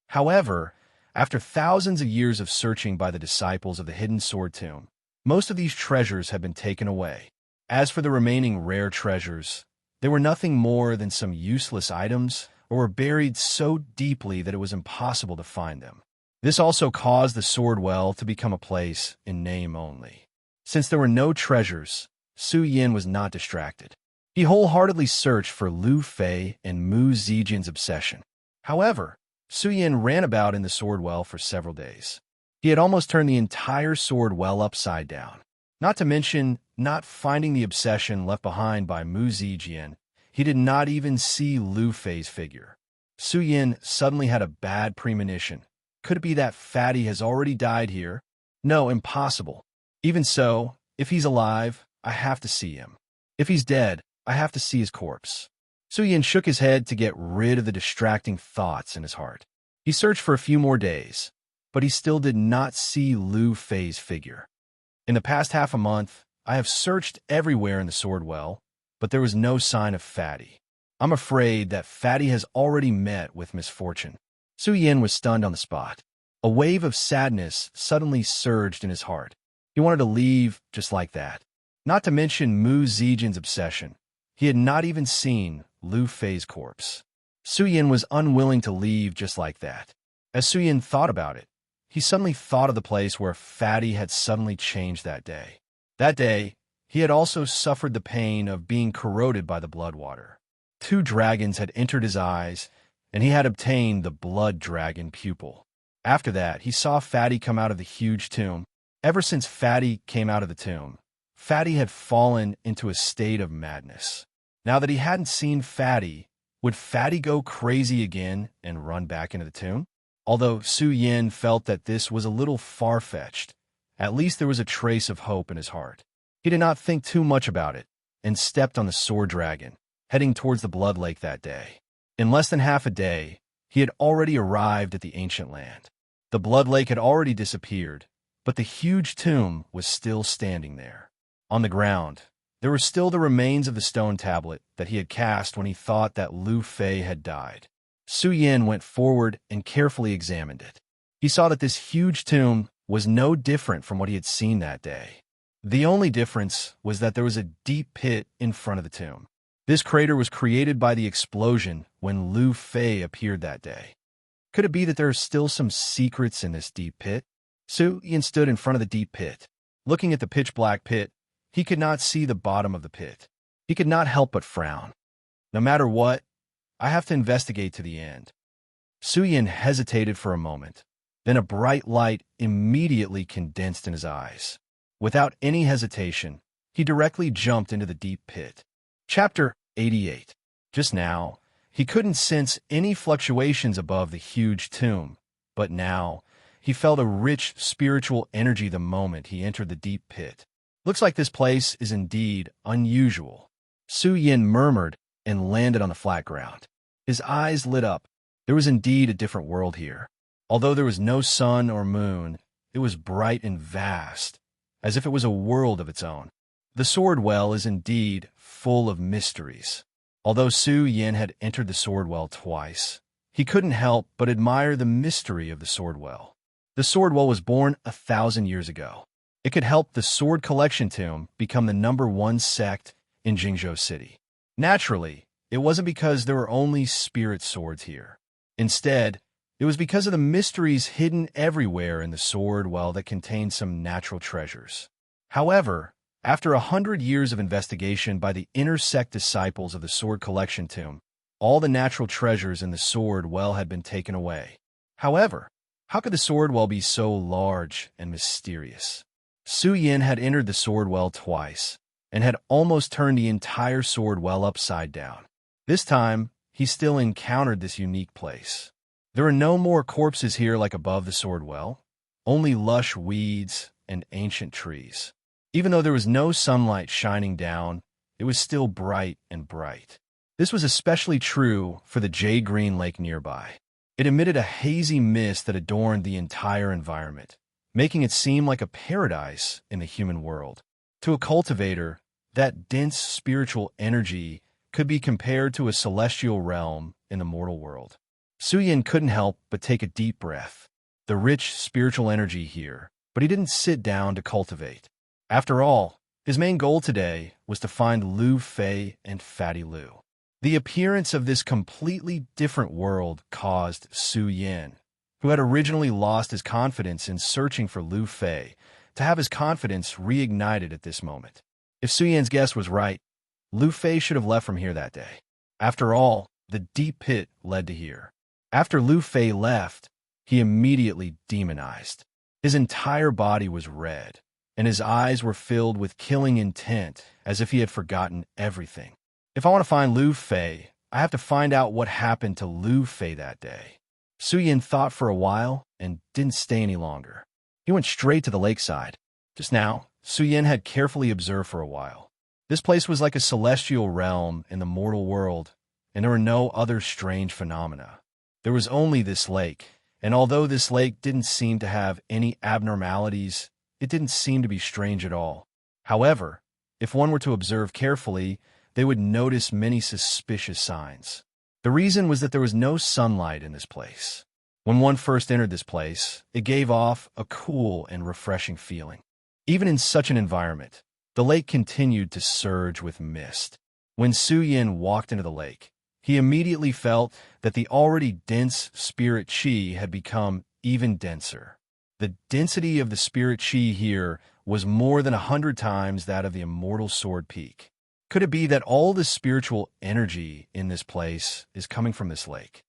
However, after thousands of years of searching by the disciples of the hidden sword tomb, most of these treasures had been taken away. As for the remaining rare treasures, they were nothing more than some useless items or were buried so deeply that it was impossible to find them. This also caused the sword well to become a place in name only. Since there were no treasures, Su Yin was not distracted. He wholeheartedly searched for Lu Fei and Mu Zijian's obsession. However, Su Yin ran about in the sword well for several days. He had almost turned the entire sword well upside down. Not to mention, not finding the obsession left behind by Mu Zijian, he did not even see Lu Fei's figure. Su Yin suddenly had a bad premonition. Could it be that Fatty has already died here? No, impossible. Even so, if he's alive, I have to see him. If he's dead, I have to see his corpse. Su Yin shook his head to get rid of the distracting thoughts in his heart. He searched for a few more days, but he still did not see Lu Fei's figure. In the past half a month, I have searched everywhere in the sword well, but there was no sign of Fatty. I'm afraid that Fatty has already met with misfortune. Su Yin was stunned on the spot. A wave of sadness suddenly surged in his heart. He wanted to leave just like that. Not to mention Mu Zijian's obsession. He had not even seen Lu Fei's corpse. Su Yin was unwilling to leave just like that. As Su Yin thought about it, he suddenly thought of the place where Fatty had suddenly changed that day. That day, he had also suffered the pain of being corroded by the blood water. 2 dragons had entered his eyes, and he had obtained the blood dragon pupil. After that, he saw Fatty come out of the huge tomb. Ever since Fatty came out of the tomb, Fatty had fallen into a state of madness. Now that he hadn't seen Fatty, would Fatty go crazy again and run back into the tomb? Although Su Yin felt that this was a little far-fetched, at least there was a trace of hope in his heart. He did not think too much about it and stepped on the sword dragon, heading towards the blood lake that day. In less than half a day, he had already arrived at the ancient land. The blood lake had already disappeared, but the huge tomb was still standing there. On the ground, there were still the remains of the stone tablet that he had cast when he thought that Lu Fei had died. Su Yin went forward and carefully examined it. He saw that this huge tomb was no different from what he had seen that day. The only difference was that there was a deep pit in front of the tomb. This crater was created by the explosion when Lu Fei appeared that day. Could it be that there are still some secrets in this deep pit? Su Yin stood in front of the deep pit. Looking at the pitch-black pit, he could not see the bottom of the pit. He could not help but frown. No matter what, I have to investigate to the end. Su Yin hesitated for a moment. Then a bright light immediately condensed in his eyes. Without any hesitation, he directly jumped into the deep pit. Chapter 88. Just now, he couldn't sense any fluctuations above the huge tomb, but now he felt a rich spiritual energy the moment he entered the deep pit. Looks like this place is indeed unusual. Su Yin murmured and landed on the flat ground. His eyes lit up. There was indeed a different world here. Although there was no sun or moon, it was bright and vast, as if it was a world of its own. The sword well is indeed full of mysteries. Although Su Yin had entered the sword well twice, he couldn't help but admire the mystery of the sword well. The sword well was born 1,000 years ago. It could help the sword collection tomb become the #1 sect in Jingzhou City. Naturally, it wasn't because there were only spirit swords here. Instead, it was because of the mysteries hidden everywhere in the sword well that contained some natural treasures. However, after 100 years of investigation by the inner sect disciples of the sword collection tomb, all the natural treasures in the sword well had been taken away. However, how could the sword well be so large and mysterious? Su Yin had entered the sword well twice and had almost turned the entire sword well upside down. This time, he still encountered this unique place. There are no more corpses here like above the sword well, only lush weeds and ancient trees. Even though there was no sunlight shining down, it was still bright and bright. This was especially true for the jade green lake nearby. It emitted a hazy mist that adorned the entire environment, making it seem like a paradise in the human world. To a cultivator, that dense spiritual energy could be compared to a celestial realm in the mortal world. Su Yin couldn't help but take a deep breath. The rich spiritual energy here, but he didn't sit down to cultivate. After all, his main goal today was to find Lu Fei and Fatty Lu. The appearance of this completely different world caused Su Yin, who had originally lost his confidence in searching for Lu Fei, to have his confidence reignited at this moment. If Su Yin's guess was right, Lu Fei should have left from here that day. After all, the deep pit led to here. After Lu Fei left, he immediately demonized. His entire body was red, and his eyes were filled with killing intent, as if he had forgotten everything. If I want to find Lu Fei, I have to find out what happened to Lu Fei that day. Su Yin thought for a while and didn't stay any longer. He went straight to the lakeside. Just now, Su Yin had carefully observed for a while. This place was like a celestial realm in the mortal world, and there were no other strange phenomena. There was only this lake, and although this lake didn't seem to have any abnormalities, it didn't seem to be strange at all. However, if one were to observe carefully, they would notice many suspicious signs. The reason was that there was no sunlight in this place. When one first entered this place, it gave off a cool and refreshing feeling. Even in such an environment, the lake continued to surge with mist. When Su Yin walked into the lake, he immediately felt that the already dense spirit qi had become even denser. The density of the spirit qi here was more than 100 times that of the immortal sword peak. Could it be that all the spiritual energy in this place is coming from this lake?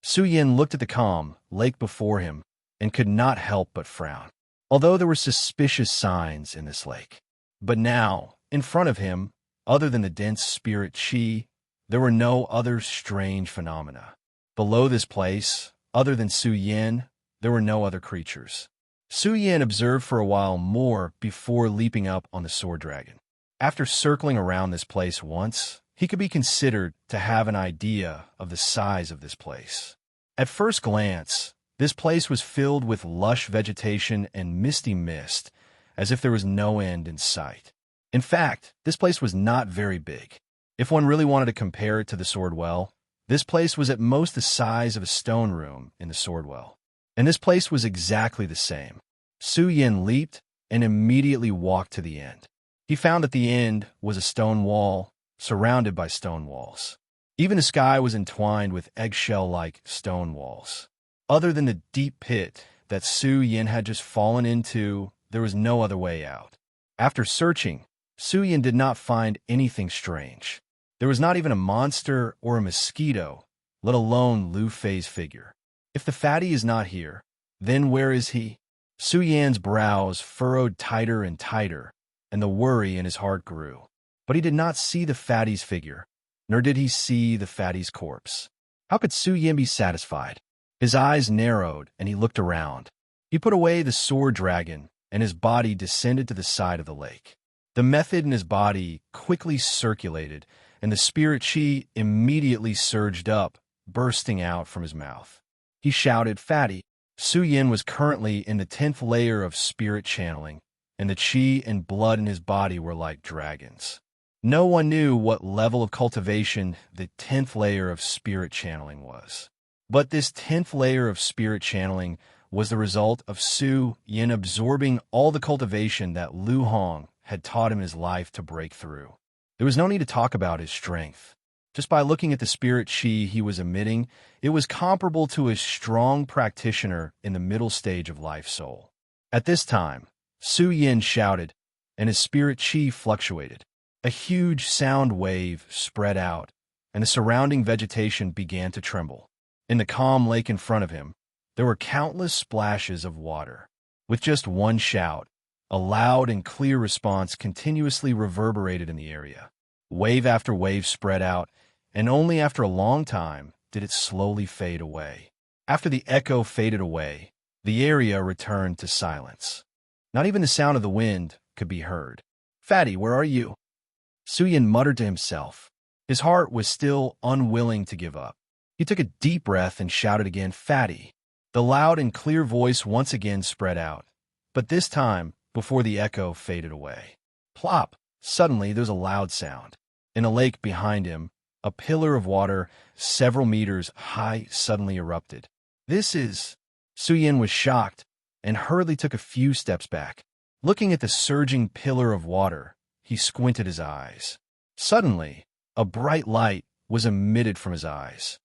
Su Yin looked at the calm lake before him and could not help but frown, although there were suspicious signs in this lake. But now, in front of him, other than the dense spirit qi, there were no other strange phenomena. Below this place, other than Su Yin, there were no other creatures. Su Yin observed for a while more before leaping up on the sword dragon. After circling around this place once, he could be considered to have an idea of the size of this place. At first glance, this place was filled with lush vegetation and misty mist, as if there was no end in sight. In fact, this place was not very big. If one really wanted to compare it to the sword well, this place was at most the size of a stone room in the sword well. And this place was exactly the same. Su Yin leaped and immediately walked to the end. He found that the end was a stone wall, surrounded by stone walls. Even the sky was entwined with eggshell-like stone walls. Other than the deep pit that Su Yin had just fallen into, there was no other way out. After searching, Su Yin did not find anything strange. There was not even a monster or a mosquito, let alone Lu Fei's figure. If the fatty is not here, then where is he? Su Yan's brows furrowed tighter and tighter, and the worry in his heart grew. But he did not see the fatty's figure, nor did he see the fatty's corpse. How could Su Yin be satisfied? His eyes narrowed, and he looked around. He put away the sword dragon, and his body descended to the side of the lake. The method in his body quickly circulated, and the spirit qi immediately surged up, bursting out from his mouth. He shouted, "Fatty!" Su Yin was currently in the 10th layer of spirit channeling, and the qi and blood in his body were like dragons. No one knew what level of cultivation the 10th layer of spirit channeling was. But this 10th layer of spirit channeling was the result of Su Yin absorbing all the cultivation that Lu Hong had taught him in his life to break through. There was no need to talk about his strength. Just by looking at the spirit qi he was emitting, it was comparable to a strong practitioner in the middle stage of life soul. At this time, Su Yin shouted, and his spirit qi fluctuated. A huge sound wave spread out, and the surrounding vegetation began to tremble. In the calm lake in front of him, there were countless splashes of water. With just one shout, a loud and clear response continuously reverberated in the area. Wave after wave spread out, and only after a long time did it slowly fade away. After the echo faded away, the area returned to silence. Not even the sound of the wind could be heard. "Fatty, where are you?" Su Yin muttered to himself. His heart was still unwilling to give up. He took a deep breath and shouted again, "Fatty." The loud and clear voice once again spread out, but this time before the echo faded away. Plop! Suddenly there was a loud sound. In a lake behind him, a pillar of water several meters high suddenly erupted. "This is—" Su Yin was shocked and hurriedly took a few steps back. Looking at the surging pillar of water, he squinted his eyes. Suddenly, a bright light was emitted from his eyes.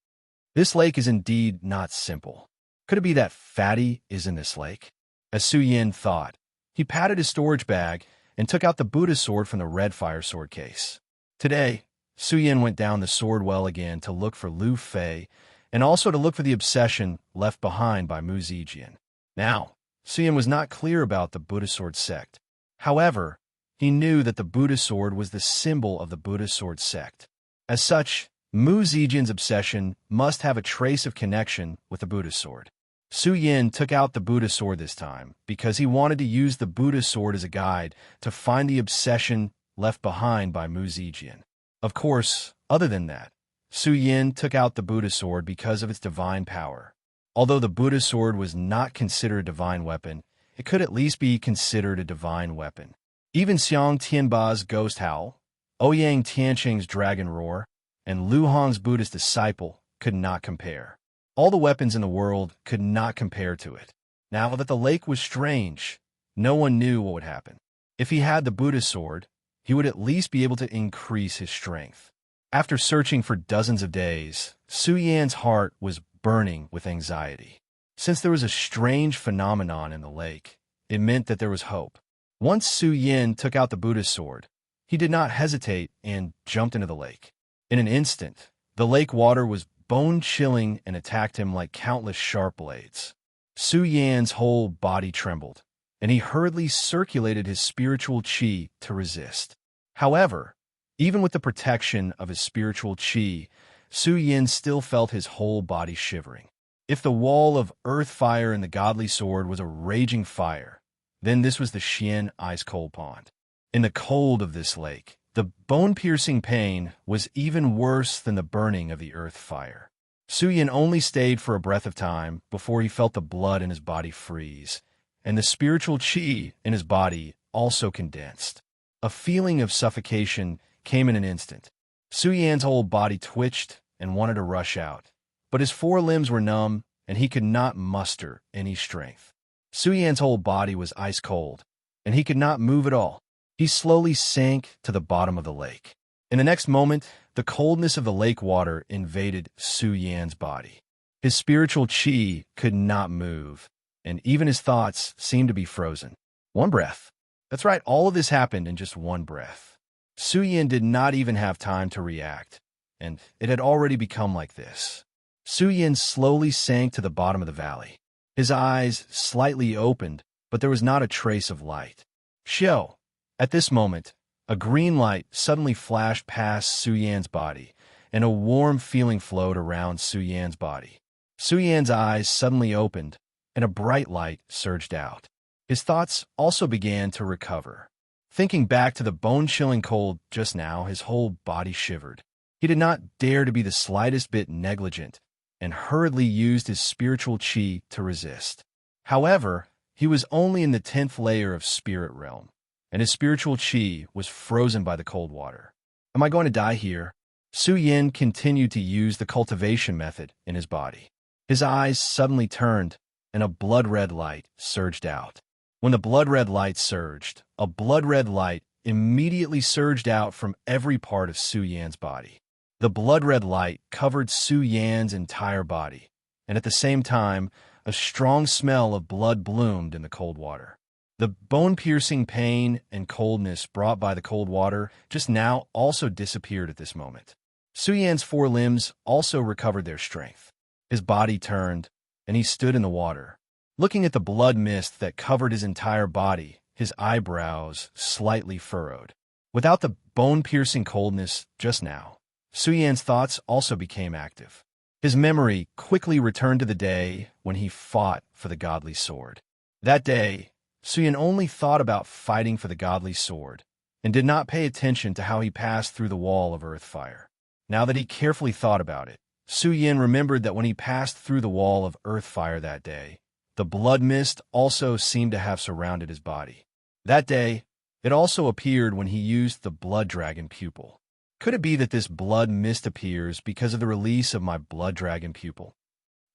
This lake is indeed not simple. Could it be that Fatty is in this lake? As Su Yin thought, he patted his storage bag and took out the Buddha sword from the red fire sword case. Today, Su Yin went down the sword well again to look for Lu Fei and also to look for the obsession left behind by Mu Zijian. Now, Su Yin was not clear about the Buddha sword sect. However, he knew that the Buddha sword was the symbol of the Buddha sword sect. As such, Mu Zijian's obsession must have a trace of connection with the Buddha sword. Su Yin took out the Buddha sword this time because he wanted to use the Buddha sword as a guide to find the obsession left behind by Mu Zijian. Of course, other than that, Su Yin took out the Buddha sword because of its divine power. Although the Buddha sword was not considered a divine weapon, it could at least be considered a divine weapon. Even Xiang Tianba's ghost howl, Ouyang Tianqing's dragon roar, and Lu Hong's Buddhist disciple could not compare. All the weapons in the world could not compare to it. Now that the lake was strange, no one knew what would happen. If he had the Buddha sword, he would at least be able to increase his strength. After searching for dozens of days, Su Yan's heart was burning with anxiety. Since there was a strange phenomenon in the lake, it meant that there was hope. Once Su Yin took out the Buddha sword, he did not hesitate and jumped into the lake. In an instant, the lake water was bone-chilling and attacked him like countless sharp blades. Su Yan's whole body trembled, and he hurriedly circulated his spiritual qi to resist. However, even with the protection of his spiritual qi, Su Yin still felt his whole body shivering. If the wall of earth fire in the godly sword was a raging fire, then this was the Xian ice-cold pond. In the cold of this lake, the bone-piercing pain was even worse than the burning of the earth fire. Su Yin only stayed for a breath of time before he felt the blood in his body freeze, and the spiritual qi in his body also condensed. A feeling of suffocation came in an instant. Su Yan's whole body twitched and wanted to rush out, but his four limbs were numb and he could not muster any strength. Su Yan's whole body was ice cold, and he could not move at all. He slowly sank to the bottom of the lake. In the next moment, the coldness of the lake water invaded Su Yan's body. His spiritual qi could not move, and even his thoughts seemed to be frozen. One breath. That's right, all of this happened in just one breath. Su Yan did not even have time to react, and it had already become like this. Su Yan slowly sank to the bottom of the valley. His eyes slightly opened, but there was not a trace of light. Xiao! At this moment, a green light suddenly flashed past Su Yan's body, and a warm feeling flowed around Su Yan's body. Su Yan's eyes suddenly opened, and a bright light surged out. His thoughts also began to recover. Thinking back to the bone-chilling cold just now, his whole body shivered. He did not dare to be the slightest bit negligent, and hurriedly used his spiritual qi to resist. However, he was only in the 10th layer of spirit realm, and his spiritual qi was frozen by the cold water. Am I going to die here? Su Yin continued to use the cultivation method in his body. His eyes suddenly turned, and a blood-red light surged out. When the blood-red light surged, a blood-red light immediately surged out from every part of Su Yan's body. The blood-red light covered Su Yan's entire body, and at the same time, a strong smell of blood bloomed in the cold water. The bone-piercing pain and coldness brought by the cold water just now also disappeared at this moment. Su Yan's four limbs also recovered their strength. His body turned, and he stood in the water. Looking at the blood mist that covered his entire body, his eyebrows slightly furrowed. Without the bone-piercing coldness just now, Su Yan's thoughts also became active. His memory quickly returned to the day when he fought for the godly sword. That day, Su Yan only thought about fighting for the godly sword, and did not pay attention to how he passed through the wall of earth fire. Now that he carefully thought about it, Su Yan remembered that when he passed through the wall of earth fire that day, the blood mist also seemed to have surrounded his body. That day, it also appeared when he used the blood dragon pupil. Could it be that this blood mist appears because of the release of my blood dragon pupil?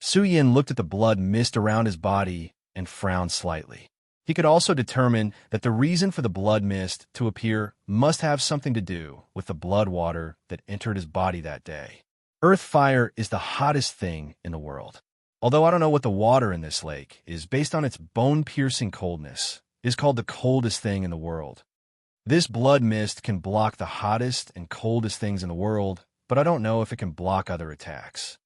Su Yan looked at the blood mist around his body and frowned slightly. He could also determine that the reason for the blood mist to appear must have something to do with the blood water that entered his body that day. Earth fire is the hottest thing in the world. Although I don't know what the water in this lake is, based on its bone-piercing coldness, is called the coldest thing in the world. This blood mist can block the hottest and coldest things in the world, but I don't know if it can block other attacks.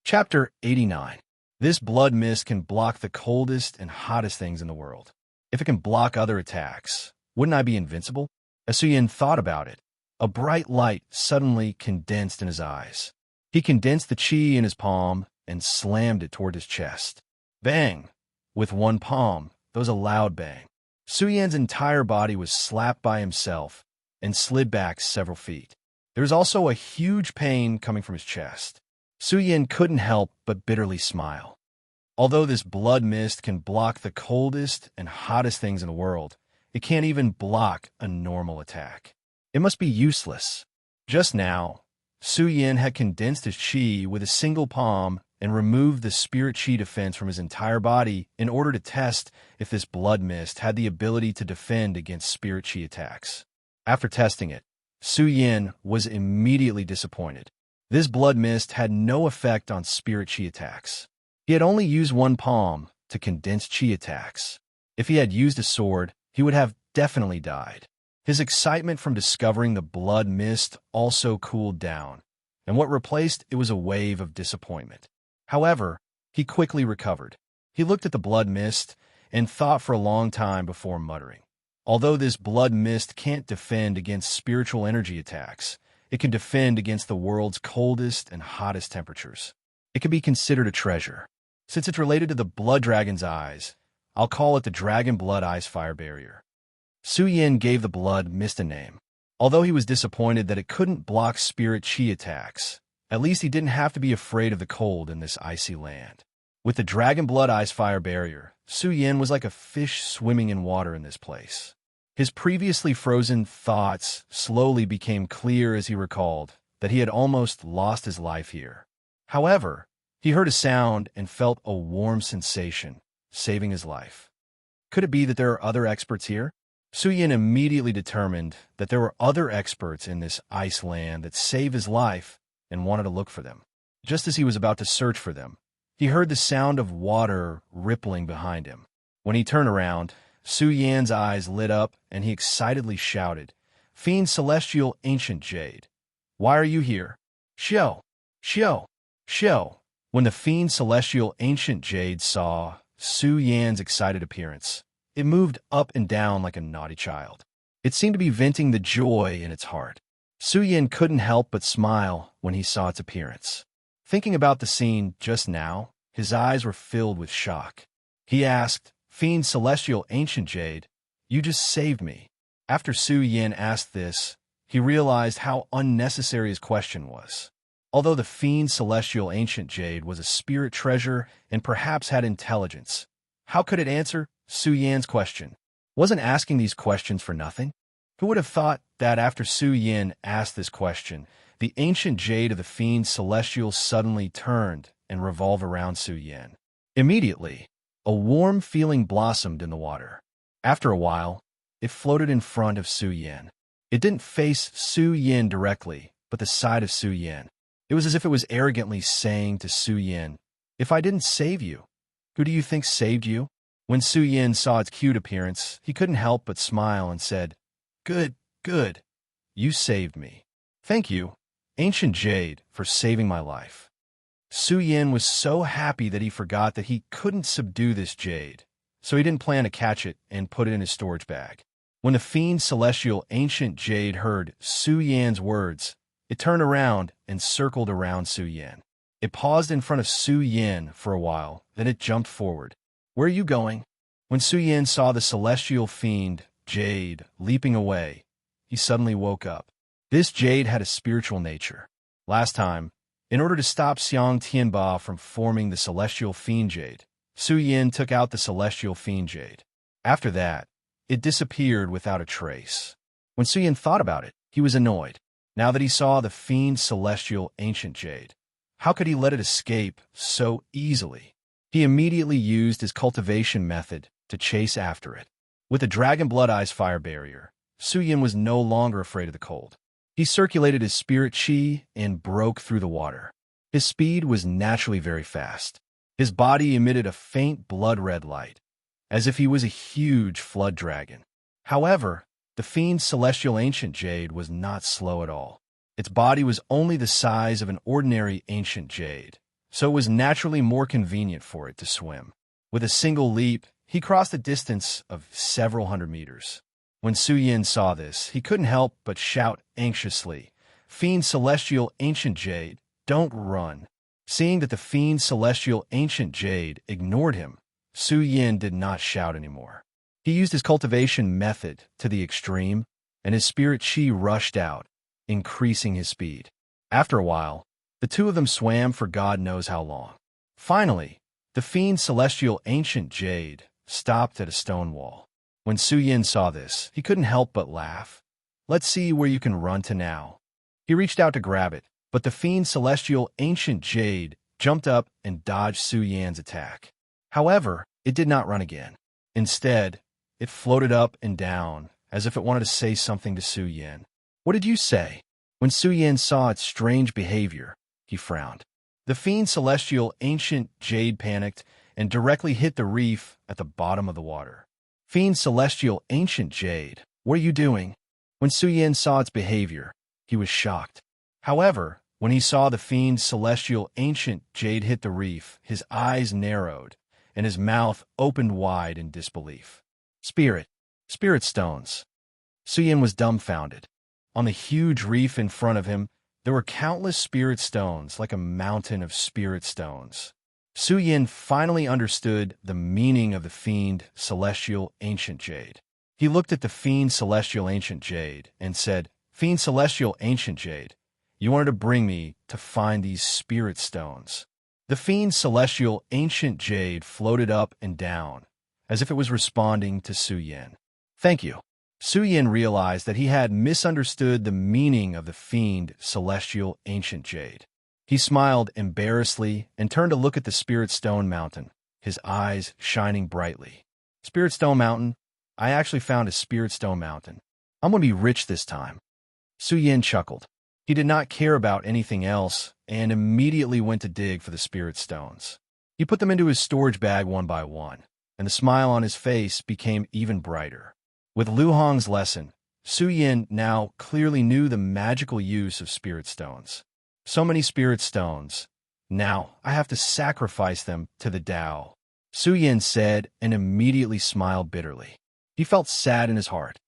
Chapter 89. This blood mist can block the coldest and hottest things in the world. If it can block other attacks, wouldn't I be invincible? As Su-Yin thought about it, a bright light suddenly condensed in his eyes. He condensed the chi in his palm and slammed it toward his chest. Bang! With one palm, there was a loud bang. Su-Yin's entire body was slapped by himself and slid back several feet. There was also a huge pain coming from his chest. Su-Yin couldn't help but bitterly smile. Although this blood mist can block the coldest and hottest things in the world, it can't even block a normal attack. It must be useless. Just now, Su-Yin had condensed his chi with a single palm and removed the spirit chi defense from his entire body in order to test if this blood mist had the ability to defend against spirit chi attacks. After testing it, Su-Yin was immediately disappointed. This blood mist had no effect on spirit chi attacks. He had only used one palm to condense chi attacks. If he had used a sword, he would have definitely died. His excitement from discovering the blood mist also cooled down, and what replaced it was a wave of disappointment. However, he quickly recovered. He looked at the blood mist and thought for a long time before muttering. Although this blood mist can't defend against spiritual energy attacks, it can defend against the world's coldest and hottest temperatures. It can be considered a treasure. Since it's related to the blood dragon's eyes, I'll call it the Dragon Blood Ice Fire Barrier. Su-Yin gave the blood mist a name. Although he was disappointed that it couldn't block spirit chi attacks, at least he didn't have to be afraid of the cold in this icy land. With the Dragon Blood Ice Fire Barrier, Su-Yin was like a fish swimming in water in this place. His previously frozen thoughts slowly became clear as he recalled that he had almost lost his life here. However, he heard a sound and felt a warm sensation, saving his life. Could it be that there are other experts here? Su-Yin immediately determined that there were other experts in this ice land that saved his life and wanted to look for them. Just as he was about to search for them, he heard the sound of water rippling behind him. When he turned around, Su-Yin's eyes lit up and he excitedly shouted, "Fiend Celestial Ancient Jade, why are you here? Show! Show! Show!" When the Fiend Celestial Ancient Jade saw Su-Yin's excited appearance, it moved up and down like a naughty child. It seemed to be venting the joy in its heart. Su-Yin couldn't help but smile when he saw its appearance. Thinking about the scene just now, his eyes were filled with shock. He asked, "Fiend Celestial Ancient Jade, you just saved me." After Su-Yin asked this, he realized how unnecessary his question was. Although the Fiend Celestial Ancient Jade was a spirit treasure and perhaps had intelligence, how could it answer Su-Yin's question? Wasn't asking these questions for nothing? Who would have thought that after Su-Yin asked this question, the ancient jade of the Fiend Celestial suddenly turned and revolved around Su-Yin? Immediately, a warm feeling blossomed in the water. After a while, it floated in front of Su-Yin. It didn't face Su-Yin directly, but the side of Su-Yin. It was as if it was arrogantly saying to Su-Yin, "If I didn't save you, who do you think saved you?" When Su-Yin saw its cute appearance, he couldn't help but smile and said, "Good, good. You saved me. Thank you, Ancient Jade, for saving my life." Su-Yin was so happy that he forgot that he couldn't subdue this jade, so he didn't plan to catch it and put it in his storage bag. When the Fiend Celestial Ancient Jade heard Su-Yin's words, it turned around and circled around Su-Yin. It paused in front of Su-Yin for a while, then it jumped forward. "Where are you going?" When Su-Yin saw the Celestial Fiend, Jade, leaping away, he suddenly woke up. This jade had a spiritual nature. Last time, in order to stop Xiang Tianba from forming the Celestial Fiend Jade, Su-Yin took out the Celestial Fiend Jade. After that, it disappeared without a trace. When Su-Yin thought about it, he was annoyed. Now that he saw the Fiend Celestial Ancient Jade, how could he let it escape so easily? He immediately used his cultivation method to chase after it. With a dragon blood ice fire barrier, Su Yin was no longer afraid of the cold. He circulated his spirit chi and broke through the water. His speed was naturally very fast. His body emitted a faint blood-red light, as if he was a huge flood dragon. However, the fiend's celestial ancient jade was not slow at all. Its body was only the size of an ordinary ancient jade, so it was naturally more convenient for it to swim. With a single leap, he crossed a distance of several hundred meters. When Su Yin saw this, he couldn't help but shout anxiously, "Fiend celestial ancient jade, don't run." Seeing that the fiend's celestial ancient jade ignored him, Su Yin did not shout anymore. He used his cultivation method to the extreme, and his spirit chi rushed out, increasing his speed. After a while, the two of them swam for God knows how long. Finally, the fiend's celestial ancient jade stopped at a stone wall. When Su Yin saw this, he couldn't help but laugh. "Let's see where you can run to now." He reached out to grab it, but the fiend's celestial ancient jade jumped up and dodged Su Yin's attack. However, it did not run again. Instead, it floated up and down, as if it wanted to say something to Su Yin. "What did you say?" When Su Yin saw its strange behavior, he frowned. The fiend's celestial ancient jade panicked and directly hit the reef at the bottom of the water. "Fiend celestial ancient jade, what are you doing?" When Su Yin saw its behavior, he was shocked. However, when he saw the fiend's celestial ancient jade hit the reef, his eyes narrowed, and his mouth opened wide in disbelief. Spirit stones. Su Yin was dumbfounded. On the huge reef in front of him, there were countless spirit stones, like a mountain of spirit stones. Su Yin finally understood the meaning of the fiend celestial ancient jade. He looked at the fiend celestial ancient jade and said, "Fiend celestial ancient jade, you wanted to bring me to find these spirit stones." The fiend celestial ancient jade floated up and down, as if it was responding to Su Yin. "Thank you." Su Yin realized that he had misunderstood the meaning of the fiend celestial ancient jade. He smiled embarrassedly and turned to look at the Spirit Stone Mountain, his eyes shining brightly. "Spirit Stone Mountain, I actually found a Spirit Stone Mountain. I'm going to be rich this time." Su Yin chuckled. He did not care about anything else and immediately went to dig for the Spirit Stones. He put them into his storage bag one by one, and the smile on his face became even brighter. With Lu Hong's lesson, Su Yin now clearly knew the magical use of Spirit Stones. So many Spirit Stones. Now I have to sacrifice them to the Tao, Su Yin said and immediately smiled bitterly. He felt sad in his heart.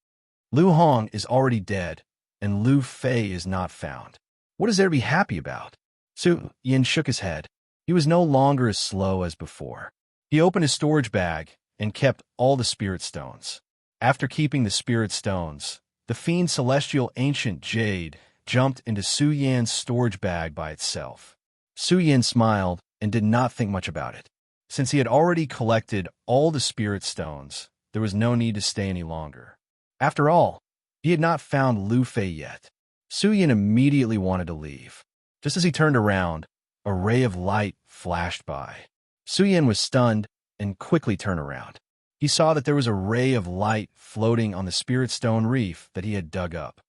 Lu Hong is already dead, and Lu Fei is not found. What is there to be happy about? Su Yin shook his head. He was no longer as slow as before. He opened his storage bag and kept all the Spirit Stones. After keeping the Spirit Stones, the fiend celestial ancient jade jumped into Su Yin's storage bag by itself. Su Yin smiled and did not think much about it. Since he had already collected all the Spirit Stones, there was no need to stay any longer. After all, he had not found Lu Fei yet. Su Yin immediately wanted to leave. Just as he turned around, a ray of light flashed by. Su Yin was stunned and quickly turned around. He saw that there was a ray of light floating on the Spirit Stone reef that he had dug up.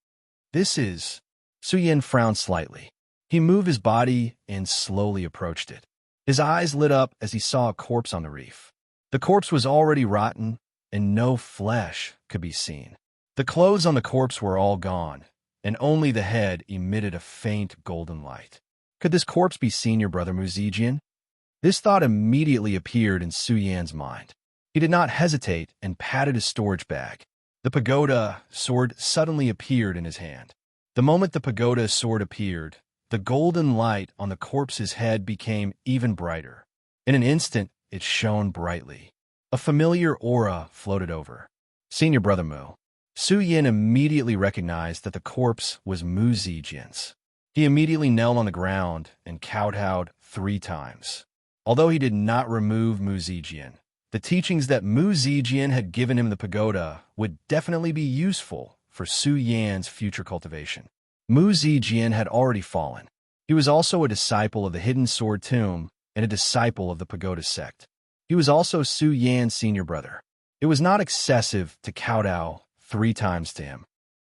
"This is..." Su Yin frowned slightly. He moved his body and slowly approached it. His eyes lit up as he saw a corpse on the reef. The corpse was already rotten, and no flesh could be seen. The clothes on the corpse were all gone, and only the head emitted a faint golden light. Could this corpse be Senior Brother Mu Zijian? This thought immediately appeared in Su Yan's mind. He did not hesitate and patted his storage bag. The pagoda sword suddenly appeared in his hand. The moment the pagoda sword appeared, the golden light on the corpse's head became even brighter. In an instant, it shone brightly. A familiar aura floated over. "Senior Brother Mu." Su Yin immediately recognized that the corpse was Mu Zijian's. He immediately knelt on the ground and kowtowed 3 times. Although he did not remove Mu Zijian, the teachings that Mu Zijian had given him the pagoda would definitely be useful for Su Yan's future cultivation. Mu Zijian had already fallen. He was also a disciple of the Hidden Sword Tomb and a disciple of the pagoda sect. He was also Su Yan's senior brother. It was not excessive to kowtow 3 times to him.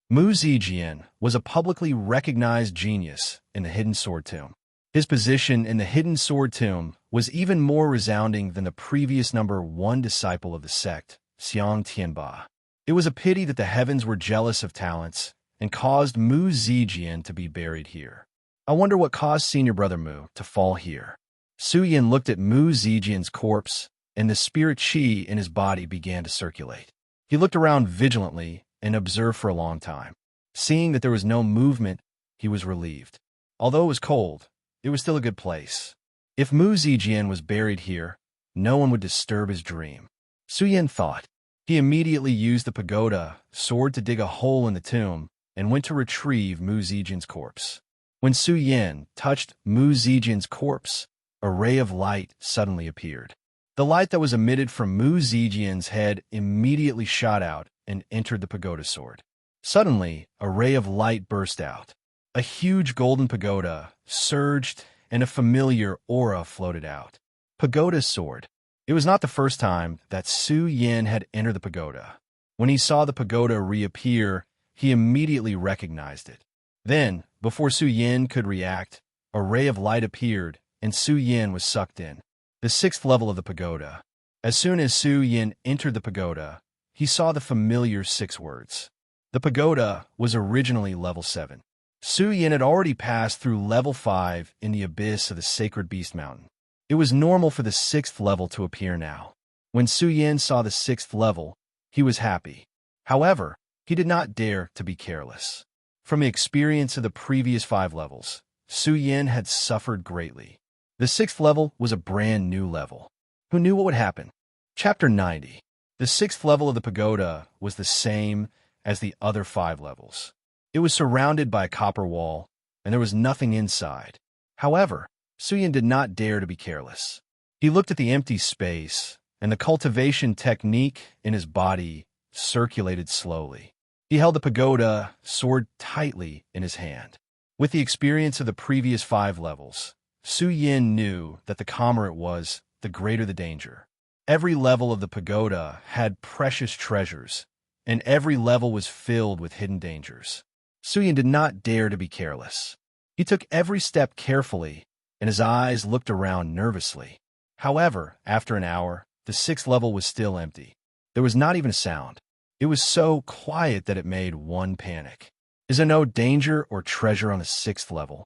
Mu Zijian was a publicly recognized genius in the Hidden Sword Tomb. His position in the Hidden Sword Tomb was even more resounding than the previous number 1 disciple of the sect, Xiang Tianba. It was a pity that the heavens were jealous of talents and caused Mu Zijian to be buried here. I wonder what caused Senior Brother Mu to fall here. Su Yin looked at Mu Zijian's corpse, and the spirit qi in his body began to circulate. He looked around vigilantly and observed for a long time. Seeing that there was no movement, he was relieved. Although it was cold, it was still a good place. If Mu Zijian was buried here, no one would disturb his dream. Su Yin thought. He immediately used the pagoda sword to dig a hole in the tomb and went to retrieve Mu Zijian's corpse. When Su Yin touched Mu Zijian's corpse, a ray of light suddenly appeared. The light that was emitted from Mu Zijian's head immediately shot out and entered the pagoda sword. Suddenly, a ray of light burst out. A huge golden pagoda surged and a familiar aura floated out. Pagoda sword. It was not the first time that Su Yin had entered the pagoda. When he saw the pagoda reappear, he immediately recognized it. Then, before Su Yin could react, a ray of light appeared and Su Yin was sucked in. The 6th level of the pagoda. As soon as Su Yin entered the pagoda, he saw the familiar 6 words. The pagoda was originally level 7. Su Yin had already passed through level 5 in the abyss of the Sacred Beast Mountain. It was normal for the 6th level to appear now. When Su Yin saw the 6th level, he was happy. However, he did not dare to be careless. From the experience of the previous 5 levels, Su Yin had suffered greatly. The 6th level was a brand new level. Who knew what would happen? Chapter 90. The 6th level of the pagoda was the same as the other 5 levels. It was surrounded by a copper wall, and there was nothing inside. However, Su Yin did not dare to be careless. He looked at the empty space, and the cultivation technique in his body circulated slowly. He held the pagoda sword tightly in his hand. With the experience of the previous 5 levels, Su Yin knew that the calmer it was, the greater the danger. Every level of the pagoda had precious treasures, and every level was filled with hidden dangers. Su Yin did not dare to be careless. He took every step carefully, and his eyes looked around nervously. However, after an hour, the 6th level was still empty. There was not even a sound. It was so quiet that it made one panic. Is there no danger or treasure on the 6th level?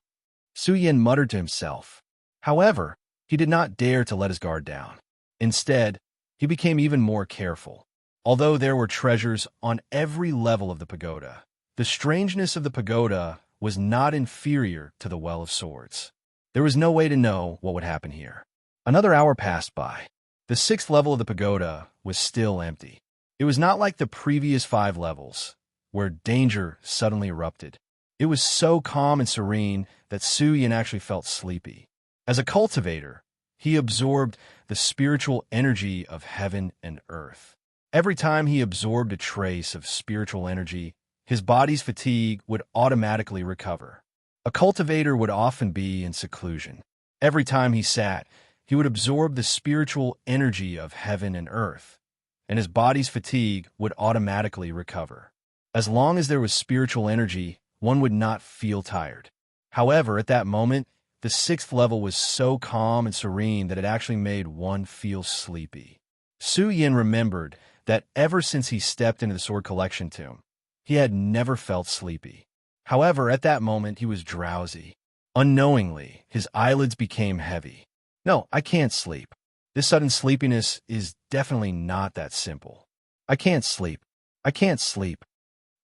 Su Yin muttered to himself. However, he did not dare to let his guard down. Instead, he became even more careful. Although there were treasures on every level of the pagoda, the strangeness of the pagoda was not inferior to the Well of Swords. There was no way to know what would happen here. Another hour passed by. The 6th level of the pagoda was still empty. It was not like the previous 5 levels, where danger suddenly erupted. It was so calm and serene that Su Yin actually felt sleepy. As a cultivator, he absorbed the spiritual energy of heaven and earth. Every time he absorbed a trace of spiritual energy, his body's fatigue would automatically recover. A cultivator would often be in seclusion. Every time he sat, he would absorb the spiritual energy of heaven and earth, and his body's fatigue would automatically recover. As long as there was spiritual energy, one would not feel tired. However, at that moment, the 6th level was so calm and serene that it actually made one feel sleepy. Su Yin remembered that ever since he stepped into the Sword Collection Tomb, he had never felt sleepy. However, at that moment, he was drowsy. Unknowingly, his eyelids became heavy. No, I can't sleep. This sudden sleepiness is definitely not that simple. I can't sleep. I can't sleep.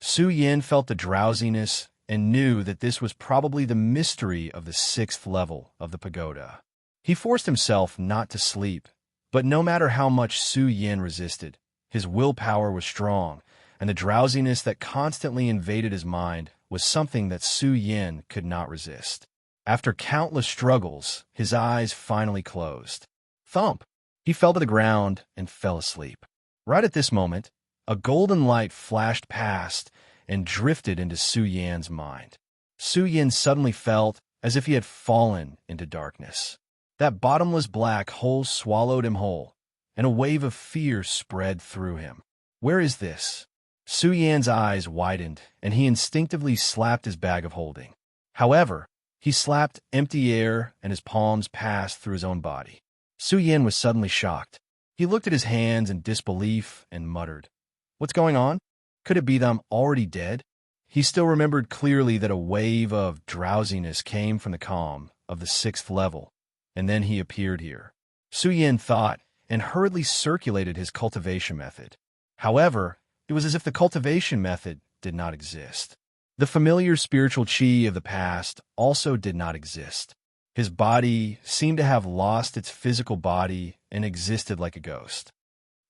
Su Yin felt the drowsiness and knew that this was probably the mystery of the 6th level of the pagoda. He forced himself not to sleep, but no matter how much Su Yin resisted, his willpower was strong, and the drowsiness that constantly invaded his mind was something that Su Yin could not resist. After countless struggles, his eyes finally closed. Thump! He fell to the ground and fell asleep. Right at this moment, a golden light flashed past and drifted into Su Yin's mind. Su Yin suddenly felt as if he had fallen into darkness. That bottomless black hole swallowed him whole, and a wave of fear spread through him. Where is this? Su Yan's eyes widened, and he instinctively slapped his bag of holding. However, he slapped empty air, and his palms passed through his own body. Su Yan was suddenly shocked. He looked at his hands in disbelief and muttered, "What's going on? Could it be that I'm already dead?" He still remembered clearly that a wave of drowsiness came from the calm of the 6th level, and then he appeared here. Su Yan thought and hurriedly circulated his cultivation method. However, it was as if the cultivation method did not exist. The familiar spiritual chi of the past also did not exist. His body seemed to have lost its physical body and existed like a ghost.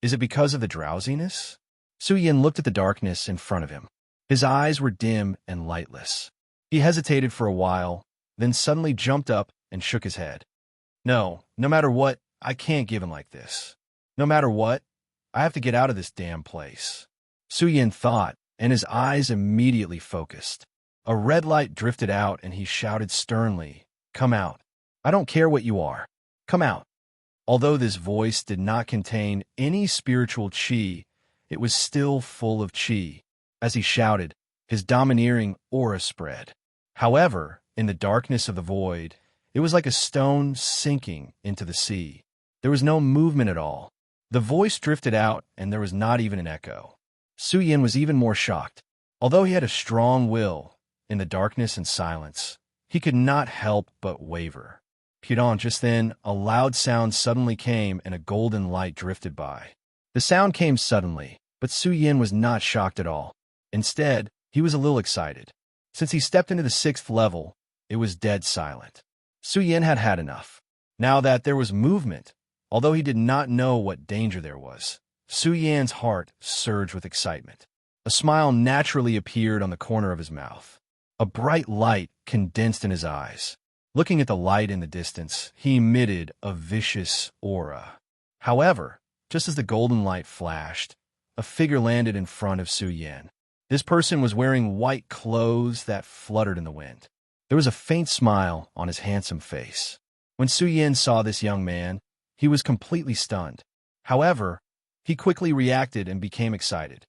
Is it because of the drowsiness? Su Yan looked at the darkness in front of him. His eyes were dim and lightless. He hesitated for a while, then suddenly jumped up and shook his head. No matter what, I can't give in like this. No matter what, I have to get out of this damn place. Su Yan thought, and his eyes immediately focused. A red light drifted out, and he shouted sternly, "Come out. I don't care what you are. Come out." Although this voice did not contain any spiritual chi, it was still full of chi. As he shouted, his domineering aura spread. However, in the darkness of the void, it was like a stone sinking into the sea. There was no movement at all. The voice drifted out, and there was not even an echo. Su Yan was even more shocked. Although he had a strong will, in the darkness and silence, he could not help but waver. Pudon, just then, a loud sound suddenly came, and a golden light drifted by. The sound came suddenly, but Su Yan was not shocked at all. Instead, he was a little excited. Since he stepped into the 6th level, it was dead silent. Su Yan had had enough. Now that there was movement, although he did not know what danger there was, Su Yan's heart surged with excitement. A smile naturally appeared on the corner of his mouth. A bright light condensed in his eyes. Looking at the light in the distance, he emitted a vicious aura. However, just as the golden light flashed, a figure landed in front of Su Yan. This person was wearing white clothes that fluttered in the wind. There was a faint smile on his handsome face. When Su Yan saw this young man, he was completely stunned. However, he quickly reacted and became excited.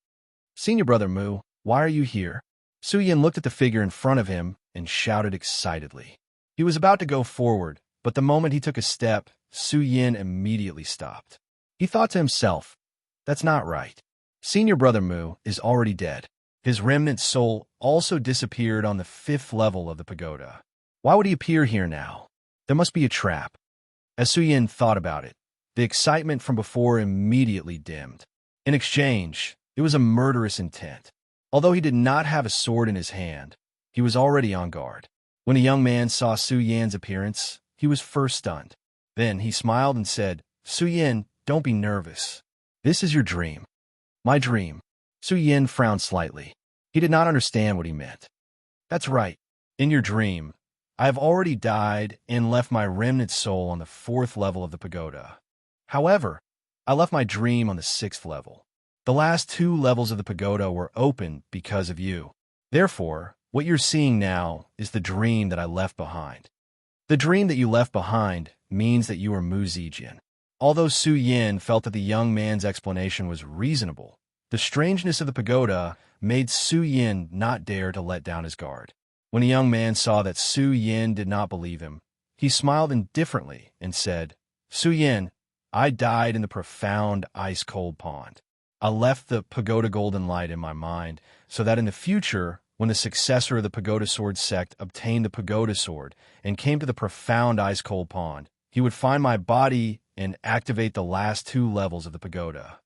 "Senior Brother Mu, why are you here?" Su Yan looked at the figure in front of him and shouted excitedly. He was about to go forward, but the moment he took a step, Su Yan immediately stopped. He thought to himself, "That's not right. Senior Brother Mu is already dead. His remnant soul also disappeared on the 5th level of the pagoda. Why would he appear here now? There must be a trap." As Su Yan thought about it, the excitement from before immediately dimmed. In exchange, it was a murderous intent. Although he did not have a sword in his hand, he was already on guard. When a young man saw Su Yan's appearance, he was first stunned. Then he smiled and said, "Su Yan, don't be nervous. This is your dream." "My dream." Su Yan frowned slightly. He did not understand what he meant. "That's right. In your dream, I have already died and left my remnant soul on the 4th level of the pagoda. However, I left my dream on the 6th level. The last 2 levels of the pagoda were open because of you. Therefore, what you're seeing now is the dream that I left behind. The dream that you left behind means that you are Mu Zijian." Although Su Yan felt that the young man's explanation was reasonable, the strangeness of the pagoda made Su Yan not dare to let down his guard. When the young man saw that Su Yan did not believe him, he smiled indifferently and said, "Su Yan, I died in the profound ice-cold pond. I left the pagoda golden light in my mind so that in the future, when the successor of the pagoda sword sect obtained the pagoda sword and came to the profound ice-cold pond, he would find my body and activate the last 2 levels of the pagoda."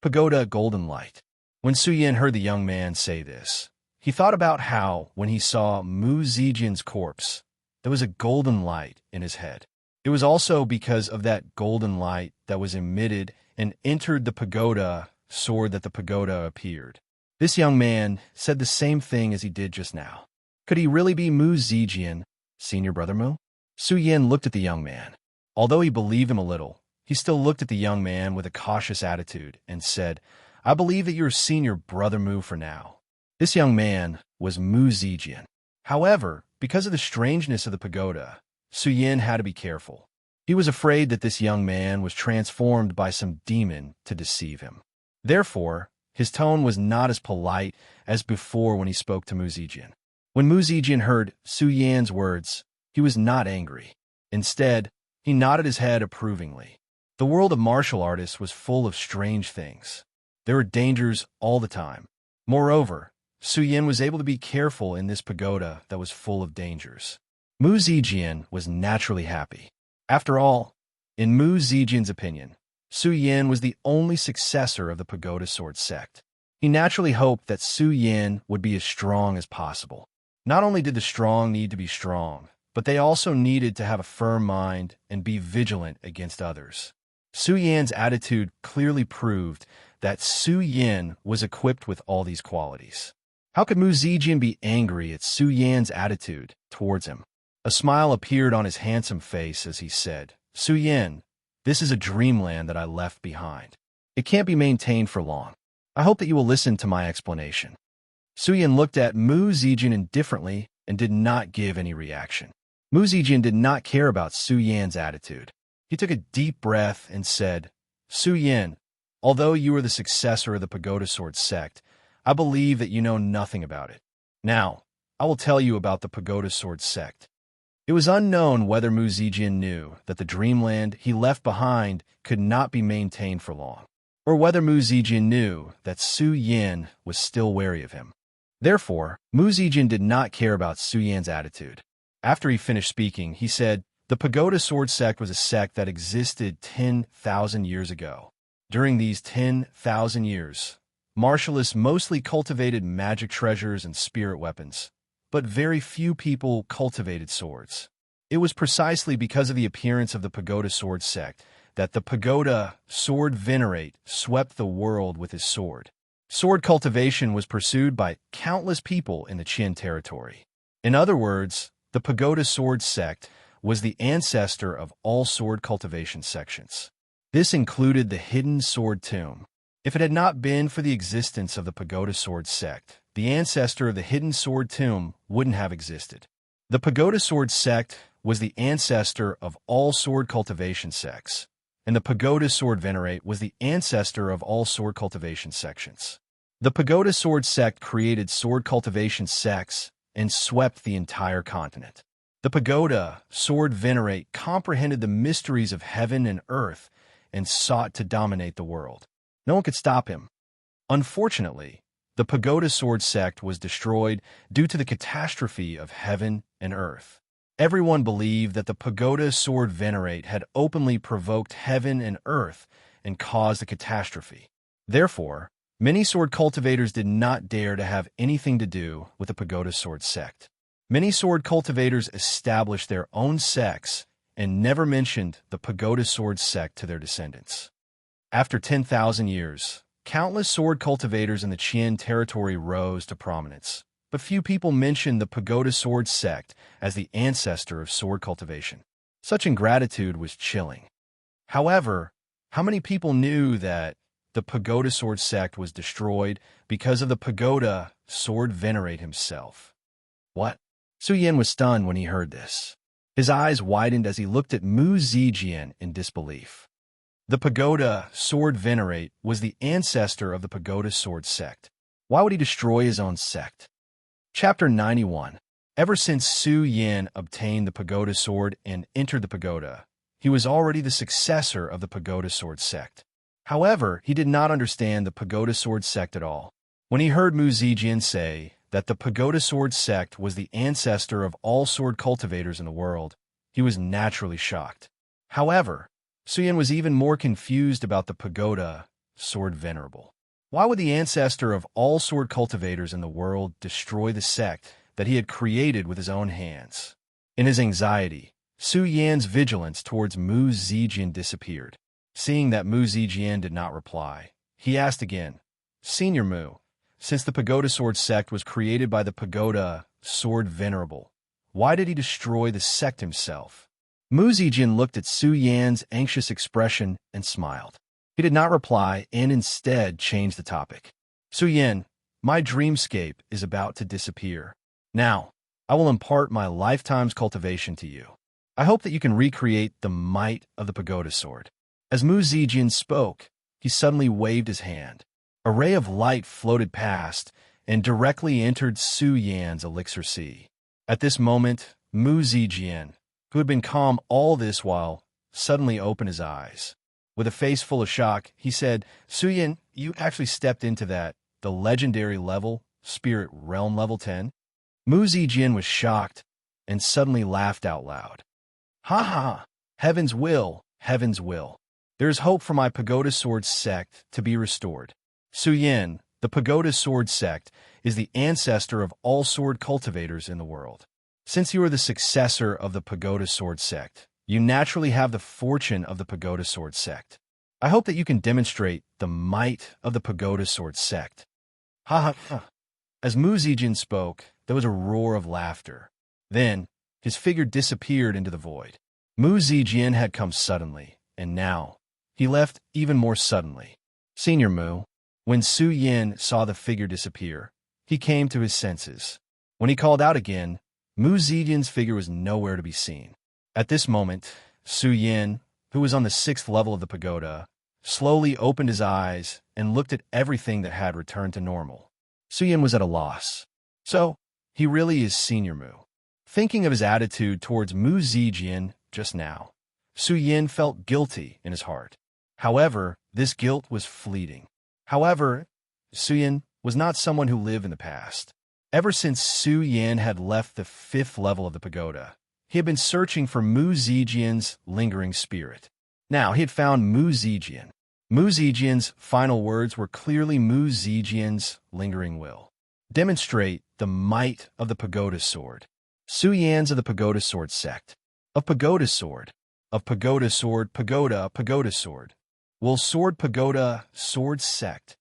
Pagoda golden light. When Su Yan heard the young man say this, he thought about how, when he saw Mu Zijian's corpse, there was a golden light in his head. It was also because of that golden light that was emitted and entered the pagoda sword that the pagoda appeared. This young man said the same thing as he did just now. Could he really be Mu Zijian, Senior Brother Mu? Su Yan looked at the young man. Although he believed him a little, he still looked at the young man with a cautious attitude and said, "I believe that you're Senior Brother Mu for now." This young man was Mu Zijian. However, because of the strangeness of the pagoda, Su Yan had to be careful. He was afraid that this young man was transformed by some demon to deceive him. Therefore, his tone was not as polite as before when he spoke to Mu Zijian. When Mu Zijian heard Su Yan's words, he was not angry. Instead, he nodded his head approvingly. The world of martial artists was full of strange things. There were dangers all the time. Moreover, Su Yan was able to be careful in this pagoda that was full of dangers. Mu Zijian was naturally happy. After all, in Mu Zijian's opinion, Su Yan was the only successor of the pagoda sword sect. He naturally hoped that Su Yan would be as strong as possible. Not only did the strong need to be strong, but they also needed to have a firm mind and be vigilant against others. Su Yan's attitude clearly proved that Su Yan was equipped with all these qualities. How could Mu Zijian be angry at Su Yan's attitude towards him? A smile appeared on his handsome face as he said, Su Yan, this is a dreamland that I left behind. It can't be maintained for long. I hope that you will listen to my explanation. Su Yan looked at Mu Zijian indifferently and did not give any reaction. Mu Zijian did not care about Su Yan's attitude. He took a deep breath and said, Su Yan, although you are the successor of the pagoda sword sect, I believe that you know nothing about it. Now, I will tell you about the pagoda sword sect. It was unknown whether Mu Zijian knew that the dreamland he left behind could not be maintained for long, or whether Mu Zijian knew that Su Yan was still wary of him. Therefore, Mu Zijian did not care about Su Yan's attitude. After he finished speaking, he said, the pagoda sword sect was a sect that existed 10,000 years ago. During these 10,000 years, martialists mostly cultivated magic treasures and spirit weapons, but very few people cultivated swords. It was precisely because of the appearance of the pagoda sword sect that the pagoda sword venerate swept the world with his sword. Sword cultivation was pursued by countless people in the Qin territory. In other words, the pagoda sword sect was the ancestor of all sword cultivation sections. This included the hidden sword tomb. If it had not been for the existence of the pagoda sword sect, the ancestor of the hidden sword tomb wouldn't have existed. The pagoda sword sect was the ancestor of all sword cultivation sects, and the pagoda sword venerate was the ancestor of all sword cultivation sections. The pagoda sword sect created sword cultivation sects and swept the entire continent. The pagoda sword venerate comprehended the mysteries of heaven and earth and sought to dominate the world. No one could stop him. Unfortunately, the pagoda sword sect was destroyed due to the catastrophe of heaven and earth. Everyone believed that the pagoda sword venerate had openly provoked heaven and earth and caused the catastrophe. Therefore, many sword cultivators did not dare to have anything to do with the pagoda sword sect. Many sword cultivators established their own sects and never mentioned the pagoda sword sect to their descendants. After 10,000 years, countless sword cultivators in the Qin territory rose to prominence, but few people mentioned the pagoda sword sect as the ancestor of sword cultivation. Such ingratitude was chilling. However, how many people knew that the pagoda sword sect was destroyed because of the pagoda sword venerate himself? What? Su Yan was stunned when he heard this. His eyes widened as he looked at Mu Zijian in disbelief. The pagoda sword venerate was the ancestor of the pagoda sword sect. Why would he destroy his own sect? Chapter 91. Ever since Su Yan obtained the pagoda sword and entered the pagoda, he was already the successor of the pagoda sword sect. However, he did not understand the pagoda sword sect at all. When he heard Mu Zijian say that the pagoda sword sect was the ancestor of all sword cultivators in the world, he was naturally shocked. However, Su Yan was even more confused about the pagoda sword venerable. Why would the ancestor of all sword cultivators in the world destroy the sect that he had created with his own hands? In his anxiety, Su Yan's vigilance towards Mu Zijian disappeared. Seeing that Mu Zijian did not reply, he asked again, Senior Mu, since the pagoda sword sect was created by the pagoda sword venerable, why did he destroy the sect himself? Mu Zijian looked at Su Yan's anxious expression and smiled. He did not reply and instead changed the topic. Su Yan, my dreamscape is about to disappear. Now, I will impart my lifetime's cultivation to you. I hope that you can recreate the might of the pagoda sword. As Mu Zijian spoke, he suddenly waved his hand. A ray of light floated past and directly entered Su Yan's elixir sea. At this moment, Mu Zijian, who had been calm all this while, suddenly opened his eyes. With a face full of shock, he said, Su Yan, you actually stepped into the legendary level, Spirit Realm level 10? Mu Zijian was shocked and suddenly laughed out loud. Ha ha! Heaven's will, heaven's will. There is hope for my Pagoda Sword sect to be restored. Su Yan, the Pagoda Sword sect, is the ancestor of all sword cultivators in the world. Since you are the successor of the Pagoda Sword sect, you naturally have the fortune of the Pagoda Sword sect. I hope that you can demonstrate the might of the Pagoda Sword sect. Ha ha ha. As Mu Zijin spoke, there was a roar of laughter. Then, his figure disappeared into the void. Mu Zijian had come suddenly, and now, he left even more suddenly. Senior Mu, when Su Yan saw the figure disappear, he came to his senses. When he called out again, Mu Zijian's figure was nowhere to be seen. At this moment, Su Yan, who was on the 6th level of the pagoda, slowly opened his eyes and looked at everything that had returned to normal. Su Yan was at a loss. So, he really is Senior Mu. Thinking of his attitude towards Mu Zijian just now, Su Yan felt guilty in his heart. However, this guilt was fleeting. However, Su Yan was not someone who lived in the past. Ever since Su Yan had left the 5th level of the pagoda, he had been searching for Mu Zijian's lingering spirit. Now he had found Mu Zijian. Mu Zijian's final words were clearly Mu Zijian's lingering will. Demonstrate the might of the pagoda sword. Su Yan's of the Pagoda Sword sect. Of Pagoda Sword. Of Pagoda Sword, Pagoda, Pagoda Sword. Will Sword Pagoda, Sword Sect.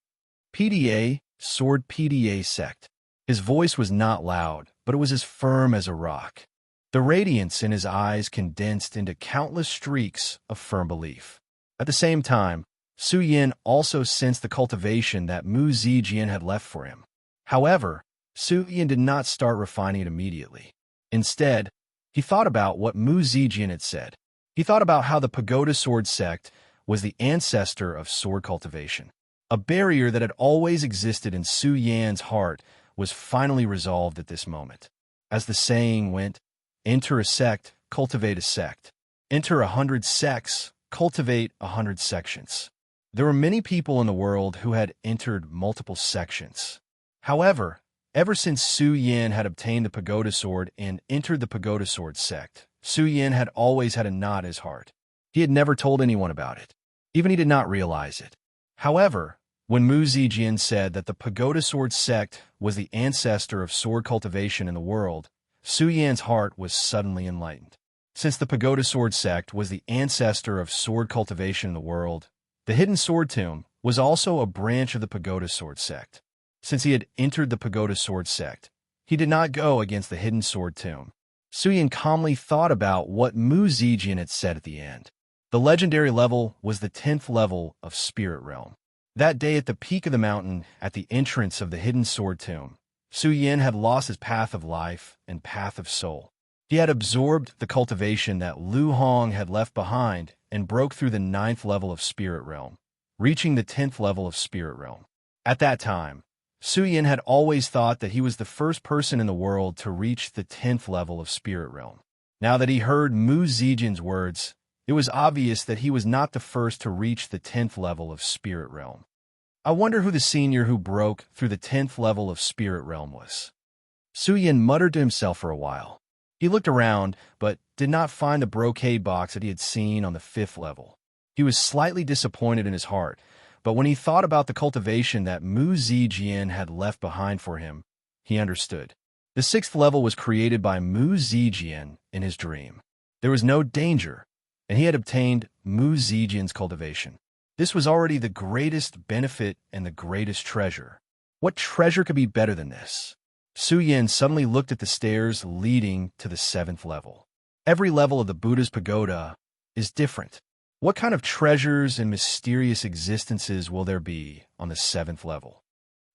PDA, Sword PDA Sect. His voice was not loud, but it was as firm as a rock. The radiance in his eyes condensed into countless streaks of firm belief. At the same time, Su Yan also sensed the cultivation that Mu Zijian had left for him. However, Su Yan did not start refining it immediately. Instead, he thought about what Mu Zijian had said. He thought about how the Pagoda Sword sect was the ancestor of sword cultivation. A barrier that had always existed in Su Yan's heart was finally resolved at this moment. As the saying went, enter a sect, cultivate a sect. Enter 100 sects, cultivate 100 sections. There were many people in the world who had entered multiple sections. However, ever since Su Yan had obtained the Pagoda Sword and entered the Pagoda Sword sect, Su Yan had always had a knot in his heart. He had never told anyone about it. Even he did not realize it. However, when Mu Zijian said that the Pagoda Sword sect was the ancestor of sword cultivation in the world, Su Yan's heart was suddenly enlightened. Since the Pagoda Sword sect was the ancestor of sword cultivation in the world, the Hidden Sword Tomb was also a branch of the Pagoda Sword sect. Since he had entered the Pagoda Sword sect, he did not go against the Hidden Sword Tomb. Su Yan calmly thought about what Mu Zijian had said at the end. The legendary level was the 10th level of Spirit Realm. That day at the peak of the mountain, at the entrance of the Hidden Sword Tomb, Su Yan had lost his path of life and path of soul. He had absorbed the cultivation that Lu Hong had left behind and broke through the 9th level of Spirit Realm, reaching the 10th level of Spirit Realm. At that time, Su Yan had always thought that he was the first person in the world to reach the 10th level of Spirit Realm. Now that he heard Mu Zijian's words, it was obvious that he was not the first to reach the 10th level of Spirit Realm. I wonder who the senior who broke through the 10th level of Spirit Realm was. Su Yan muttered to himself for a while. He looked around, but did not find the brocade box that he had seen on the 5th level. He was slightly disappointed in his heart, but when he thought about the cultivation that Mu Zijian had left behind for him, he understood. The 6th level was created by Mu Zijian in his dream. There was no danger, and he had obtained Mu Zijian's cultivation. This was already the greatest benefit and the greatest treasure. What treasure could be better than this? Su Yan suddenly looked at the stairs leading to the 7th level. Every level of the Buddha's pagoda is different. What kind of treasures and mysterious existences will there be on the 7th level?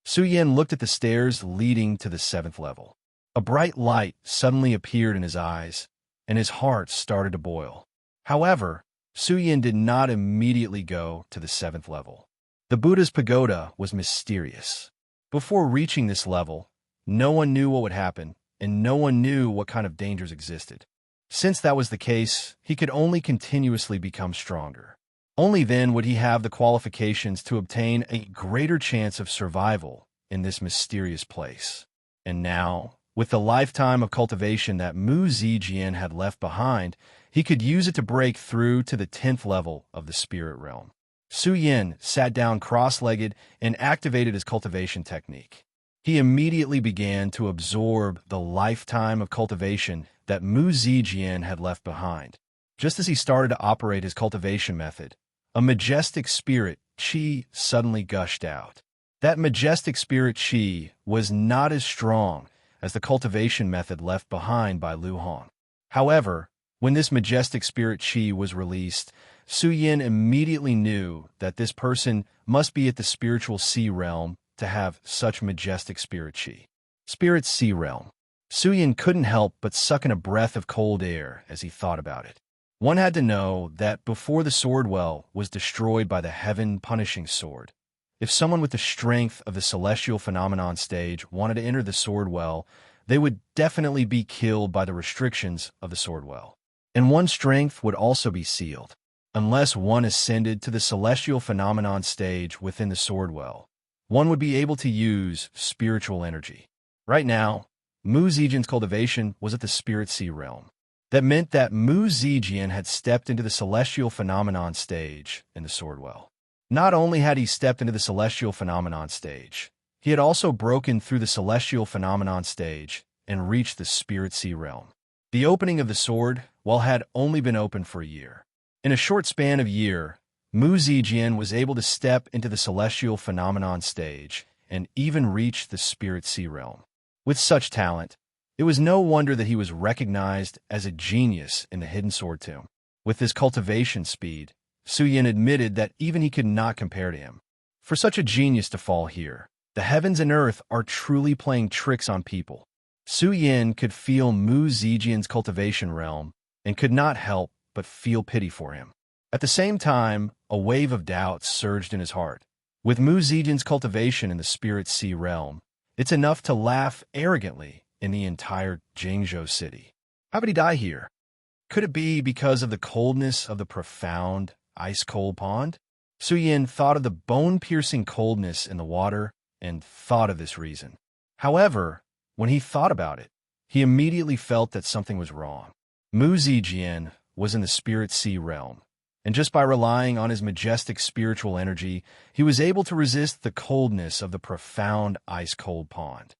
Su Yan looked at the stairs leading to the 7th level. A bright light suddenly appeared in his eyes, and his heart started to boil. However, Su Yin did not immediately go to the 7th level. The Buddha's pagoda was mysterious. Before reaching this level, no one knew what would happen, and no one knew what kind of dangers existed. Since that was the case, he could only continuously become stronger. Only then would he have the qualifications to obtain a greater chance of survival in this mysterious place. And now, with the lifetime of cultivation that Mu Zijian had left behind, he could use it to break through to the 10th level of the spirit realm. Su Yin sat down cross-legged and activated his cultivation technique. He immediately began to absorb the lifetime of cultivation that Mu Zijian had left behind. Just as he started to operate his cultivation method, a majestic spirit qi suddenly gushed out. That majestic spirit qi was not as strong as the cultivation method left behind by Lu Hong. However, when this majestic spirit qi was released, Su Yin immediately knew that this person must be at the spiritual sea realm to have such majestic spirit qi. Spirit sea realm. Su Yin couldn't help but suck in a breath of cold air as he thought about it. One had to know that before the sword well was destroyed by the heaven-punishing sword, if someone with the strength of the celestial phenomenon stage wanted to enter the sword well, they would definitely be killed by the restrictions of the sword well. And one's strength would also be sealed, unless one ascended to the celestial phenomenon stage within the sword well. One would be able to use spiritual energy. Right now, Mu Zijian's cultivation was at the spirit sea realm. That meant that Mu Zijian had stepped into the celestial phenomenon stage in the sword well. Not only had he stepped into the celestial phenomenon stage, he had also broken through the celestial phenomenon stage and reached the spirit sea realm. The opening of the sword well had only been open for a year. In a short span of a year, Mu Zijian was able to step into the celestial phenomenon stage and even reach the spirit sea realm. With such talent, it was no wonder that he was recognized as a genius in the Hidden Sword Tomb. With his cultivation speed, Su Yin admitted that even he could not compare to him. For such a genius to fall here, the heavens and earth are truly playing tricks on people. Su Yin could feel Mu Zijian's cultivation realm and could not help but feel pity for him. At the same time, a wave of doubt surged in his heart. With Mu Zijian's cultivation in the spirit sea realm, it's enough to laugh arrogantly in the entire Jingzhou city. How would he die here? Could it be because of the coldness of the profound, ice-cold pond? Su Yin thought of the bone-piercing coldness in the water and thought of this reason. However, when he thought about it, he immediately felt that something was wrong. Mu Zijian was in the spirit sea realm, and just by relying on his majestic spiritual energy, he was able to resist the coldness of the profound ice-cold pond.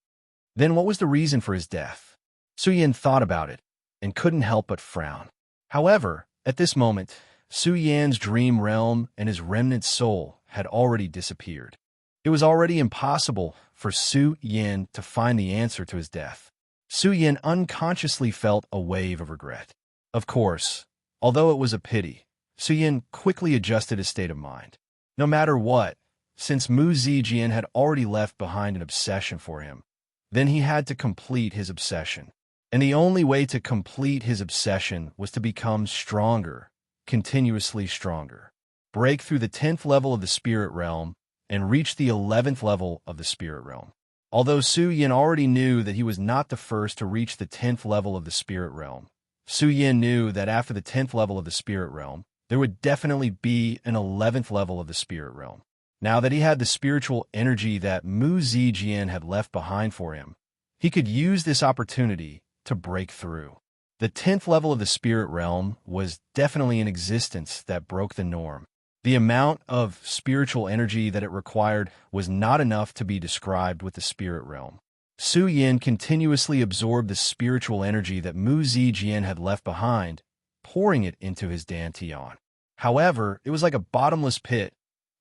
Then what was the reason for his death? Su Yin thought about it and couldn't help but frown. However, at this moment, Su Yan's dream realm and his remnant soul had already disappeared. It was already impossible for Su Yin to find the answer to his death. Su Yin unconsciously felt a wave of regret. Of course, although it was a pity, Su Yin quickly adjusted his state of mind. No matter what, since Mu Zijian had already left behind an obsession for him, then he had to complete his obsession. And the only way to complete his obsession was to become stronger, continuously stronger, break through the 10th level of the spirit realm, and reach the 11th level of the spirit realm. Although Su Yin already knew that he was not the first to reach the 10th level of the spirit realm, Su Yin knew that after the 10th level of the spirit realm, there would definitely be an 11th level of the spirit realm. Now that he had the spiritual energy that Mu Zijian had left behind for him, he could use this opportunity to break through. The 10th level of the spirit realm was definitely an existence that broke the norm. The amount of spiritual energy that it required was not enough to be described with the spirit realm. Su Yin continuously absorbed the spiritual energy that Mu Zijian had left behind, pouring it into his dantian. However, it was like a bottomless pit,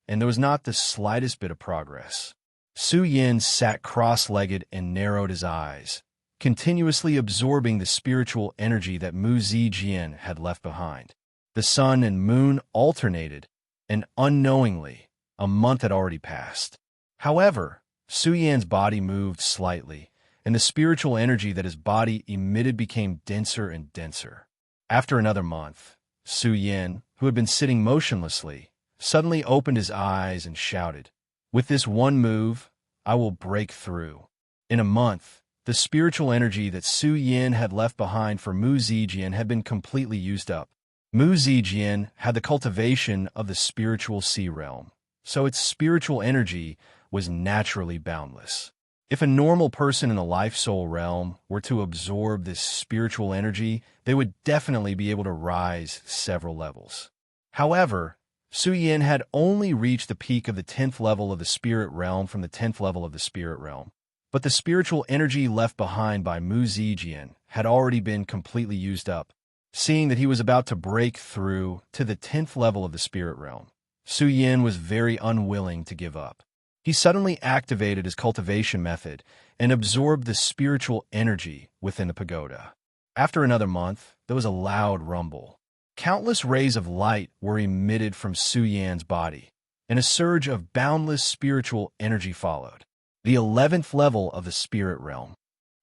and there was not the slightest bit of progress. Su Yin sat cross-legged and narrowed his eyes, continuously absorbing the spiritual energy that Mu Zijian had left behind. The sun and moon alternated, and unknowingly, a month had already passed. However, Su Yan's body moved slightly, and the spiritual energy that his body emitted became denser and denser. After another month, Su Yin, who had been sitting motionlessly, suddenly opened his eyes and shouted, "With this one move, I will break through." In a month, the spiritual energy that Su Yin had left behind for Mu Zijian had been completely used up. Mu Zijian had the cultivation of the spiritual sea realm, so its spiritual energy was naturally boundless. If a normal person in the life-soul realm were to absorb this spiritual energy, they would definitely be able to rise several levels. However, Su Yin had only reached the peak of the 10th level of the spirit realm from the 10th level of the spirit realm. But the spiritual energy left behind by Mu Zijian had already been completely used up. Seeing that he was about to break through to the 10th level of the spirit realm, Su Yin was very unwilling to give up. He suddenly activated his cultivation method and absorbed the spiritual energy within the pagoda. After another month, there was a loud rumble. Countless rays of light were emitted from Su Yan's body, and a surge of boundless spiritual energy followed. The 11th level of the spirit realm.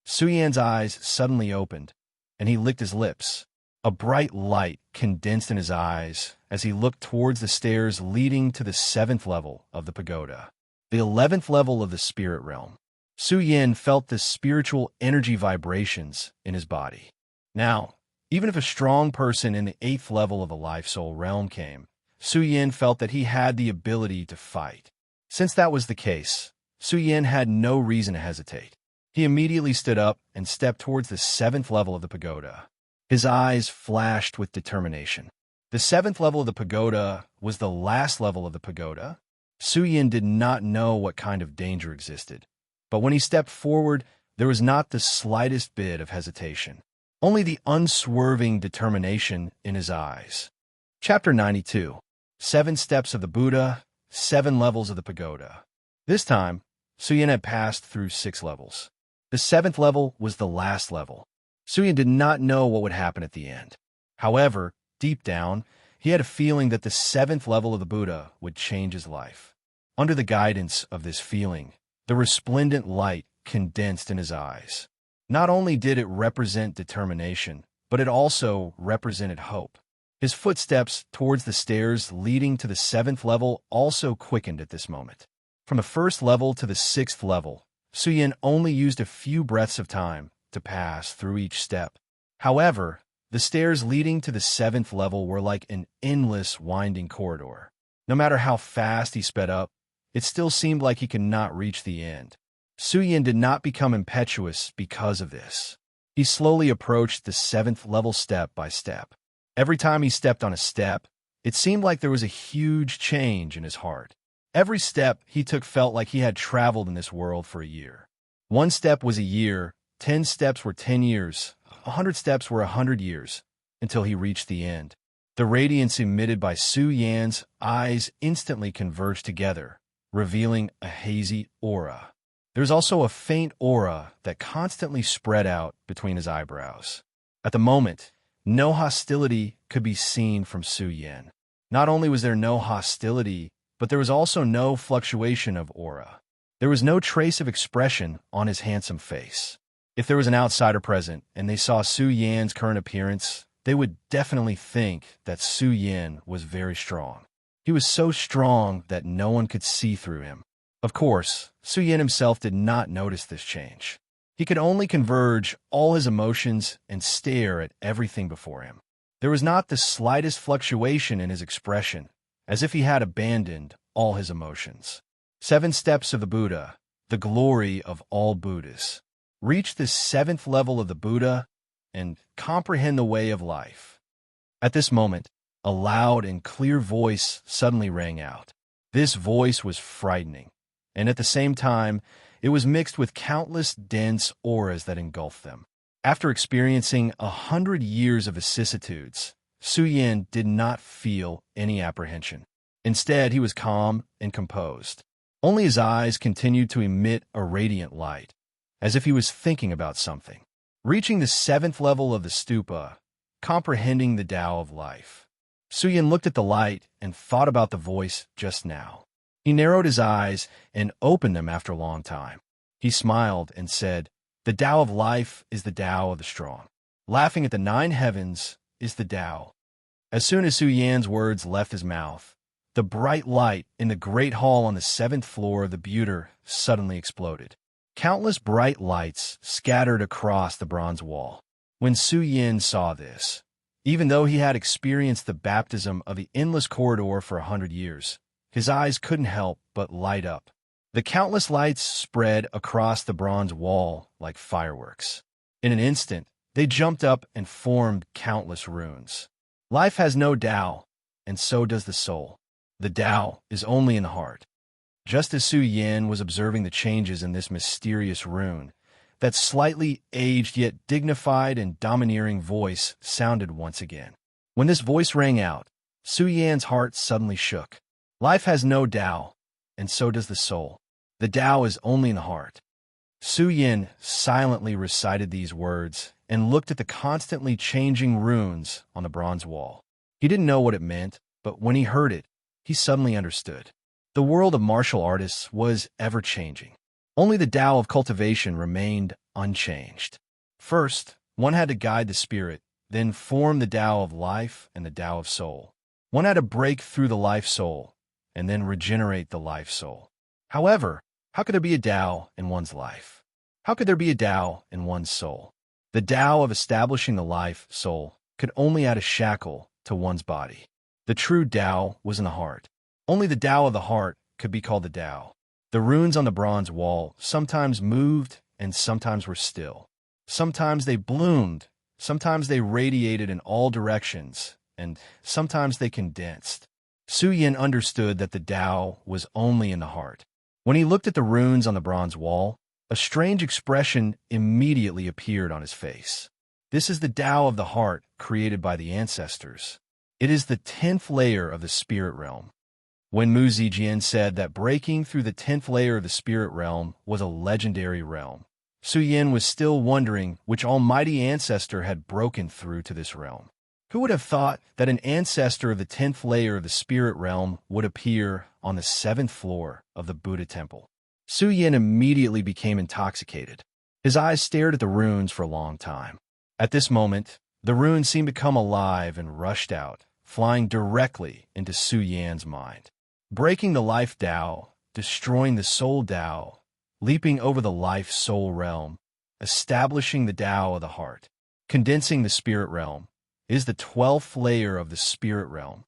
Su Yan's eyes suddenly opened, and he licked his lips. A bright light condensed in his eyes as he looked towards the stairs leading to the 7th level of the pagoda. The 11th level of the spirit realm. Su Yin felt the spiritual energy vibrations in his body. Now, even if a strong person in the 8th level of the life-soul realm came, Su Yin felt that he had the ability to fight. Since that was the case, Su Yin had no reason to hesitate. He immediately stood up and stepped towards the 7th level of the pagoda. His eyes flashed with determination. The 7th level of the pagoda was the last level of the pagoda. Su Yin did not know what kind of danger existed, but when he stepped forward, there was not the slightest bit of hesitation, only the unswerving determination in his eyes. Chapter 92. 7 Steps of the Buddha, 7 Levels of the Pagoda. This time, Su Yin had passed through 6 levels. The 7th level was the last level. Su Yin did not know what would happen at the end. However, deep down, he had a feeling that the 7th level of the Buddha would change his life. Under the guidance of this feeling, the resplendent light condensed in his eyes. Not only did it represent determination, but it also represented hope. His footsteps towards the stairs leading to the 7th level also quickened at this moment. From the 1st level to the 6th level, Su Yin only used a few breaths of time to pass through each step. However, the stairs leading to the 7th level were like an endless winding corridor. No matter how fast he sped up, it still seemed like he could not reach the end. Su Yin did not become impetuous because of this. He slowly approached the 7th level step by step. Every time he stepped on a step, it seemed like there was a huge change in his heart. Every step he took felt like he had traveled in this world for a year. 1 step was a year, 10 steps were 10 years, 100 steps were 100 years, until he reached the end. The radiance emitted by Su Yan's eyes instantly converged together, revealing a hazy aura. There was also a faint aura that constantly spread out between his eyebrows. At the moment, no hostility could be seen from Su Yin. Not only was there no hostility, but there was also no fluctuation of aura. There was no trace of expression on his handsome face. If there was an outsider present and they saw Su Yan's current appearance, they would definitely think that Su Yin was very strong. He was so strong that no one could see through him. Of course, Su Yin himself did not notice this change. He could only converge all his emotions and stare at everything before him. There was not the slightest fluctuation in his expression, as if he had abandoned all his emotions. 7 Steps of the Buddha, the glory of all Buddhas. Reach the 7th level of the Buddha and comprehend the way of life. At this moment, a loud and clear voice suddenly rang out. This voice was frightening, and at the same time, it was mixed with countless dense auras that engulfed them. After experiencing 100 years of vicissitudes, Su Yin did not feel any apprehension. Instead, he was calm and composed. Only his eyes continued to emit a radiant light, as if he was thinking about something. Reaching the 7th level of the stupa, comprehending the Tao of life. Su Yin looked at the light and thought about the voice just now. He narrowed his eyes and opened them after a long time. He smiled and said, "The Tao of life is the Tao of the strong." Laughing at the 9 heavens is the Tao. As soon as Su Yan's words left his mouth, the bright light in the great hall on the 7th floor of the buter suddenly exploded. Countless bright lights scattered across the bronze wall. When Su Yan saw this, even though he had experienced the baptism of the endless corridor for 100 years, his eyes couldn't help but light up. The countless lights spread across the bronze wall like fireworks. In an instant, they jumped up and formed countless runes. Life has no Tao, and so does the soul. The Tao is only in the heart. Just as Su Yan was observing the changes in this mysterious rune, that slightly aged yet dignified and domineering voice sounded once again. When this voice rang out, Su Yan's heart suddenly shook. Life has no Tao, and so does the soul. The Tao is only in the heart. Su Yan silently recited these words and looked at the constantly changing runes on the bronze wall. He didn't know what it meant, but when he heard it, he suddenly understood. The world of martial artists was ever-changing. Only the Tao of cultivation remained unchanged. First, one had to guide the spirit, then form the Tao of life and the Tao of soul. One had to break through the life-soul, and then regenerate the life-soul. However, how could there be a Tao in one's life? How could there be a Tao in one's soul? The Tao of establishing the life-soul could only add a shackle to one's body. The true Tao was in the heart. Only the Tao of the heart could be called the Tao. The runes on the bronze wall sometimes moved and sometimes were still. Sometimes they bloomed, sometimes they radiated in all directions, and sometimes they condensed. Su Yan understood that the Tao was only in the heart. When he looked at the runes on the bronze wall, a strange expression immediately appeared on his face. This is the Tao of the heart created by the ancestors. It is the 10th layer of the spirit realm. When Mu Zijian said that breaking through the 10th layer of the spirit realm was a legendary realm, Su Yan was still wondering which almighty ancestor had broken through to this realm. Who would have thought that an ancestor of the 10th layer of the spirit realm would appear on the 7th floor of the Buddha temple? Su Yan immediately became intoxicated. His eyes stared at the runes for a long time. At this moment, the runes seemed to come alive and rushed out, flying directly into Su Yan's mind. Breaking the life Tao, destroying the soul Tao, leaping over the life-soul realm, establishing the Tao of the heart, condensing the spirit realm, is the 12th layer of the spirit realm.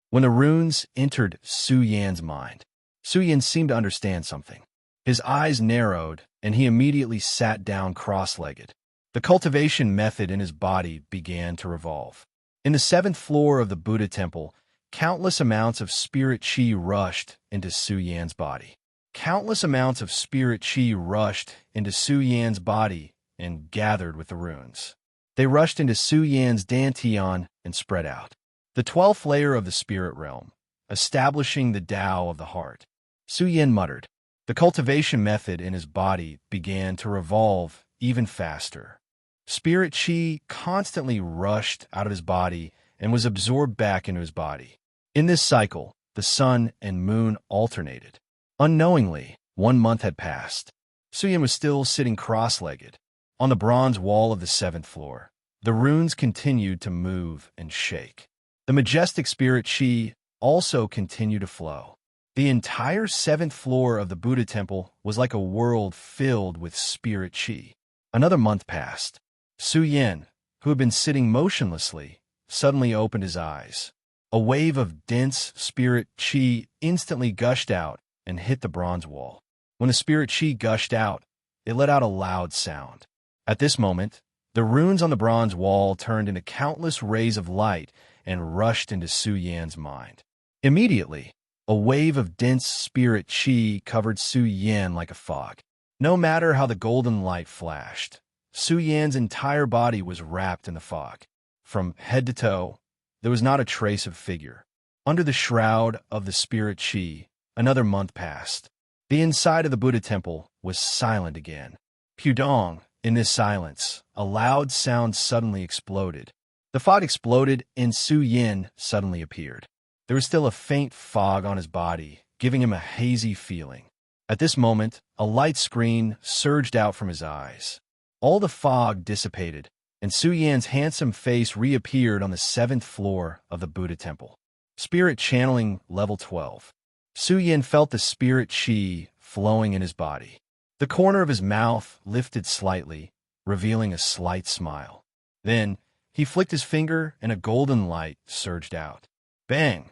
When the runes entered Su Yan's mind, Su Yan seemed to understand something. His eyes narrowed, and he immediately sat down cross-legged. The cultivation method in his body began to revolve. In the 7th floor of the Buddha temple, countless amounts of spirit qi rushed into Su Yan's body. Countless amounts of spirit qi rushed into Su Yan's body and gathered with the runes. They rushed into Su Yan's dantian and spread out. The 12th layer of the spirit realm, establishing the Tao of the heart. Su Yan muttered. The cultivation method in his body began to revolve even faster. Spirit qi constantly rushed out of his body and was absorbed back into his body. In this cycle, the sun and moon alternated. Unknowingly, 1 month had passed. Su Yan was still sitting cross-legged. On the bronze wall of the 7th floor, the runes continued to move and shake. The majestic spirit qi also continued to flow. The entire 7th floor of the Buddha temple was like a world filled with spirit qi. Another month passed. Su Yan, who had been sitting motionlessly, suddenly opened his eyes. A wave of dense spirit qi instantly gushed out and hit the bronze wall. When the spirit qi gushed out, it let out a loud sound. At this moment, the runes on the bronze wall turned into countless rays of light and rushed into Su Yan's mind. Immediately, a wave of dense spirit qi covered Su Yan like a fog. No matter how the golden light flashed, Su Yan's entire body was wrapped in the fog. From head to toe, there was not a trace of figure. Under the shroud of the spirit qi, another month passed. The inside of the Buddha temple was silent again. Pudong, in this silence, a loud sound suddenly exploded. The fog exploded and Su Yan suddenly appeared. There was still a faint fog on his body, giving him a hazy feeling. At this moment, a light screen surged out from his eyes. All the fog dissipated, and Su Yan's handsome face reappeared on the 7th floor of the Buddha temple. Spirit channeling level 12. Su Yan felt the spirit qi flowing in his body. The corner of his mouth lifted slightly, revealing a slight smile. Then, he flicked his finger and a golden light surged out. Bang!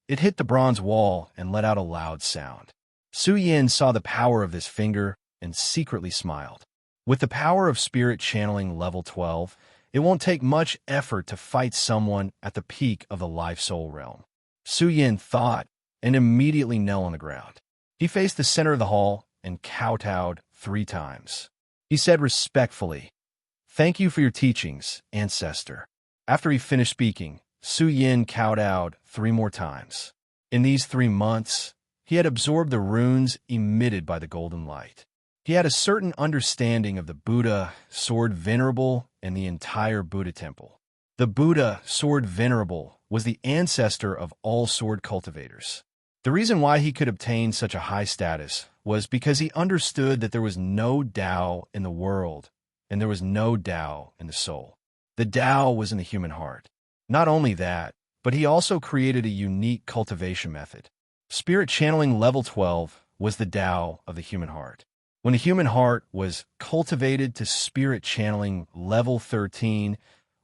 It hit the bronze wall and let out a loud sound. Su Yan saw the power of this finger and secretly smiled. With the power of spirit channeling level 12, it won't take much effort to fight someone at the peak of the life-soul realm. Su Yan thought and immediately knelt on the ground. He faced the center of the hall and kowtowed 3 times. He said respectfully, "Thank you for your teachings, ancestor." After he finished speaking, Su Yan kowtowed 3 more times. In these 3 months, he had absorbed the runes emitted by the golden light. He had a certain understanding of the Buddha, Sword Venerable, and the entire Buddha temple. The Buddha, Sword Venerable, was the ancestor of all sword cultivators. The reason why he could obtain such a high status was because he understood that there was no Tao in the world, and there was no Tao in the soul. The Tao was in the human heart. Not only that, but he also created a unique cultivation method. Spirit channeling level 12 was the Tao of the human heart. When the human heart was cultivated to spirit channeling level 13,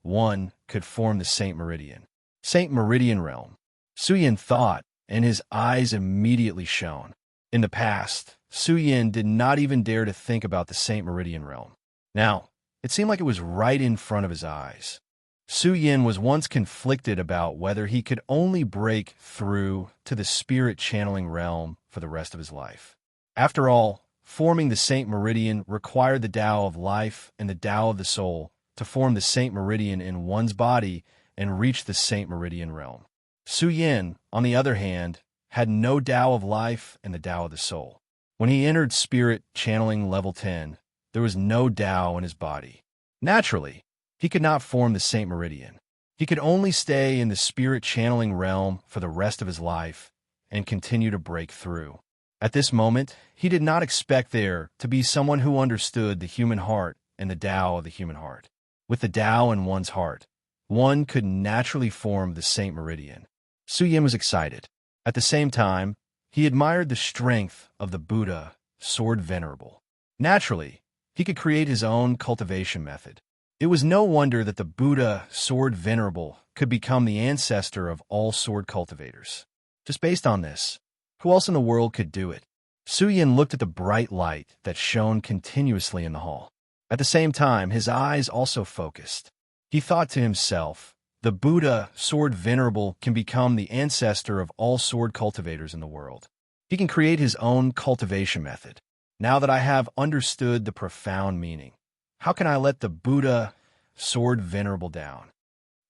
one could form the Saint Meridian. Saint Meridian realm. Su Yan thought, and his eyes immediately shone. In the past, Su Yan did not even dare to think about the Saint Meridian realm. Now, it seemed like it was right in front of his eyes. Su Yan was once conflicted about whether he could only break through to the spirit channeling realm for the rest of his life. After all, forming the Saint Meridian required the Tao of life and the Tao of the soul to form the Saint Meridian in one's body and reach the Saint Meridian realm. Su Yan, on the other hand, had no Tao of life and the Tao of the soul. When he entered spirit channeling level 10, there was no Tao in his body. Naturally, he could not form the Saint Meridian. He could only stay in the spirit channeling realm for the rest of his life and continue to break through. At this moment, he did not expect there to be someone who understood the human heart and the Tao of the human heart. With the Tao in one's heart, one could naturally form the Saint Meridian. Su Yan was excited. At the same time, he admired the strength of the Buddha, Sword Venerable. Naturally, he could create his own cultivation method. It was no wonder that the Buddha, Sword Venerable, could become the ancestor of all sword cultivators. Just based on this, who else in the world could do it? Su Yan looked at the bright light that shone continuously in the hall. At the same time, his eyes also focused. He thought to himself, the Buddha, Sword Venerable, can become the ancestor of all sword cultivators in the world. He can create his own cultivation method. Now that I have understood the profound meaning, how can I let the Buddha, Sword Venerable down?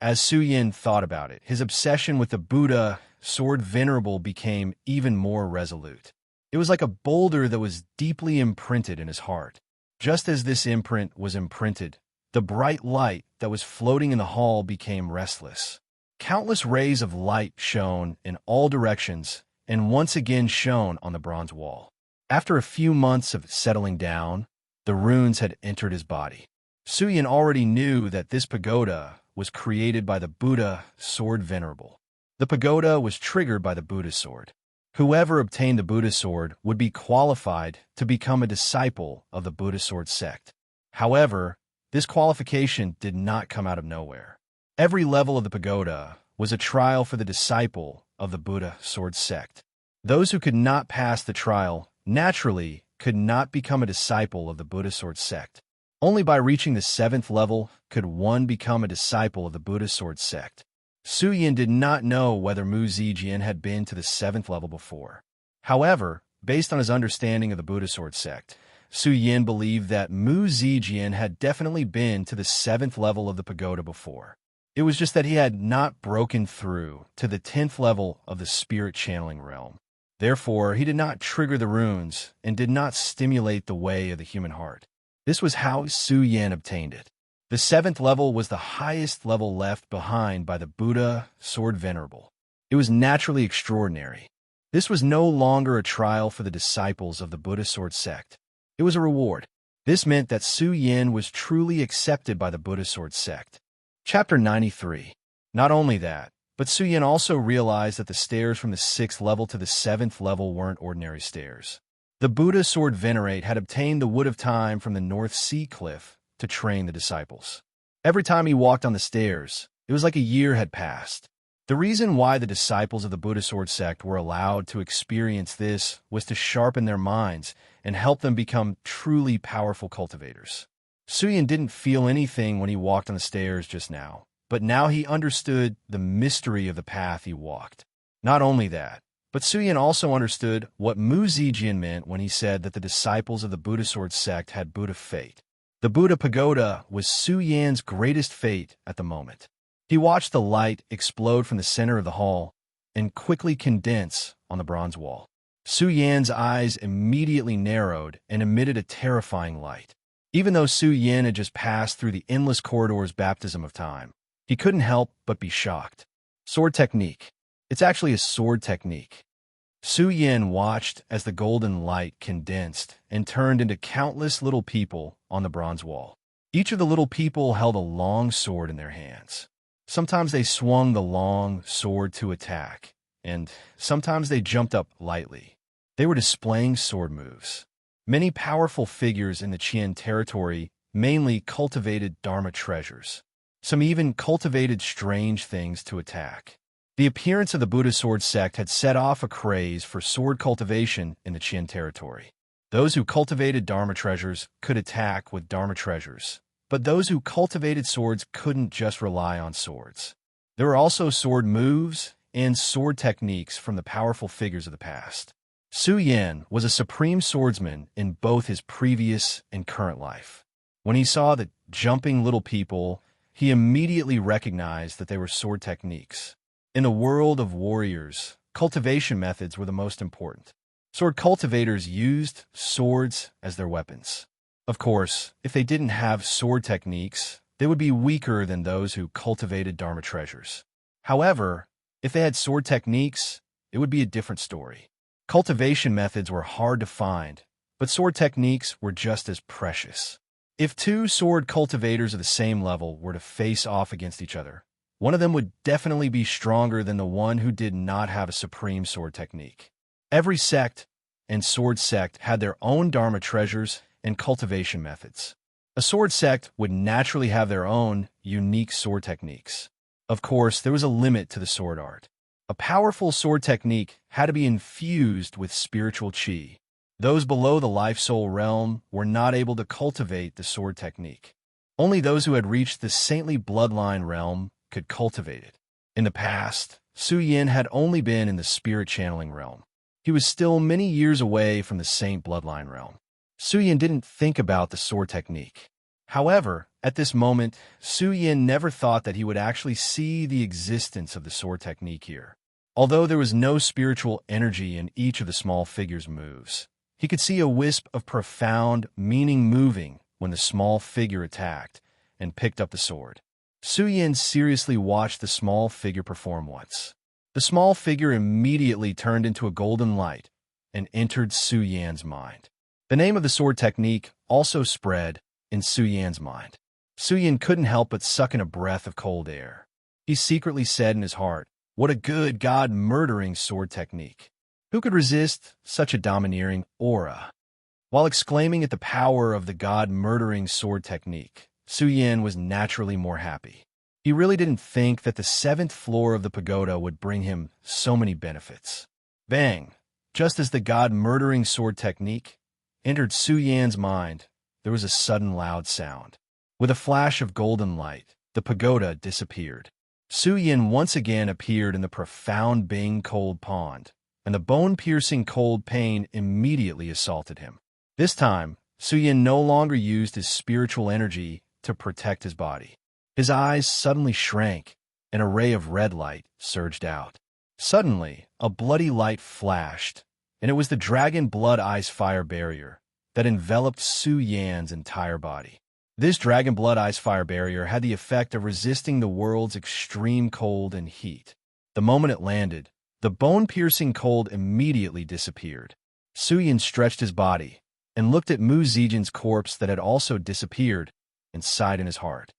As Su Yan thought about it, his obsession with the Buddha, Sword Venerable, became even more resolute. It was like a boulder that was deeply imprinted in his heart. Just as this imprint was imprinted, the bright light that was floating in the hall became restless. Countless rays of light shone in all directions and once again shone on the bronze wall. After a few months of settling down, the runes had entered his body. Su Yan already knew that this pagoda was created by the Buddha, Sword Venerable. The pagoda was triggered by the Buddha sword. Whoever obtained the Buddha sword would be qualified to become a disciple of the Buddha sword sect. However, this qualification did not come out of nowhere. Every level of the pagoda was a trial for the disciple of the Buddha sword sect. Those who could not pass the trial naturally could not become a disciple of the Buddha sword sect. Only by reaching the 7th level could one become a disciple of the Buddha sword sect. Su Yan did not know whether Mu Zijian had been to the 7th level before. However, based on his understanding of the Buddha sword sect, Su Yan believed that Mu Zijian had definitely been to the 7th level of the pagoda before. It was just that he had not broken through to the 10th level of the spirit channeling realm. Therefore, he did not trigger the runes and did not stimulate the way of the human heart. This was how Su Yan obtained it. The 7th level was the highest level left behind by the Buddha, Sword Venerable. It was naturally extraordinary. This was no longer a trial for the disciples of the Buddha sword sect. It was a reward. This meant that Su Yin was truly accepted by the Buddha Sword sect. Chapter 93. Not only that, but Su Yin also realized that the stairs from the 6th level to the 7th level weren't ordinary stairs. The Buddha Sword Venerate had obtained the Wood of Time from the North Sea Cliff to train the disciples. Every time he walked on the stairs, it was like a year had passed. The reason why the disciples of the Buddha Sword sect were allowed to experience this was to sharpen their minds and help them become truly powerful cultivators. Su Yin didn't feel anything when he walked on the stairs just now, but now he understood the mystery of the path he walked. Not only that, but Su Yin also understood what Mu Zijian meant when he said that the disciples of the Buddha Sword sect had Buddha fate. The Buddha Pagoda was Su Yin's greatest fate at the moment. He watched the light explode from the center of the hall and quickly condense on the bronze wall. Su Yan's eyes immediately narrowed and emitted a terrifying light. Even though Su Yin had just passed through the endless corridor's baptism of time, he couldn't help but be shocked. Sword technique. It's actually a sword technique. Su Yin watched as the golden light condensed and turned into countless little people on the bronze wall. Each of the little people held a long sword in their hands. Sometimes they swung the long sword to attack, and sometimes they jumped up lightly. They were displaying sword moves. Many powerful figures in the Qian territory mainly cultivated Dharma treasures. Some even cultivated strange things to attack. The appearance of the Buddha Sword sect had set off a craze for sword cultivation in the Qian territory. Those who cultivated Dharma treasures could attack with Dharma treasures, but those who cultivated swords couldn't just rely on swords. There were also sword moves and sword techniques from the powerful figures of the past. Su Yin was a supreme swordsman in both his previous and current life. When he saw the jumping little people, he immediately recognized that they were sword techniques. In a world of warriors, cultivation methods were the most important. Sword cultivators used swords as their weapons. Of course, if they didn't have sword techniques, they would be weaker than those who cultivated Dharma treasures. However, if they had sword techniques, it would be a different story. Cultivation methods were hard to find, but sword techniques were just as precious. If two sword cultivators of the same level were to face off against each other, one of them would definitely be stronger than the one who did not have a supreme sword technique. Every sect and sword sect had their own Dharma treasures and cultivation methods. A sword sect would naturally have their own unique sword techniques. Of course, there was a limit to the sword art. A powerful sword technique had to be infused with spiritual qi. Those below the life-soul realm were not able to cultivate the sword technique. Only those who had reached the saintly bloodline realm could cultivate it. In the past, Su Yin had only been in the spirit channeling realm. He was still many years away from the saint bloodline realm. Su Yin didn't think about the sword technique. However, at this moment, Su Yin never thought that he would actually see the existence of the sword technique here. Although there was no spiritual energy in each of the small figures' moves, he could see a wisp of profound meaning moving when the small figure attacked and picked up the sword. Su Yin seriously watched the small figure perform once. The small figure immediately turned into a golden light and entered Su Yan's mind. The name of the sword technique also spread in Su Yan's mind. Su Yin couldn't help but suck in a breath of cold air. He secretly said in his heart, "What a good God-murdering sword technique. Who could resist such a domineering aura?" While exclaiming at the power of the God-murdering sword technique, Su Yin was naturally more happy. He really didn't think that the 7th floor of the pagoda would bring him so many benefits. Bang! Just as the God-murdering sword technique entered Su Yan's mind, there was a sudden loud sound. With a flash of golden light, the pagoda disappeared. Su Yin once again appeared in the profound Bing cold pond, and the bone-piercing cold pain immediately assaulted him. This time, Su Yin no longer used his spiritual energy to protect his body. His eyes suddenly shrank, and a ray of red light surged out. Suddenly, a bloody light flashed, and it was the dragon blood ice fire barrier that enveloped Su Yan's entire body. This dragon blood ice fire barrier had the effect of resisting the world's extreme cold and heat. The moment it landed, the bone-piercing cold immediately disappeared. Su Yan stretched his body, and looked at Mu Zijin's corpse that had also disappeared and sighed in his heart.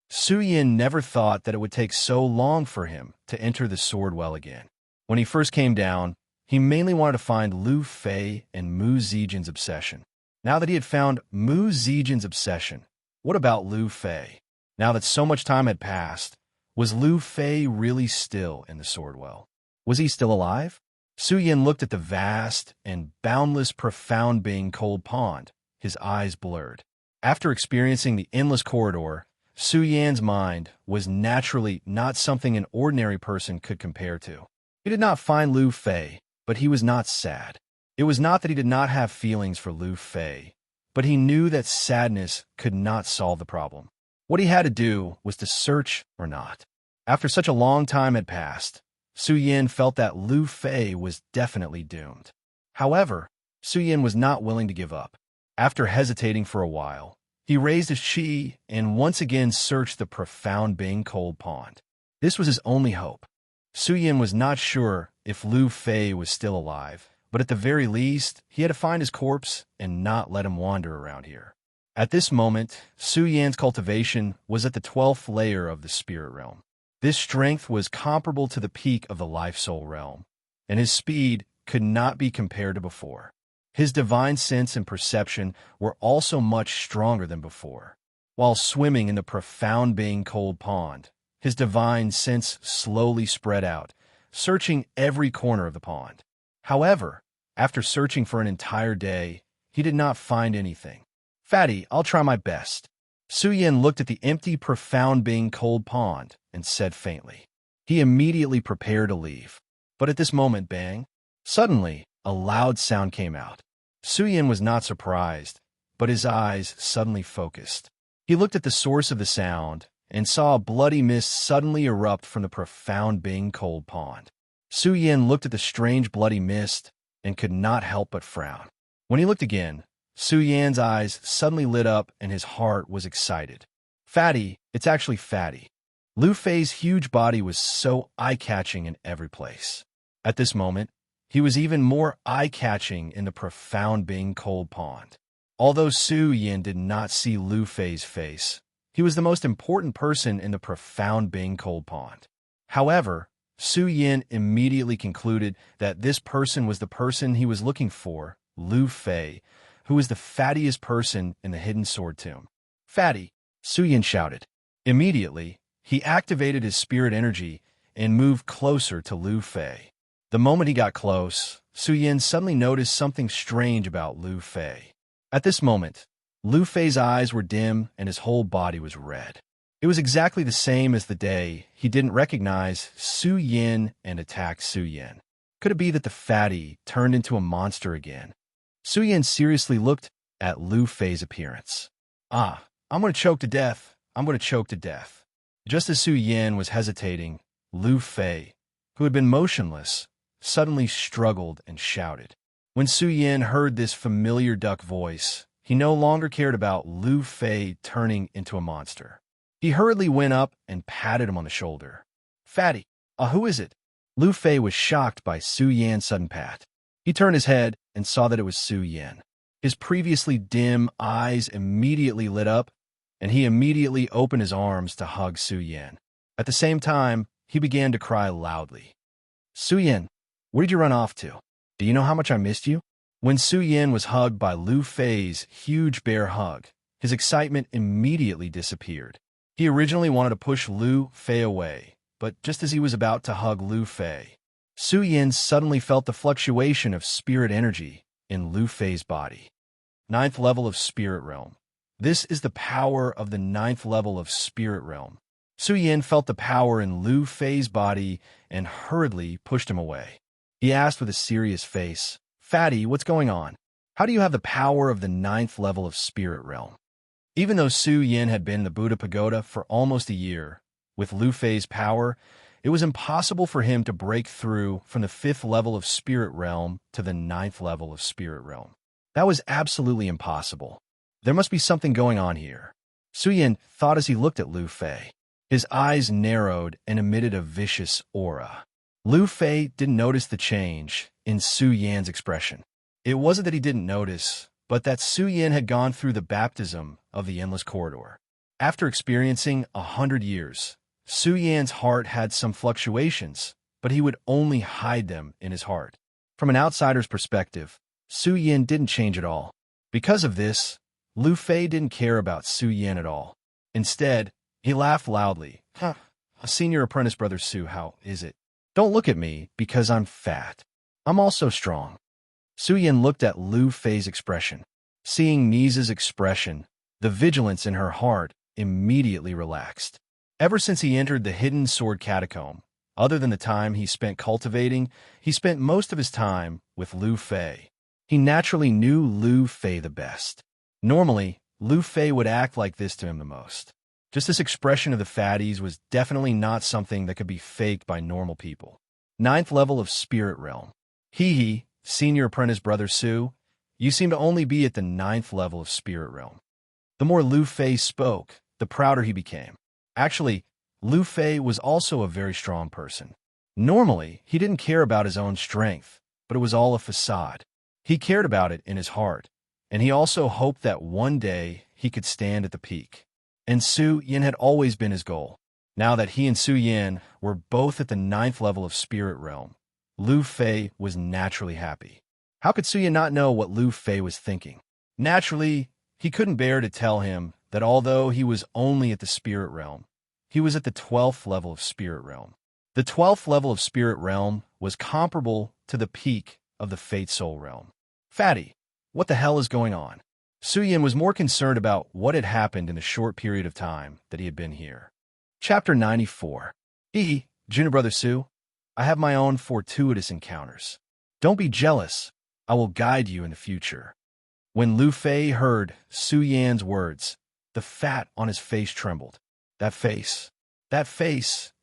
Su Yin never thought that it would take so long for him to enter the sword well again. When he first came down, he mainly wanted to find Lu Fei and Mu Zijin's obsession. Now that he had found Mu Zijin's obsession, what about Lu Fei? Now that so much time had passed, was Lu Fei really still in the sword well? Was he still alive? Su Yin looked at the vast and boundless profound being cold pond, his eyes blurred. After experiencing the endless corridor, Su Yan's mind was naturally not something an ordinary person could compare to. He did not find Lu Fei, but he was not sad. It was not that he did not have feelings for Lu Fei, but he knew that sadness could not solve the problem. What he had to do was to search or not. After such a long time had passed, Su Yin felt that Lu Fei was definitely doomed. However, Su Yin was not willing to give up. After hesitating for a while, he raised his chi and once again searched the profound being cold pond. This was his only hope. Su Yin was not sure if Lu Fei was still alive, but at the very least, he had to find his corpse and not let him wander around here. At this moment, Su Yan's cultivation was at the 12th layer of the spirit realm. This strength was comparable to the peak of the life-soul realm, and his speed could not be compared to before. His divine sense and perception were also much stronger than before. While swimming in the profound being cold pond, his divine sense slowly spread out, searching every corner of the pond. However, after searching for an entire day, he did not find anything. "Fatty, I'll try my best." Su Yin looked at the empty, profound being cold pond and said faintly. He immediately prepared to leave. But at this moment, bang! Suddenly, a loud sound came out. Su Yin was not surprised, but his eyes suddenly focused. He looked at the source of the sound and saw a bloody mist suddenly erupt from the profound being cold pond. Su Yin looked at the strange bloody mist and could not help but frown. When he looked again, Su Yan's eyes suddenly lit up and his heart was excited. "Fatty, it's actually Fatty." Lu Fei's huge body was so eye-catching in every place. At this moment, he was even more eye-catching in the profound being cold pond. Although Su Yin did not see Lu Fei's face, he was the most important person in the profound being cold pond. However, Su Yin immediately concluded that this person was the person he was looking for, Lu Fei, who was the fattiest person in the hidden sword tomb. "Fatty!" Su Yin shouted. Immediately, he activated his spirit energy and moved closer to Lu Fei. The moment he got close, Su Yin suddenly noticed something strange about Lu Fei. At this moment, Lu Fei's eyes were dim and his whole body was red. It was exactly the same as the day he didn't recognize Su Yin and attacked Su Yin. Could it be that the fatty turned into a monster again? Su Yin seriously looked at Lu Fei's appearance. "I'm going to choke to death. I'm going to choke to death." Just as Su Yin was hesitating, Lu Fei, who had been motionless, suddenly struggled and shouted. When Su Yin heard this familiar duck voice, he no longer cared about Lu Fei turning into a monster. He hurriedly went up and patted him on the shoulder. "Fatty, who is it?" Lu Fei was shocked by Su Yan's sudden pat. He turned his head and saw that it was Su Yin. His previously dim eyes immediately lit up, and he immediately opened his arms to hug Su Yin. At the same time, he began to cry loudly. "Su Yin, where did you run off to? Do you know how much I missed you?" When Su Yin was hugged by Lu Fei's huge bear hug, his excitement immediately disappeared. He originally wanted to push Lu Fei away, but just as he was about to hug Lu Fei, Su Yin suddenly felt the fluctuation of spirit energy in Lu Fei's body. 9th level of Spirit Realm. This is the power of the 9th level of Spirit Realm. Su Yin felt the power in Lu Fei's body and hurriedly pushed him away. He asked with a serious face, "Fatty, what's going on? How do you have the power of the 9th level of Spirit Realm?" Even though Su Yin had been in the Buddha Pagoda for almost a year, with Lu Fei's power, it was impossible for him to break through from the 5th level of Spirit Realm to the 9th level of Spirit Realm. That was absolutely impossible. There must be something going on here. Su Yin thought as he looked at Lu Fei. His eyes narrowed and emitted a vicious aura. Lu Fei didn't notice the change in Su Yan's expression. It wasn't that he didn't notice, but that Su Yin had gone through the baptism of the endless corridor. After experiencing 100 years, Su Yan's heart had some fluctuations, but he would only hide them in his heart. From an outsider's perspective, Su Yin didn't change at all. Because of this, Lu Fei didn't care about Su Yin at all. Instead, he laughed loudly. "Huh, a senior apprentice brother Su, how is it? Don't look at me because I'm fat. I'm also strong." Su Yin looked at Lu Fei's expression. Seeing Nisa's expression, the vigilance in her heart immediately relaxed. Ever since he entered the hidden sword catacomb, other than the time he spent cultivating, he spent most of his time with Lu Fei. He naturally knew Lu Fei the best. Normally, Lu Fei would act like this to him the most. Just this expression of the fatties was definitely not something that could be faked by normal people. 9th level of Spirit Realm. Hee, senior apprentice brother Su, you seem to only be at the 9th level of Spirit Realm. The more Lu Fei spoke, the prouder he became. Actually, Lu Fei was also a very strong person. Normally, he didn't care about his own strength, but it was all a facade. He cared about it in his heart, and he also hoped that one day he could stand at the peak. And Su Yin had always been his goal. Now that he and Su Yin were both at the 9th level of Spirit Realm, Lu Fei was naturally happy. How could Su Yin not know what Lu Fei was thinking? Naturally, he couldn't bear to tell him that although he was only at the Spirit Realm, he was at the 12th level of Spirit Realm. The 12th level of Spirit Realm was comparable to the peak of the Fate Soul Realm. Fatty, what the hell is going on? Su Yin was more concerned about what had happened in the short period of time that he had been here. Chapter 94. Junior Brother Su, I have my own fortuitous encounters. Don't be jealous. I will guide you in the future. When Lu Fei heard Su Yan's words, the fat on his face trembled. That face,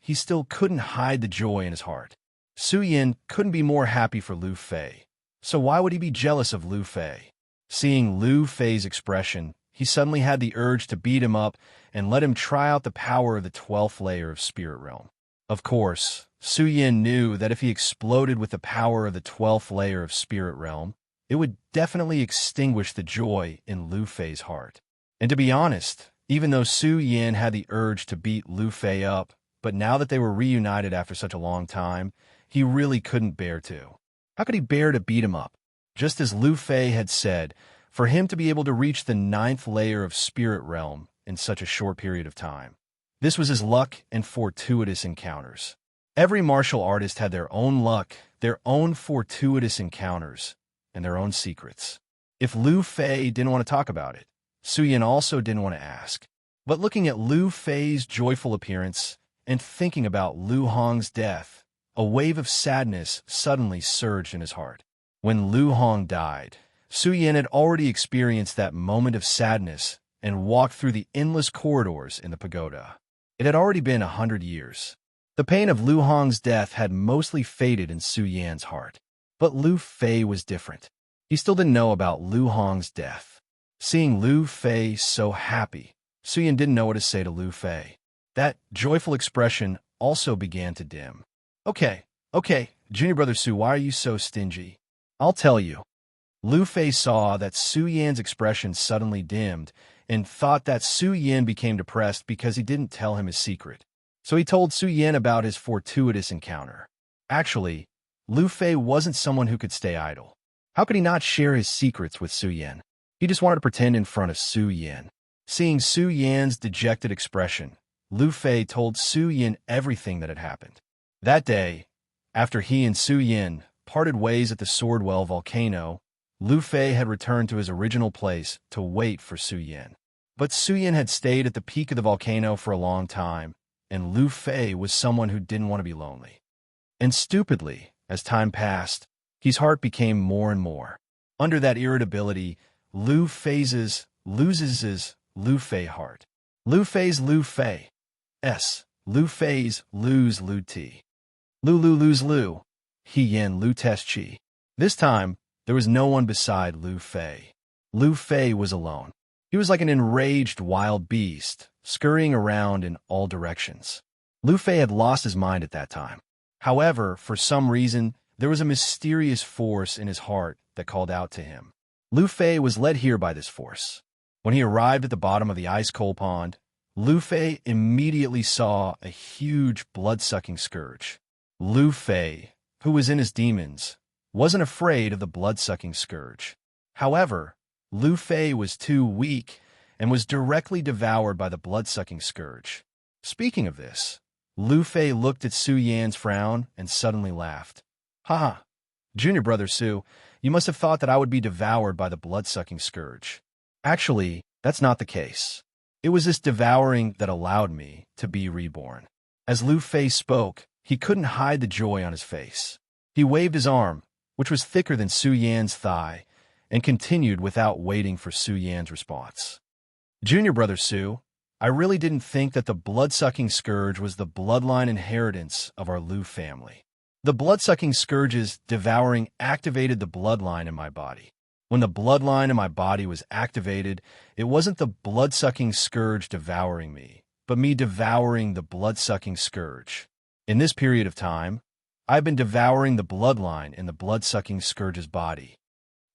he still couldn't hide the joy in his heart. Su Yin couldn't be more happy for Lu Fei. So why would he be jealous of Lu Fei? Seeing Lu Fei's expression, he suddenly had the urge to beat him up and let him try out the power of the 12th layer of Spirit Realm. Of course, Su Yin knew that if he exploded with the power of the 12th layer of Spirit Realm, it would definitely extinguish the joy in Lu Fei's heart. And to be honest, even though Su Yin had the urge to beat Lu Fei up, but now that they were reunited after such a long time, he really couldn't bear to. How could he bear to beat him up? Just as Lu Fei had said, for him to be able to reach the 9th layer of Spirit Realm in such a short period of time. This was his luck and fortuitous encounters. Every martial artist had their own luck, their own fortuitous encounters, and their own secrets. If Lu Fei didn't want to talk about it, Su Yin also didn't want to ask. But looking at Lu Fei's joyful appearance and thinking about Lu Hong's death, a wave of sadness suddenly surged in his heart. When Lu Hong died, Su Yin had already experienced that moment of sadness and walked through the endless corridors in the pagoda. It had already been 100 years. The pain of Lu Hong's death had mostly faded in Su Yan's heart. But Lu Fei was different. He still didn't know about Lu Hong's death. Seeing Lu Fei so happy, Su Yin didn't know what to say to Lu Fei. That joyful expression also began to dim. Okay, Junior Brother Su, why are you so stingy? I'll tell you. Lu Fei saw that Su Yan's expression suddenly dimmed and thought that Su Yin became depressed because he didn't tell him his secret. So he told Su Yin about his fortuitous encounter. Actually, Lu Fei wasn't someone who could stay idle. How could he not share his secrets with Su Yin? He just wanted to pretend in front of Su Yin. Seeing Su Yan's dejected expression, Lu Fei told Su Yin everything that had happened. That day, after he and Su Yin parted ways at the Swordwell volcano, Lu Fei had returned to his original place to wait for Su Yin. But Su Yin had stayed at the peak of the volcano for a long time, and Lu Fei was someone who didn't want to be lonely. And stupidly, as time passed, his heart became more and more. Under that irritability, Lu Fei's Lu Fei heart. Lu Fei's Lu Fei. Lu Fei's lose Lu Ti. Lu lose Lu. He Yin Lu Test Chi. This time, there was no one beside Lu Fei. Lu Fei was alone. He was like an enraged wild beast, scurrying around in all directions. Lu Fei had lost his mind at that time. However, for some reason, there was a mysterious force in his heart that called out to him. Lu Fei was led here by this force. When he arrived at the bottom of the ice-cold pond, Lu Fei immediately saw a huge blood-sucking scourge. Lu Fei, who was in his demons, wasn't afraid of the blood-sucking scourge. However, Lu Fei was too weak and was directly devoured by the blood-sucking scourge. Speaking of this, Lu Fei looked at Su Yan's frown and suddenly laughed. "Ha! Junior brother Su, you must have thought that I would be devoured by the blood-sucking scourge. Actually, that's not the case. It was this devouring that allowed me to be reborn." As Lu Fei spoke, he couldn't hide the joy on his face. He waved his arm, which was thicker than Su Yan's thigh, and continued without waiting for Su Yan's response. "Junior brother Su, I really didn't think that the blood-sucking scourge was the bloodline inheritance of our Lu family. The blood-sucking scourge's devouring activated the bloodline in my body. When the bloodline in my body was activated, it wasn't the blood-sucking scourge devouring me, but me devouring the blood-sucking scourge. In this period of time, I've been devouring the bloodline in the blood-sucking scourge's body.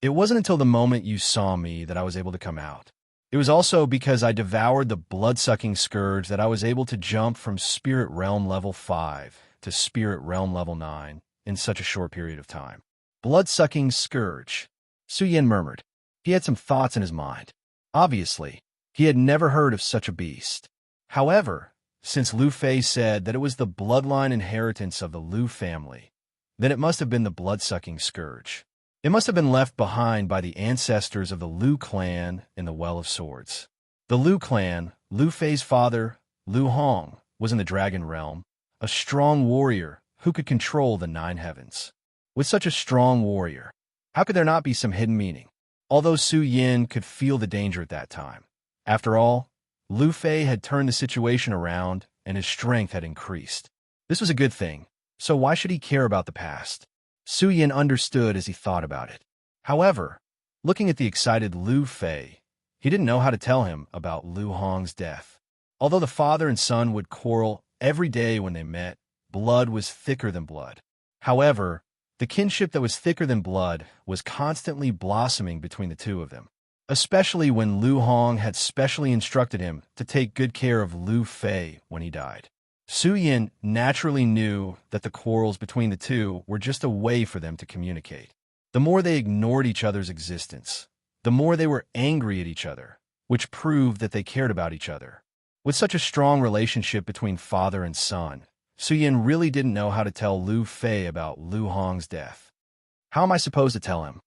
It wasn't until the moment you saw me that I was able to come out. It was also because I devoured the blood-sucking scourge that I was able to jump from Spirit Realm Level 5 to Spirit Realm Level 9 in such a short period of time." Blood-sucking scourge, Su Yan murmured. He had some thoughts in his mind. Obviously, he had never heard of such a beast. However, since Lu Fei said that it was the bloodline inheritance of the Lu family, then it must have been the blood-sucking scourge. It must have been left behind by the ancestors of the Lu clan in the Well of Swords. The Lu clan, Lu Fei's father, Lu Hong, was in the Dragon Realm, a strong warrior who could control the 9 heavens. With such a strong warrior, how could there not be some hidden meaning? Although Su Yan could feel the danger at that time. After all, Lu Fei had turned the situation around and his strength had increased. This was a good thing, so why should he care about the past? Su Yan understood as he thought about it. However, looking at the excited Lu Fei, he didn't know how to tell him about Lu Hong's death. Although the father and son would quarrel every day when they met, blood was thicker than blood. However, the kinship that was thicker than blood was constantly blossoming between the two of them, especially when Lu Hong had specially instructed him to take good care of Lu Fei when he died. Su Yan naturally knew that the quarrels between the two were just a way for them to communicate. The more they ignored each other's existence, the more they were angry at each other, which proved that they cared about each other. With such a strong relationship between father and son, Su Yan really didn't know how to tell Lu Fei about Lu Hong's death. How am I supposed to tell him?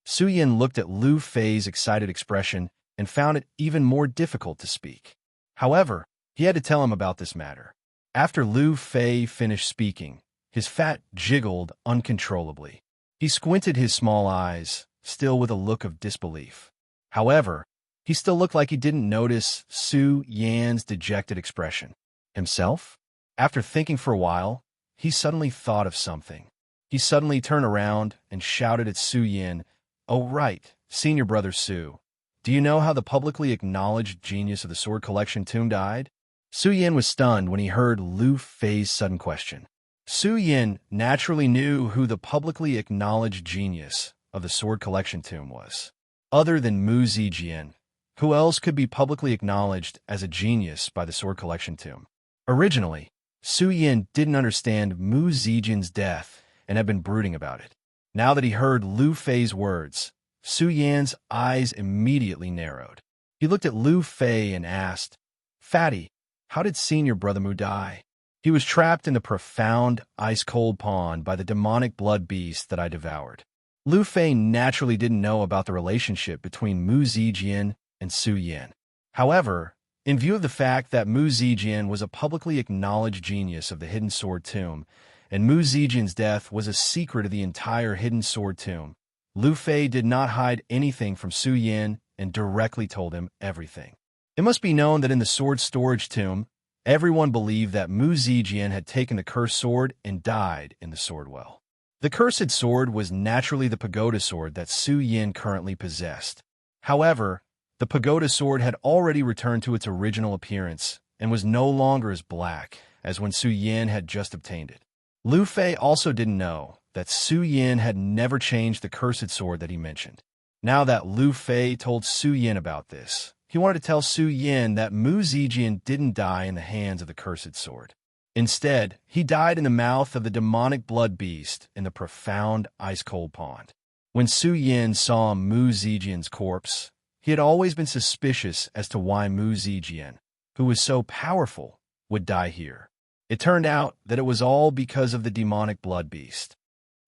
Su Yan looked at Lu Fei's excited expression and found it even more difficult to speak. However, he had to tell him about this matter. After Lu Fei finished speaking, his fat jiggled uncontrollably. He squinted his small eyes, still with a look of disbelief. However, he still looked like he didn't notice Su Yan's dejected expression. Himself? After thinking for a while, he suddenly thought of something. He suddenly turned around and shouted at Su Yan, "Oh right, senior brother Su. Do you know how the publicly acknowledged genius of the Sword Collection Tomb died?" Su Yan was stunned when he heard Lu Fei's sudden question. Su Yan naturally knew who the publicly acknowledged genius of the Sword Collection Tomb was. Other than Mu Zijian, who else could be publicly acknowledged as a genius by the Sword Collection Tomb? Originally, Su Yan didn't understand Mu Zijian's death and had been brooding about it. Now that he heard Lu Fei's words, Su Yan's eyes immediately narrowed. He looked at Lu Fei and asked, "Fatty, how did senior brother Mu die?" "He was trapped in the profound, ice-cold pond by the demonic blood beast that I devoured." Lu Fei naturally didn't know about the relationship between Mu Zijian and Su Yan. However, in view of the fact that Mu Zijian was a publicly acknowledged genius of the Hidden Sword Tomb, and Mu Zijian's death was a secret of the entire Hidden Sword Tomb, Lu Fei did not hide anything from Su Yan and directly told him everything. It must be known that in the sword storage tomb, everyone believed that Mu Zijian had taken the cursed sword and died in the sword well. The cursed sword was naturally the pagoda sword that Su Yan currently possessed. However, the pagoda sword had already returned to its original appearance and was no longer as black as when Su Yan had just obtained it. Lu Fei also didn't know that Su Yan had never changed the cursed sword that he mentioned. Now that Lu Fei told Su Yin about this, he wanted to tell Su Yin that Mu Zijian didn't die in the hands of the cursed sword. Instead, he died in the mouth of the demonic blood beast in the profound ice-cold pond. When Su Yin saw Mu Zijian's corpse, he had always been suspicious as to why Mu Zijian, who was so powerful, would die here. It turned out that it was all because of the demonic blood beast.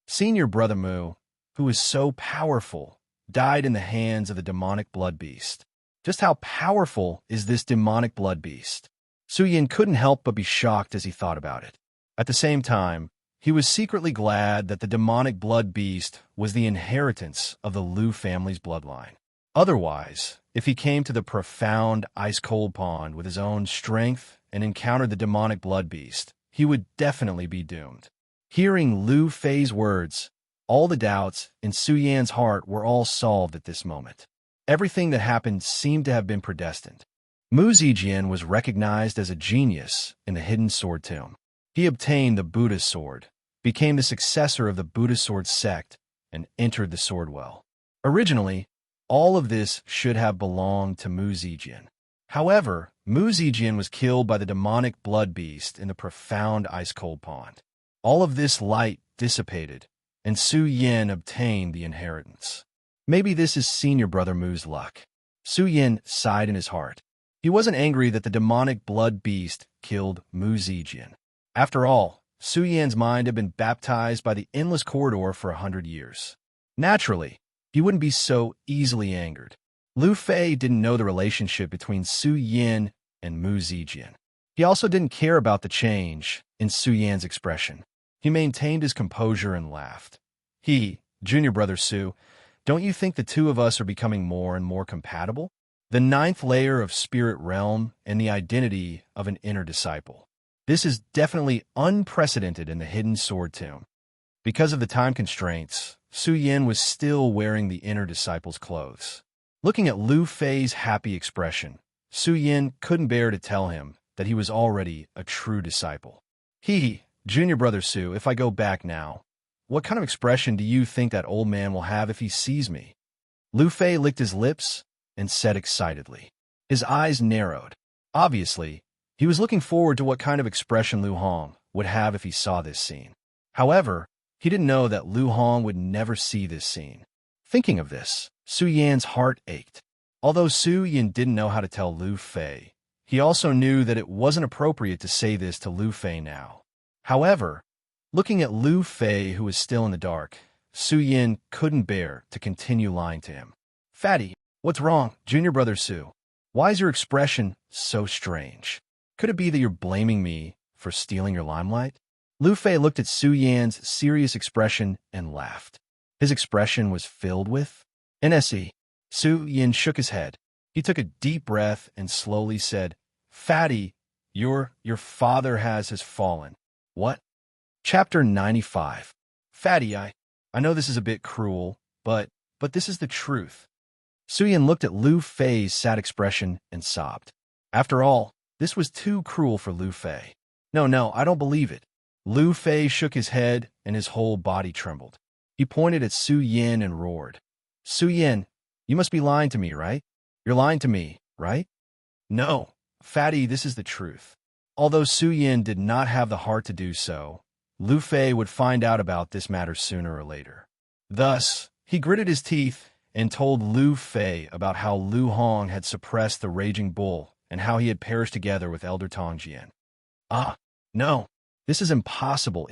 Senior brother Mu, who was so powerful, died in the hands of the demonic blood beast. Just how powerful is this demonic blood beast? Su Yin couldn't help but be shocked as he thought about it. At the same time, he was secretly glad that the demonic blood beast was the inheritance of the Lu family's bloodline. Otherwise, if he came to the profound ice-cold pond with his own strength and encountered the demonic blood beast, he would definitely be doomed. Hearing Lu Fei's words, all the doubts in Su Yan's heart were all solved at this moment. Everything that happened seemed to have been predestined. Mu Zijian was recognized as a genius in the hidden sword tomb. He obtained the Buddha sword, became the successor of the Buddha sword sect, and entered the sword well. Originally, all of this should have belonged to Mu Zijian. However, Mu Zijian was killed by the demonic blood beast in the profound ice-cold pond. All of this light dissipated, and Su Yin obtained the inheritance. Maybe this is senior brother Mu's luck. Su Yin sighed in his heart. He wasn't angry that the demonic blood beast killed Mu Zijian. After all, Su Yan's mind had been baptized by the endless corridor for 100 years. Naturally, he wouldn't be so easily angered. Lu Fei didn't know the relationship between Su Yin and Mu Zijian. He also didn't care about the change in Su Yan's expression. He maintained his composure and laughed. Junior brother Su, don't you think the two of us are becoming more and more compatible? The 9th layer of spirit realm and the identity of an inner disciple. This is definitely unprecedented in the hidden sword tomb. Because of the time constraints, Su Yin was still wearing the inner disciple's clothes. Looking at Lu Fei's happy expression, Su Yin couldn't bear to tell him that he was already a true disciple. Junior brother Su, if I go back now, what kind of expression do you think that old man will have if he sees me? Lu Fei licked his lips and said excitedly. His eyes narrowed. Obviously, he was looking forward to what kind of expression Lu Hong would have if he saw this scene. However, he didn't know that Lu Hong would never see this scene. Thinking of this, Su Yan's heart ached. Although Su Yan didn't know how to tell Lu Fei, he also knew that it wasn't appropriate to say this to Lu Fei now. However, looking at Lu Fei, who was still in the dark, Su Yan couldn't bear to continue lying to him. Fatty, what's wrong, junior brother Su? Why is your expression so strange? Could it be that you're blaming me for stealing your limelight? Lu Fei looked at Su Yan's serious expression and laughed. His expression was filled with NSE. Su Yan shook his head. He took a deep breath and slowly said, Fatty, your father has fallen. What? Chapter 95. Fatty, I know this is a bit cruel, but this is the truth. Su Yan looked at Lu Fei's sad expression and sobbed. After all, this was too cruel for Lu Fei. No, I don't believe it. Lu Fei shook his head and his whole body trembled. He pointed at Su Yan and roared. Su Yan, you must be lying to me, right? You're lying to me, right? No, Fatty, this is the truth. Although Su Yan did not have the heart to do so, Lu Fei would find out about this matter sooner or later. Thus, he gritted his teeth and told Lu Fei about how Lu Hong had suppressed the raging bull and how he had perished together with Elder Tongjian. No, this is impossible.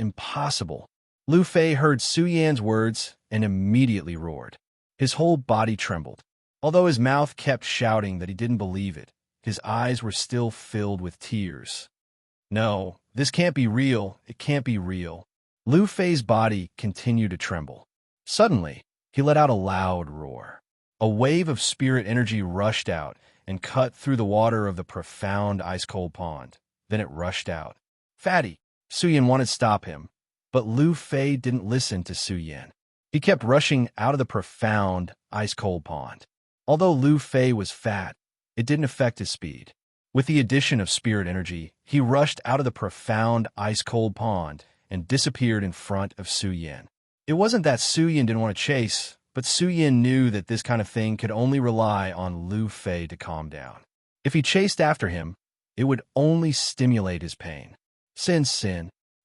Lu Fei heard Su Yan's words and immediately roared. His whole body trembled. Although his mouth kept shouting that he didn't believe it, his eyes were still filled with tears. No, this can't be real. It can't be real. Lu Fei's body continued to tremble. Suddenly, he let out a loud roar. A wave of spirit energy rushed out and cut through the water of the profound ice-cold pond. Then it rushed out. Fatty, Su Yan wanted to stop him, but Lu Fei didn't listen to Su Yan. He kept rushing out of the profound ice-cold pond. Although Lu Fei was fat, it didn't affect his speed. With the addition of spirit energy, he rushed out of the profound ice-cold pond and disappeared in front of Su Yan. It wasn't that Su Yan didn't want to chase but Su Yin knew that this kind of thing could only rely on Lu Fei to calm down. If he chased after him, it would only stimulate his pain. Sin,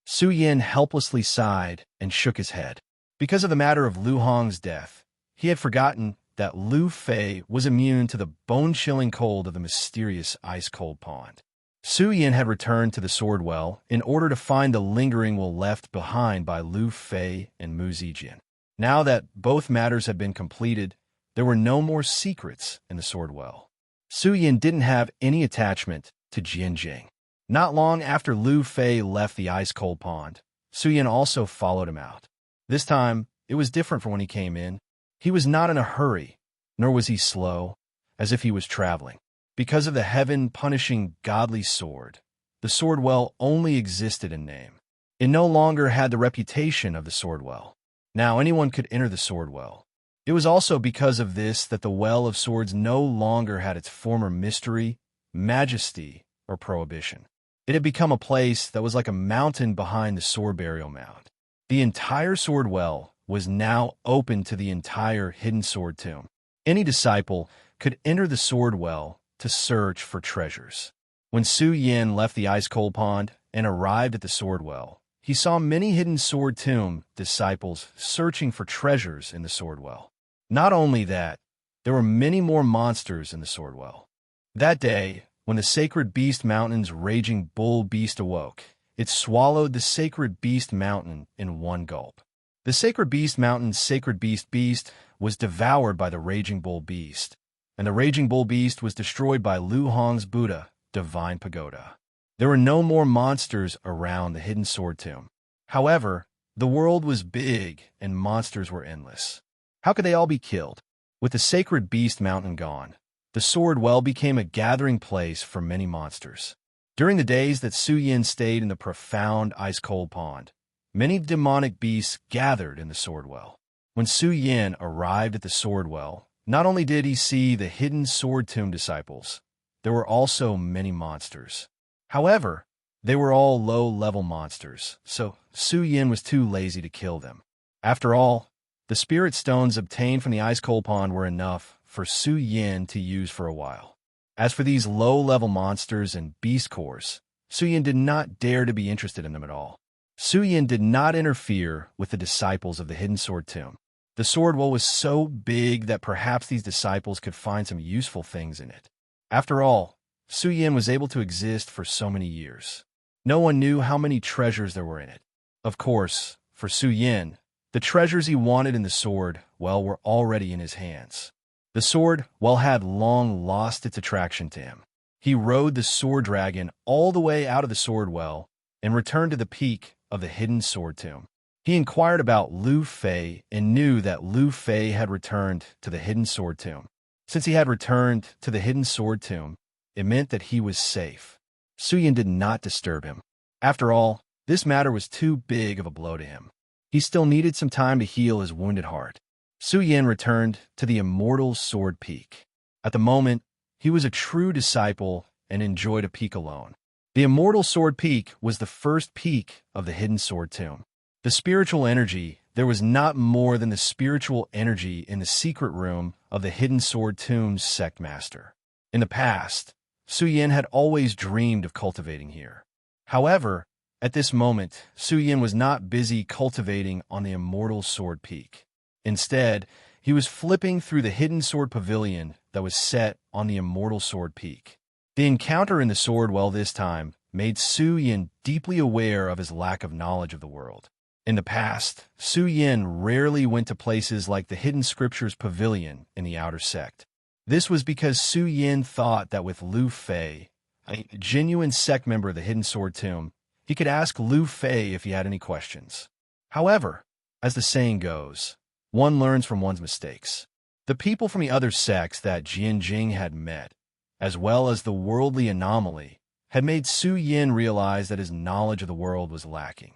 Su Yin helplessly sighed and shook his head. Because of the matter of Lu Hong's death, he had forgotten that Lu Fei was immune to the bone-chilling cold of the mysterious ice-cold pond. Su Yin had returned to the sword well in order to find the lingering will left behind by Lu Fei and Mu Zijian. Now that both matters had been completed, there were no more secrets in the sword well. Su Yin didn't have any attachment to Jianjing. Not long after Lu Fei left the ice-cold pond, Su Yin also followed him out. This time, it was different from when he came in. He was not in a hurry, nor was he slow, as if he was traveling. Because of the heaven-punishing godly sword, the sword well only existed in name. It no longer had the reputation of the sword well. Now anyone could enter the sword well. It was also because of this that the Well of Swords no longer had its former mystery, majesty, or prohibition. It had become a place that was like a mountain behind the sword burial mound. The entire sword well was now open to the entire hidden sword tomb. Any disciple could enter the sword well to search for treasures. When Su Yin left the ice-cold pond and arrived at the sword well, he saw many hidden sword tomb disciples searching for treasures in the sword well. Not only that, there were many more monsters in the sword well. That day, when the sacred beast mountain's raging bull beast awoke, it swallowed the sacred beast mountain in one gulp. The sacred beast mountain's sacred beast was devoured by the raging bull beast, and the raging bull beast was destroyed by Lu Hong's Buddha, divine pagoda. There were no more monsters around the hidden sword tomb. However, the world was big and monsters were endless. How could they all be killed? With the sacred beast mountain gone, the sword well became a gathering place for many monsters. During the days that Su Yin stayed in the profound ice-cold pond, many demonic beasts gathered in the sword well. When Su Yin arrived at the sword well, not only did he see the hidden sword tomb disciples, there were also many monsters. However, they were all low-level monsters, so Su Yin was too lazy to kill them. After all, the spirit stones obtained from the ice-cold pond were enough for Su Yin to use for a while. As for these low-level monsters and beast cores, Su Yin did not dare to be interested in them at all. Su Yin did not interfere with the disciples of the hidden sword tomb. The sword well was so big that perhaps these disciples could find some useful things in it. After all, Su Yin was able to exist for so many years. No one knew how many treasures there were in it. Of course, for Su Yin, the treasures he wanted in the sword well were already in his hands. The sword well had long lost its attraction to him. He rode the sword dragon all the way out of the sword well and returned to the peak of the hidden sword tomb. He inquired about Lu Fei and knew that Lu Fei had returned to the hidden sword tomb. Since he had returned to the hidden sword tomb, it meant that he was safe. Su Yin did not disturb him. After all, this matter was too big of a blow to him. He still needed some time to heal his wounded heart. Su Yin returned to the immortal sword peak. At the moment, he was a true disciple and enjoyed a peak alone. The immortal sword peak was the first peak of the hidden sword tomb. The spiritual energy, there was not more than the spiritual energy in the secret room of the hidden sword tomb's sect master. In the past, Su Yin had always dreamed of cultivating here. However, at this moment, Su Yin was not busy cultivating on the immortal sword peak. Instead, he was flipping through the hidden sword pavilion that was set on the immortal sword peak. The encounter in the sword well this time made Su Yin deeply aware of his lack of knowledge of the world. In the past, Su Yin rarely went to places like the Hidden Scriptures Pavilion in the outer sect. This was because Su Yin thought that with Lu Fei, a genuine sect member of the Hidden Sword Tomb, he could ask Lu Fei if he had any questions. However, as the saying goes, one learns from one's mistakes. The people from the other sects that Jianjing had met, as well as the worldly anomaly, had made Su Yin realize that his knowledge of the world was lacking.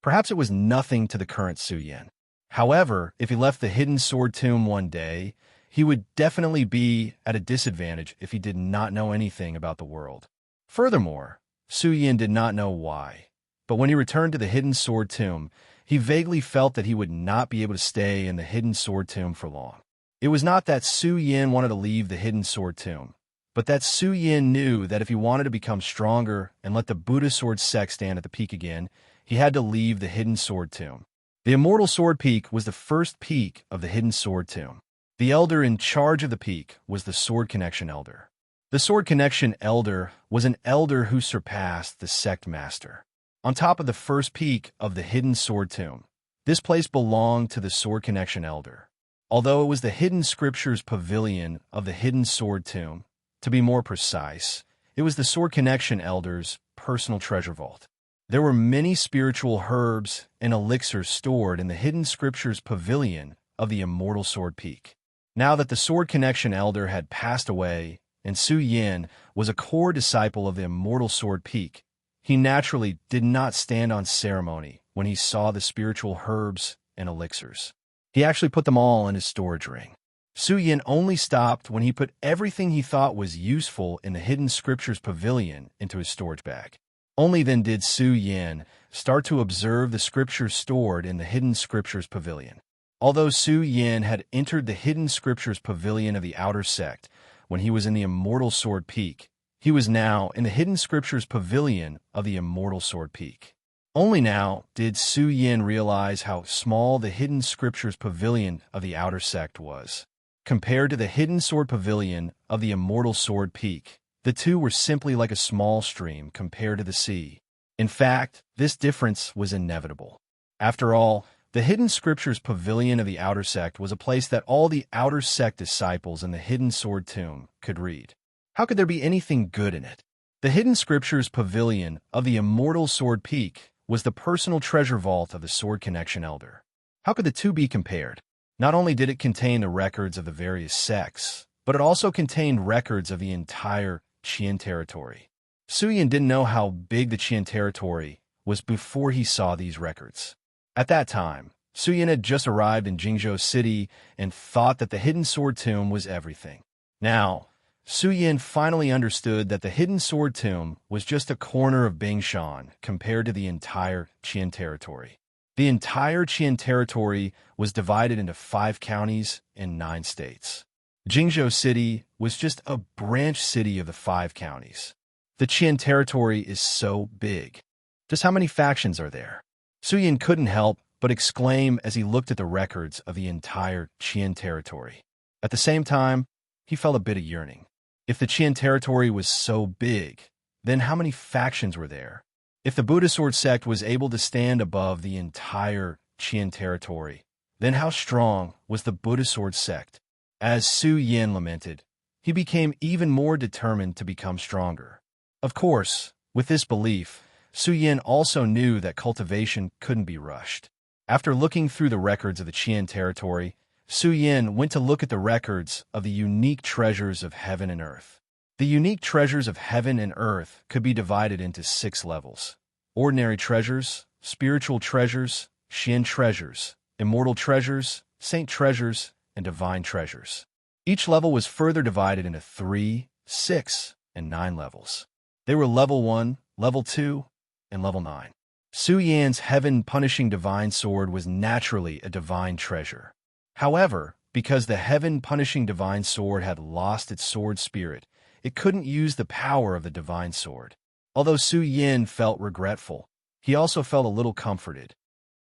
Perhaps it was nothing to the current Su Yin. However, if he left the Hidden Sword Tomb one day, he would definitely be at a disadvantage if he did not know anything about the world. Furthermore, Su Yin did not know why, but when he returned to the Hidden Sword Tomb, he vaguely felt that he would not be able to stay in the hidden sword tomb for long. It was not that Su Yin wanted to leave the hidden sword tomb, but that Su Yin knew that if he wanted to become stronger and let the Buddha sword sect stand at the peak again, he had to leave the hidden sword tomb. The immortal sword peak was the first peak of the hidden sword tomb. The elder in charge of the peak was the Sword Connection Elder. The Sword Connection Elder was an elder who surpassed the sect master. On top of the first peak of the hidden sword tomb, this place belonged to the Sword Connection Elder. Although it was the hidden scriptures pavilion of the hidden sword tomb, to be more precise, it was the Sword Connection Elder's personal treasure vault. There were many spiritual herbs and elixirs stored in the hidden scriptures pavilion of the immortal sword peak. Now that the Sword Connection Elder had passed away and Su Yin was a core disciple of the immortal sword peak, he naturally did not stand on ceremony when he saw the spiritual herbs and elixirs. He actually put them all in his storage ring. Su Yin only stopped when he put everything he thought was useful in the hidden scriptures pavilion into his storage bag. Only then did Su Yin start to observe the scriptures stored in the hidden scriptures pavilion. Although Su Yin had entered the hidden scriptures pavilion of the outer sect when he was in the immortal sword peak, he was now in the hidden scriptures pavilion of the immortal sword peak. Only now did Su Yin realize how small the hidden scriptures pavilion of the outer sect was. Compared to the hidden sword pavilion of the immortal sword peak, the two were simply like a small stream compared to the sea. In fact, this difference was inevitable. After all, the hidden scriptures pavilion of the outer sect was a place that all the outer sect disciples in the hidden sword tomb could read. How could there be anything good in it? The hidden scriptures pavilion of the immortal sword peak was the personal treasure vault of the Sword Connection Elder. How could the two be compared? Not only did it contain the records of the various sects, but it also contained records of the entire Qian territory. Su Yin didn't know how big the Qian territory was before he saw these records. At that time, Su Yin had just arrived in Jingzhou City and thought that the hidden sword tomb was everything. Now, Su Yin finally understood that the hidden sword tomb was just a corner of Bingshan compared to the entire Qian territory. The entire Qian territory was divided into 5 counties and 9 states. Jingzhou City was just a branch city of the 5 counties. The Qian territory is so big. Just how many factions are there? Su Yin couldn't help but exclaim as he looked at the records of the entire Qian territory. At the same time, he felt a bit of yearning. If the Qian territory was so big, then how many factions were there? If the Buddha sword sect was able to stand above the entire Qian territory, then how strong was the Buddha sword sect? As Su Yin lamented, he became even more determined to become stronger. Of course, with this belief, Su Yin also knew that cultivation couldn't be rushed. After looking through the records of the Qian territory, Su Yin went to look at the records of the unique treasures of heaven and earth. The unique treasures of heaven and earth could be divided into 6 levels: ordinary treasures, spiritual treasures, Qian treasures, immortal treasures, saint treasures, and divine treasures. Each level was further divided into 3, 6, and 9 levels. They were level 1, level 2, and level 9. Su Yin's heaven-punishing divine sword was naturally a divine treasure. However, because the heaven-punishing divine sword had lost its sword spirit, it couldn't use the power of the divine sword. Although Su Yin felt regretful, he also felt a little comforted.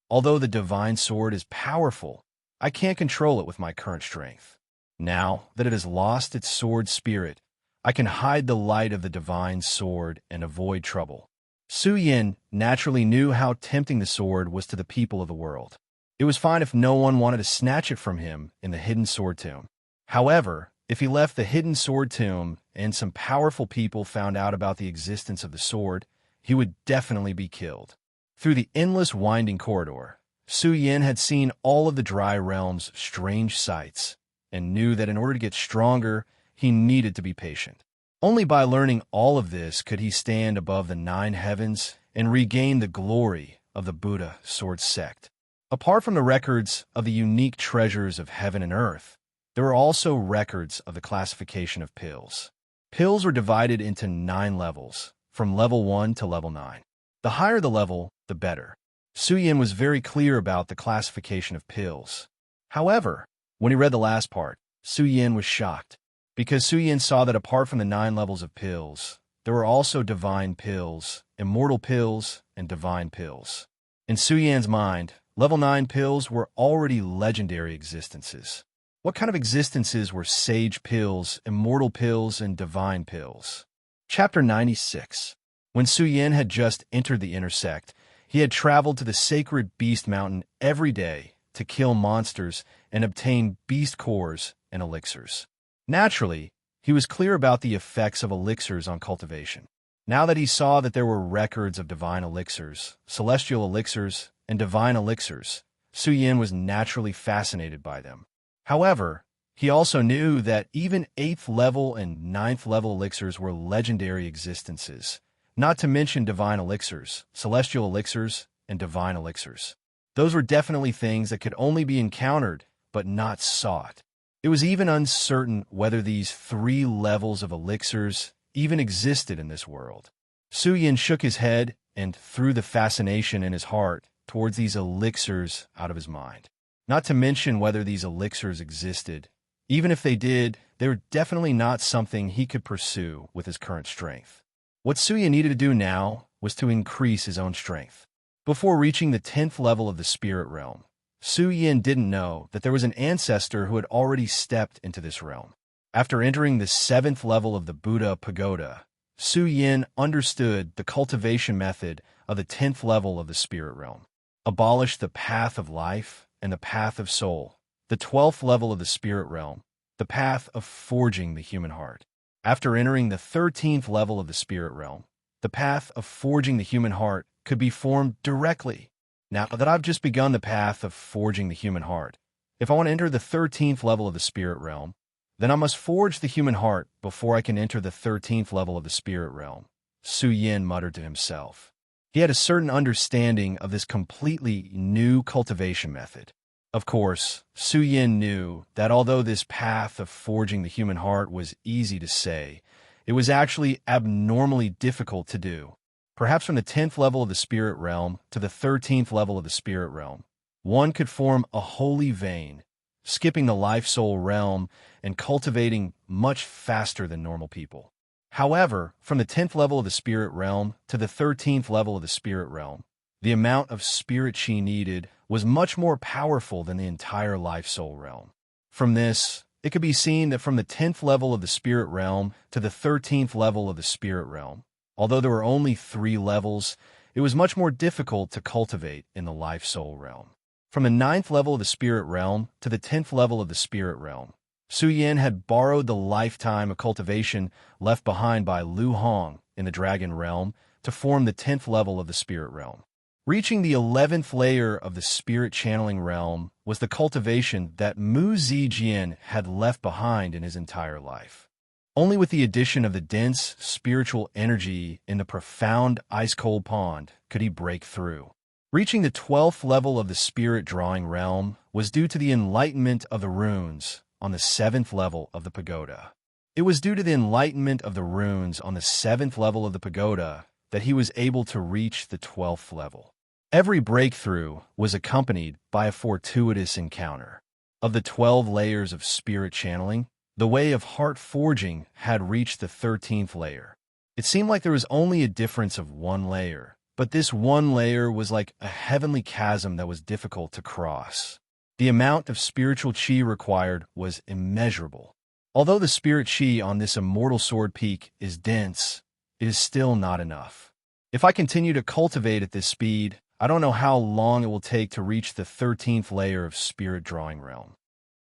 Although the divine sword is powerful, I can't control it with my current strength. Now that it has lost its sword spirit, I can hide the light of the divine sword and avoid trouble. Su Yin naturally knew how tempting the sword was to the people of the world. It was fine if no one wanted to snatch it from him in the hidden sword tomb. However, if he left the hidden sword tomb and some powerful people found out about the existence of the sword, he would definitely be killed. Through the endless winding corridor, Su Yin had seen all of the Dry Realm's strange sights and knew that in order to get stronger, he needed to be patient. Only by learning all of this could he stand above the 9 heavens and regain the glory of the Buddha sword sect. Apart from the records of the unique treasures of heaven and earth, there were also records of the classification of pills. Pills were divided into 9 levels, from level 1 to level 9. The higher the level, the better. Su Yin was very clear about the classification of pills. However, when he read the last part, Su Yin was shocked, because Su Yin saw that apart from the 9 levels of pills, there were also divine pills, immortal pills, and divine pills. In Su Yin's mind, level 9 pills were already legendary existences. What kind of existences were sage pills, immortal pills, and divine pills? Chapter 96. When Su Yin had just entered the intersect, he had traveled to the sacred Beast Mountain every day to kill monsters and obtain beast cores and elixirs. Naturally, he was clear about the effects of elixirs on cultivation. Now that he saw that there were records of divine elixirs, celestial elixirs, and divine elixirs, Su Yin was naturally fascinated by them. However, he also knew that even 8th level and 9th level elixirs were legendary existences, not to mention divine elixirs, celestial elixirs, and divine elixirs. Those were definitely things that could only be encountered, but not sought. It was even uncertain whether these 3 levels of elixirs even existed in this world. Su Yin shook his head and threw the fascination in his heart towards these elixirs out of his mind. Not to mention whether these elixirs existed. Even if they did, they were definitely not something he could pursue with his current strength. What Su Yin needed to do now was to increase his own strength. Before reaching the 10th level of the spirit realm, Su Yin didn't know that there was an ancestor who had already stepped into this realm. After entering the 7th level of the Buddha Pagoda, Su Yin understood the cultivation method of the 10th level of the spirit realm. Abolish the path of life and the path of soul. The 12th level of the spirit realm, the path of forging the human heart. After entering the 13th level of the spirit realm, the path of forging the human heart could be formed directly. Now that I've just begun the path of forging the human heart, if I want to enter the 13th level of the spirit realm, then I must forge the human heart before I can enter the 13th level of the spirit realm, Su Yin muttered to himself. He had a certain understanding of this completely new cultivation method. Of course, Su Yin knew that although this path of forging the human heart was easy to say, it was actually abnormally difficult to do. Perhaps from the 10th level of the spirit realm to the 13th level of the spirit realm, one could form a holy vein, skipping the life-soul realm and cultivating much faster than normal people. However, from the 10th level of the spirit realm to the 13th level of the spirit realm, the amount of spirit chi needed was much more powerful than the entire life-soul realm. From this, it could be seen that from the 10th level of the spirit realm to the 13th level of the spirit realm, although there were only 3 levels, it was much more difficult to cultivate in the life-soul realm. From the 9th level of the spirit realm to the 10th level of the spirit realm, Su Yin had borrowed the lifetime of cultivation left behind by Lu Hong in the dragon realm to form the 10th level of the spirit realm. Reaching the 11th layer of the spirit channeling realm was the cultivation that Mu Zijian had left behind in his entire life. Only with the addition of the dense spiritual energy in the profound ice-cold pond could he break through. Reaching the 12th level of the spirit drawing realm was due to the enlightenment of the runes on the 7th level of the pagoda. It was due to the enlightenment of the runes on the 7th level of the pagoda that he was able to reach the 12th level. Every breakthrough was accompanied by a fortuitous encounter. Of the 12 layers of spirit channeling, the way of heart forging had reached the 13th layer. It seemed like there was only a difference of 1 layer, but this 1 layer was like a heavenly chasm that was difficult to cross. The amount of spiritual chi required was immeasurable. Although the spirit chi on this immortal sword peak is dense, it is still not enough. If I continue to cultivate at this speed, I don't know how long it will take to reach the 13th layer of spirit drawing realm.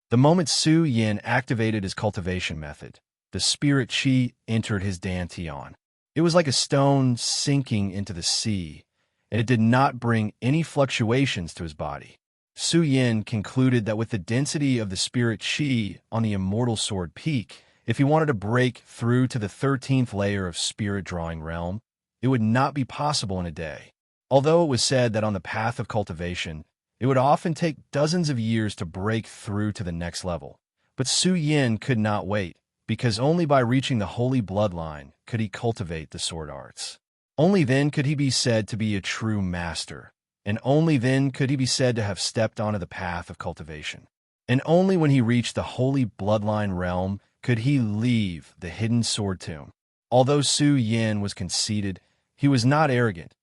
The moment Su Yin activated his cultivation method, the spirit chi entered his dantian. It was like a stone sinking into the sea, and it did not bring any fluctuations to his body. Su Yin concluded that with the density of the spirit chi on the immortal sword peak, if he wanted to break through to the 13th layer of spirit drawing realm, it would not be possible in a day. Although it was said that on the path of cultivation, it would often take dozens of years to break through to the next level. But Su Yin could not wait, because only by reaching the holy bloodline could he cultivate the sword arts. Only then could he be said to be a true master, and only then could he be said to have stepped onto the path of cultivation. And only when he reached the holy bloodline realm could he leave the hidden sword tomb. Although Su Yin was conceited, he was not arrogant,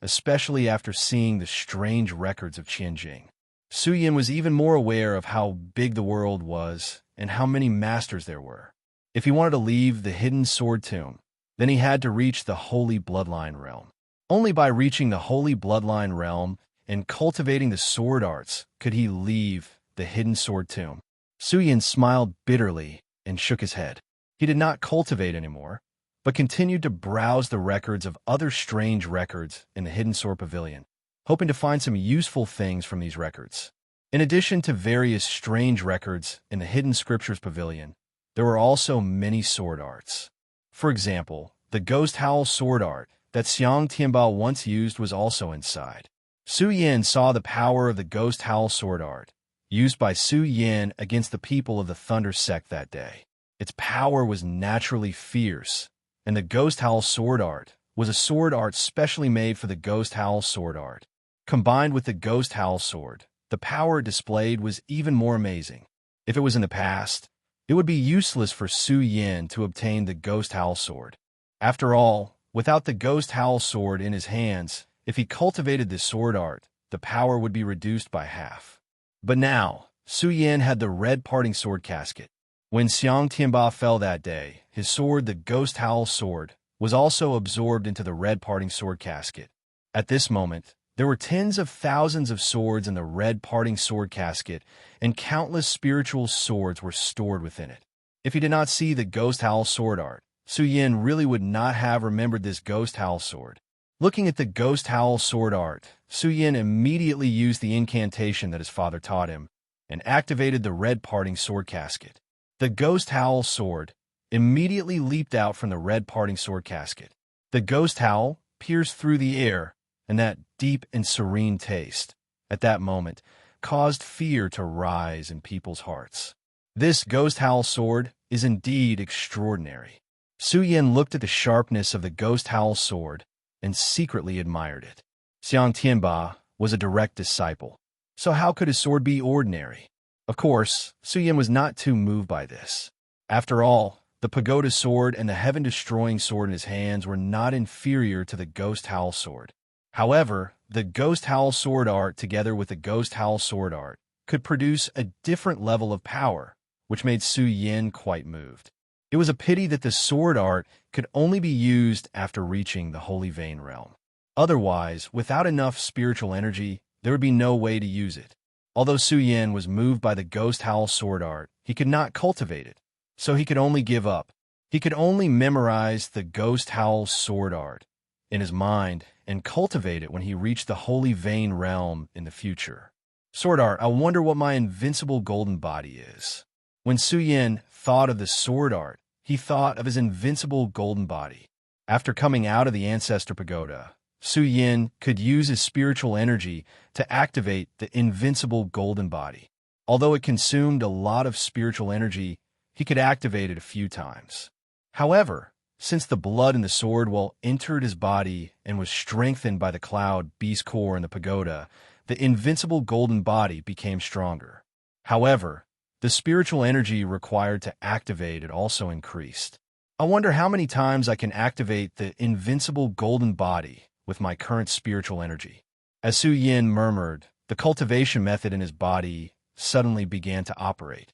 especially after seeing the strange records of Qianjing. Su Yin was even more aware of how big the world was and how many masters there were. If he wanted to leave the hidden sword tomb, then he had to reach the holy bloodline realm. Only by reaching the holy bloodline realm and cultivating the sword arts could he leave the hidden sword tomb. Su Yin smiled bitterly and shook his head. He did not cultivate anymore, but continued to browse the records of other strange records in the hidden sword pavilion, hoping to find some useful things from these records. In addition to various strange records in the hidden scriptures pavilion, there were also many sword arts. For example, the ghost howl sword art that Xiang Tianbao once used was also inside. Su Yin saw the power of the ghost howl sword art, used by Su Yin against the people of the Thunder sect that day. Its power was naturally fierce, and the ghost howl sword art was a sword art specially made for the ghost howl sword art. Combined with the ghost howl sword, the power it displayed was even more amazing. If it was in the past, it would be useless for Su Yin to obtain the ghost howl sword. After all, without the ghost howl sword in his hands, if he cultivated this sword art, the power would be reduced by half. But now, Su Yin had the red parting sword casket. When Xiang Tianba fell that day, his sword, the ghost howl sword, was also absorbed into the red parting sword casket. At this moment, there were tens of thousands of swords in the red parting sword casket, and countless spiritual swords were stored within it. If he did not see the ghost howl sword art, Su Yin really would not have remembered this ghost howl sword. Looking at the ghost howl sword art, Su Yin immediately used the incantation that his father taught him and activated the red parting sword casket. The ghost howl sword immediately leaped out from the red parting sword casket. The ghost howl pierced through the air, and that deep and serene taste, at that moment, caused fear to rise in people's hearts. This ghost howl sword is indeed extraordinary. Su Yin looked at the sharpness of the ghost howl sword and secretly admired it. Xiang Tianba was a direct disciple, so how could his sword be ordinary? Of course, Su Yin was not too moved by this. After all, the pagoda sword and the heaven-destroying sword in his hands were not inferior to the ghost howl sword. However, the ghost howl sword art together with the ghost howl sword art could produce a different level of power, which made Su Yin quite moved. It was a pity that the sword art could only be used after reaching the Holy Vein realm. Otherwise, without enough spiritual energy, there would be no way to use it. Although Su Yin was moved by the ghost howl sword art, he could not cultivate it, so he could only give up. He could only memorize the ghost howl sword art in his mind and cultivate it when he reached the Holy Vein realm in the future. Sword art, I wonder what my invincible golden body is. When Su Yin thought of the sword art, he thought of his invincible golden body. After coming out of the Ancestor Pagoda, Su Yin could use his spiritual energy to activate the invincible golden body. Although it consumed a lot of spiritual energy, he could activate it a few times. However, since the blood in the sword well entered his body and was strengthened by the cloud beast core in the pagoda, the invincible golden body became stronger. However, the spiritual energy required to activate it also increased. I wonder how many times I can activate the invincible golden body with my current spiritual energy. As Su Yin murmured, the cultivation method in his body suddenly began to operate.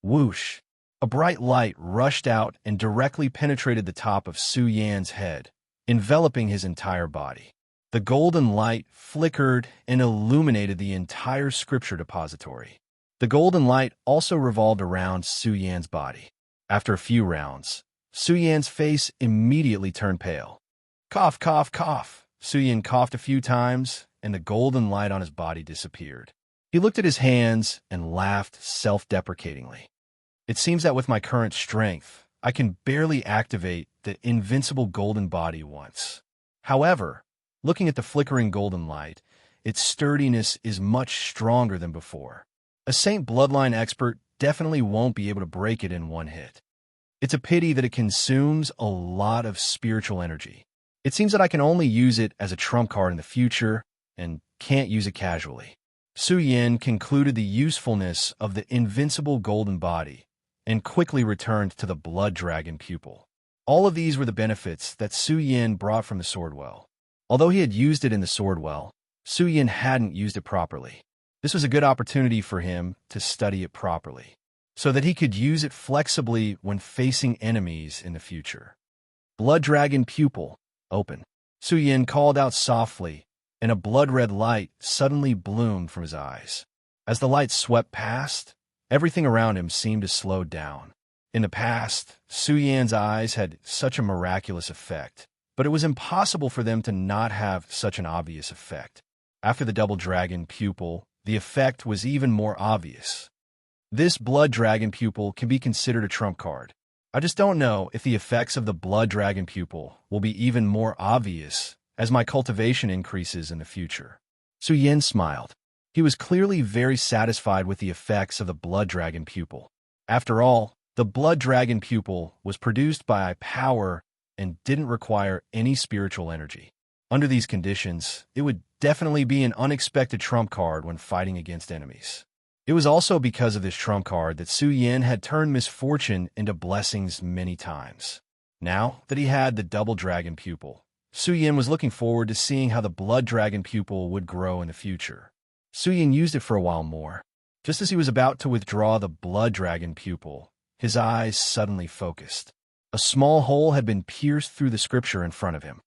Whoosh! A bright light rushed out and directly penetrated the top of Su Yan's head, enveloping his entire body. The golden light flickered and illuminated the entire scripture depository. The golden light also revolved around Su Yan's body. After a few rounds, Su Yan's face immediately turned pale. Cough, cough, cough. Su Yan coughed a few times, and the golden light on his body disappeared. He looked at his hands and laughed self-deprecatingly. It seems that with my current strength, I can barely activate the invincible golden body once. However, looking at the flickering golden light, its sturdiness is much stronger than before. A Saint Bloodline expert definitely won't be able to break it in one hit. It's a pity that it consumes a lot of spiritual energy. It seems that I can only use it as a trump card in the future, and can't use it casually. Su Yin concluded the usefulness of the invincible golden body and quickly returned to the blood dragon pupil. All of these were the benefits that Su Yin brought from the sword well. Although he had used it in the sword well, Su Yin hadn't used it properly. This was a good opportunity for him to study it properly, so that he could use it flexibly when facing enemies in the future. Blood dragon pupil, open. Su Yin called out softly, and a blood-red light suddenly bloomed from his eyes. As the light swept past, everything around him seemed to slow down. In the past, Su Yin's eyes had such a miraculous effect, but it was impossible for them to not have such an obvious effect. After the double dragon pupil, the effect was even more obvious. This blood dragon pupil can be considered a trump card. I just don't know if the effects of the blood dragon pupil will be even more obvious as my cultivation increases in the future. Su Yin smiled. He was clearly very satisfied with the effects of the blood dragon pupil. After all, the blood dragon pupil was produced by power and didn't require any spiritual energy. Under these conditions, it would definitely be an unexpected trump card when fighting against enemies. It was also because of this trump card that Su Yin had turned misfortune into blessings many times. Now that he had the double dragon pupil, Su Yin was looking forward to seeing how the blood dragon pupil would grow in the future. Su Yin used it for a while more. Just as he was about to withdraw the blood dragon pupil, his eyes suddenly focused. A small hole had been pierced through the scripture in front of him.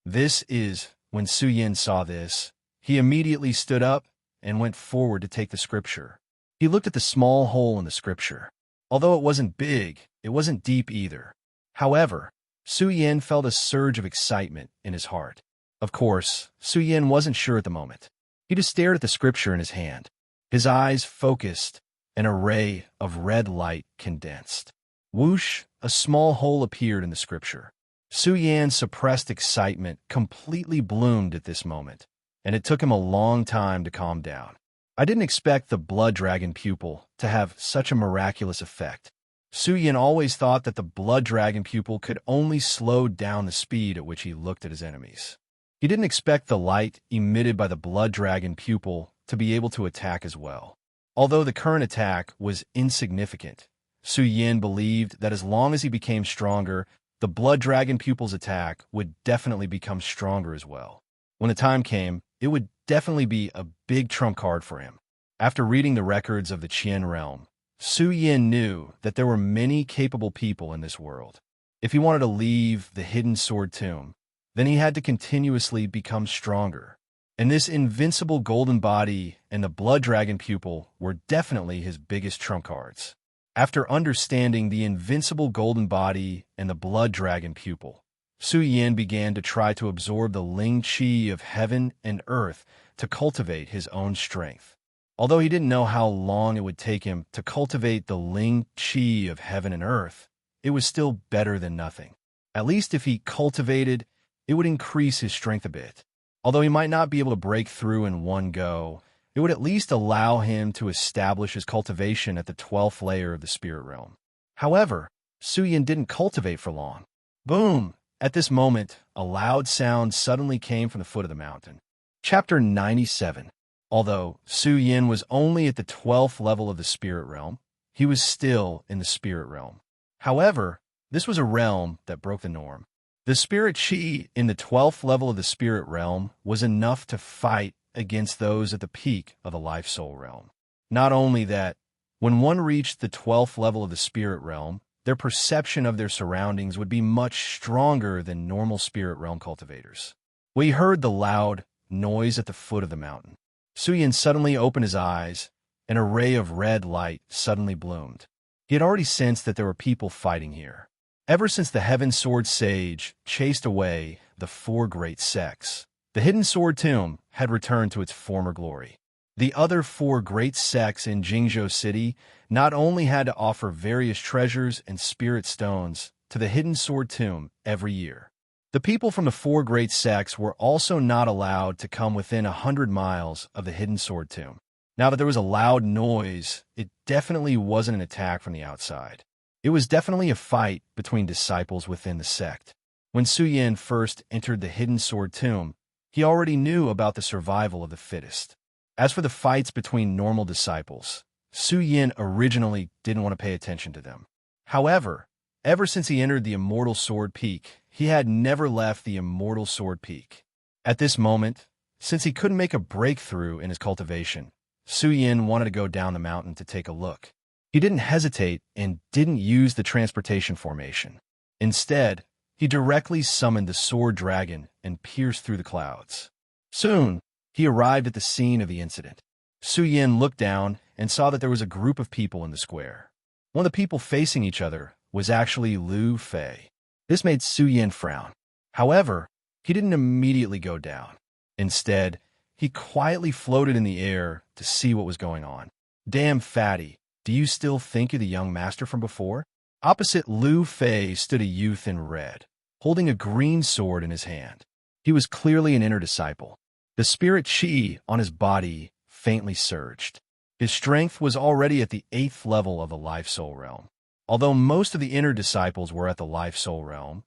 When Su Yin saw this, he immediately stood up and went forward to take the scripture. He looked at the small hole in the scripture. Although it wasn't big, it wasn't deep either. However, Su Yin felt a surge of excitement in his heart. Of course, Su Yin wasn't sure at the moment. He just stared at the scripture in his hand. His eyes focused, and a ray of red light condensed. Whoosh, a small hole appeared in the scripture. Su Yin's suppressed excitement completely bloomed at this moment, and it took him a long time to calm down. I didn't expect the blood dragon pupil to have such a miraculous effect. Su Yin always thought that the blood dragon pupil could only slow down the speed at which he looked at his enemies. He didn't expect the light emitted by the blood dragon pupil to be able to attack as well. Although the current attack was insignificant, Su Yin believed that as long as he became stronger, the blood dragon pupil's attack would definitely become stronger as well. When the time came, it would definitely be a big trump card for him. After reading the records of the Qian realm, Su Yin knew that there were many capable people in this world. If he wanted to leave the hidden sword tomb, then he had to continuously become stronger. And this invincible golden body and the blood dragon pupil were definitely his biggest trump cards. After understanding the invincible golden body and the blood dragon pupil, Su Yin began to try to absorb the Ling Qi of heaven and earth to cultivate his own strength. Although he didn't know how long it would take him to cultivate the Ling Qi of heaven and earth, it was still better than nothing. At least if he cultivated, it would increase his strength a bit. Although he might not be able to break through in one go, it would at least allow him to establish his cultivation at the 12th layer of the spirit realm. However, Su Yin didn't cultivate for long. Boom! At this moment, a loud sound suddenly came from the foot of the mountain. Chapter 97. Although Su Yin was only at the 12th level of the spirit realm, he was still in the spirit realm. However, this was a realm that broke the norm. The spirit Qi in the 12th level of the spirit realm was enough to fight against those at the peak of the life soul realm. Not only that, when one reached the 12th level of the spirit realm, their perception of their surroundings would be much stronger than normal spirit realm cultivators. We heard the loud noise at the foot of the mountain. Su Yin suddenly opened his eyes, and a ray of red light suddenly bloomed. He had already sensed that there were people fighting here. Ever since the Heaven Sword Sage chased away the 4 great sects, the Hidden Sword Tomb had returned to its former glory. The other 4 great sects in Jingzhou City not only had to offer various treasures and spirit stones to the Hidden Sword Tomb every year. The people from the 4 great sects were also not allowed to come within 100 miles of the Hidden Sword Tomb. Now that there was a loud noise, it definitely wasn't an attack from the outside. It was definitely a fight between disciples within the sect. When Su Yin first entered the Hidden Sword Tomb, he already knew about the survival of the fittest. As for the fights between normal disciples, Su Yin originally didn't want to pay attention to them. However, ever since he entered the Immortal Sword Peak, he had never left the Immortal Sword Peak. At this moment, since he couldn't make a breakthrough in his cultivation, Su Yin wanted to go down the mountain to take a look. He didn't hesitate and didn't use the transportation formation. Instead, he directly summoned the sword dragon and pierced through the clouds. Soon, he arrived at the scene of the incident. Su Yin looked down and saw that there was a group of people in the square. One of the people facing each other was actually Lu Fei. This made Su Yin frown. However, he didn't immediately go down. Instead, he quietly floated in the air to see what was going on. Damn fatty, do you still think you're the young master from before? Opposite Lu Fei stood a youth in red, holding a green sword in his hand. He was clearly an inner disciple. The spirit chi on his body faintly surged. His strength was already at the 8th level of the Life Soul Realm. Although most of the inner disciples were at the Life Soul Realm,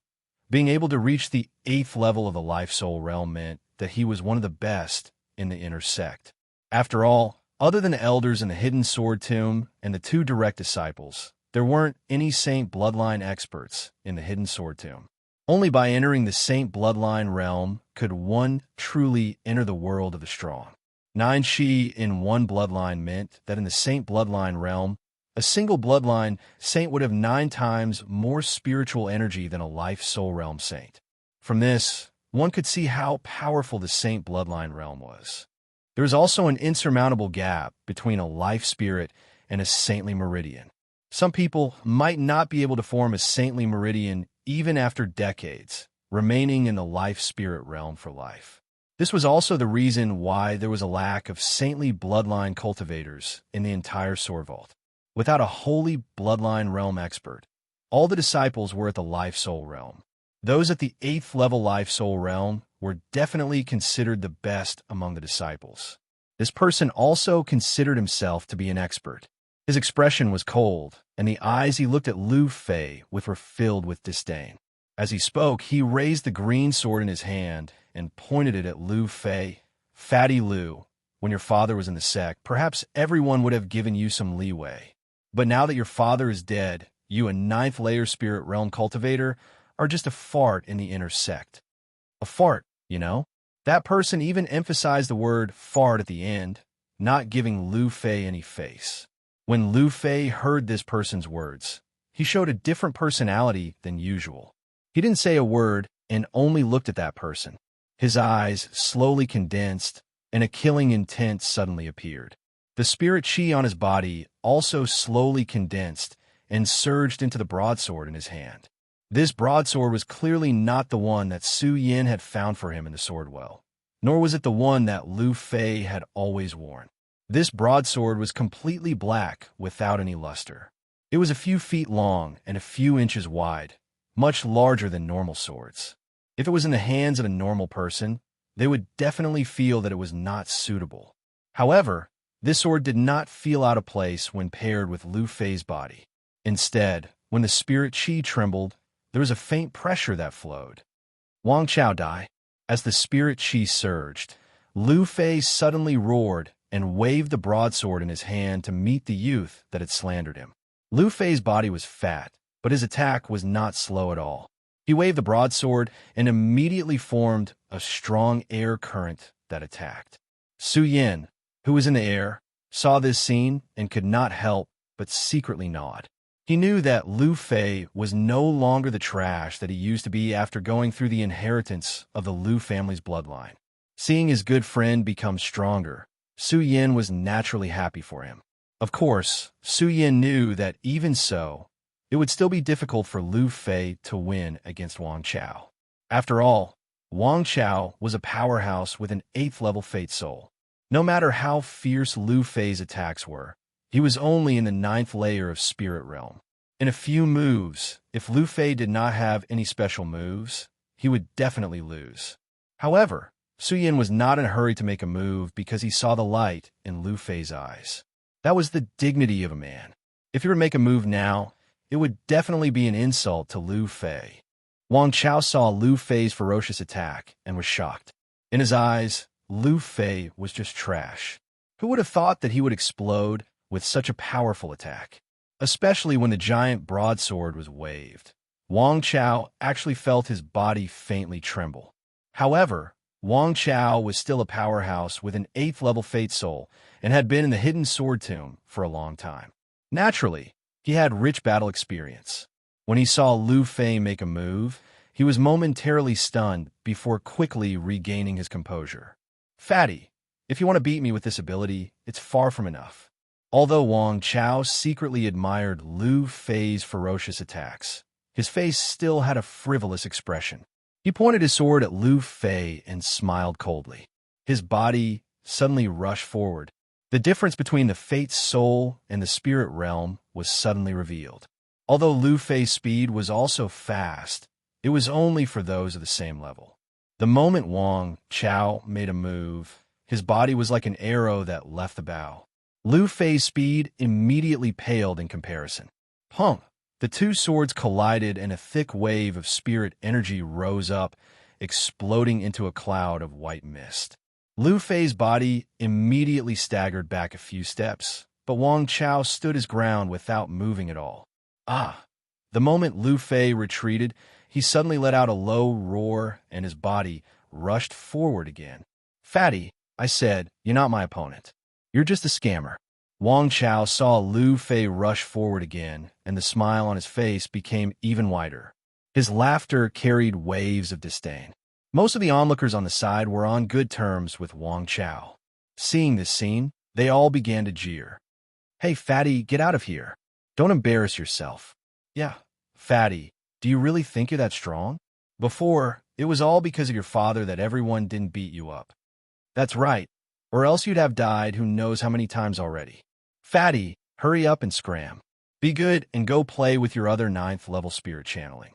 being able to reach the 8th level of the Life Soul Realm meant that he was one of the best in the inner sect. After all, other than the elders in the Hidden Sword Tomb and the 2 direct disciples, there weren't any Saint Bloodline experts in the Hidden Sword Tomb. Only by entering the Saint Bloodline realm could one truly enter the world of the strong. 9 Chi in one bloodline meant that in the Saint Bloodline realm, a single bloodline saint would have 9 times more spiritual energy than a Life Soul Realm saint. From this, one could see how powerful the Saint Bloodline realm was. There is also an insurmountable gap between a life spirit and a saintly meridian. Some people might not be able to form a saintly meridian even after decades, remaining in the life spirit realm for life. This was also the reason why there was a lack of saintly bloodline cultivators in the entire Sword Vault. Without a holy bloodline realm expert, all the disciples were at the Life Soul Realm. Those at the 8th level Life Soul Realm were definitely considered the best among the disciples. This person also considered himself to be an expert. His expression was cold, and the eyes he looked at Lu Fei with were filled with disdain. As he spoke, he raised the green sword in his hand and pointed it at Lu Fei. Fatty Lu, when your father was in the sect, perhaps everyone would have given you some leeway. But now that your father is dead, you, a 9th layer spirit realm cultivator, are just a fart in the inner sect. A fart, you know? That person even emphasized the word fart at the end, not giving Lu Fei any face. When Lu Fei heard this person's words, he showed a different personality than usual. He didn't say a word and only looked at that person. His eyes slowly condensed, and a killing intent suddenly appeared. The spirit chi on his body also slowly condensed and surged into the broadsword in his hand. This broadsword was clearly not the one that Su Yin had found for him in the sword well, nor was it the one that Lu Fei had always worn. This broadsword was completely black without any luster. It was a few feet long and a few inches wide, much larger than normal swords. If it was in the hands of a normal person, they would definitely feel that it was not suitable. However, this sword did not feel out of place when paired with Lu Fei's body. Instead, when the spirit chi trembled, there was a faint pressure that flowed. Wang Chao Dai. As the spirit chi surged, Lu Fei suddenly roared and waved the broadsword in his hand to meet the youth that had slandered him. Lu Fei's body was fat, but his attack was not slow at all. He waved the broadsword and immediately formed a strong air current that attacked. Su Yin, who was in the air, saw this scene and could not help but secretly nod. He knew that Lu Fei was no longer the trash that he used to be after going through the inheritance of the Lu family's bloodline. Seeing his good friend become stronger, Su Yin was naturally happy for him. Of course, Su Yin knew that even so, it would still be difficult for Lu Fei to win against Wang Chao. After all, Wang Chao was a powerhouse with an 8th level fate soul. No matter how fierce Lu Fei's attacks were, he was only in the 9th layer of spirit realm. In a few moves, if Lu Fei did not have any special moves, he would definitely lose. However, Su Yin was not in a hurry to make a move because he saw the light in Lu Fei's eyes. That was the dignity of a man. If he were to make a move now, it would definitely be an insult to Lu Fei. Wang Chao saw Lu Fei's ferocious attack and was shocked. In his eyes, Lu Fei was just trash. Who would have thought that he would explode with such a powerful attack? Especially when the giant broadsword was waved. Wang Chao actually felt his body faintly tremble. However, Wang Chao was still a powerhouse with an 8th-level Fate Soul and had been in the Hidden Sword Tomb for a long time. Naturally, he had rich battle experience. When he saw Lu Fei make a move, he was momentarily stunned before quickly regaining his composure. Fatty, if you want to beat me with this ability, it's far from enough. Although Wang Chao secretly admired Lu Fei's ferocious attacks, his face still had a frivolous expression. He pointed his sword at Lu Fei and smiled coldly. His body suddenly rushed forward. The difference between the Fate Soul and the Spirit Realm was suddenly revealed. Although Lu Fei's speed was also fast, it was only for those of the same level. The moment Wang Chao made a move, his body was like an arrow that left the bow. Lu Fei's speed immediately paled in comparison. Pump! The two swords collided and a thick wave of spirit energy rose up, exploding into a cloud of white mist. Lu Fei's body immediately staggered back a few steps, but Wang Chao stood his ground without moving at all. Ah! The moment Lu Fei retreated, he suddenly let out a low roar and his body rushed forward again. Fatty, I said, you're not my opponent. You're just a scammer. Wang Chao saw Lu Fei rush forward again, and the smile on his face became even wider. His laughter carried waves of disdain. Most of the onlookers on the side were on good terms with Wang Chao. Seeing this scene, they all began to jeer. Hey, Fatty, get out of here. Don't embarrass yourself. Yeah, Fatty, do you really think you're that strong? Before, it was all because of your father that everyone didn't beat you up. That's right, or else you'd have died who knows how many times already. Fatty, hurry up and scram. Be good and go play with your other 9th-level spirit channeling.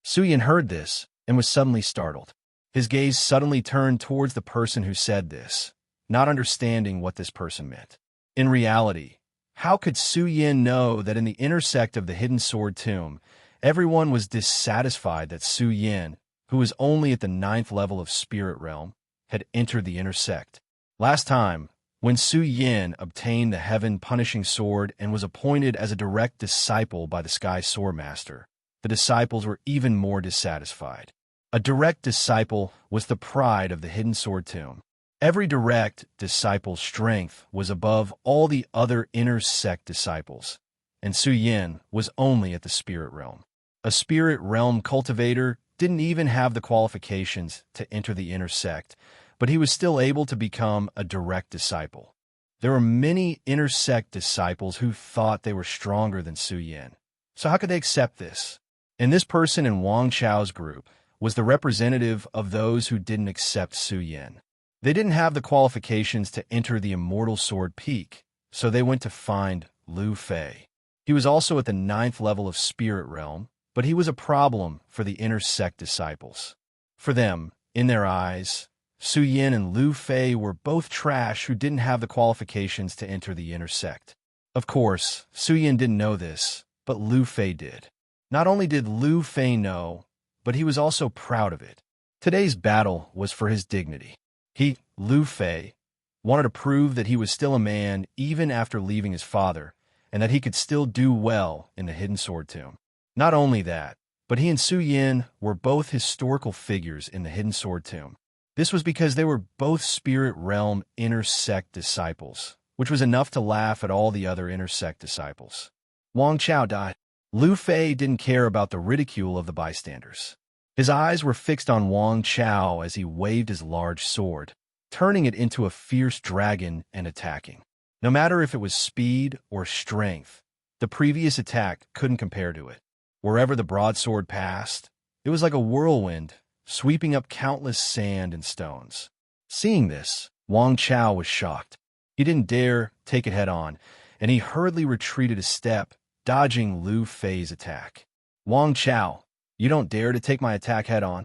Suyin heard this and was suddenly startled. His gaze suddenly turned towards the person who said this, not understanding what this person meant. In reality, how could Suyin know that in the intersect of the Hidden Sword Tomb, everyone was dissatisfied that Suyin, who was only at the 9th level of Spirit Realm, had entered the intersect? Last time, when Suyin obtained the Heaven-Punishing Sword and was appointed as a direct disciple by the Sky Swordmaster, the disciples were even more dissatisfied. A direct disciple was the pride of the Hidden Sword Tomb. Every direct disciple's strength was above all the other intersect disciples, and Suyin was only at the Spirit Realm. A Spirit Realm cultivator didn't even have the qualifications to enter the intersect, but he was still able to become a direct disciple. There were many intersect disciples who thought they were stronger than Suyin. So how could they accept this? And this person in Wang Chao's group was the representative of those who didn't accept Suyin. They didn't have the qualifications to enter the Immortal Sword Peak, so they went to find Lu Fei. He was also at the 9th level of Spirit Realm, but he was a problem for the intersect disciples. For them, in their eyes, Suyin and Lu Fei were both trash who didn't have the qualifications to enter the intersect. Of course, Suyin didn't know this, but Lu Fei did. Not only did Lu Fei know, but he was also proud of it. Today's battle was for his dignity. He, Lu Fei, wanted to prove that he was still a man even after leaving his father, and that he could still do well in the Hidden Sword Tomb. Not only that, but he and Suyin were both historical figures in the Hidden Sword Tomb. This was because they were both Spirit Realm intersect disciples, which was enough to laugh at all the other intersect disciples. Wang Chao died. Lu Fei didn't care about the ridicule of the bystanders. His eyes were fixed on Wang Chao as he waved his large sword, turning it into a fierce dragon and attacking. No matter if it was speed or strength, the previous attack couldn't compare to it. Wherever the broadsword passed, it was like a whirlwind, sweeping up countless sand and stones. Seeing this, Wang Chao was shocked. He didn't dare take it head-on, and he hurriedly retreated a step, dodging Lu Fei's attack. Wang Chao, you don't dare to take my attack head-on?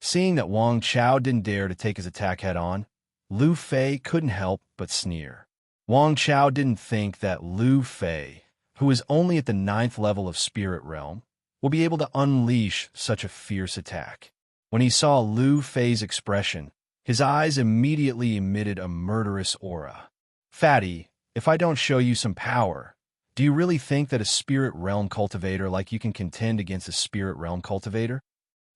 Seeing that Wang Chao didn't dare to take his attack head-on, Lu Fei couldn't help but sneer. Wang Chao didn't think that Lu Fei, who was only at the 9th level of Spirit Realm, would be able to unleash such a fierce attack. When he saw Lu Fei's expression, His eyes immediately emitted a murderous aura. Fatty, if I don't show you some power, do you really think that a spirit realm cultivator like you can contend against a spirit realm cultivator?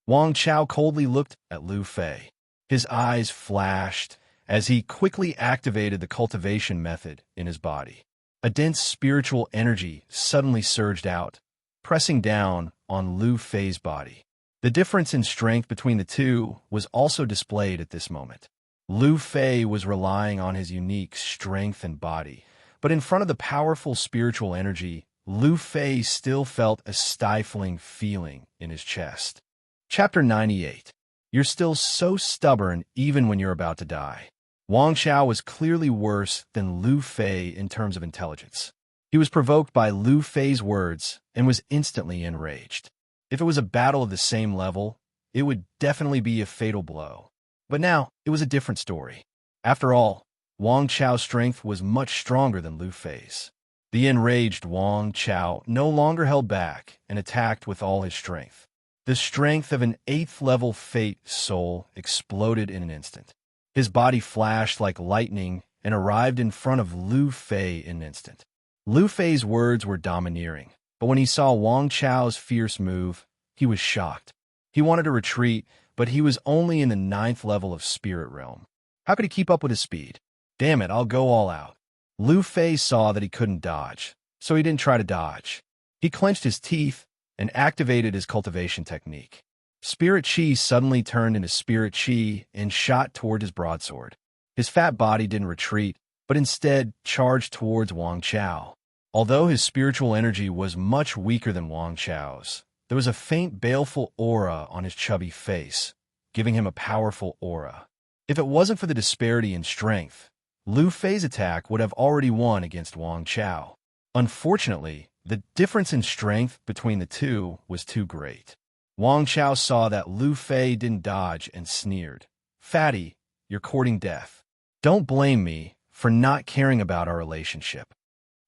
Wang Chao coldly looked at Lu Fei. His eyes flashed as he quickly activated the cultivation method in his body. A dense spiritual energy suddenly surged out, pressing down on Lu Fei's body. The difference in strength between the two was also displayed at this moment. Lu Fei was relying on his unique strength and body, but in front of the powerful spiritual energy, Lu Fei still felt a stifling feeling in his chest. Chapter 98. You're still so stubborn even when you're about to die. Wang Chao was clearly worse than Lu Fei in terms of intelligence. He was provoked by Lu Fei's words and was instantly enraged. If it was a battle of the same level, it would definitely be a fatal blow. But now, it was a different story. After all, Wang Chao's strength was much stronger than Lu Fei's. The enraged Wang Chao no longer held back and attacked with all his strength. The strength of an 8th-level Fate soul exploded in an instant. His body flashed like lightning and arrived in front of Lu Fei in an instant. Lu Fei's words were domineering, but when he saw Wang Chao's fierce move, he was shocked. He wanted to retreat, but he was only in the 9th level of Spirit Realm. How could he keep up with his speed? Damn it, I'll go all out. Lu Fei saw that he couldn't dodge, so he didn't try to dodge. He clenched his teeth and activated his cultivation technique. Spirit Chi suddenly turned into Spirit Chi and shot toward his broadsword. His fat body didn't retreat, but instead charged towards Wang Chao. Although his spiritual energy was much weaker than Wang Chao's, there was a faint baleful aura on his chubby face, giving him a powerful aura. If it wasn't for the disparity in strength, Lu Fei's attack would have already won against Wang Chao. Unfortunately, the difference in strength between the two was too great. Wang Chao saw that Lu Fei didn't dodge and sneered. Fatty, you're courting death. Don't blame me for not caring about our relationship.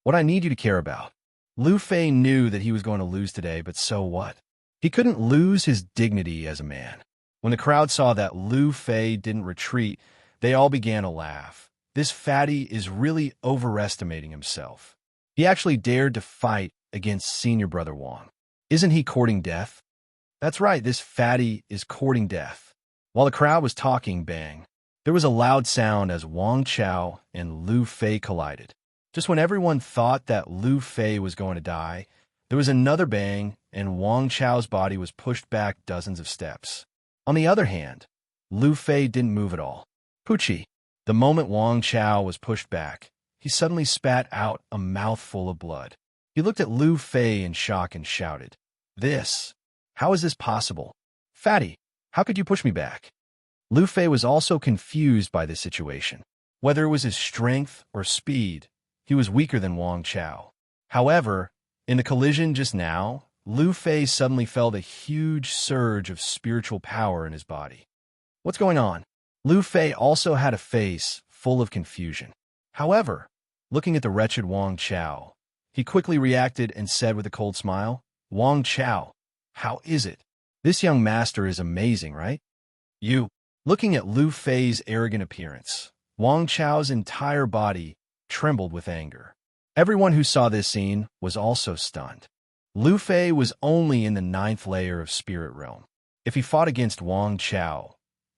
What I need you to care about. Lu Fei knew that he was going to lose today, but so what? He couldn't lose his dignity as a man. When the crowd saw that Lu Fei didn't retreat, they all began to laugh. This fatty is really overestimating himself. He actually dared to fight against senior brother Wang. Isn't he courting death? That's right, this fatty is courting death. While the crowd was talking bang, there was a loud sound as Wang Chao and Lu Fei collided. Just when everyone thought that Lu Fei was going to die, there was another bang and Wang Chao's body was pushed back dozens of steps. On the other hand, Lu Fei didn't move at all. Poochie. The moment Wang Chao was pushed back, he suddenly spat out a mouthful of blood. He looked at Lu Fei in shock and shouted, How is this possible? Fatty, how could you push me back? Lu Fei was also confused by this situation. Whether it was his strength or speed, he was weaker than Wang Chao. However, in the collision just now, Lu Fei suddenly felt a huge surge of spiritual power in his body. What's going on? Lu Fei also had a face full of confusion. However, looking at the wretched Wang Chao, he quickly reacted and said with a cold smile, Wang Chao, how is it? This young master is amazing, right? You. Looking at Lu Fei's arrogant appearance, Wang Chao's entire body trembled with anger. Everyone who saw this scene was also stunned. Lu Fei was only in the 9th layer of Spirit Realm. If he fought against Wang Chao,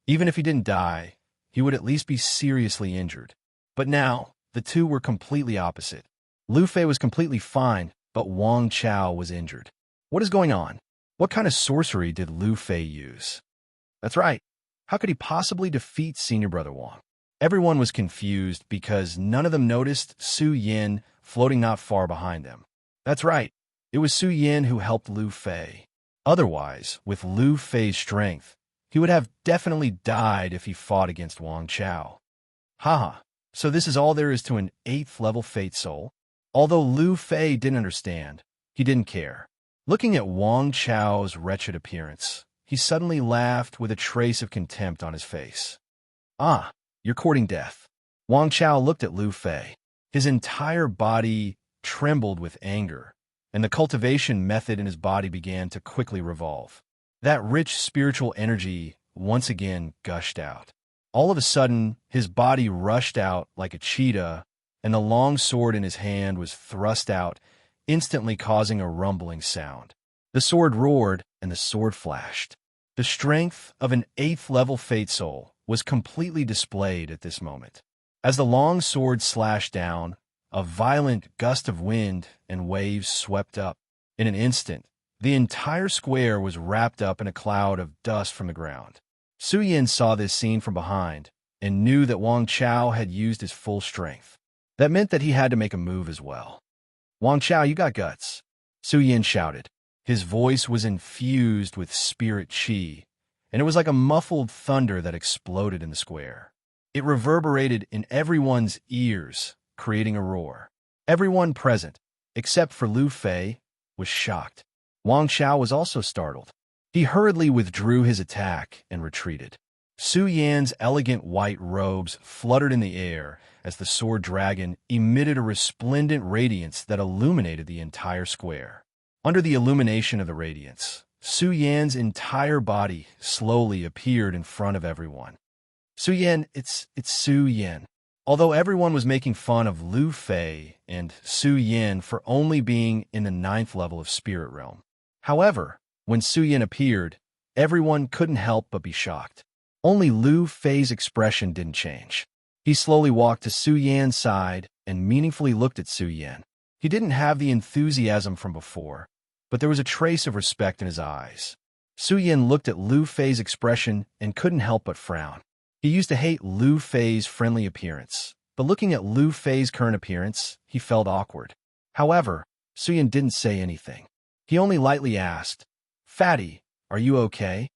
even if he didn't die, he would at least be seriously injured. But now, the two were completely opposite. Lu Fei was completely fine, but Wang Chao was injured. What is going on? What kind of sorcery did Lu Fei use? That's right. How could he possibly defeat Senior Brother Wang? Everyone was confused because none of them noticed Su Yin floating not far behind them. That's right. It was Su Yin who helped Lu Fei. Otherwise, with Lu Fei's strength, he would have definitely died if he fought against Wang Chao. Haha, so this is all there is to an 8th-level Fate Soul? Although Lu Fei didn't understand, he didn't care. Looking at Wang Chao's wretched appearance, he suddenly laughed with a trace of contempt on his face. Ah, you're courting death. Wang Chao looked at Lu Fei. His entire body trembled with anger, and the cultivation method in his body began to quickly revolve. That rich spiritual energy once again gushed out. All of a sudden, his body rushed out like a cheetah, and the long sword in his hand was thrust out, instantly causing a rumbling sound. The sword roared, and the sword flashed. The strength of an 8th-level Fate Soul was completely displayed at this moment. As the long sword slashed down, a violent gust of wind and waves swept up. In an instant, the entire square was wrapped up in a cloud of dust from the ground. Su Yin saw this scene from behind and knew that Wang Chao had used his full strength. That meant that he had to make a move as well. "Wang Chao, you got guts," Su Yin shouted. His voice was infused with spirit qi, and it was like a muffled thunder that exploded in the square. It reverberated in everyone's ears, creating a roar. Everyone present, except for Lu Fei, was shocked. Wang Chao was also startled. He hurriedly withdrew his attack and retreated. Su Yan's elegant white robes fluttered in the air as the sword dragon emitted a resplendent radiance that illuminated the entire square. Under the illumination of the radiance, Su Yan's entire body slowly appeared in front of everyone. "Su Yan, it's Su Yan." Although everyone was making fun of Lu Fei and Su Yan for only being in the 9th level of Spirit Realm. However, when Su Yan appeared, everyone couldn't help but be shocked. Only Lu Fei's expression didn't change. He slowly walked to Su Yan's side and meaningfully looked at Su Yan. He didn't have the enthusiasm from before, but there was a trace of respect in his eyes. Su Yan looked at Lu Fei's expression and couldn't help but frown. He used to hate Lu Fei's friendly appearance, but looking at Lu Fei's current appearance, he felt awkward. However, Su Yan didn't say anything. He only lightly asked, "Fatty, are you okay?"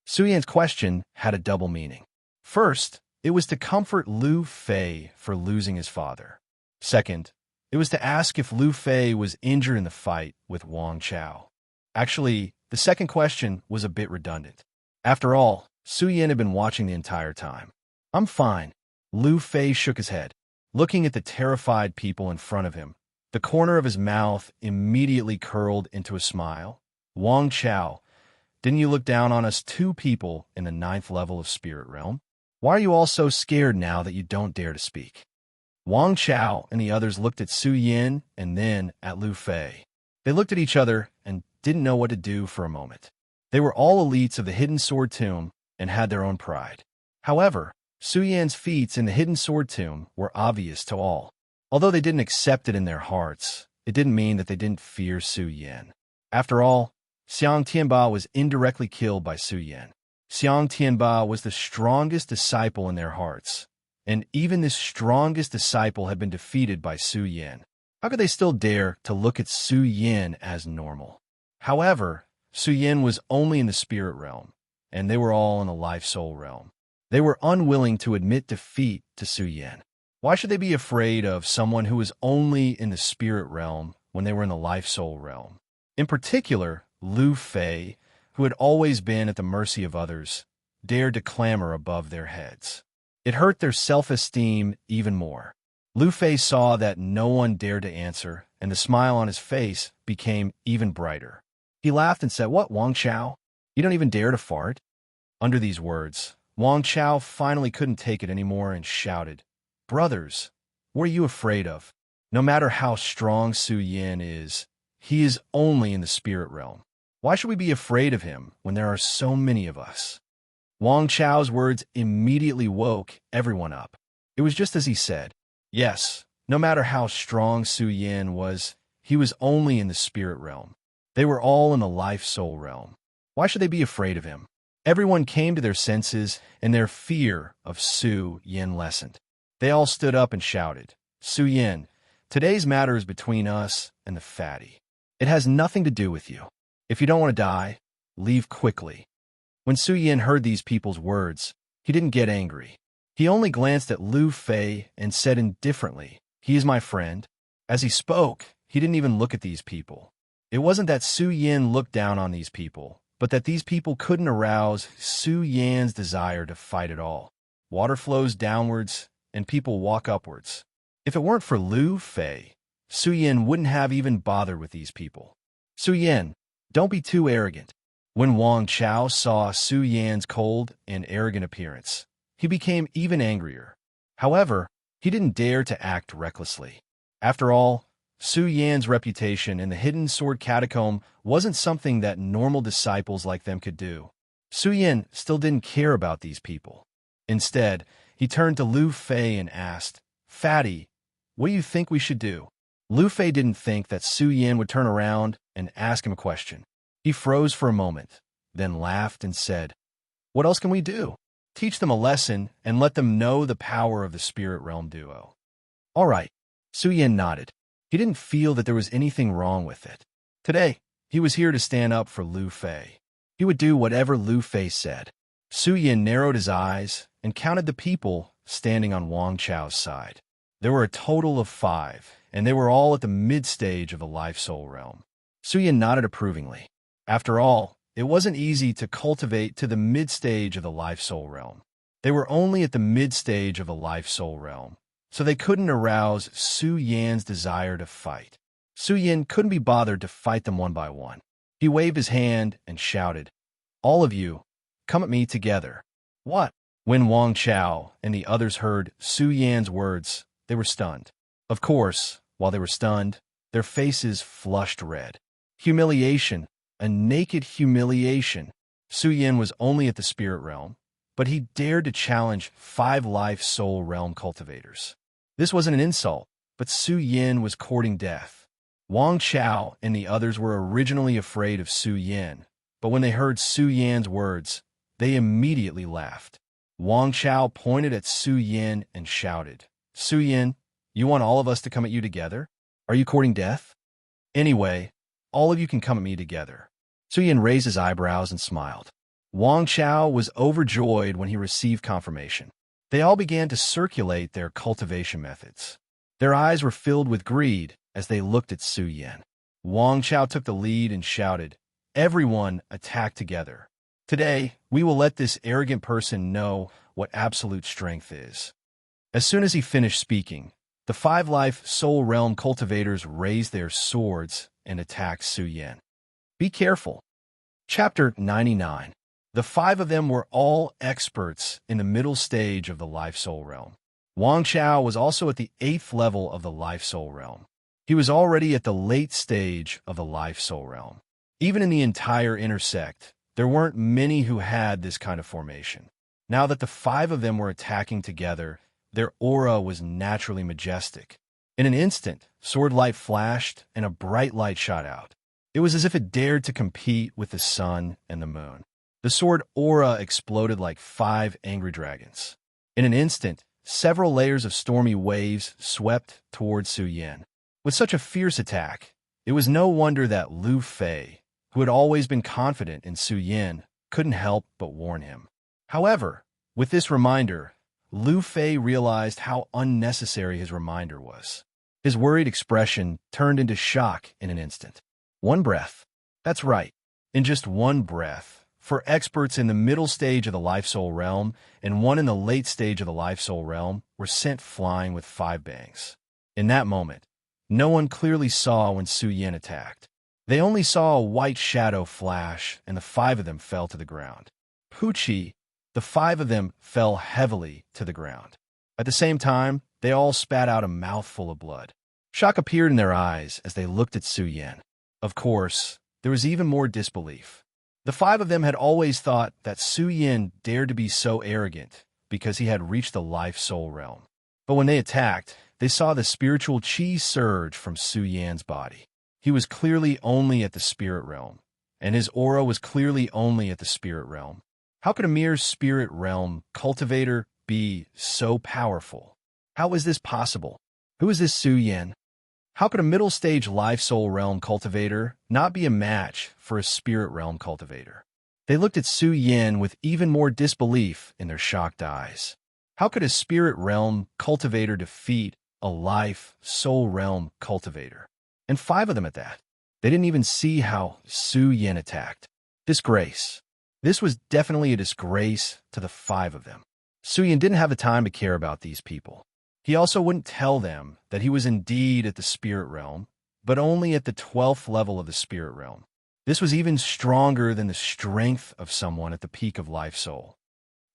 Su Yan's question had a double meaning. First, it was to comfort Lu Fei for losing his father. Second, it was to ask if Lu Fei was injured in the fight with Wang Chao. Actually, the second question was a bit redundant. After all, Su Yan had been watching the entire time. "I'm fine." Lu Fei shook his head. Looking at the terrified people in front of him, the corner of his mouth immediately curled into a smile. "Wang Chao, didn't you look down on us 2 people in the 9th level of Spirit Realm? Why are you all so scared now that you don't dare to speak?" Wang Chao and the others looked at Su Yan and then at Lu Fei. They looked at each other and didn't know what to do for a moment. They were all elites of the Hidden Sword Tomb and had their own pride. However, Su Yan's feats in the Hidden Sword Tomb were obvious to all. Although they didn't accept it in their hearts, it didn't mean that they didn't fear Su Yan. After all, Xiang Tianba was indirectly killed by Su Yan. Xiang Tianba was the strongest disciple in their hearts, and even this strongest disciple had been defeated by Su Yan. How could they still dare to look at Su Yan as normal? However, Su Yan was only in the spirit realm, and they were all in the life-soul realm. They were unwilling to admit defeat to Su Yan. Why should they be afraid of someone who was only in the spirit realm when they were in the life-soul realm? In particular, Lu Fei, who had always been at the mercy of others, dared to clamor above their heads. It hurt their self-esteem even more. Lu Fei saw that no one dared to answer, and the smile on his face became even brighter. He laughed and said, "What, Wang Chao? You don't even dare to fart?" Under these words, Wang Chao finally couldn't take it anymore and shouted, "Brothers, what are you afraid of? No matter how strong Su Yan is, he is only in the spirit realm. Why should we be afraid of him when there are so many of us?" Wang Chao's words immediately woke everyone up. It was just as he said. Yes, no matter how strong Su Yan was, he was only in the spirit realm. They were all in the life-soul realm. Why should they be afraid of him? Everyone came to their senses, and their fear of Su Yan lessened. They all stood up and shouted, "Su Yan, today's matter is between us and the fatty. It has nothing to do with you. If you don't want to die, leave quickly." When Su Yan heard these people's words, he didn't get angry. He only glanced at Lu Fei and said indifferently, "He is my friend." As he spoke, he didn't even look at these people. It wasn't that Su Yan looked down on these people, but that these people couldn't arouse Su Yan's desire to fight at all. Water flows downwards, and people walk upwards. If it weren't for Lu Fei, Su Yan wouldn't have even bothered with these people. "Su Yan, don't be too arrogant." When Wang Chao saw Su Yan's cold and arrogant appearance, he became even angrier. However, he didn't dare to act recklessly. After all, Su Yan's reputation in the hidden sword catacomb wasn't something that normal disciples like them could do. Su Yan still didn't care about these people. Instead, he turned to Lu Fei and asked, "Fatty, what do you think we should do?" Lu Fei didn't think that Su Yan would turn around and ask him a question. He froze for a moment, then laughed and said, "What else can we do? Teach them a lesson and let them know the power of the Spirit Realm duo." All right, Su Yan nodded. He didn't feel that there was anything wrong with it. Today, he was here to stand up for Lu Fei. He would do whatever Lu Fei said. Su Yan narrowed his eyes and counted the people standing on Wang Chao's side. There were a total of 5, and they were all at the mid-stage of the Life-Soul Realm. Su Yan nodded approvingly. After all, it wasn't easy to cultivate to the mid-stage of the Life-Soul Realm. They were only at the mid-stage of the Life-Soul Realm, so they couldn't arouse Su Yan's desire to fight. Su Yan couldn't be bothered to fight them one by one. He waved his hand and shouted, "All of you, come at me together." What? When Wang Chao and the others heard Su Yan's words, they were stunned. Of course, while they were stunned, their faces flushed red. Humiliation, a naked humiliation. Su Yan was only at the spirit realm, but he dared to challenge 5 life-soul realm cultivators. This wasn't an insult, but Su Yan was courting death. Wang Chao and the others were originally afraid of Su Yan, but when they heard Su Yan's words, they immediately laughed. Wang Chao pointed at Su Yan and shouted, "Su Yan, you want all of us to come at you together? Are you courting death? Anyway, all of you can come at me together." Su Yan raised his eyebrows and smiled. Wang Chao was overjoyed when he received confirmation. They all began to circulate their cultivation methods. Their eyes were filled with greed as they looked at Su Yan. Wang Chao took the lead and shouted, "Everyone attack together. Today, we will let this arrogant person know what absolute strength is." As soon as he finished speaking, the 5 life soul realm cultivators raised their swords and attacked Su Yan. Be careful. Chapter 99. The 5 of them were all experts in the middle stage of the life-soul realm. Wang Chao was also at the 8th level of the life-soul realm. He was already at the late stage of the life-soul realm. Even in the entire inner sect, there weren't many who had this kind of formation. Now that the 5 of them were attacking together, their aura was naturally majestic. In an instant, sword light flashed and a bright light shot out. It was as if it dared to compete with the sun and the moon. The sword aura exploded like 5 angry dragons. In an instant, several layers of stormy waves swept towards Su Yan. With such a fierce attack, it was no wonder that Lu Fei, who had always been confident in Su Yan, couldn't help but warn him. However, with this reminder, Lu Fei realized how unnecessary his reminder was. His worried expression turned into shock in an instant. One breath. That's right. In just one breath. For experts in the middle stage of the life-soul realm and one in the late stage of the life-soul realm were sent flying with 5 bangs. In that moment, no one clearly saw when Su Yan attacked. They only saw a white shadow flash, and the 5 of them fell to the ground. Poochie, the 5 of them fell heavily to the ground. At the same time, they all spat out a mouthful of blood. Shock appeared in their eyes as they looked at Su Yan. Of course, there was even more disbelief. The 5 of them had always thought that Su Yan dared to be so arrogant because he had reached the life-soul realm. But when they attacked, they saw the spiritual chi surge from Su Yan's body. He was clearly only at the spirit realm, and his aura was clearly only at the spirit realm. How could a mere spirit realm cultivator be so powerful? How was this possible? Who is this Su Yan? How could a middle-stage life-soul realm cultivator not be a match for a spirit realm cultivator? They looked at Su Yan with even more disbelief in their shocked eyes. How could a spirit realm cultivator defeat a life-soul realm cultivator? And 5 of them at that. They didn't even see how Su Yan attacked. Disgrace. This was definitely a disgrace to the 5 of them. Su Yan didn't have the time to care about these people. He also wouldn't tell them that he was indeed at the spirit realm, but only at the 12th level of the spirit realm. This was even stronger than the strength of someone at the peak of life soul.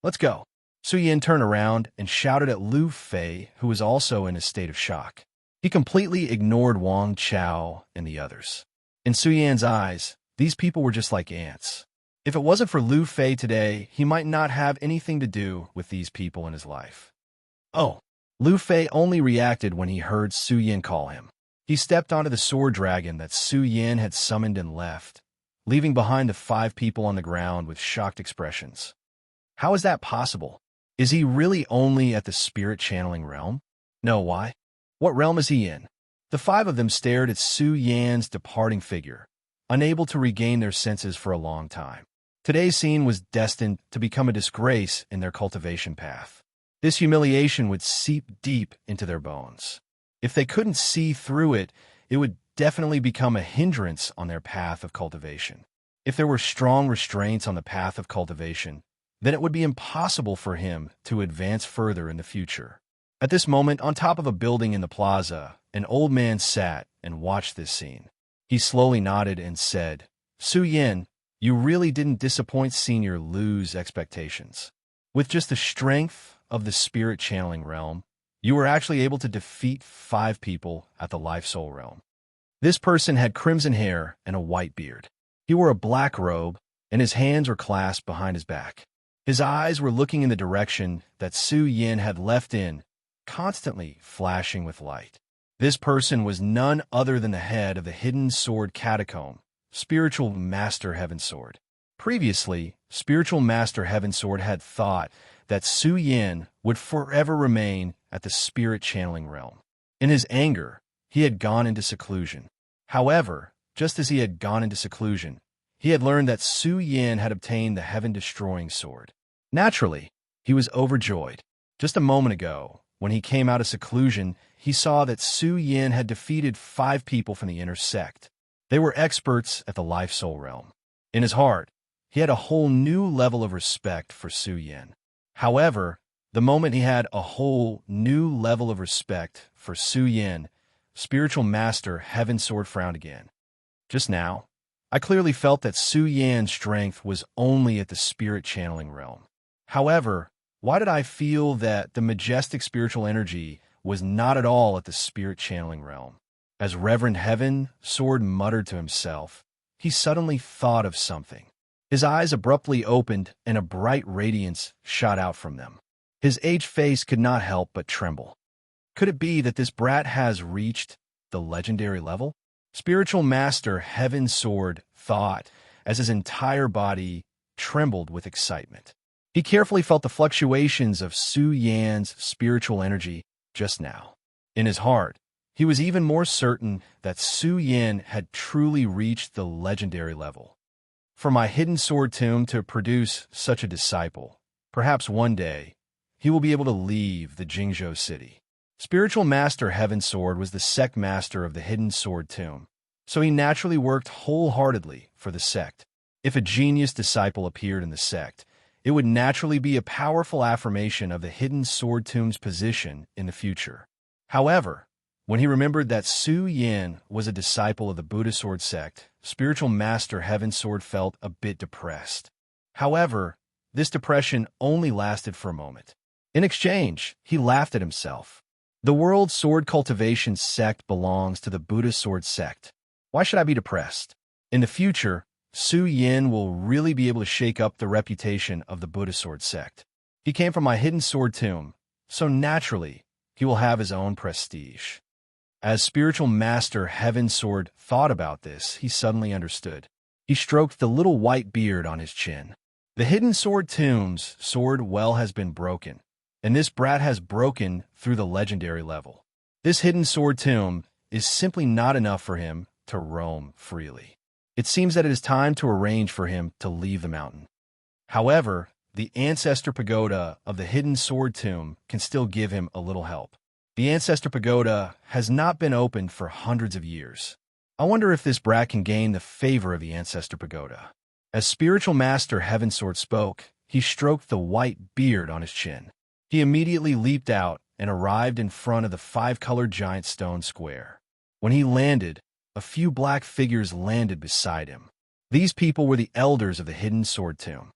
Let's go. Su Yin turned around and shouted at Lu Fei, who was also in a state of shock. He completely ignored Wang Chao and the others. In Su Yan's eyes, these people were just like ants. If it wasn't for Lu Fei today, he might not have anything to do with these people in his life. Oh, Lu Fei only reacted when he heard Su Yin call him. He stepped onto the sword dragon that Su Yin had summoned and left, leaving behind the 5 people on the ground with shocked expressions. How is that possible? Is he really only at the spirit channeling realm? No, why? What realm is he in? The 5 of them stared at Su Yan's departing figure, unable to regain their senses for a long time. Today's scene was destined to become a disgrace in their cultivation path. This humiliation would seep deep into their bones. If they couldn't see through it, it would definitely become a hindrance on their path of cultivation. If there were strong restraints on the path of cultivation, then it would be impossible for him to advance further in the future. At this moment, on top of a building in the plaza, an old man sat and watched this scene. He slowly nodded and said, "Su Yin, you really didn't disappoint Senior Lu's expectations. With just the strength of the spirit channeling realm, you were actually able to defeat 5 people at the life-soul realm." This person had crimson hair and a white beard. He wore a black robe, and his hands were clasped behind his back. His eyes were looking in the direction that Su Yin had left in, constantly flashing with light. This person was none other than the head of the Hidden Sword Catacomb, Spiritual Master Heavensword. Previously, Spiritual Master Heavensword had thought that Su Yin would forever remain at the spirit channeling realm. In his anger, he had gone into seclusion. However, just as he had gone into seclusion, he had learned that Su Yin had obtained the heaven-destroying sword. Naturally, he was overjoyed. Just a moment ago, when he came out of seclusion, he saw that Su Yin had defeated 5 people from the inner sect. They were experts at the life-soul realm. In his heart, he had a whole new level of respect for Su Yin. However, the moment he had a whole new level of respect for Su Yin, Spiritual Master Heavensword frowned again. Just now, I clearly felt that Su Yan's strength was only at the spirit channeling realm. However, why did I feel that the majestic spiritual energy was not at all at the spirit channeling realm? As Reverend Heavensword muttered to himself, he suddenly thought of something. His eyes abruptly opened and a bright radiance shot out from them. His aged face could not help but tremble. Could it be that this brat has reached the legendary level? Spiritual Master Heavensword thought as his entire body trembled with excitement. He carefully felt the fluctuations of Su Yan's spiritual energy just now. In his heart, he was even more certain that Su Yin had truly reached the legendary level. For my hidden sword tomb to produce such a disciple, perhaps one day, he will be able to leave the Jingzhou city. Spiritual Master Heavensword was the sect master of the Hidden Sword Tomb, so he naturally worked wholeheartedly for the sect. If a genius disciple appeared in the sect, it would naturally be a powerful affirmation of the Hidden Sword Tomb's position in the future. However, when he remembered that Su Yin was a disciple of the Buddha Sword sect, Spiritual Master Heavensword felt a bit depressed. However, this depression only lasted for a moment. In exchange, he laughed at himself. The World Sword Cultivation sect belongs to the Buddha Sword sect. Why should I be depressed? In the future, Su Yin will really be able to shake up the reputation of the Buddha Sword sect. He came from my hidden sword tomb, so naturally, he will have his own prestige. As Spiritual Master Heavensword thought about this, he suddenly understood. He stroked the little white beard on his chin. The Hidden Sword Tomb's sword well has been broken, and this brat has broken through the legendary level. This Hidden Sword Tomb is simply not enough for him to roam freely. It seems that it is time to arrange for him to leave the mountain. However, the Ancestor Pagoda of the Hidden Sword Tomb can still give him a little help. The Ancestor Pagoda has not been opened for hundreds of years. I wonder if this brat can gain the favor of the Ancestor Pagoda. As Spiritual Master Heavensword spoke, he stroked the white beard on his chin. He immediately leaped out and arrived in front of the 5-colored giant stone square. When he landed, a few black figures landed beside him. These people were the elders of the Hidden Sword Tomb.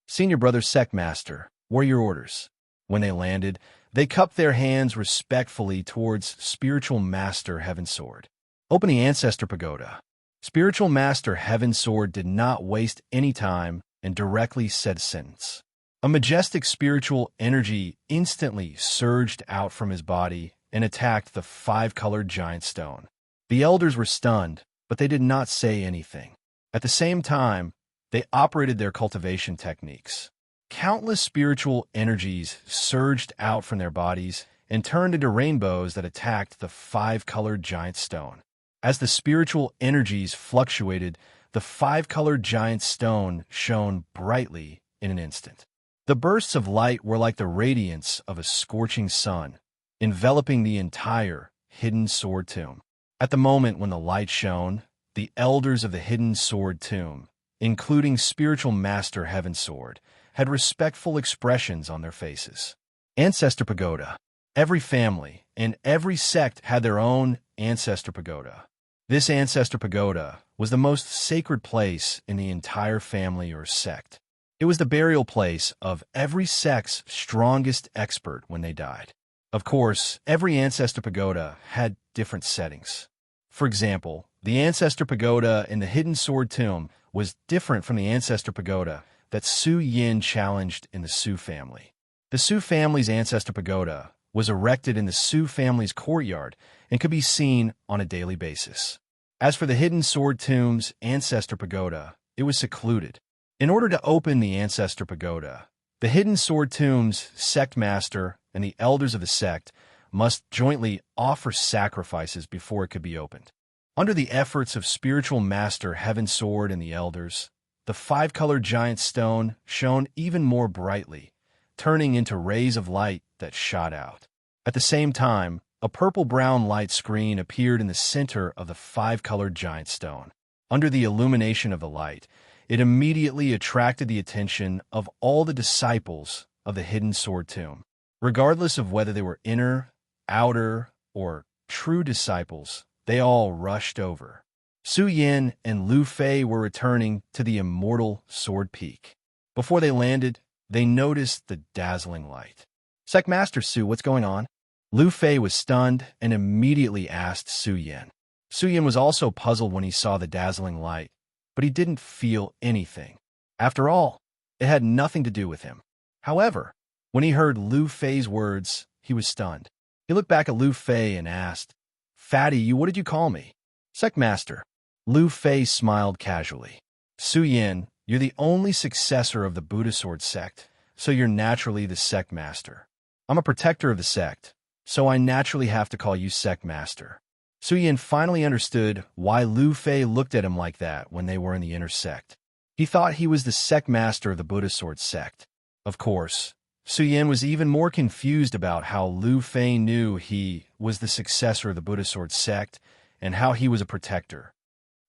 Senior Brother Sect Master, what are your orders? When they landed, they cupped their hands respectfully towards Spiritual Master Heavensword. Opening Ancestor Pagoda. Spiritual Master Heavensword did not waste any time and directly said sentence. A majestic spiritual energy instantly surged out from his body and attacked the five-colored giant stone. The elders were stunned, but they did not say anything. At the same time, they operated their cultivation techniques. Countless spiritual energies surged out from their bodies and turned into rainbows that attacked the five-colored giant stone. As the spiritual energies fluctuated, the five-colored giant stone shone brightly in an instant. The bursts of light were like the radiance of a scorching sun, enveloping the entire hidden sword tomb. At the moment when the light shone, the elders of the hidden sword tomb, including Spiritual Master Heavensword, had respectful expressions on their faces. Ancestor Pagoda. Every family and every sect had their own Ancestor Pagoda. This Ancestor Pagoda was the most sacred place in the entire family or sect. It was the burial place of every sect's strongest expert when they died. Of course, every Ancestor Pagoda had different settings. For example, the Ancestor Pagoda in the Hidden Sword Tomb was different from the Ancestor Pagoda that Su Yin challenged in the Su family. The Su family's Ancestor Pagoda was erected in the Su family's courtyard and could be seen on a daily basis. As for the Hidden Sword Tomb's Ancestor Pagoda, it was secluded. In order to open the Ancestor Pagoda, the Hidden Sword Tomb's sect master and the elders of the sect must jointly offer sacrifices before it could be opened. Under the efforts of Spiritual Master Heavensword and the elders, the five-colored giant stone shone even more brightly, turning into rays of light that shot out. At the same time, a purple-brown light screen appeared in the center of the five-colored giant stone. Under the illumination of the light, it immediately attracted the attention of all the disciples of the Hidden Sword Tomb. Regardless of whether they were inner, outer, or true disciples, they all rushed over. Su Yin and Lu Fei were returning to the immortal Sword Peak. Before they landed, they noticed the dazzling light. Sect Master Su, what's going on? Lu Fei was stunned and immediately asked Su Yin. Su Yin was also puzzled when he saw the dazzling light, but he didn't feel anything. After all, it had nothing to do with him. However, when he heard Lu Fei's words, he was stunned. He looked back at Lu Fei and asked, "Fatty, what did you call me?" Sect Master. Lu Fei smiled casually. Su Yin, you're the only successor of the Buddha Sword sect, so you're naturally the sect master. I'm a protector of the sect, so I naturally have to call you sect master. Su Yin finally understood why Lu Fei looked at him like that when they were in the inner sect. He thought he was the sect master of the Buddha Sword sect. Of course, Su Yin was even more confused about how Lu Fei knew he was the successor of the Buddha Sword sect and how he was a protector.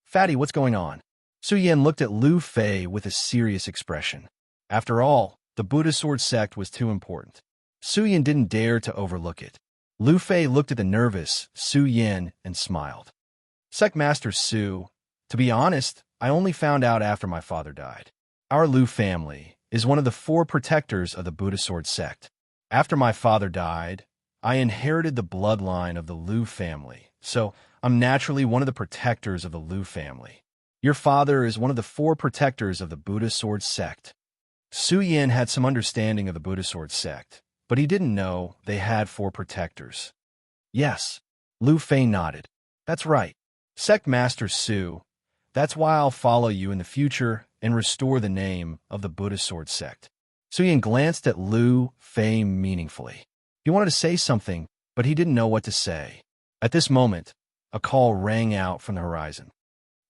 Fatty, what's going on? Su Yin looked at Lu Fei with a serious expression. After all, the Buddha Sword sect was too important. Su Yin didn't dare to overlook it. Lu Fei looked at the nervous Su Yin and smiled. Sect Master Su, to be honest, I only found out after my father died. Our Lu family is one of the 4 protectors of the Buddha Sword sect. After my father died, I inherited the bloodline of the Lu family, so I'm naturally one of the protectors of the Lu family. Your father is one of the 4 protectors of the Buddha Sword sect. Su Yin had some understanding of the Buddha Sword sect, but he didn't know they had 4 protectors. Yes, Lu Fei nodded. That's right. Sect Master Su, that's why I'll follow you in the future and restore the name of the Buddha Sword sect. Su Yin glanced at Lu Fei meaningfully. He wanted to say something, but he didn't know what to say. At this moment, a call rang out from the horizon.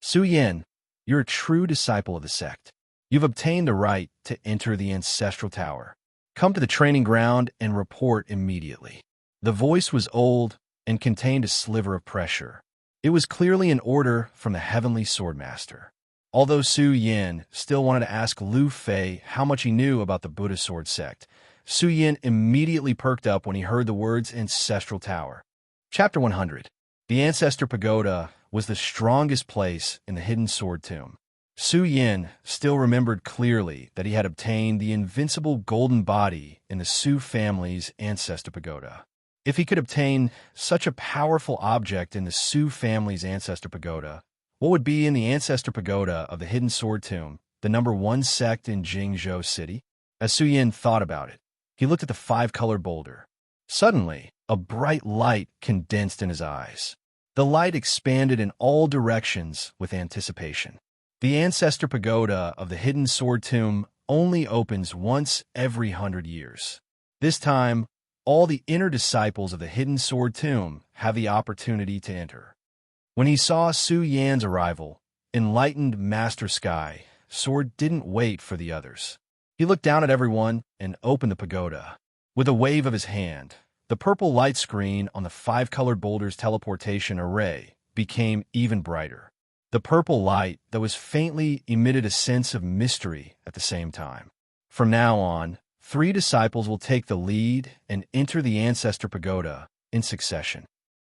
Su Yin, you're a true disciple of the sect. You've obtained the right to enter the ancestral tower. Come to the training ground and report immediately. The voice was old and contained a sliver of pressure. It was clearly an order from the Heavenly Swordmaster. Although Su Yin still wanted to ask Lu Fei how much he knew about the Buddha Sword sect, Su Yin immediately perked up when he heard the words Ancestral Tower. Chapter 100. The Ancestor Pagoda was the strongest place in the Hidden Sword Tomb. Su Yin still remembered clearly that he had obtained the invincible golden body in the Su family's ancestor pagoda. If he could obtain such a powerful object in the Su family's ancestor pagoda, what would be in the ancestor pagoda of the Hidden Sword Tomb, the #1 sect in Jingzhou City? As Su Yin thought about it, he looked at the five-colored boulder. Suddenly, a bright light condensed in his eyes. The light expanded in all directions with anticipation. The ancestor pagoda of the Hidden Sword Tomb only opens once every 100 years. This time, all the inner disciples of the Hidden Sword Tomb have the opportunity to enter. When he saw Su Yan's arrival, enlightened Master Sky Sword didn't wait for the others. He looked down at everyone and opened the pagoda. With a wave of his hand, the purple light screen on the five-colored boulder's teleportation array became even brighter. The purple light that was faintly emitted a sense of mystery at the same time. From now on, 3 disciples will take the lead and enter the ancestor pagoda in succession.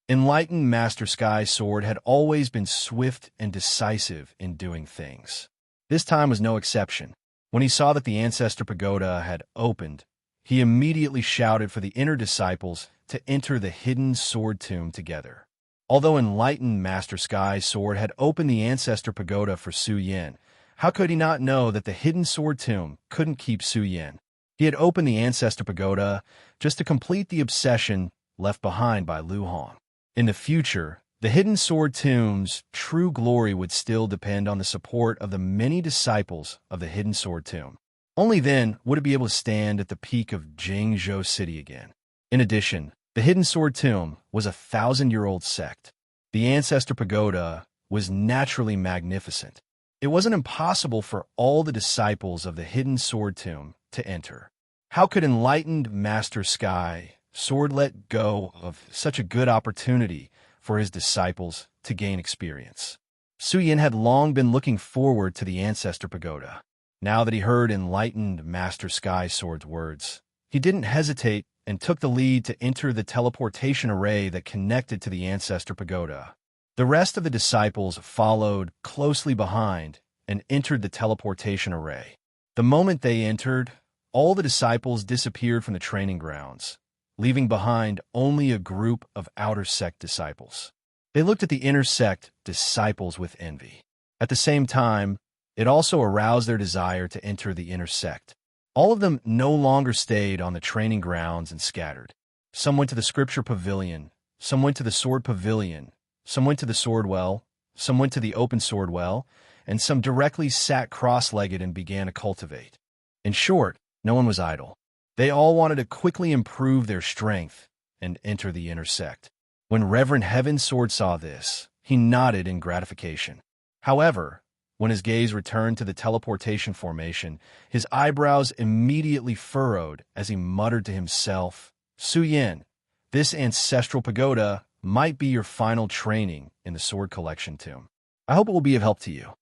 Enlightened Master Sky Sword had always been swift and decisive in doing things. This time was no exception. When he saw that the ancestor pagoda had opened, he immediately shouted for the inner disciples to enter the Hidden Sword Tomb together. Although enlightened Master Sky Sword had opened the ancestor pagoda for Su Yin, how could he not know that the Hidden Sword Tomb couldn't keep Su Yin? He had opened the ancestor pagoda just to complete the obsession left behind by Lu Hong. In the future, the Hidden Sword Tomb's true glory would still depend on the support of the many disciples of the Hidden Sword Tomb. Only then would it be able to stand at the peak of Jingzhou City again. In addition, the Hidden Sword Tomb was a 1,000-year-old sect. The ancestor pagoda was naturally magnificent. It wasn't impossible for all the disciples of the Hidden Sword Tomb to enter. How could enlightened Master Sky Sword let go of such a good opportunity for his disciples to gain experience? Su Yin had long been looking forward to the ancestor pagoda. Now that he heard enlightened Master Sky Sword's words, he didn't hesitate and took the lead to enter the teleportation array that connected to the ancestor pagoda. The rest of the disciples followed closely behind and entered the teleportation array. The moment they entered, all the disciples disappeared from the training grounds, leaving behind only a group of outer sect disciples. They looked at the inner sect disciples with envy. At the same time, it also aroused their desire to enter the inner sect. All of them no longer stayed on the training grounds and scattered. Some went to the scripture pavilion, some went to the sword pavilion, some went to the sword well, some went to the open sword well, and some directly sat cross-legged and began to cultivate. In short, no one was idle. They all wanted to quickly improve their strength and enter the inner sect. When Reverend Heaven Sword saw this, he nodded in gratification. However, when his gaze returned to the teleportation formation, his eyebrows immediately furrowed as he muttered to himself, "Su Yin, this ancestral pagoda might be your final training in the sword collection tomb. I hope it will be of help to you."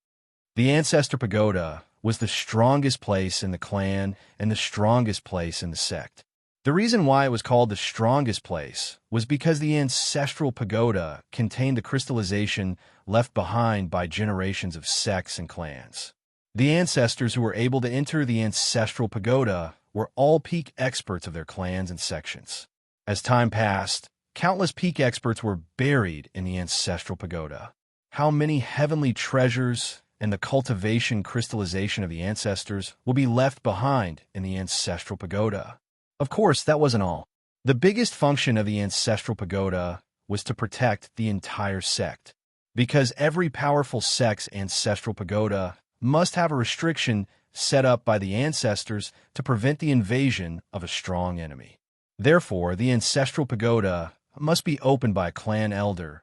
The ancestor pagoda was the strongest place in the clan and the strongest place in the sect. The reason why it was called the strongest place was because the ancestral pagoda contained the crystallization left behind by generations of sects and clans. The ancestors who were able to enter the ancestral pagoda were all peak experts of their clans and sections. As time passed, countless peak experts were buried in the ancestral pagoda. How many heavenly treasures and the cultivation crystallization of the ancestors will be left behind in the ancestral pagoda? Of course, that wasn't all. The biggest function of the ancestral pagoda was to protect the entire sect. Because every powerful sect's ancestral pagoda must have a restriction set up by the ancestors to prevent the invasion of a strong enemy. Therefore, the ancestral pagoda must be opened by a clan elder,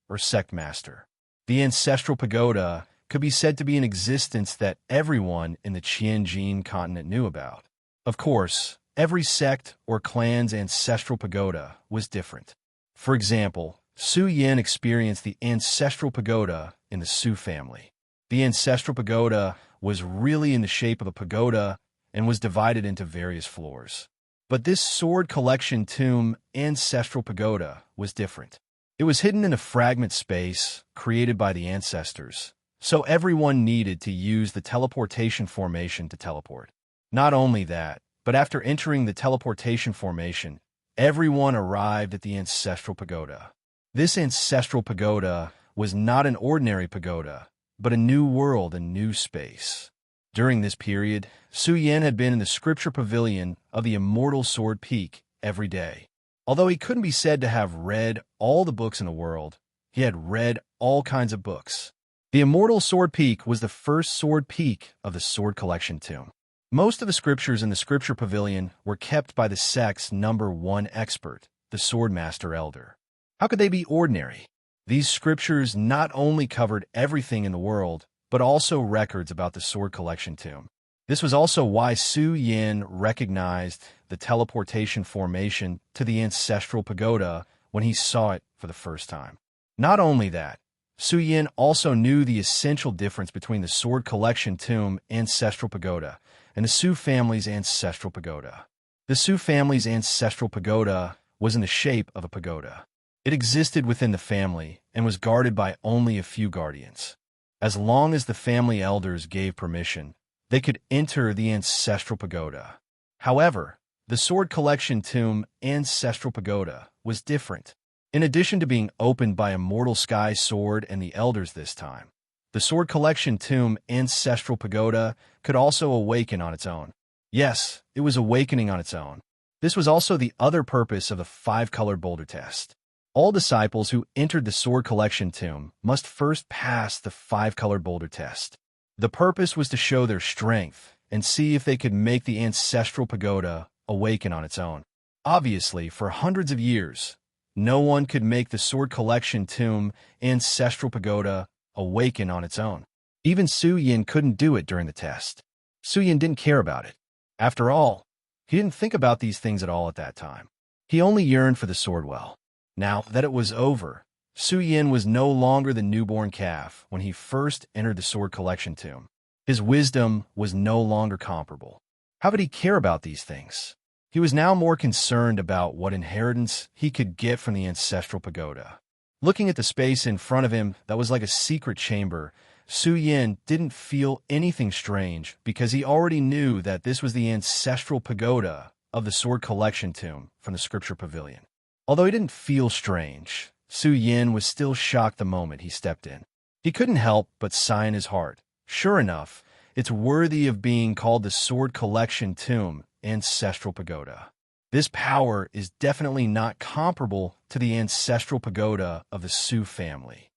or sect master. The ancestral pagoda could be said to be an existence that everyone in the Qianjin continent knew about. Of course, every sect or clan's ancestral pagoda was different. For example, Su Yin experienced the ancestral pagoda in the Su family. The ancestral pagoda was really in the shape of a pagoda and was divided into various floors. But this sword collection tomb ancestral pagoda was different. It was hidden in a fragment space created by the ancestors, so everyone needed to use the teleportation formation to teleport. Not only that, but after entering the teleportation formation, everyone arrived at the ancestral pagoda. This ancestral pagoda was not an ordinary pagoda, but a new world and new space. During this period, Su Yin had been in the scripture pavilion of the immortal Sword Peak every day. Although he couldn't be said to have read all the books in the world, he had read all kinds of books. The immortal Sword Peak was the first sword peak of the Sword Collection tomb. Most of the scriptures in the scripture pavilion were kept by the sect's number one expert, the Swordmaster Elder. How could they be ordinary? These scriptures not only covered everything in the world, but also records about the Sword Collection tomb. This was also why Su Yin recognized the teleportation formation to the ancestral pagoda when he saw it for the first time. Not only that, Su Yin also knew the essential difference between the Sword Collection tomb ancestral pagoda and the Su family's ancestral pagoda. The Su family's ancestral pagoda was in the shape of a pagoda. It existed within the family and was guarded by only a few guardians. As long as the family elders gave permission, they could enter the ancestral pagoda. However, the Sword Collection tomb ancestral pagoda was different. In addition to being opened by Immortal Sky Sword and the elders this time, the Sword Collection tomb ancestral pagoda could also awaken on its own. Yes, it was awakening on its own. This was also the other purpose of the 5-colored boulder test. All disciples who entered the Sword Collection tomb must first pass the 5-colored boulder test. The purpose was to show their strength and see if they could make the ancestral pagoda awaken on its own. Obviously, for hundreds of years, no one could make the Sword Collection tomb ancestral pagoda awaken on its own. Even Su Yin couldn't do it during the test. Su Yin didn't care about it. After all, he didn't think about these things at all at that time. He only yearned for the sword well. Now that it was over, Su Yin was no longer the newborn calf when he first entered the Sword Collection tomb. His wisdom was no longer comparable. How could he care about these things? He was now more concerned about what inheritance he could get from the ancestral pagoda. Looking at the space in front of him that was like a secret chamber, Su Yin didn't feel anything strange because he already knew that this was the ancestral pagoda of the Sword Collection tomb from the Scripture Pavilion. Although he didn't feel strange, Su Yin was still shocked the moment he stepped in. He couldn't help but sigh in his heart. Sure enough, it's worthy of being called the Sword Collection tomb ancestral pagoda. This power is definitely not comparable to the ancestral pagoda of the Su family.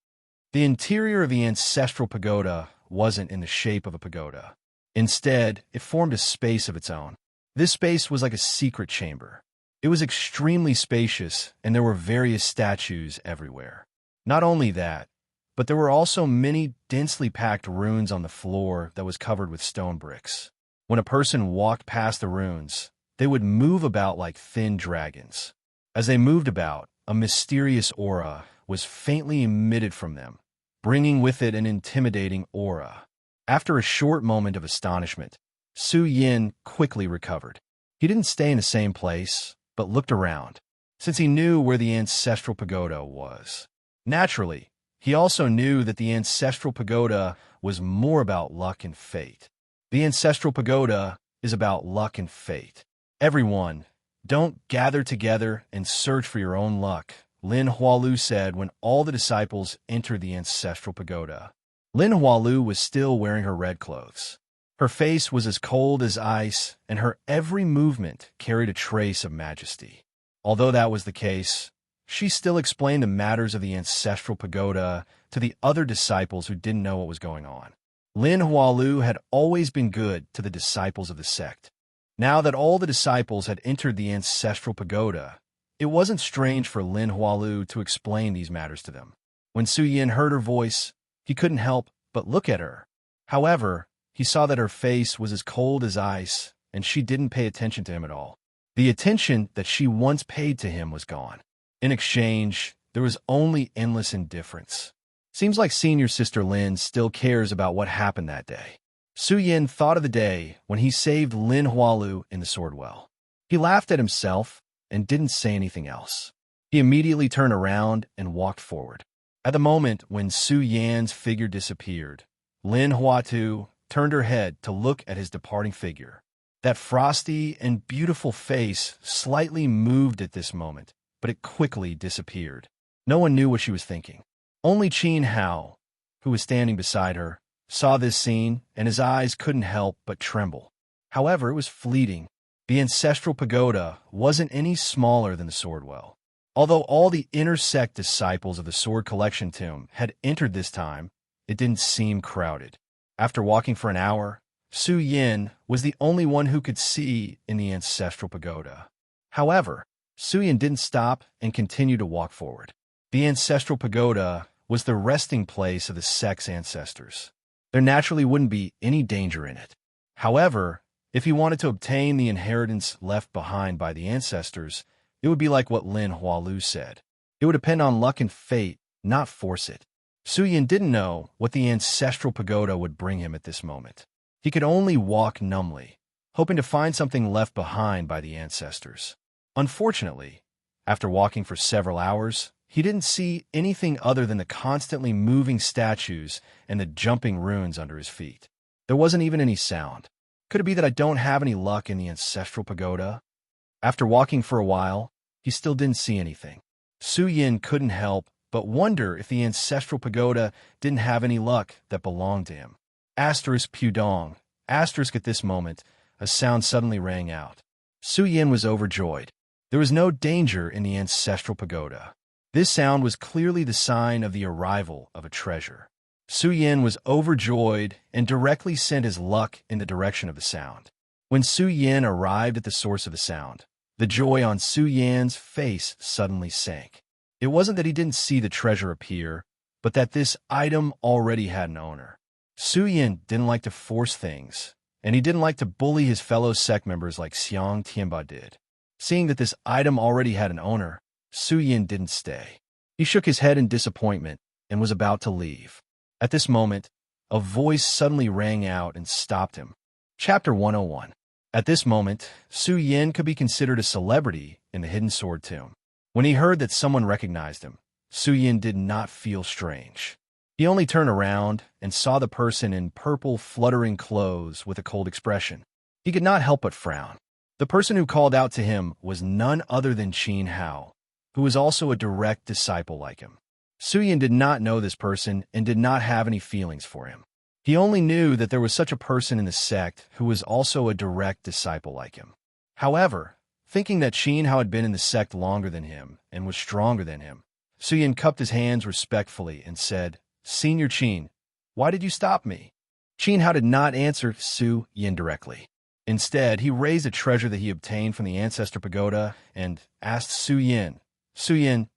The interior of the ancestral pagoda wasn't in the shape of a pagoda. Instead, it formed a space of its own. This space was like a secret chamber. It was extremely spacious, and there were various statues everywhere. Not only that, but there were also many densely packed runes on the floor that was covered with stone bricks. When a person walked past the runes, they would move about like thin dragons. As they moved about, a mysterious aura was faintly emitted from them, bringing with it an intimidating aura. After a short moment of astonishment, Su Yin quickly recovered. He didn't stay in the same place, but looked around, since he knew where the ancestral pagoda was. Naturally, he also knew that the ancestral pagoda was more about luck and fate. The ancestral pagoda is about luck and fate. Everyone, don't gather together and search for your own luck, Lin Hualu said when all the disciples entered the ancestral pagoda. Lin Hualu was still wearing her red clothes. Her face was as cold as ice, and her every movement carried a trace of majesty. Although that was the case, she still explained the matters of the ancestral pagoda to the other disciples who didn't know what was going on. Lin Hualu had always been good to the disciples of the sect. Now that all the disciples had entered the ancestral pagoda, it wasn't strange for Lin Hualu to explain these matters to them. When Su Yin heard her voice, he couldn't help but look at her. However, he saw that her face was as cold as ice, and she didn't pay attention to him at all. The attention that she once paid to him was gone. In exchange, there was only endless indifference. Seems like senior sister Lin still cares about what happened that day. Su Yin thought of the day when he saved Lin Hualu in the sword well. He laughed at himself and didn't say anything else. He immediately turned around and walked forward. At the moment when Su Yan's figure disappeared, Lin Huatu turned her head to look at his departing figure. That frosty and beautiful face slightly moved at this moment, but it quickly disappeared. No one knew what she was thinking. Only Qin Hao, who was standing beside her, saw this scene, and his eyes couldn't help but tremble. However, it was fleeting. The ancestral pagoda wasn't any smaller than the Swordwell. Although all the inner sect disciples of the Sword Collection Tomb had entered this time, it didn't seem crowded. After walking for an hour, Su Yin was the only one who could see in the ancestral pagoda. However, Su Yin didn't stop and continued to walk forward. The ancestral pagoda was the resting place of the sect's ancestors. There naturally wouldn't be any danger in it. However, if he wanted to obtain the inheritance left behind by the ancestors, it would be like what Lin Hualu said. It would depend on luck and fate, not force it. Su Yin didn't know what the ancestral pagoda would bring him at this moment. He could only walk numbly, hoping to find something left behind by the ancestors. Unfortunately, after walking for several hours, he didn't see anything other than the constantly moving statues and the jumping ruins under his feet. There wasn't even any sound. Could it be that I don't have any luck in the ancestral pagoda? After walking for a while, he still didn't see anything. Su Yin couldn't help but wonder if the ancestral pagoda didn't have any luck that belonged to him. Asterisk Pudong. Asterisk at this moment, a sound suddenly rang out. Su Yin was overjoyed. There was no danger in the ancestral pagoda. This sound was clearly the sign of the arrival of a treasure. Su Yin was overjoyed and directly sent his luck in the direction of the sound. When Su Yin arrived at the source of the sound, the joy on Su Yin's face suddenly sank. It wasn't that he didn't see the treasure appear, but that this item already had an owner. Su Yin didn't like to force things, and he didn't like to bully his fellow sect members like Xiang Tianba did. Seeing that this item already had an owner, Su Yin didn't stay. He shook his head in disappointment and was about to leave. At this moment, a voice suddenly rang out and stopped him. Chapter 101. At this moment, Su Yin could be considered a celebrity in the Hidden Sword Tomb. When he heard that someone recognized him, Su Yin did not feel strange. He only turned around and saw the person in purple, fluttering clothes with a cold expression. He could not help but frown. The person who called out to him was none other than Qin Hao, who was also a direct disciple like him. Su Yin did not know this person and did not have any feelings for him. He only knew that there was such a person in the sect who was also a direct disciple like him. However, thinking that Qin Hao had been in the sect longer than him and was stronger than him, Su Yin cupped his hands respectfully and said, "Senior Qin, why did you stop me?" Qin Hao did not answer Su Yin directly. Instead, he raised a treasure that he obtained from the Ancestor Pagoda and asked Su Yin, "Su Yin,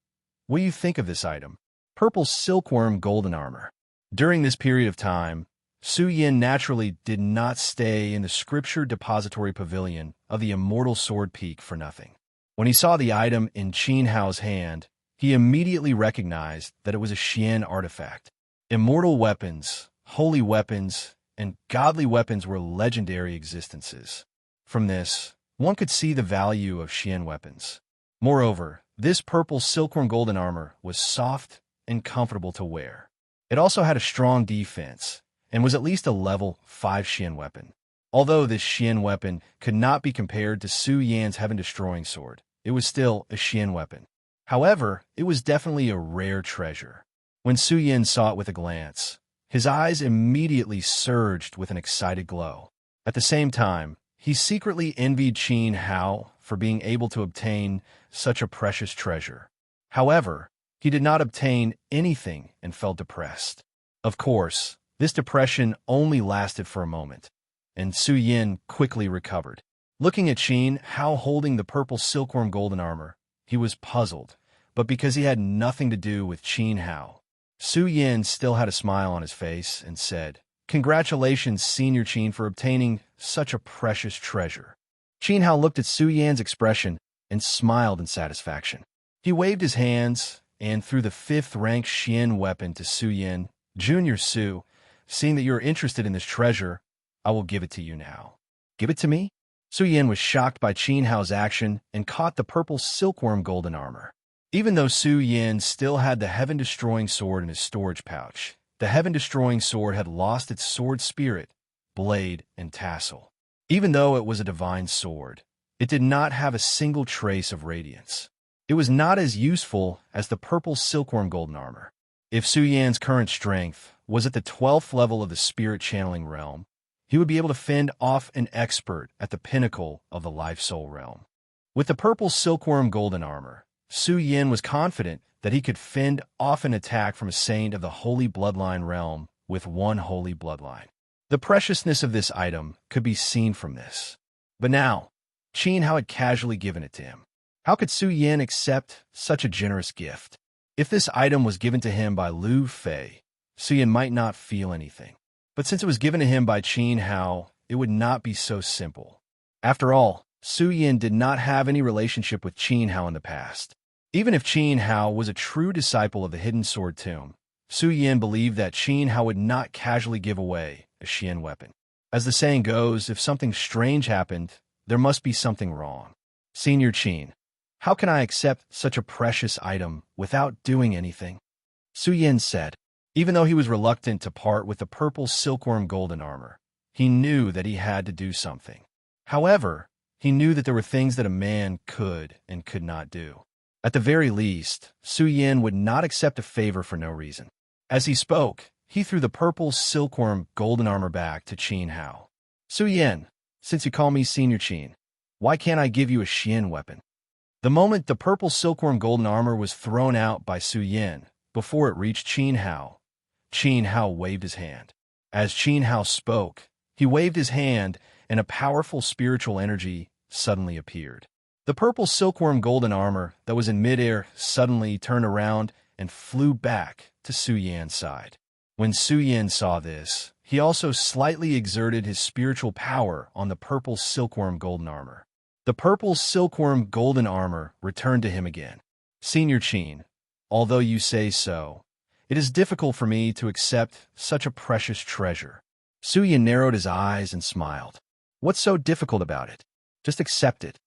what do you think of this item?" Purple silkworm golden armor. During this period of time, Su Yin naturally did not stay in the scripture depository pavilion of the Immortal Sword Peak for nothing. When he saw the item in Qin Hao's hand, he immediately recognized that it was a Xian artifact. Immortal weapons, holy weapons, and godly weapons were legendary existences. From this, one could see the value of Xian weapons. Moreover, this purple silkworm golden armor was soft and comfortable to wear. It also had a strong defense, and was at least a level 5 Xian weapon. Although this Xian weapon could not be compared to Su Yan's heaven-destroying sword, it was still a Xian weapon. However, it was definitely a rare treasure. When Su Yin saw it with a glance, his eyes immediately surged with an excited glow. At the same time, he secretly envied Qin Hao for being able to obtain such a precious treasure. However, he did not obtain anything and felt depressed. Of course, this depression only lasted for a moment, and Su Yin quickly recovered. Looking at Qin Hao holding the purple silkworm golden armor, he was puzzled, but because he had nothing to do with Qin Hao, Su Yin still had a smile on his face and said, "Congratulations, Senior Qin, for obtaining such a precious treasure." Qin Hao looked at Su Yan's expression and smiled in satisfaction. He waved his hands and threw the 5th-rank Xian weapon to Su Yin. "Junior Su, seeing that you are interested in this treasure, I will give it to you now." "Give it to me?" Su Yin was shocked by Qin Hao's action and caught the purple silkworm golden armor. Even though Su Yin still had the heaven-destroying sword in his storage pouch, the heaven-destroying sword had lost its sword spirit, blade, and tassel. Even though it was a divine sword, it did not have a single trace of radiance. It was not as useful as the purple silkworm golden armor. If Su Yan's current strength was at the 12th level of the spirit channeling realm, he would be able to fend off an expert at the pinnacle of the life-soul realm. With the purple silkworm golden armor, Su Yan was confident that he could fend off an attack from a saint of the holy bloodline realm with one holy bloodline. The preciousness of this item could be seen from this. But now, Qin Hao had casually given it to him. How could Su Yan accept such a generous gift? If this item was given to him by Lu Fei, Su Yan might not feel anything. But since it was given to him by Qin Hao, it would not be so simple. After all, Su Yan did not have any relationship with Qin Hao in the past. Even if Qin Hao was a true disciple of the Hidden Sword Tomb, Su Yan believed that Qin Hao would not casually give away a Xian weapon. As the saying goes, if something strange happened, there must be something wrong. Senior Qin, how can I accept such a precious item without doing anything? Su Yan said. Even though he was reluctant to part with the purple silkworm golden armor, he knew that he had to do something. However, he knew that there were things that a man could and could not do. At the very least, Su Yan would not accept a favor for no reason. As he spoke, he threw the purple silkworm golden armor back to Qin Hao. Su Yan, since you call me Senior Qin, why can't I give you a Xian weapon? The moment the purple silkworm golden armor was thrown out by Su Yan, before it reached Qin Hao waved his hand. As Qin Hao spoke, he waved his hand, and a powerful spiritual energy suddenly appeared. The purple silkworm golden armor that was in midair suddenly turned around and flew back to Su Yan's side. When Su Yan saw this, he also slightly exerted his spiritual power on the purple silkworm golden armor. The purple silkworm golden armor returned to him again. Senior Qin, although you say so, it is difficult for me to accept such a precious treasure. Su Yan narrowed his eyes and smiled. What's so difficult about it? Just accept it.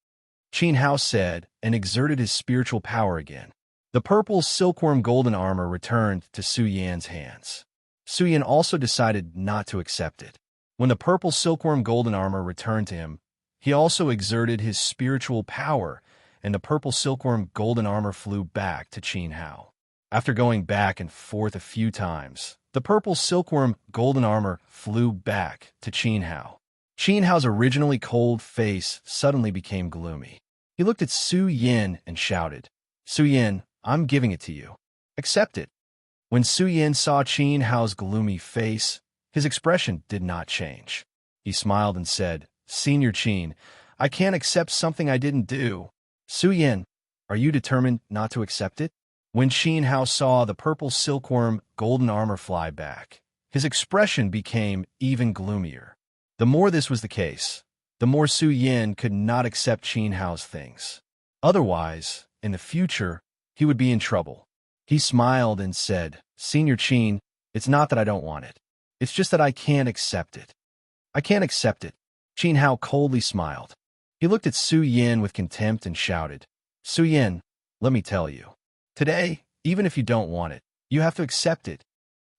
Qin Hao said and exerted his spiritual power again. The purple silkworm golden armor returned to Su Yan's hands. Su Yan also decided not to accept it. When the purple silkworm golden armor returned to him, he also exerted his spiritual power, and the purple silkworm golden armor flew back to Qin Hao. After going back and forth a few times, the purple silkworm golden armor flew back to Qin Hao. Qin Hao's originally cold face suddenly became gloomy. He looked at Su Yan and shouted, Su Yan, I'm giving it to you. Accept it. When Su Yan saw Qin Hao's gloomy face, his expression did not change. He smiled and said, Senior Qin, I can't accept something I didn't do. Su Yan, are you determined not to accept it? When Qin Hao saw the purple silkworm golden armor fly back, his expression became even gloomier. The more this was the case, the more Su Yan could not accept Qin Hao's things. Otherwise, in the future, he would be in trouble. He smiled and said, Senior Qin, it's not that I don't want it. It's just that I can't accept it. I can't accept it. Qin Hao coldly smiled. He looked at Su Yan with contempt and shouted, Su Yan, let me tell you. Today, even if you don't want it, you have to accept it.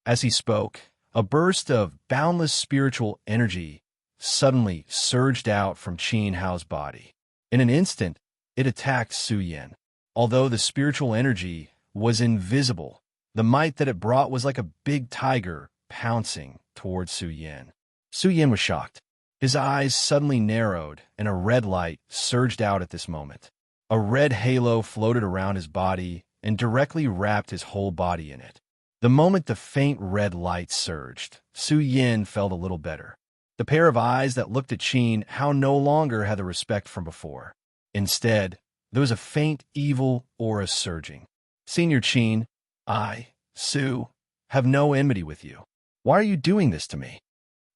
As he spoke, a burst of boundless spiritual energy suddenly surged out from Qin Hao's body. In an instant, it attacked Su Yan. Although the spiritual energy was invisible, the might that it brought was like a big tiger pouncing towards Su Yan. Su Yan was shocked. His eyes suddenly narrowed, and a red light surged out at this moment. A red halo floated around his body and directly wrapped his whole body in it. The moment the faint red light surged, Su Yan felt a little better. The pair of eyes that looked at Qin Hao no longer had the respect from before. Instead, there was a faint evil aura surging. Senior Qin, I, Su, have no enmity with you. Why are you doing this to me?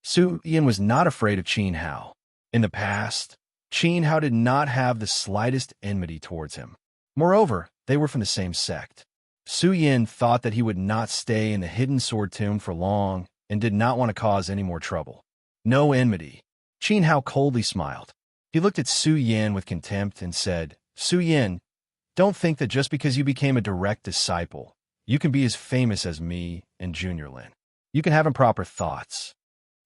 Su Yan was not afraid of Qin Hao. In the past, Qin Hao did not have the slightest enmity towards him. Moreover, they were from the same sect. Su Yan thought that he would not stay in the Hidden Sword Tomb for long and did not want to cause any more trouble. No enmity. Qin Hao coldly smiled. He looked at Su Yan with contempt and said, Su Yan, don't think that just because you became a direct disciple, you can be as famous as me and Junior Lin. You can have improper thoughts.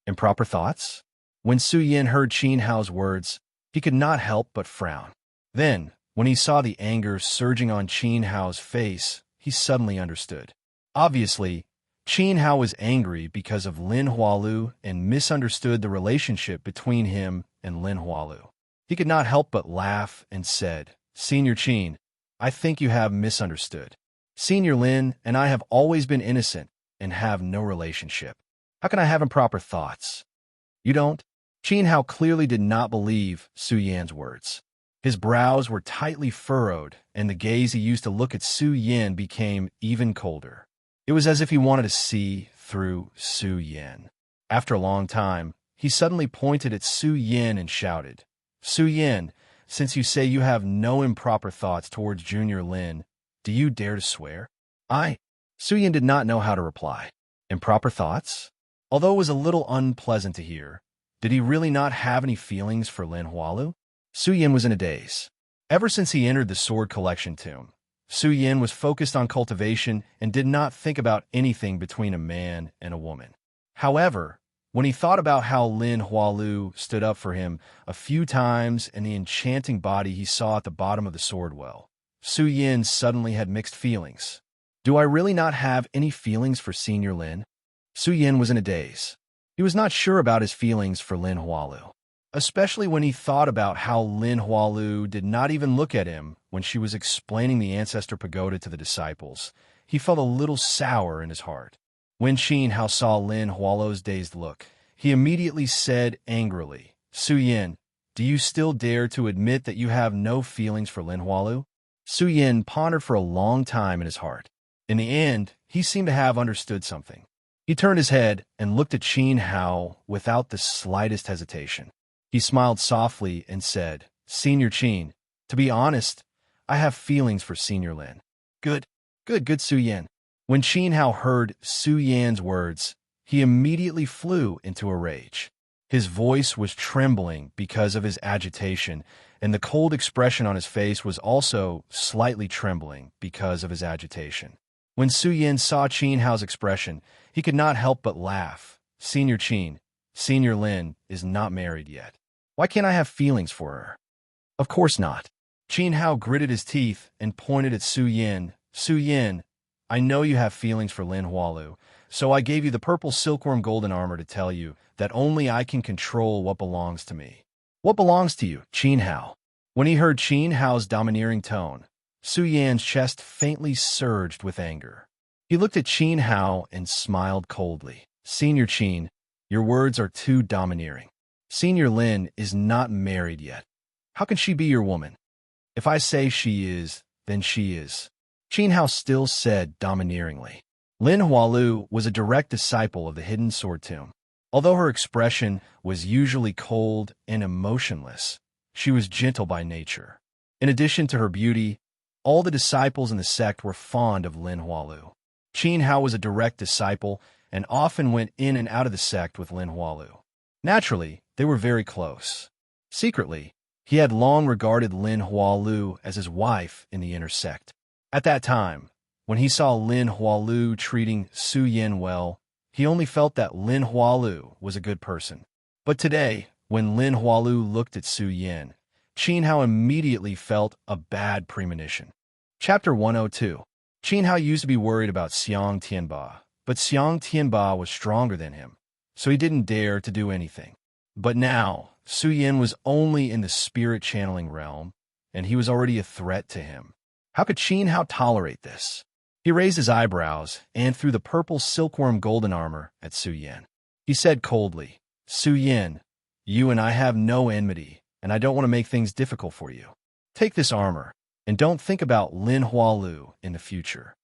Improper thoughts? When Su Yin heard Qin Hao's words, he could not help but frown. Then, when he saw the anger surging on Qin Hao's face, he suddenly understood. Obviously, Qin Hao was angry because of Lin Hualu and misunderstood the relationship between him and Lin Hualu. He could not help but laugh and said, "Senior Qin, I think you have misunderstood. Senior Lin and I have always been innocent and have no relationship. How can I have improper thoughts?" "You don't?" Qin Hao clearly did not believe Su Yan's words. His brows were tightly furrowed, and the gaze he used to look at Su Yan became even colder. It was as if he wanted to see through Su Yan. After a long time, he suddenly pointed at Su Yan and shouted, "Su Yan, since you say you have no improper thoughts towards Junior Lin, do you dare to swear?" Su Yan did not know how to reply. Improper thoughts? Although it was a little unpleasant to hear, did he really not have any feelings for Lin Hualu? Su Yan was in a daze. Ever since he entered the sword collection tomb, Su Yan was focused on cultivation and did not think about anything between a man and a woman. However, when he thought about how Lin Hualu stood up for him a few times and the enchanting body he saw at the bottom of the sword well, Su Yan suddenly had mixed feelings. Do I really not have any feelings for Senior Lin? Su Yan was in a daze. He was not sure about his feelings for Lin Hualu, especially when he thought about how Lin Hualu did not even look at him when she was explaining the Ancestor Pagoda to the disciples. He felt a little sour in his heart. When Qin Hao saw Lin Hualu's dazed look, he immediately said angrily, "Su Yan, do you still dare to admit that you have no feelings for Lin Hualu?" Su Yan pondered for a long time in his heart. In the end, he seemed to have understood something. He turned his head and looked at Qin Hao without the slightest hesitation. He smiled softly and said, "Senior Qin, to be honest, I have feelings for Senior Lin." Good Su Yan. When Qin Hao heard Su Yan's words, he immediately flew into a rage. His voice was trembling because of his agitation, and the cold expression on his face was also slightly trembling because of his agitation. When Su Yan saw Qin Hao's expression, he could not help but laugh. "Senior Qin, Senior Lin is not married yet. Why can't I have feelings for her?" "Of course not." Qin Hao gritted his teeth and pointed at Su Yan. "Su Yan, I know you have feelings for Lin Hualu, so I gave you the purple silkworm golden armor to tell you that only I can control what belongs to me." "What belongs to you, Qin Hao?" When he heard Qin Hao's domineering tone, Su Yan's chest faintly surged with anger. He looked at Qin Hao and smiled coldly. "Senior Qin, your words are too domineering. Senior Lin is not married yet. How can she be your woman? If I say she is, then she is." Qin Hao still said domineeringly. Lin Hualu was a direct disciple of the Hidden Sword Tomb. Although her expression was usually cold and emotionless, she was gentle by nature. In addition to her beauty, all the disciples in the sect were fond of Lin Hualu. Qin Hao was a direct disciple and often went in and out of the sect with Lin Hualu. Naturally, they were very close. Secretly, he had long regarded Lin Hualu as his wife in the inner sect. At that time, when he saw Lin Hualu treating Su Yan well, he only felt that Lin Hualu was a good person. But today, when Lin Hualu looked at Su Yan, Qin Hao immediately felt a bad premonition. Chapter 102. Qin Hao used to be worried about Xiang Tianba, but Xiang Tianba was stronger than him, so he didn't dare to do anything. But now, Su Yan was only in the spirit channeling realm, and he was already a threat to him. How could Qin Hao tolerate this? He raised his eyebrows and threw the purple silkworm golden armor at Su Yan. He said coldly, "Su Yan, you and I have no enmity, and I don't want to make things difficult for you. Take this armor, and don't think about Lin Hualu in the future."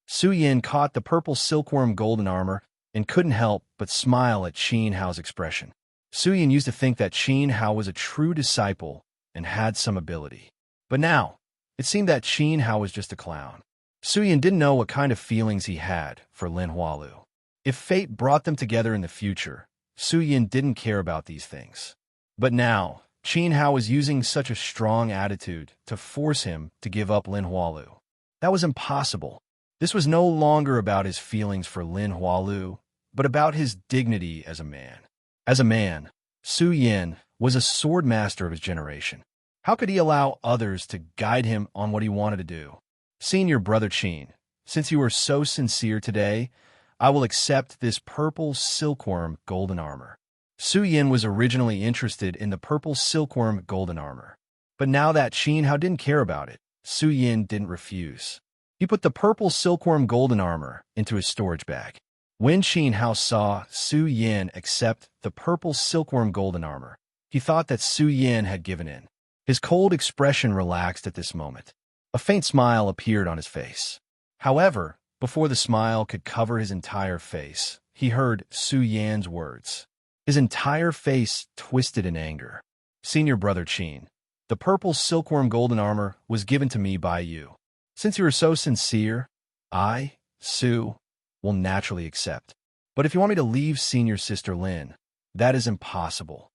Su Yan caught the purple silkworm golden armor and couldn't help but smile at Qin Hao's expression. Su Yan used to think that Qin Hao was a true disciple and had some ability. But now, it seemed that Qin Hao was just a clown. Su Yan didn't know what kind of feelings he had for Lin Hualu. If fate brought them together in the future, Su Yan didn't care about these things. But now, Qin Hao was using such a strong attitude to force him to give up Lin Hualu. That was impossible. This was no longer about his feelings for Lin Hualu, but about his dignity as a man. As a man, Su Yin was a sword master of his generation. How could he allow others to guide him on what he wanted to do? Senior Brother Qin, since you are so sincere today, I will accept this purple silkworm golden armor. Su Yin was originally interested in the purple silkworm golden armor. But now that Qin Hao didn't care about it, Su Yin didn't refuse. He put the purple silkworm golden armor into his storage bag. When Qin Hao saw Su Yin accept the purple silkworm golden armor, he thought that Su Yin had given in. His cold expression relaxed at this moment. A faint smile appeared on his face. However, before the smile could cover his entire face, he heard Su Yin's words. His entire face twisted in anger. Senior Brother Qin, the purple silkworm golden armor was given to me by you. Since you are so sincere, I, Su, will naturally accept. But if you want me to leave Senior Sister Lin, that is impossible.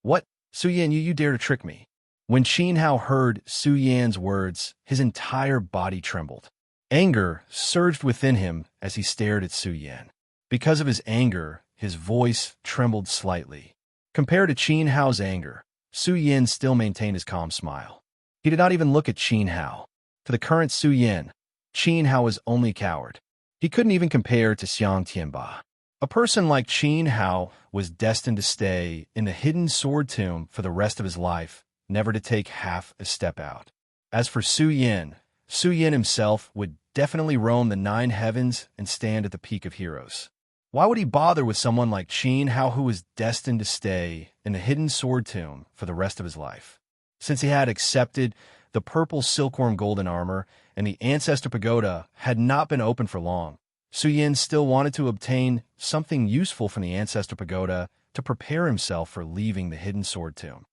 What? Su Yin, you dare to trick me? When Qin Hao heard Su Yan's words, his entire body trembled. Anger surged within him as he stared at Su Yan. Because of his anger, his voice trembled slightly. Compared to Qin Hao's anger, Su Yin still maintained his calm smile. He did not even look at Qin Hao. To the current Su Yin, Qin Hao was only coward. He couldn't even compare to Xiang Tianba. A person like Qin Hao was destined to stay in the hidden sword tomb for the rest of his life, never to take half a step out. As for Su Yin himself would definitely roam the 9 heavens and stand at the peak of heroes. Why would he bother with someone like Qin Hao who was destined to stay in the hidden sword tomb for the rest of his life? Since he had accepted the purple silkworm golden armor and the Ancestor Pagoda had not been open for long, Su Yin still wanted to obtain something useful from the Ancestor Pagoda to prepare himself for leaving the hidden sword tomb.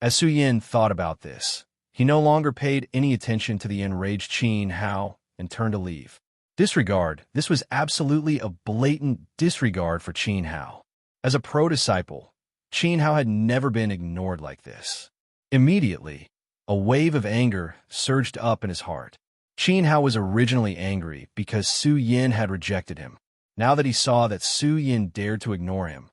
As Su Yin thought about this, he no longer paid any attention to the enraged Qin Hao and turned to leave. Disregard. This was absolutely a blatant disregard for Qin Hao. As a pro-disciple, Qin Hao had never been ignored like this. Immediately, a wave of anger surged up in his heart. Qin Hao was originally angry because Su Yin had rejected him. Now that he saw that Su Yin dared to ignore him,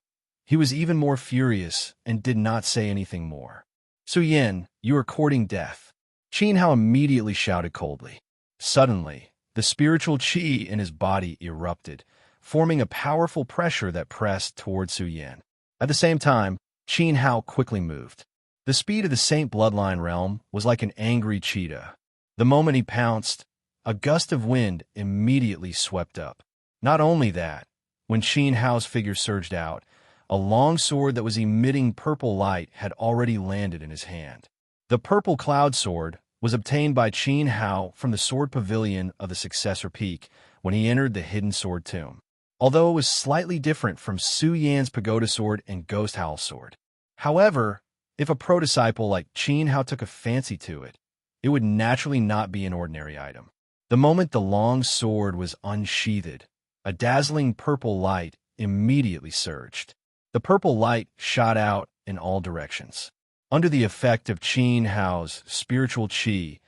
he was even more furious and did not say anything more. Su Yin, you are courting death. Qin Hao immediately shouted coldly. Suddenly, the spiritual qi in his body erupted, forming a powerful pressure that pressed toward Su Yin. At the same time, Qin Hao quickly moved. The speed of the Saint Bloodline realm was like an angry cheetah. The moment he pounced, a gust of wind immediately swept up. Not only that, when Qin Hao's figure surged out, a long sword that was emitting purple light had already landed in his hand. The purple cloud sword was obtained by Qin Hao from the sword pavilion of the Successor Peak when he entered the hidden sword tomb, although it was slightly different from Su Yan's pagoda sword and Ghost Howl sword. However, if a pro-disciple like Qin Hao took a fancy to it, it would naturally not be an ordinary item. The moment the long sword was unsheathed, a dazzling purple light immediately surged. The purple light shot out in all directions. Under the effect of Qin Hao's spiritual qi,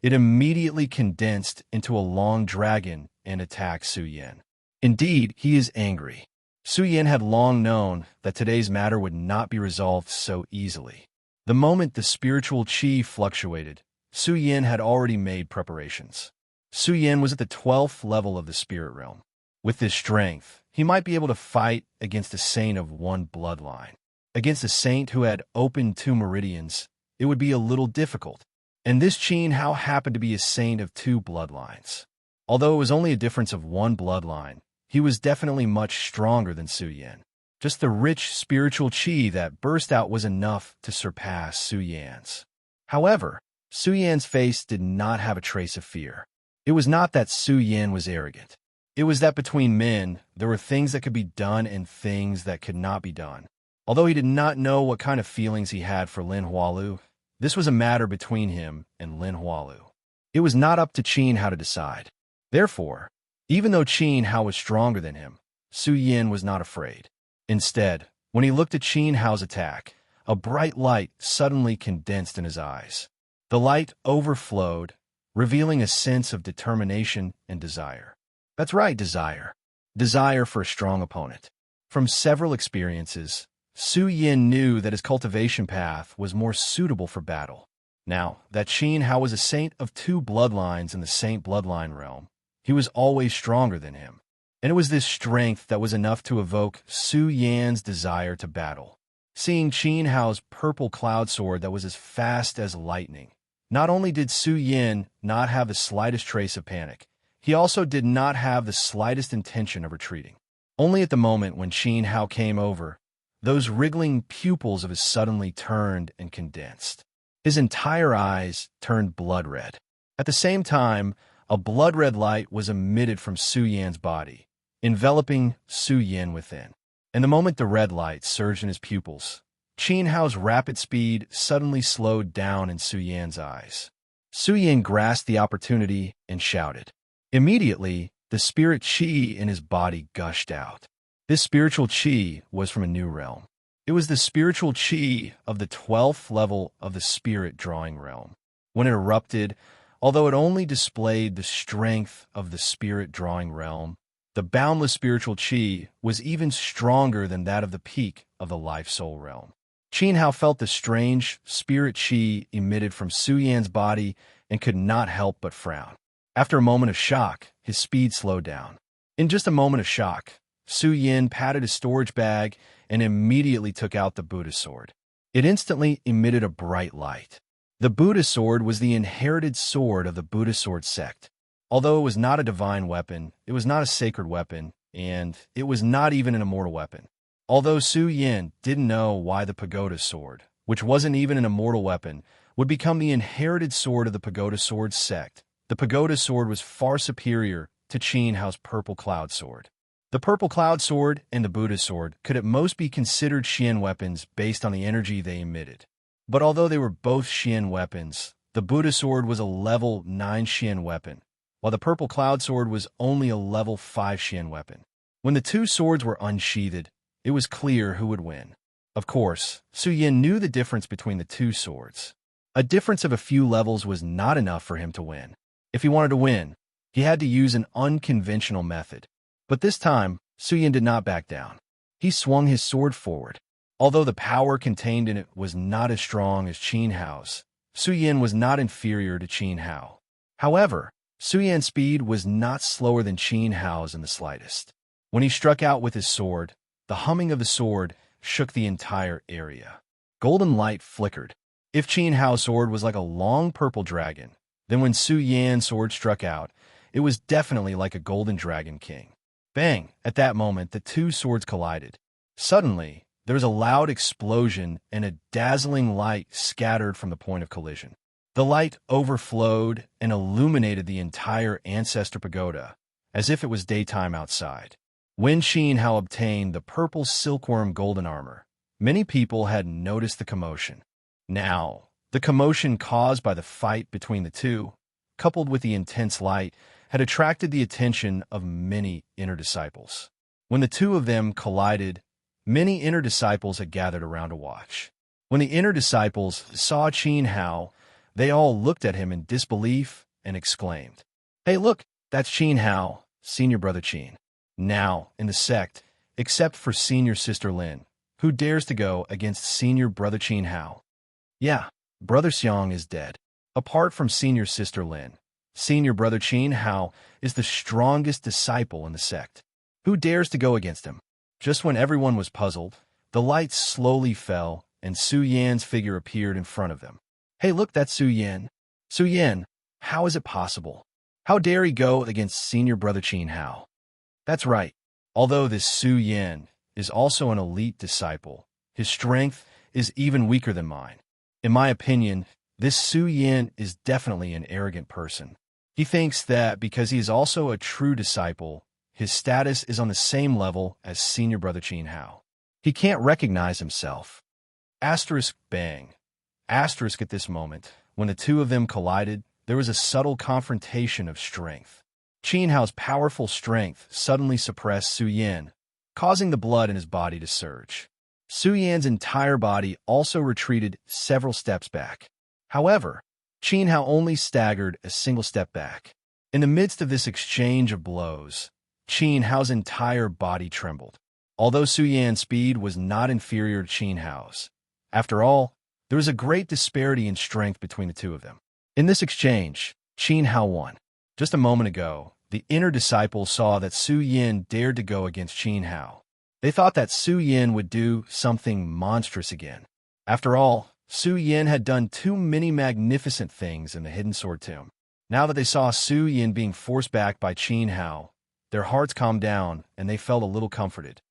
it immediately condensed into a long dragon and attacked Su Yin. Indeed, he is angry. Su Yin had long known that today's matter would not be resolved so easily. The moment the spiritual qi fluctuated, Su Yin had already made preparations. Su Yin was at the 12th level of the spirit realm. With this strength, he might be able to fight against a saint of one bloodline. Against a saint who had opened 2 meridians, it would be a little difficult. And this Qin Hao happened to be a saint of 2 bloodlines. Although it was only a difference of 1 bloodline, he was definitely much stronger than Su Yin. Just the rich spiritual qi that burst out was enough to surpass Su Yan's. However, Su Yan's face did not have a trace of fear. It was not that Su Yin was arrogant. It was that between men, there were things that could be done and things that could not be done. Although he did not know what kind of feelings he had for Lin Hualu, this was a matter between him and Lin Hualu. It was not up to Qin Hao to decide. Therefore, even though Qin Hao was stronger than him, Su Yin was not afraid. Instead, when he looked at Qin Hao's attack, a bright light suddenly condensed in his eyes. The light overflowed, revealing a sense of determination and desire. That's right, desire. Desire for a strong opponent. From several experiences, Su Yin knew that his cultivation path was more suitable for battle. Now, that Qin Hao was a saint of two bloodlines in the saint bloodline realm, he was always stronger than him. And it was this strength that was enough to evoke Su Yan's desire to battle. Seeing Qin Hao's purple cloud sword that was as fast as lightning, not only did Su Yin not have the slightest trace of panic, he also did not have the slightest intention of retreating. Only at the moment when Qin Hao came over, those wriggling pupils of his suddenly turned and condensed. His entire eyes turned blood red. At the same time, a blood-red light was emitted from Su Yan's body, enveloping Su Yin within. And the moment the red light surged in his pupils, Qin Hao's rapid speed suddenly slowed down in Su Yan's eyes. Su Yin grasped the opportunity and shouted. Immediately, the spirit qi in his body gushed out. This spiritual qi was from a new realm. It was the spiritual qi of the 12th level of the spirit drawing realm. When it erupted, although it only displayed the strength of the spirit drawing realm, the boundless spiritual qi was even stronger than that of the peak of the life-soul realm. Qin Hao felt the strange spirit qi emitted from Su Yan's body and could not help but frown. After a moment of shock, his speed slowed down. In just a moment of shock, Su Yin patted his storage bag and immediately took out the Buddha sword. It instantly emitted a bright light. The Buddha sword was the inherited sword of the Buddha sword sect. Although it was not a divine weapon, it was not a sacred weapon, and it was not even an immortal weapon. Although Su Yin didn't know why the pagoda sword, which wasn't even an immortal weapon, would become the inherited sword of the pagoda sword sect, the pagoda sword was far superior to Qin Hao's purple cloud sword. The purple cloud sword and the Buddha sword could at most be considered Xian weapons based on the energy they emitted. But although they were both Xian weapons, the Buddha sword was a level 9 Xian weapon, while the purple cloud sword was only a level 5 Xian weapon. When the two swords were unsheathed, it was clear who would win. Of course, Su Yin knew the difference between the two swords. A difference of a few levels was not enough for him to win. If he wanted to win, he had to use an unconventional method. But this time, Su Yin did not back down. He swung his sword forward. Although the power contained in it was not as strong as Qin Hao's, Su Yin was not inferior to Qin Hao. However, Su Yan's speed was not slower than Qin Hao's in the slightest. When he struck out with his sword, the humming of the sword shook the entire area. Golden light flickered. If Qin Hao's sword was like a long purple dragon, then when Su Yan's sword struck out, it was definitely like a golden dragon king. Bang! At that moment, the two swords collided. Suddenly, there was a loud explosion and a dazzling light scattered from the point of collision. The light overflowed and illuminated the entire Ancestor Pagoda, as if it was daytime outside. When Qin Hao obtained the purple silkworm golden armor, many people had noticed the commotion. Now, the commotion caused by the fight between the two, coupled with the intense light, had attracted the attention of many inner disciples. When the two of them collided, many inner disciples had gathered around to watch. When the inner disciples saw Qin Hao, they all looked at him in disbelief and exclaimed, "Hey, look, that's Qin Hao, senior brother Qin." Now, in the sect, except for senior sister Lin, who dares to go against senior brother Qin Hao? Yeah, brother Xiang is dead. Apart from senior sister Lin, senior brother Qin Hao is the strongest disciple in the sect. Who dares to go against him? Just when everyone was puzzled, the lights slowly fell and Su Yan's figure appeared in front of them. "Hey, look, that's Su Yan. Su Yan, how is it possible? How dare he go against senior brother Qin Hao?" That's right. Although this Su Yan is also an elite disciple, his strength is even weaker than mine. In my opinion, this Su Yan is definitely an arrogant person. He thinks that because he is also a true disciple, his status is on the same level as senior brother Qin Hao. He can't recognize himself. Asterisk bang. Asterisk at this moment, when the two of them collided, there was a subtle confrontation of strength. Qin Hao's powerful strength suddenly suppressed Su Yan, causing the blood in his body to surge. Su Yan's entire body also retreated several steps back. However, Qin Hao only staggered a single step back. In the midst of this exchange of blows, Qin Hao's entire body trembled. although Su Yan's speed was not inferior to Qin Hao's. After all, there was a great disparity in strength between the two of them. In this exchange, Qin Hao won. Just a moment ago, the inner disciples saw that Su Yan dared to go against Qin Hao. They thought that Su Yan would do something monstrous again. After all, Su Yan had done too many magnificent things in the Hidden Sword Tomb. Now that they saw Su Yan being forced back by Qin Hao, their hearts calmed down and they felt a little comforted.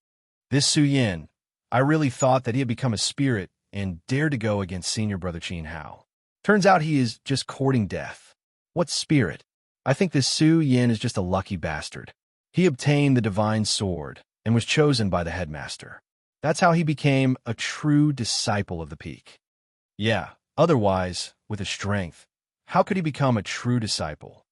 This Su Yan, I really thought that he had become a spirit and dared to go against senior brother Qin Hao. Turns out he is just courting death. What spirit? I think this Su Yan is just a lucky bastard. He obtained the divine sword and was chosen by the headmaster. That's how he became a true disciple of the peak. Yeah, otherwise, with his strength, how could he become a true disciple?